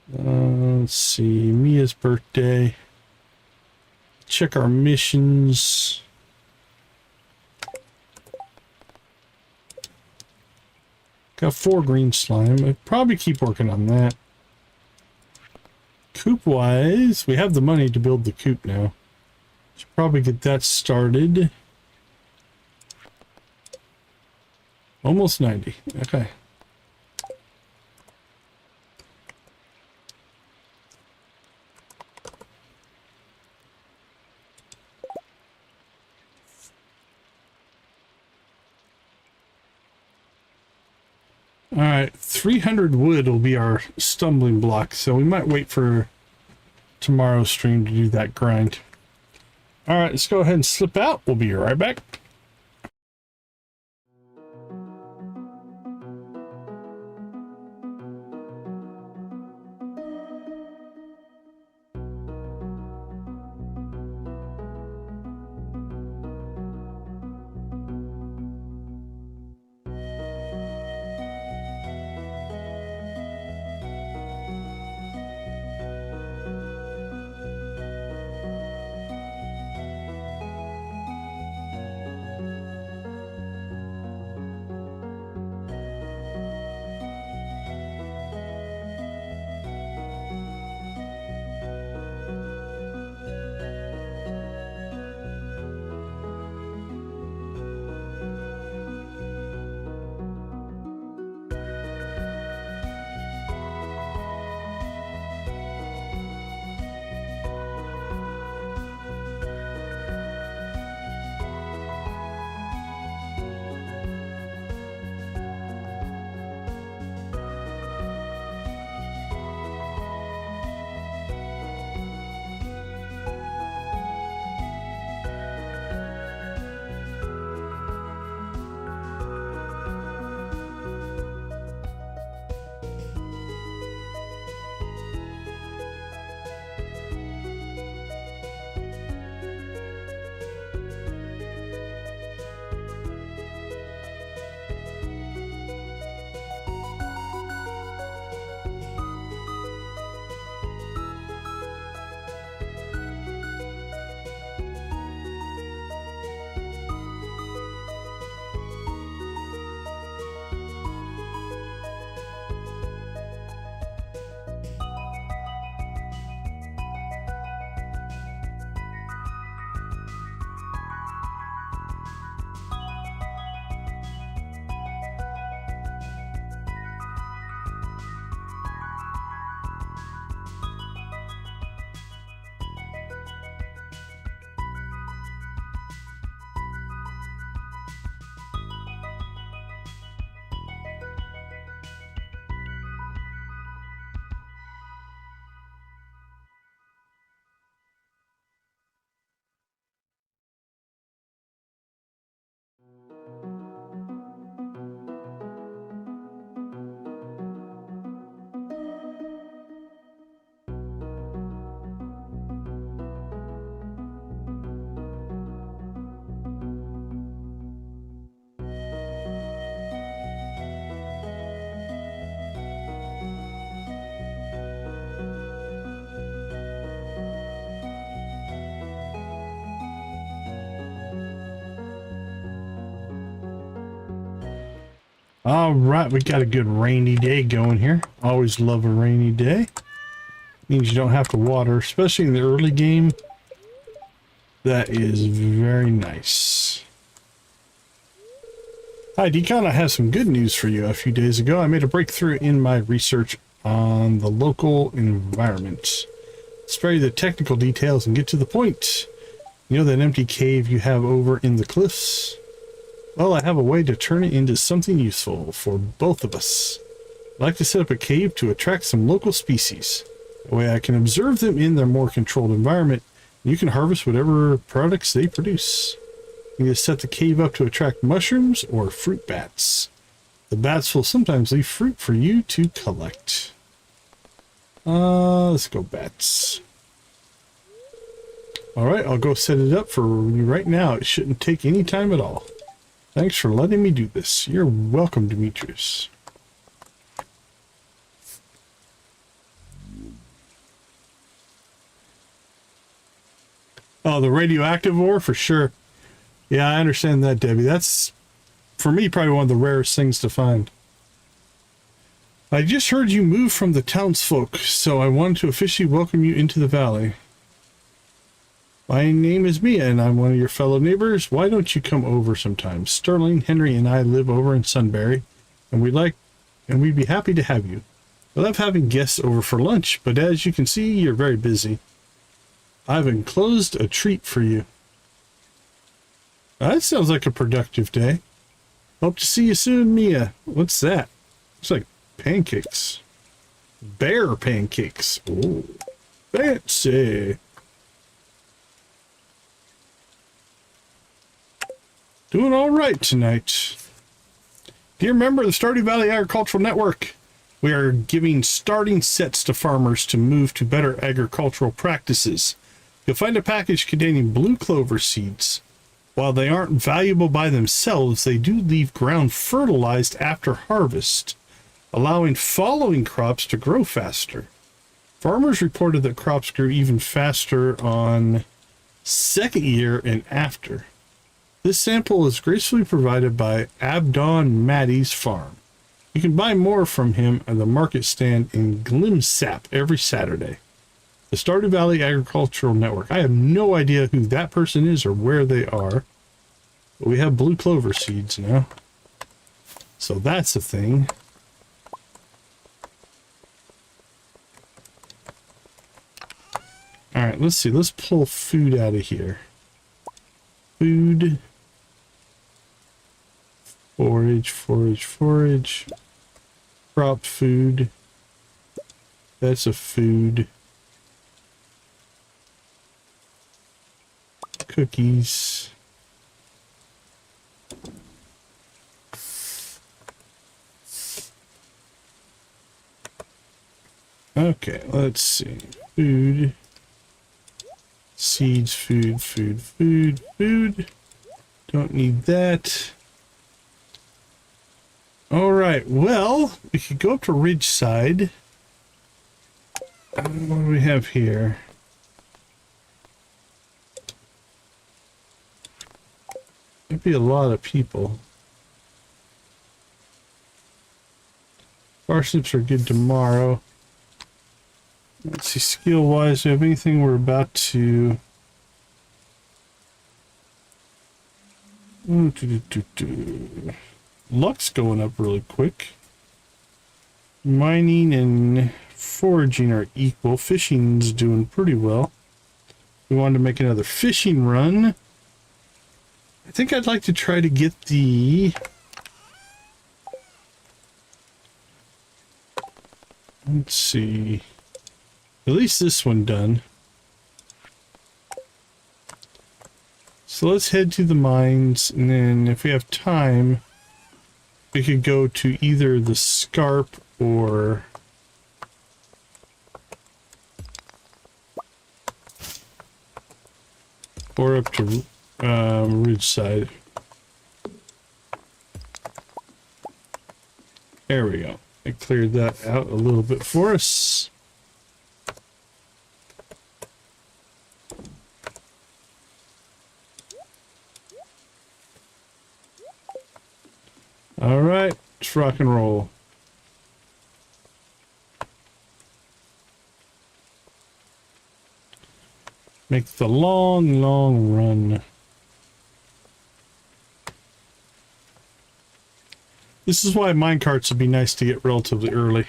Let's see, Mia's birthday. Check our missions. Got 4 green slime. I'd probably keep working on that. Coop wise, we have the money to build the coop now. Should probably get that started. Almost 90. Okay. All right, 300 wood will be our stumbling block, so we might wait for tomorrow's stream to do that grind. All right, let's go ahead and slip out. We'll be right back. All right, we got a good rainy day going here. Always love a rainy day. Means you don't have to water, especially in the early game. That is very nice. Hi, Decon. I have some good news for you. A few days ago, I made a breakthrough in my research on the local environment. Spare you the technical details and get to the point. You know that empty cave you have over in the cliffs? Well, I have a way to turn it into something useful for both of us. I'd like to set up a cave to attract some local species. That way I can observe them in their more controlled environment, and you can harvest whatever products they produce. You can set the cave up to attract mushrooms or fruit bats. The bats will sometimes leave fruit for you to collect. Let's go bats. Alright, I'll go set it up for you right now. It shouldn't take any time at all. Thanks for letting me do this. You're welcome, Demetrius. Oh, the radioactive ore for sure. Yeah, I understand that, Debbie. That's, for me, probably one of the rarest things to find. I just heard you moved from the townsfolk, so I wanted to officially welcome you into the valley. My name is Mia, and I'm one of your fellow neighbors. Why don't you come over sometime? Sterling, Henry, and I live over in Sunbury, and we'd be happy to have you. I love having guests over for lunch, but as you can see, you're very busy. I've enclosed a treat for you. That sounds like a productive day. Hope to see you soon, Mia. What's that? It's like pancakes. Bear pancakes. Oh, fancy. Doing all right tonight. Dear member of the Stardew Valley Agricultural Network, we are giving starting sets to farmers to move to better agricultural practices. You'll find a package containing blue clover seeds. While they aren't valuable by themselves, they do leave ground fertilized after harvest, allowing following crops to grow faster. Farmers reported that crops grew even faster on second year and after. This sample is gracefully provided by Abdon Maddie's farm. You can buy more from him at the market stand in Glimsap every Saturday. The Stardew Valley Agricultural Network. I have no idea who that person is or where they are. But we have blue clover seeds now. So that's a thing. Alright, let's see. Let's pull food out of here. Food. Forage, forage, forage. Crop food. That's a food. Cookies. Okay, let's see. Food. Seeds, food, food, food, food. Don't need that. Alright, well, we could go up to Ridgeside. What do we have here? There'd be a lot of people. Parsnips are good tomorrow. Let's see, skill-wise, do we have anything we're about to... Luck's going up really quick. Mining and foraging are equal. Fishing's doing pretty well. We wanted to make another fishing run. I think I'd like to try to get the... Let's see... At least this one done. So let's head to the mines, and then if we have time, we could go to either the Scarp or... up to Ridgeside. There we go. I cleared that out a little bit for us. All right, Let's rock and roll. Make the long, long run. This is why minecarts would be nice to get relatively early.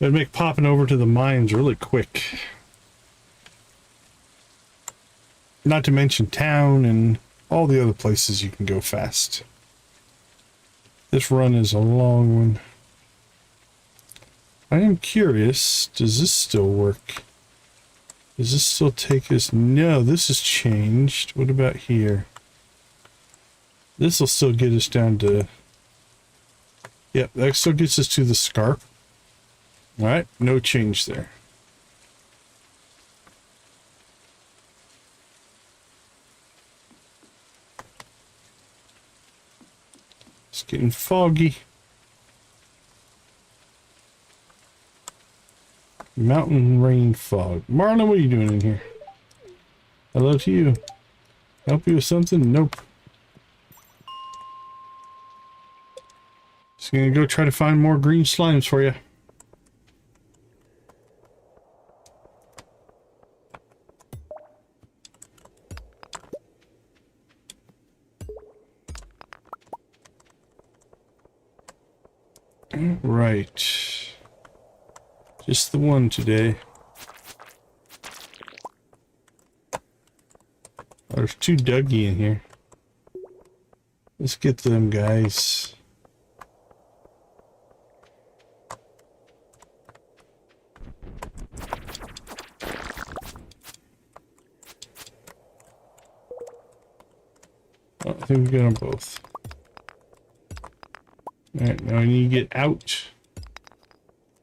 It'd make popping over to the mines really quick. Not to mention town and all the other places you can go fast. This run is a long one. I am curious, does this still work? Does this still take us? No, this has changed. What about here? This will still get us down to... Yep, that still gets us to the scarp. Alright, no change there. It's getting foggy. Mountain rain fog. Marlon, what are you doing in here? Hello to you. Help you with something? Nope. Just gonna go try to find more green slimes for you. Right. Just the one today. Oh, there's two Dougie in here. Let's get them guys. Oh, I think we got them both. Alright, now I need to get out.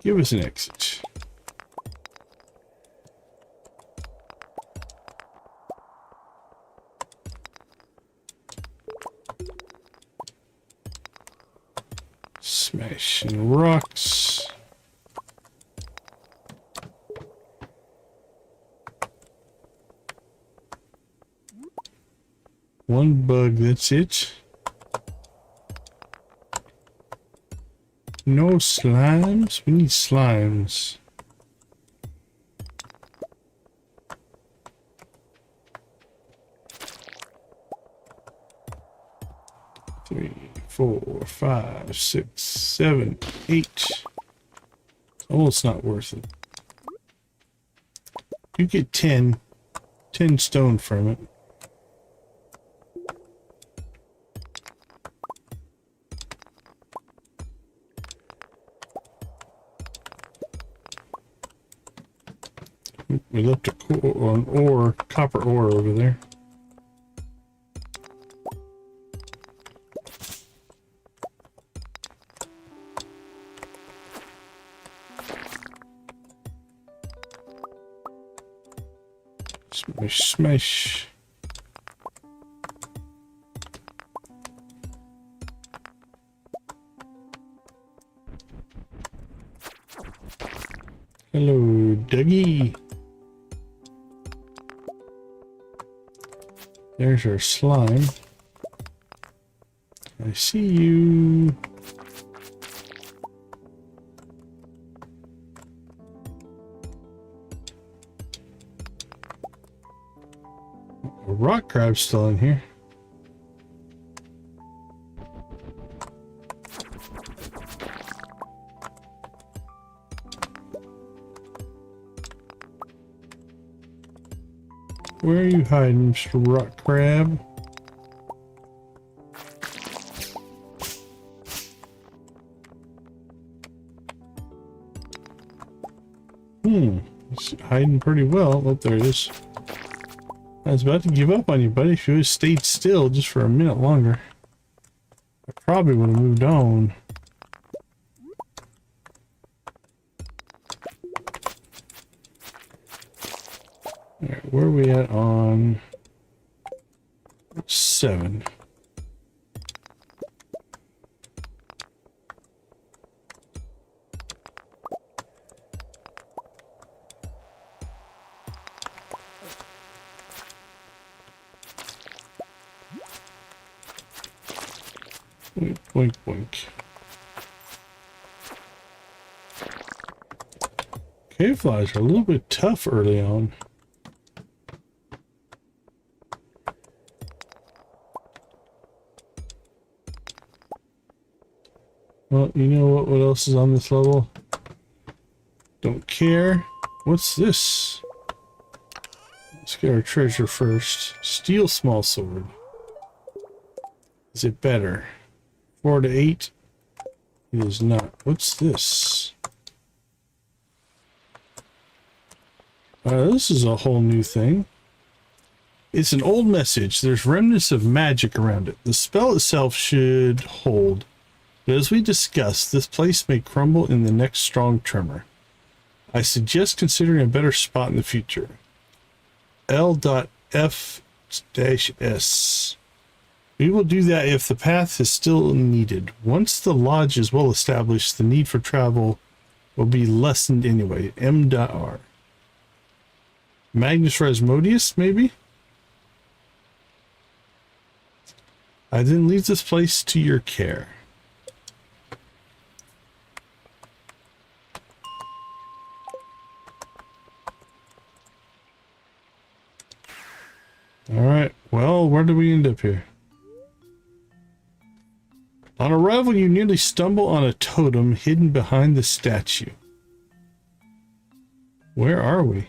Give us an exit. Smashing rocks. One bug, that's it. No slimes? We need slimes. Three, 4, 5, 6, 7, 8. Oh, it's not worth it. You get 10 stone from it. We left an ore, copper ore over there. Smash, smash. Hello, Dougie. There's our slime. I see you. A rock crab's still in here. Where are you hiding, Mr. Rock Crab? It's hiding pretty well. Oh, there it is. I was about to give up on you, buddy. If you had stayed still just for a minute longer, I probably would have moved on. Alright, where are we at on 7? Boink, boink, boink. Cave flies are a little bit tough early on. Well, you know what else is on this level? Don't care. What's this? Let's get our treasure first. Steel small sword. Is it better? 4 to 8? It is not. What's this? This is a whole new thing. It's an old message. There's remnants of magic around it. The spell itself should hold. But as we discussed, this place may crumble in the next strong tremor. I suggest considering a better spot in the future. L.F-S. We will do that if the path is still needed. Once the lodge is well established, the need for travel will be lessened anyway. M.R. Magnus Rasmodius, maybe? I then leave this place to your care. Alright, well, where do we end up here? On arrival, you nearly stumble on a totem hidden behind the statue. Where are we?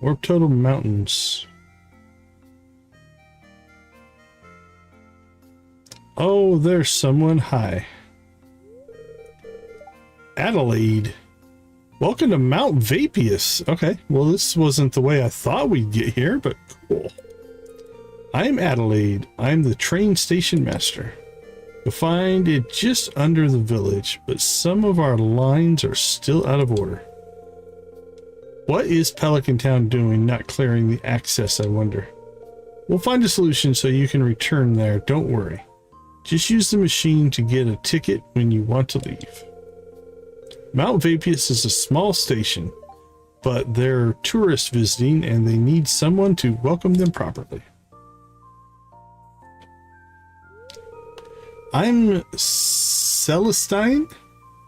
Orb Totem Mountains. Oh, there's someone. Hi. Adelaide. Welcome to Mount Vapius. Okay, well, this wasn't the way I thought we'd get here, but cool. I'm Adelaide. I'm the train station master. You'll find it just under the village, but some of our lines are still out of order. What is Pelican Town doing not clearing the access, I wonder? We'll find a solution so you can return there, don't worry. Just use the machine to get a ticket when you want to leave. Mount Vapius is a small station, but they're tourists visiting and they need someone to welcome them properly. I'm Celestine,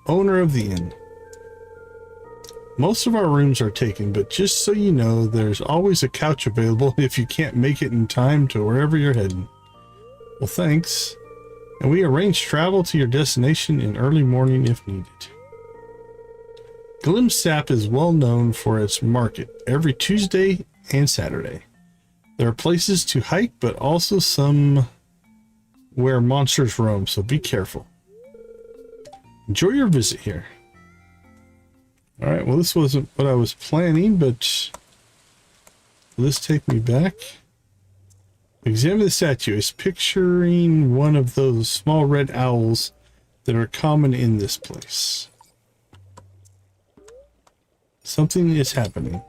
owner of the inn. Most of our rooms are taken, but just so you know, there's always a couch available if you can't make it in time to wherever you're heading. Well, thanks. And we arrange travel to your destination in early morning if needed. Glimsap is well known for its market every Tuesday and Saturday. There are places to hike, but also some where monsters roam, so be careful. Enjoy your visit here. Alright, well, this wasn't what I was planning, but will this take me back? Examine the statue. It's picturing one of those small red owls that are common in this place. Something is happening.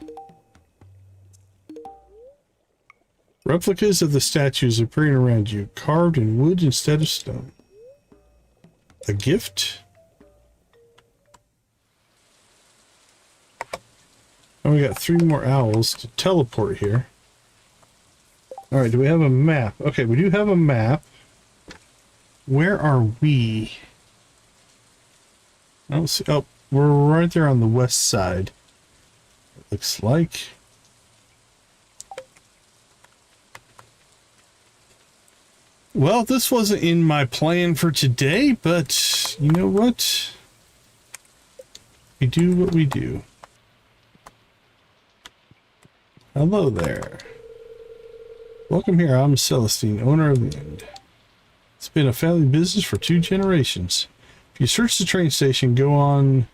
Replicas of the statues appearing around you, carved in wood instead of stone. A gift? And we got 3 more owls to teleport here. Alright, do we have a map? Okay, we do have a map. Where are we? I don't see. Oh, we're right there on the west side. It looks like. Well, this wasn't in my plan for today, but you know what? We do what we do. Hello there. Welcome here. I'm Celestine, owner of the inn. It's been a family business for 2 generations. If you search the train station, go on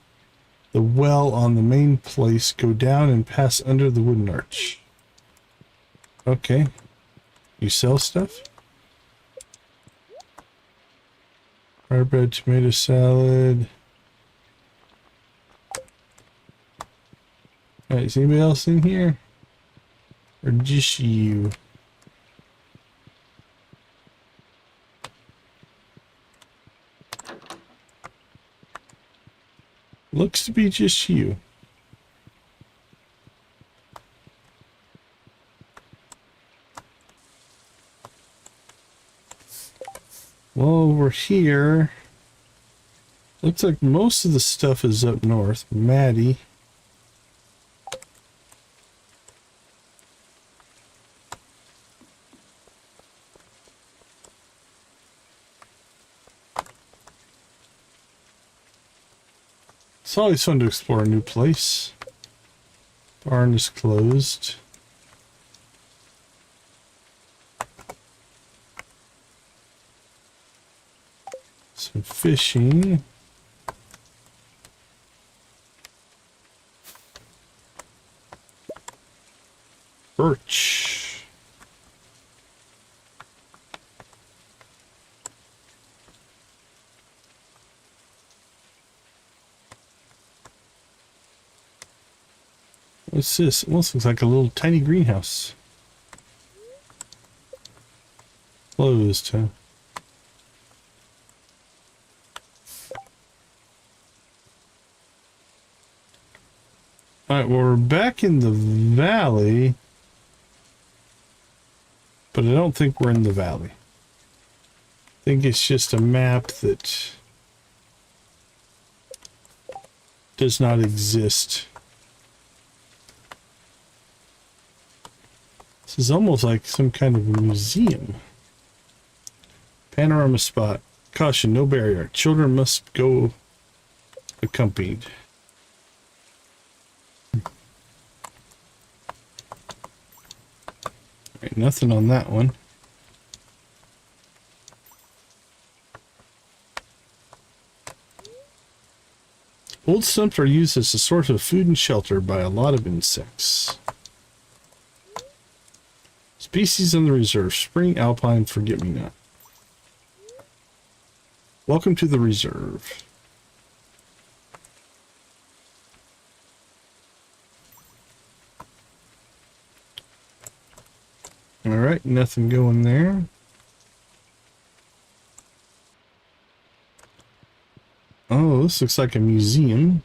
the well on the main place, go down and pass under the wooden arch. Okay. You sell stuff? Fried bread, tomato salad. Alright, is anybody else in here? Or just you? Looks to be just you. Well, we're here. Looks like most of the stuff is up north. Maddie. It's always fun to explore a new place. Barn is closed. Some fishing. Birch. What's this? It almost looks like a little tiny greenhouse. Closed, huh? Alright, well, we're back in the valley. But I don't think we're in the valley. I think it's just a map that does not exist. This is almost like some kind of a museum. Panorama spot. Caution, no barrier. Children must go accompanied. Right, nothing on that one. Old stumps are used as a source of food and shelter by a lot of insects. Species in the reserve. Spring alpine forget-me-not. Welcome to the reserve. Alright, nothing going there. Oh, this looks like a museum.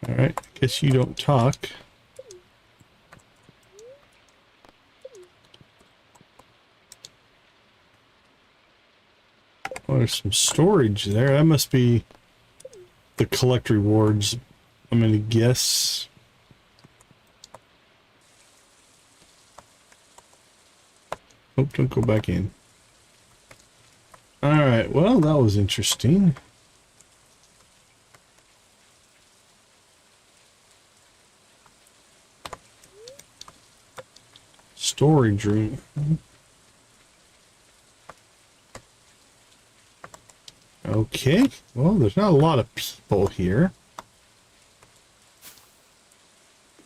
Alright, I guess you don't talk. Oh, there's some storage there. That must be the collect rewards, I'm gonna guess. Oh, don't go back in. Alright, well, that was interesting. Storage room. Okay, well, there's not a lot of people here.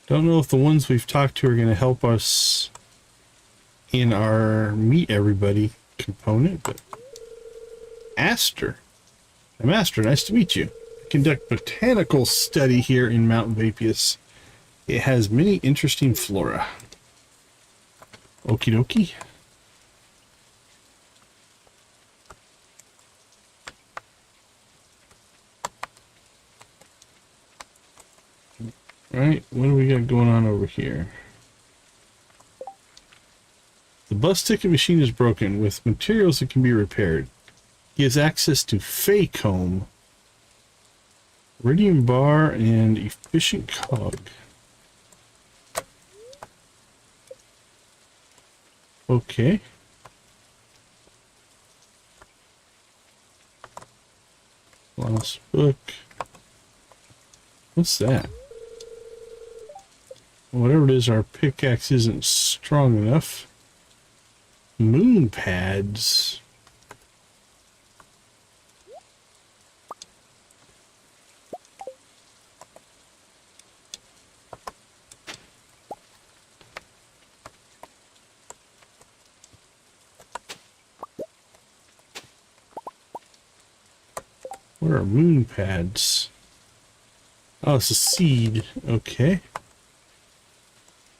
Don't know if the ones we've talked to are going to help us in our meet everybody component, but Aster. I'm Aster, nice to meet you. I conduct botanical study here in Mount Vapius. It has many interesting flora. Okie dokie. Alright, what do we got going on over here? The bus ticket machine is broken. With materials that can be repaired. Gives access to Faycomb, Iridium Bar, and Efficient Cog. Okay. Lost book. What's that? Whatever it is, our pickaxe isn't strong enough. Moon pads. What are moon pads? Oh, it's a seed. Okay.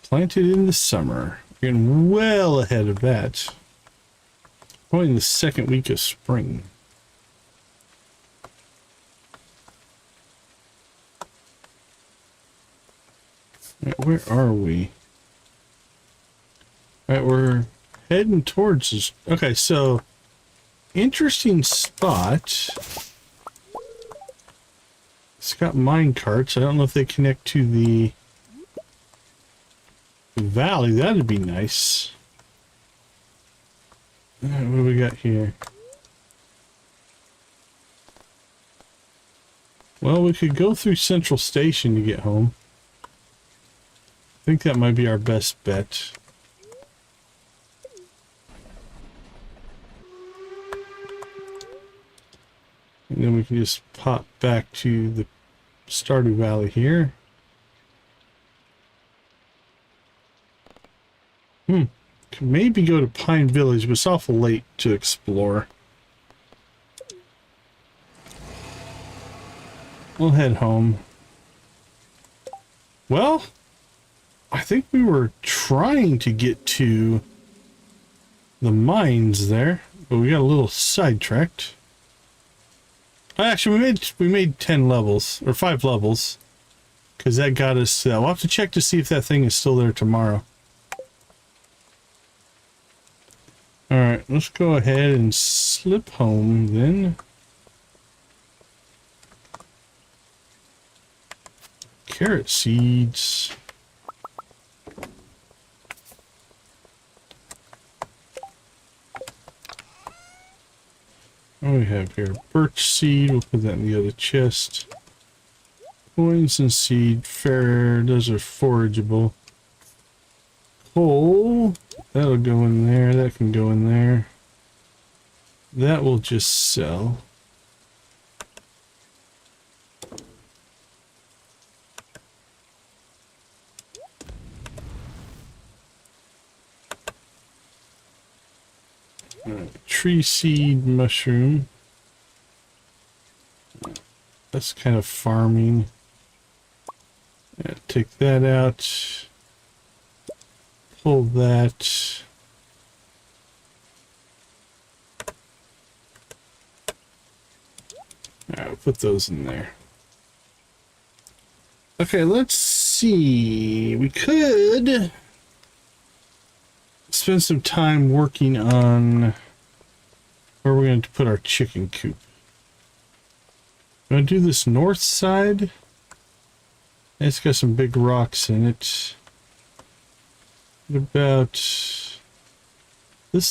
Planted in the summer. We're getting well ahead of that. Probably in the second week of spring. Right, where are we? All right, we're heading towards this. Okay, so interesting spot. It's got mine carts. I don't know if they connect to the valley. That'd be nice. All right, what do we got here? Well, we could go through Central Station to get home. I think that might be our best bet. And then we can just pop back to the Stardew Valley here. Could maybe go to Pine Village, but it's awful late to explore. We'll head home. Well, I think we were trying to get to the mines there, but we got a little sidetracked. Actually, we made 10 levels, or 5 levels, because that got us, we'll have to check to see if that thing is still there tomorrow. Alright, let's go ahead and slip home then. Carrot seeds. What do we have here? Birch seed. We'll put that in the other chest. Coins and seed. Fair. Those are forageable. Coal. That'll go in there. That can go in there. That will just sell. Tree seed, mushroom. That's kind of farming. Yeah, take that out. Pull that. Alright, we'll put those in there. Okay, let's see. We could spend some time working on where we're going to put our chicken coop. I'm going to do this north side. It's got some big rocks in it. What about this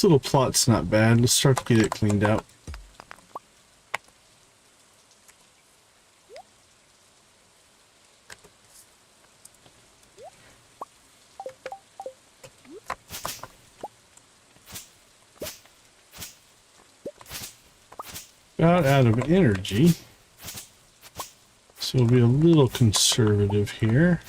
little plot's not bad. Let's start to get it cleaned out. About out of energy, so we'll be a little conservative here.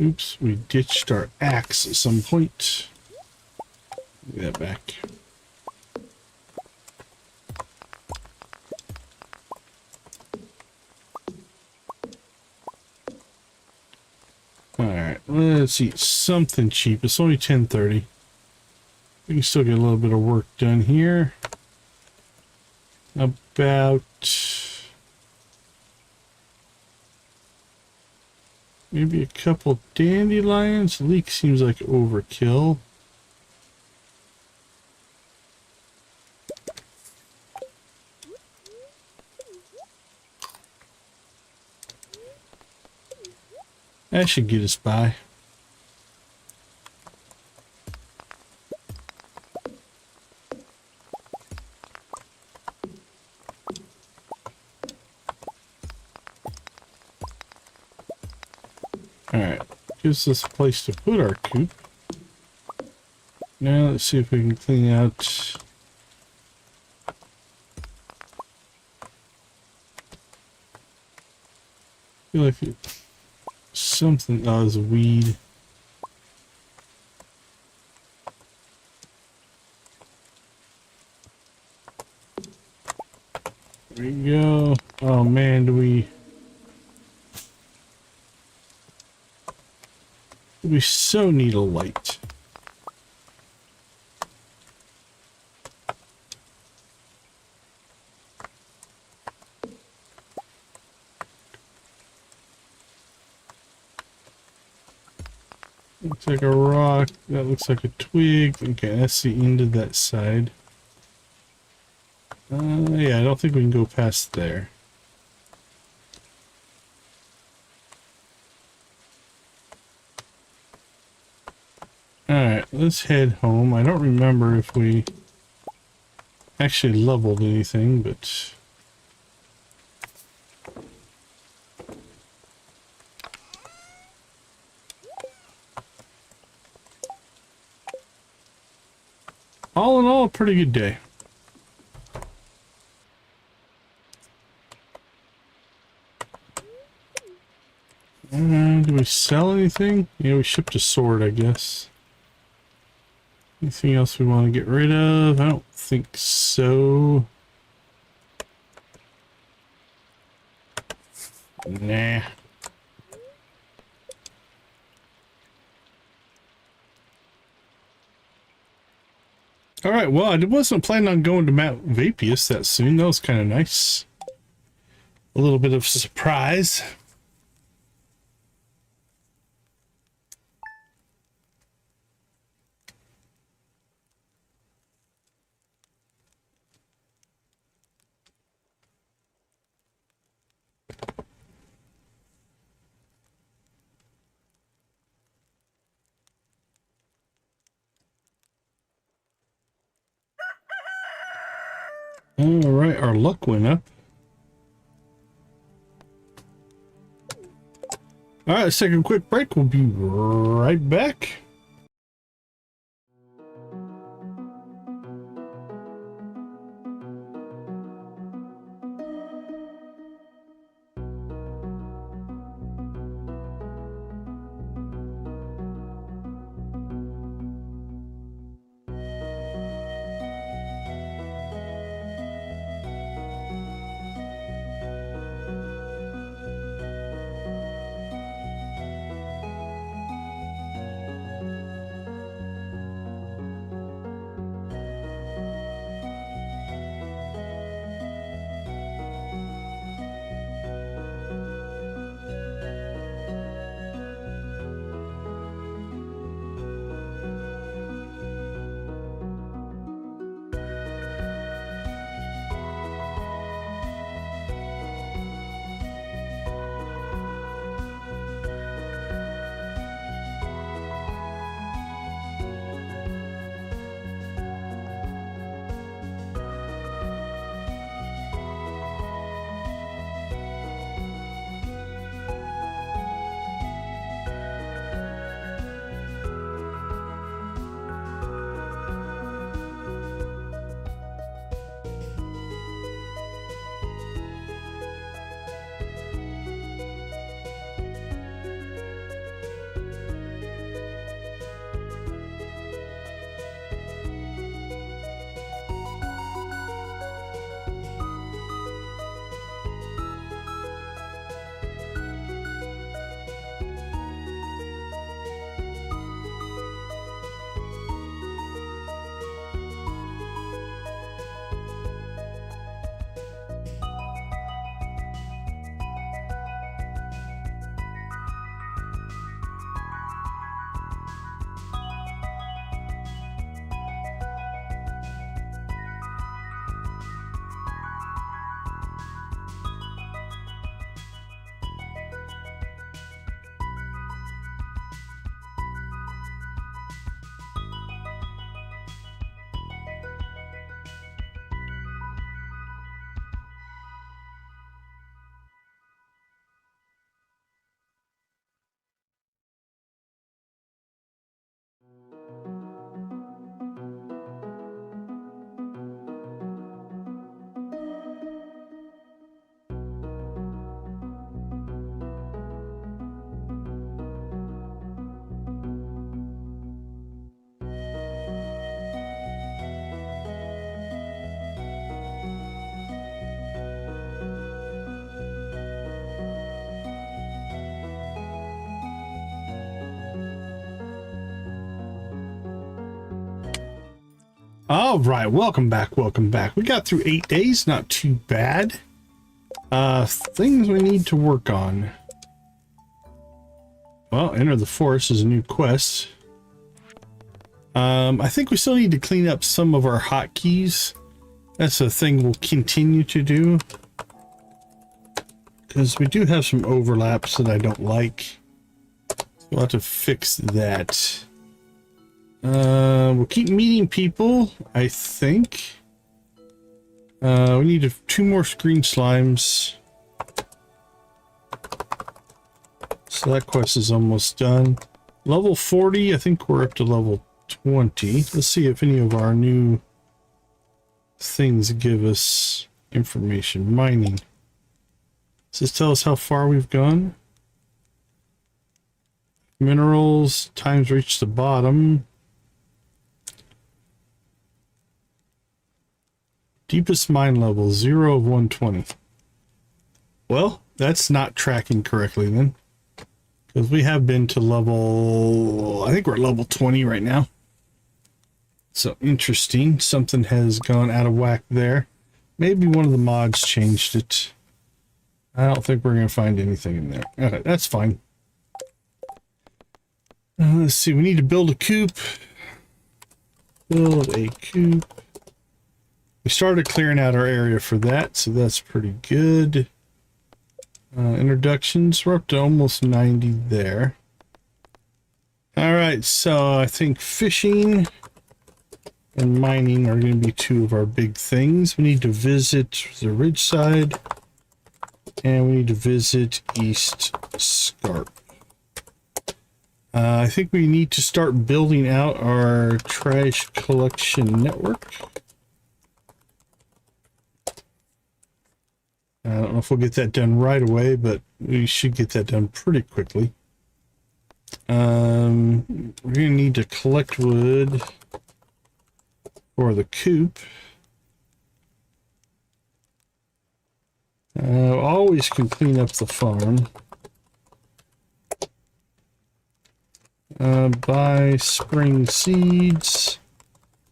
Oops, we ditched our axe at some point. Get that back. Alright, let's eat something cheap. It's only 10:30. We can still get a little bit of work done here. About maybe a couple dandelions. Leek seems like overkill. That should get us by. Alright, gives us a place to put our coop. Now let's see if we can clean out feel like something. Oh, there's a weed. There we go. Oh man, do we so need a light. Looks like a rock. That looks like a twig. Okay, that's the end of that side. Yeah, I don't think we can go past there. Alright, let's head home. I don't remember if we actually leveled anything, but... all in all, a pretty good day. Do we sell anything? Yeah, we shipped a sword, I guess. Anything else we want to get rid of? I don't think so. Nah. Alright, well, I wasn't planning on going to Mount Vapius that soon. That was kind of nice. A little bit of surprise. Alright, our luck went up. Alright, let's take a quick break. We'll be right back. All right, welcome back, welcome back. We got through 8 days, not too bad. Things we need to work on. Well, enter the forest is a new quest. I think we still need to clean up some of our hotkeys. That's a thing we'll continue to do, because we do have some overlaps that I don't like. We'll have to fix that. We'll keep meeting people, I think. We need 2 more screen slimes. So that quest is almost done. Level 40, I think we're up to level 20. Let's see if any of our new things give us information. Mining. Does this tell us how far we've gone? Minerals, times reached the bottom. Deepest mine level, 0 of 120. Well, that's not tracking correctly then. Because we have been to level... I think we're at level 20 right now. So, interesting. Something has gone out of whack there. Maybe one of the mods changed it. I don't think we're going to find anything in there. Okay, that's fine. Let's see, we need to build a coop. Build a coop. We started clearing out our area for that, so that's pretty good. Introductions, we're up to almost 90 there. Alright, so I think fishing and mining are going to be 2 of our big things. We need to visit the ridge side, and we need to visit East Scarp. I think we need to start building out our trash collection network. I don't know if we'll get that done right away, but we should get that done pretty quickly. We're going to need to collect wood for the coop. Always can clean up the farm. Buy spring seeds.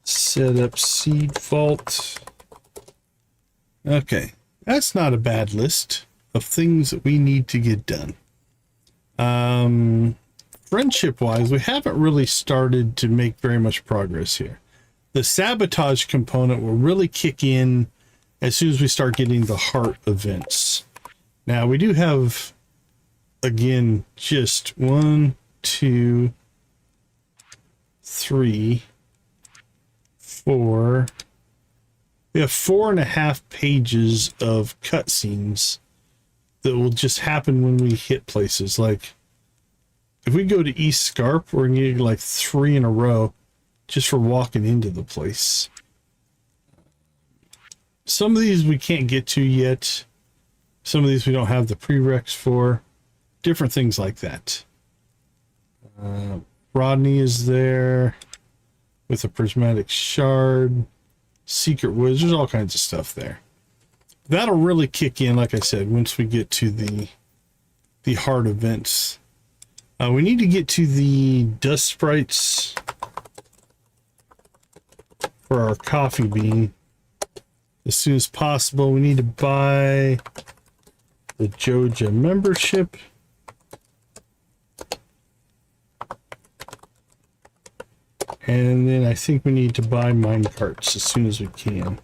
Set up seed vault. Okay. That's not a bad list of things that we need to get done. Friendship-wise, we haven't really started to make very much progress here. The sabotage component will really kick in as soon as we start getting the heart events. Now, we do have, again, just 1, 2, 3, 4... We have 4.5 pages of cutscenes that will just happen when we hit places. Like, if we go to East Scarp, we're going to get like 3 in a row just for walking into the place. Some of these we can't get to yet. Some of these we don't have the prereqs for. Different things like that. Rodney is there with a prismatic shard. Secret woods, there's all kinds of stuff there. That'll really kick in, like I said, once we get to the hard events. We need to get to the dust sprites for our coffee bean as soon as possible. We need to buy the Joja membership. And then I think we need to buy mine carts as soon as we can.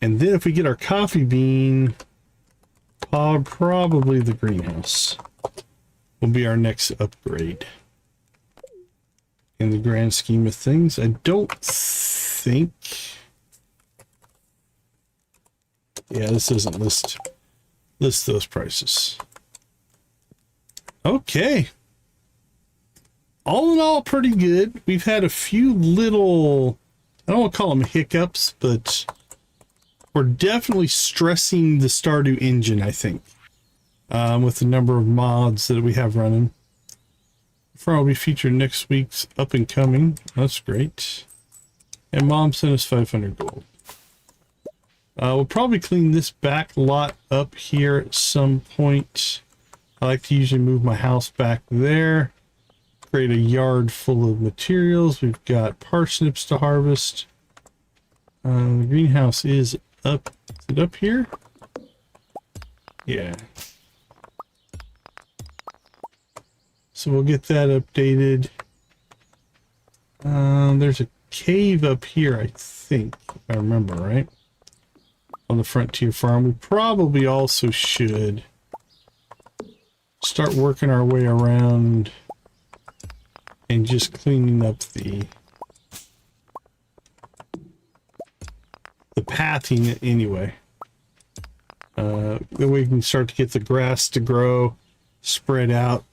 And then if we get our coffee bean, probably the greenhouse will be our next upgrade. In the grand scheme of things, I don't think... Yeah, this doesn't list those prices. Okay. All in all, pretty good. We've had a few little, I don't want to call them hiccups, but we're definitely stressing the Stardew engine, I think, with the number of mods that we have running. Farm will be featured next week's Up and Coming. That's great. And Mom sent us 500 gold. We'll probably clean this back lot up here at some point. I like to usually move my house back there. Create a yard full of materials. We've got parsnips to harvest. The greenhouse is up. Is it up here? Yeah. So we'll get that updated. There's a cave up here, I think, if I remember right, on the Frontier Farm. We probably also should start working our way around and just cleaning up the pathing anyway. Then we can start to get the grass to grow, spread out,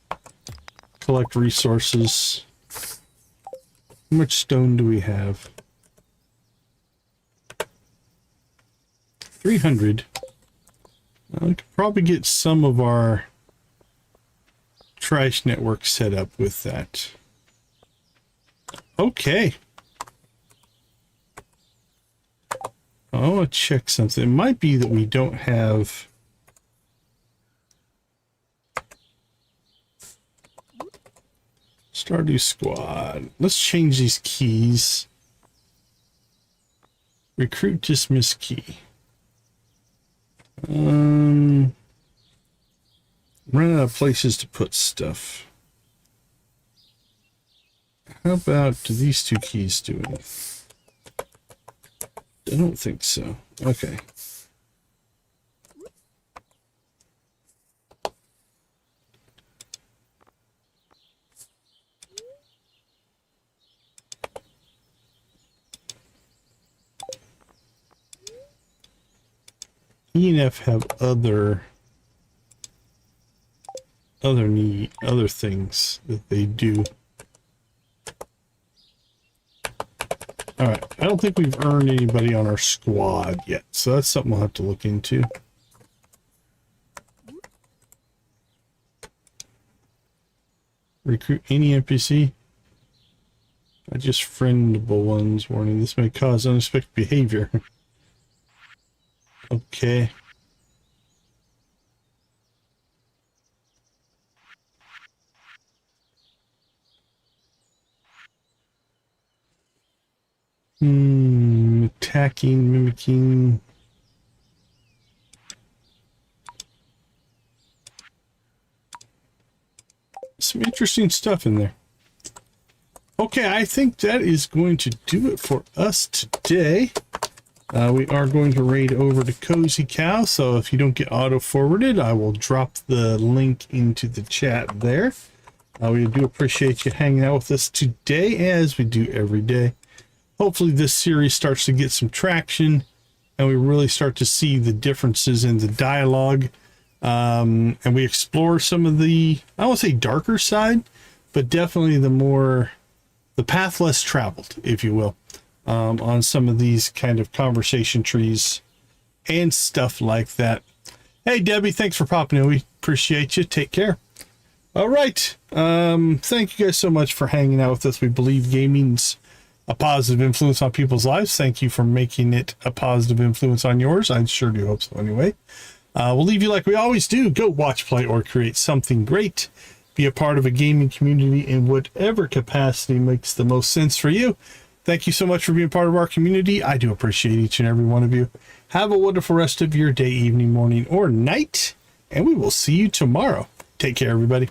collect resources. How much stone do we have? 300. We could probably get some of our trash network set up with that. Okay. I want to check something. It might be that we don't have... Stardew Squad. Let's change these keys. Recruit dismiss key. Run out of places to put stuff. How about do these two keys do it? I don't think so. Okay. E and F have other things that they do. All right, I don't think we've earned anybody on our squad yet, so that's something we'll have to look into. Recruit any NPC. I just friendable ones. Warning: this may cause unexpected behavior. Okay. Attacking, mimicking. Some interesting stuff in there. Okay, I think that is going to do it for us today. We are going to raid over to Cozy Cow, so if you don't get auto-forwarded, I will drop the link into the chat there. We do appreciate you hanging out with us today, as we do every day. Hopefully this series starts to get some traction, and we really start to see the differences in the dialogue, and we explore some of the, I won't say darker side, but definitely the path less traveled, if you will. On some of these kind of conversation trees and stuff like that. Hey, Debbie, thanks for popping in. We appreciate you. Take care. All right. Thank you guys so much for hanging out with us. We believe gaming's a positive influence on people's lives. Thank you for making it a positive influence on yours. I sure do hope so anyway. We'll leave you like we always do. Go watch, play, or create something great. Be a part of a gaming community in whatever capacity makes the most sense for you. Thank you so much for being part of our community. I do appreciate each and every one of you. Have a wonderful rest of your day, evening, morning, or night, and we will see you tomorrow. Take care, everybody.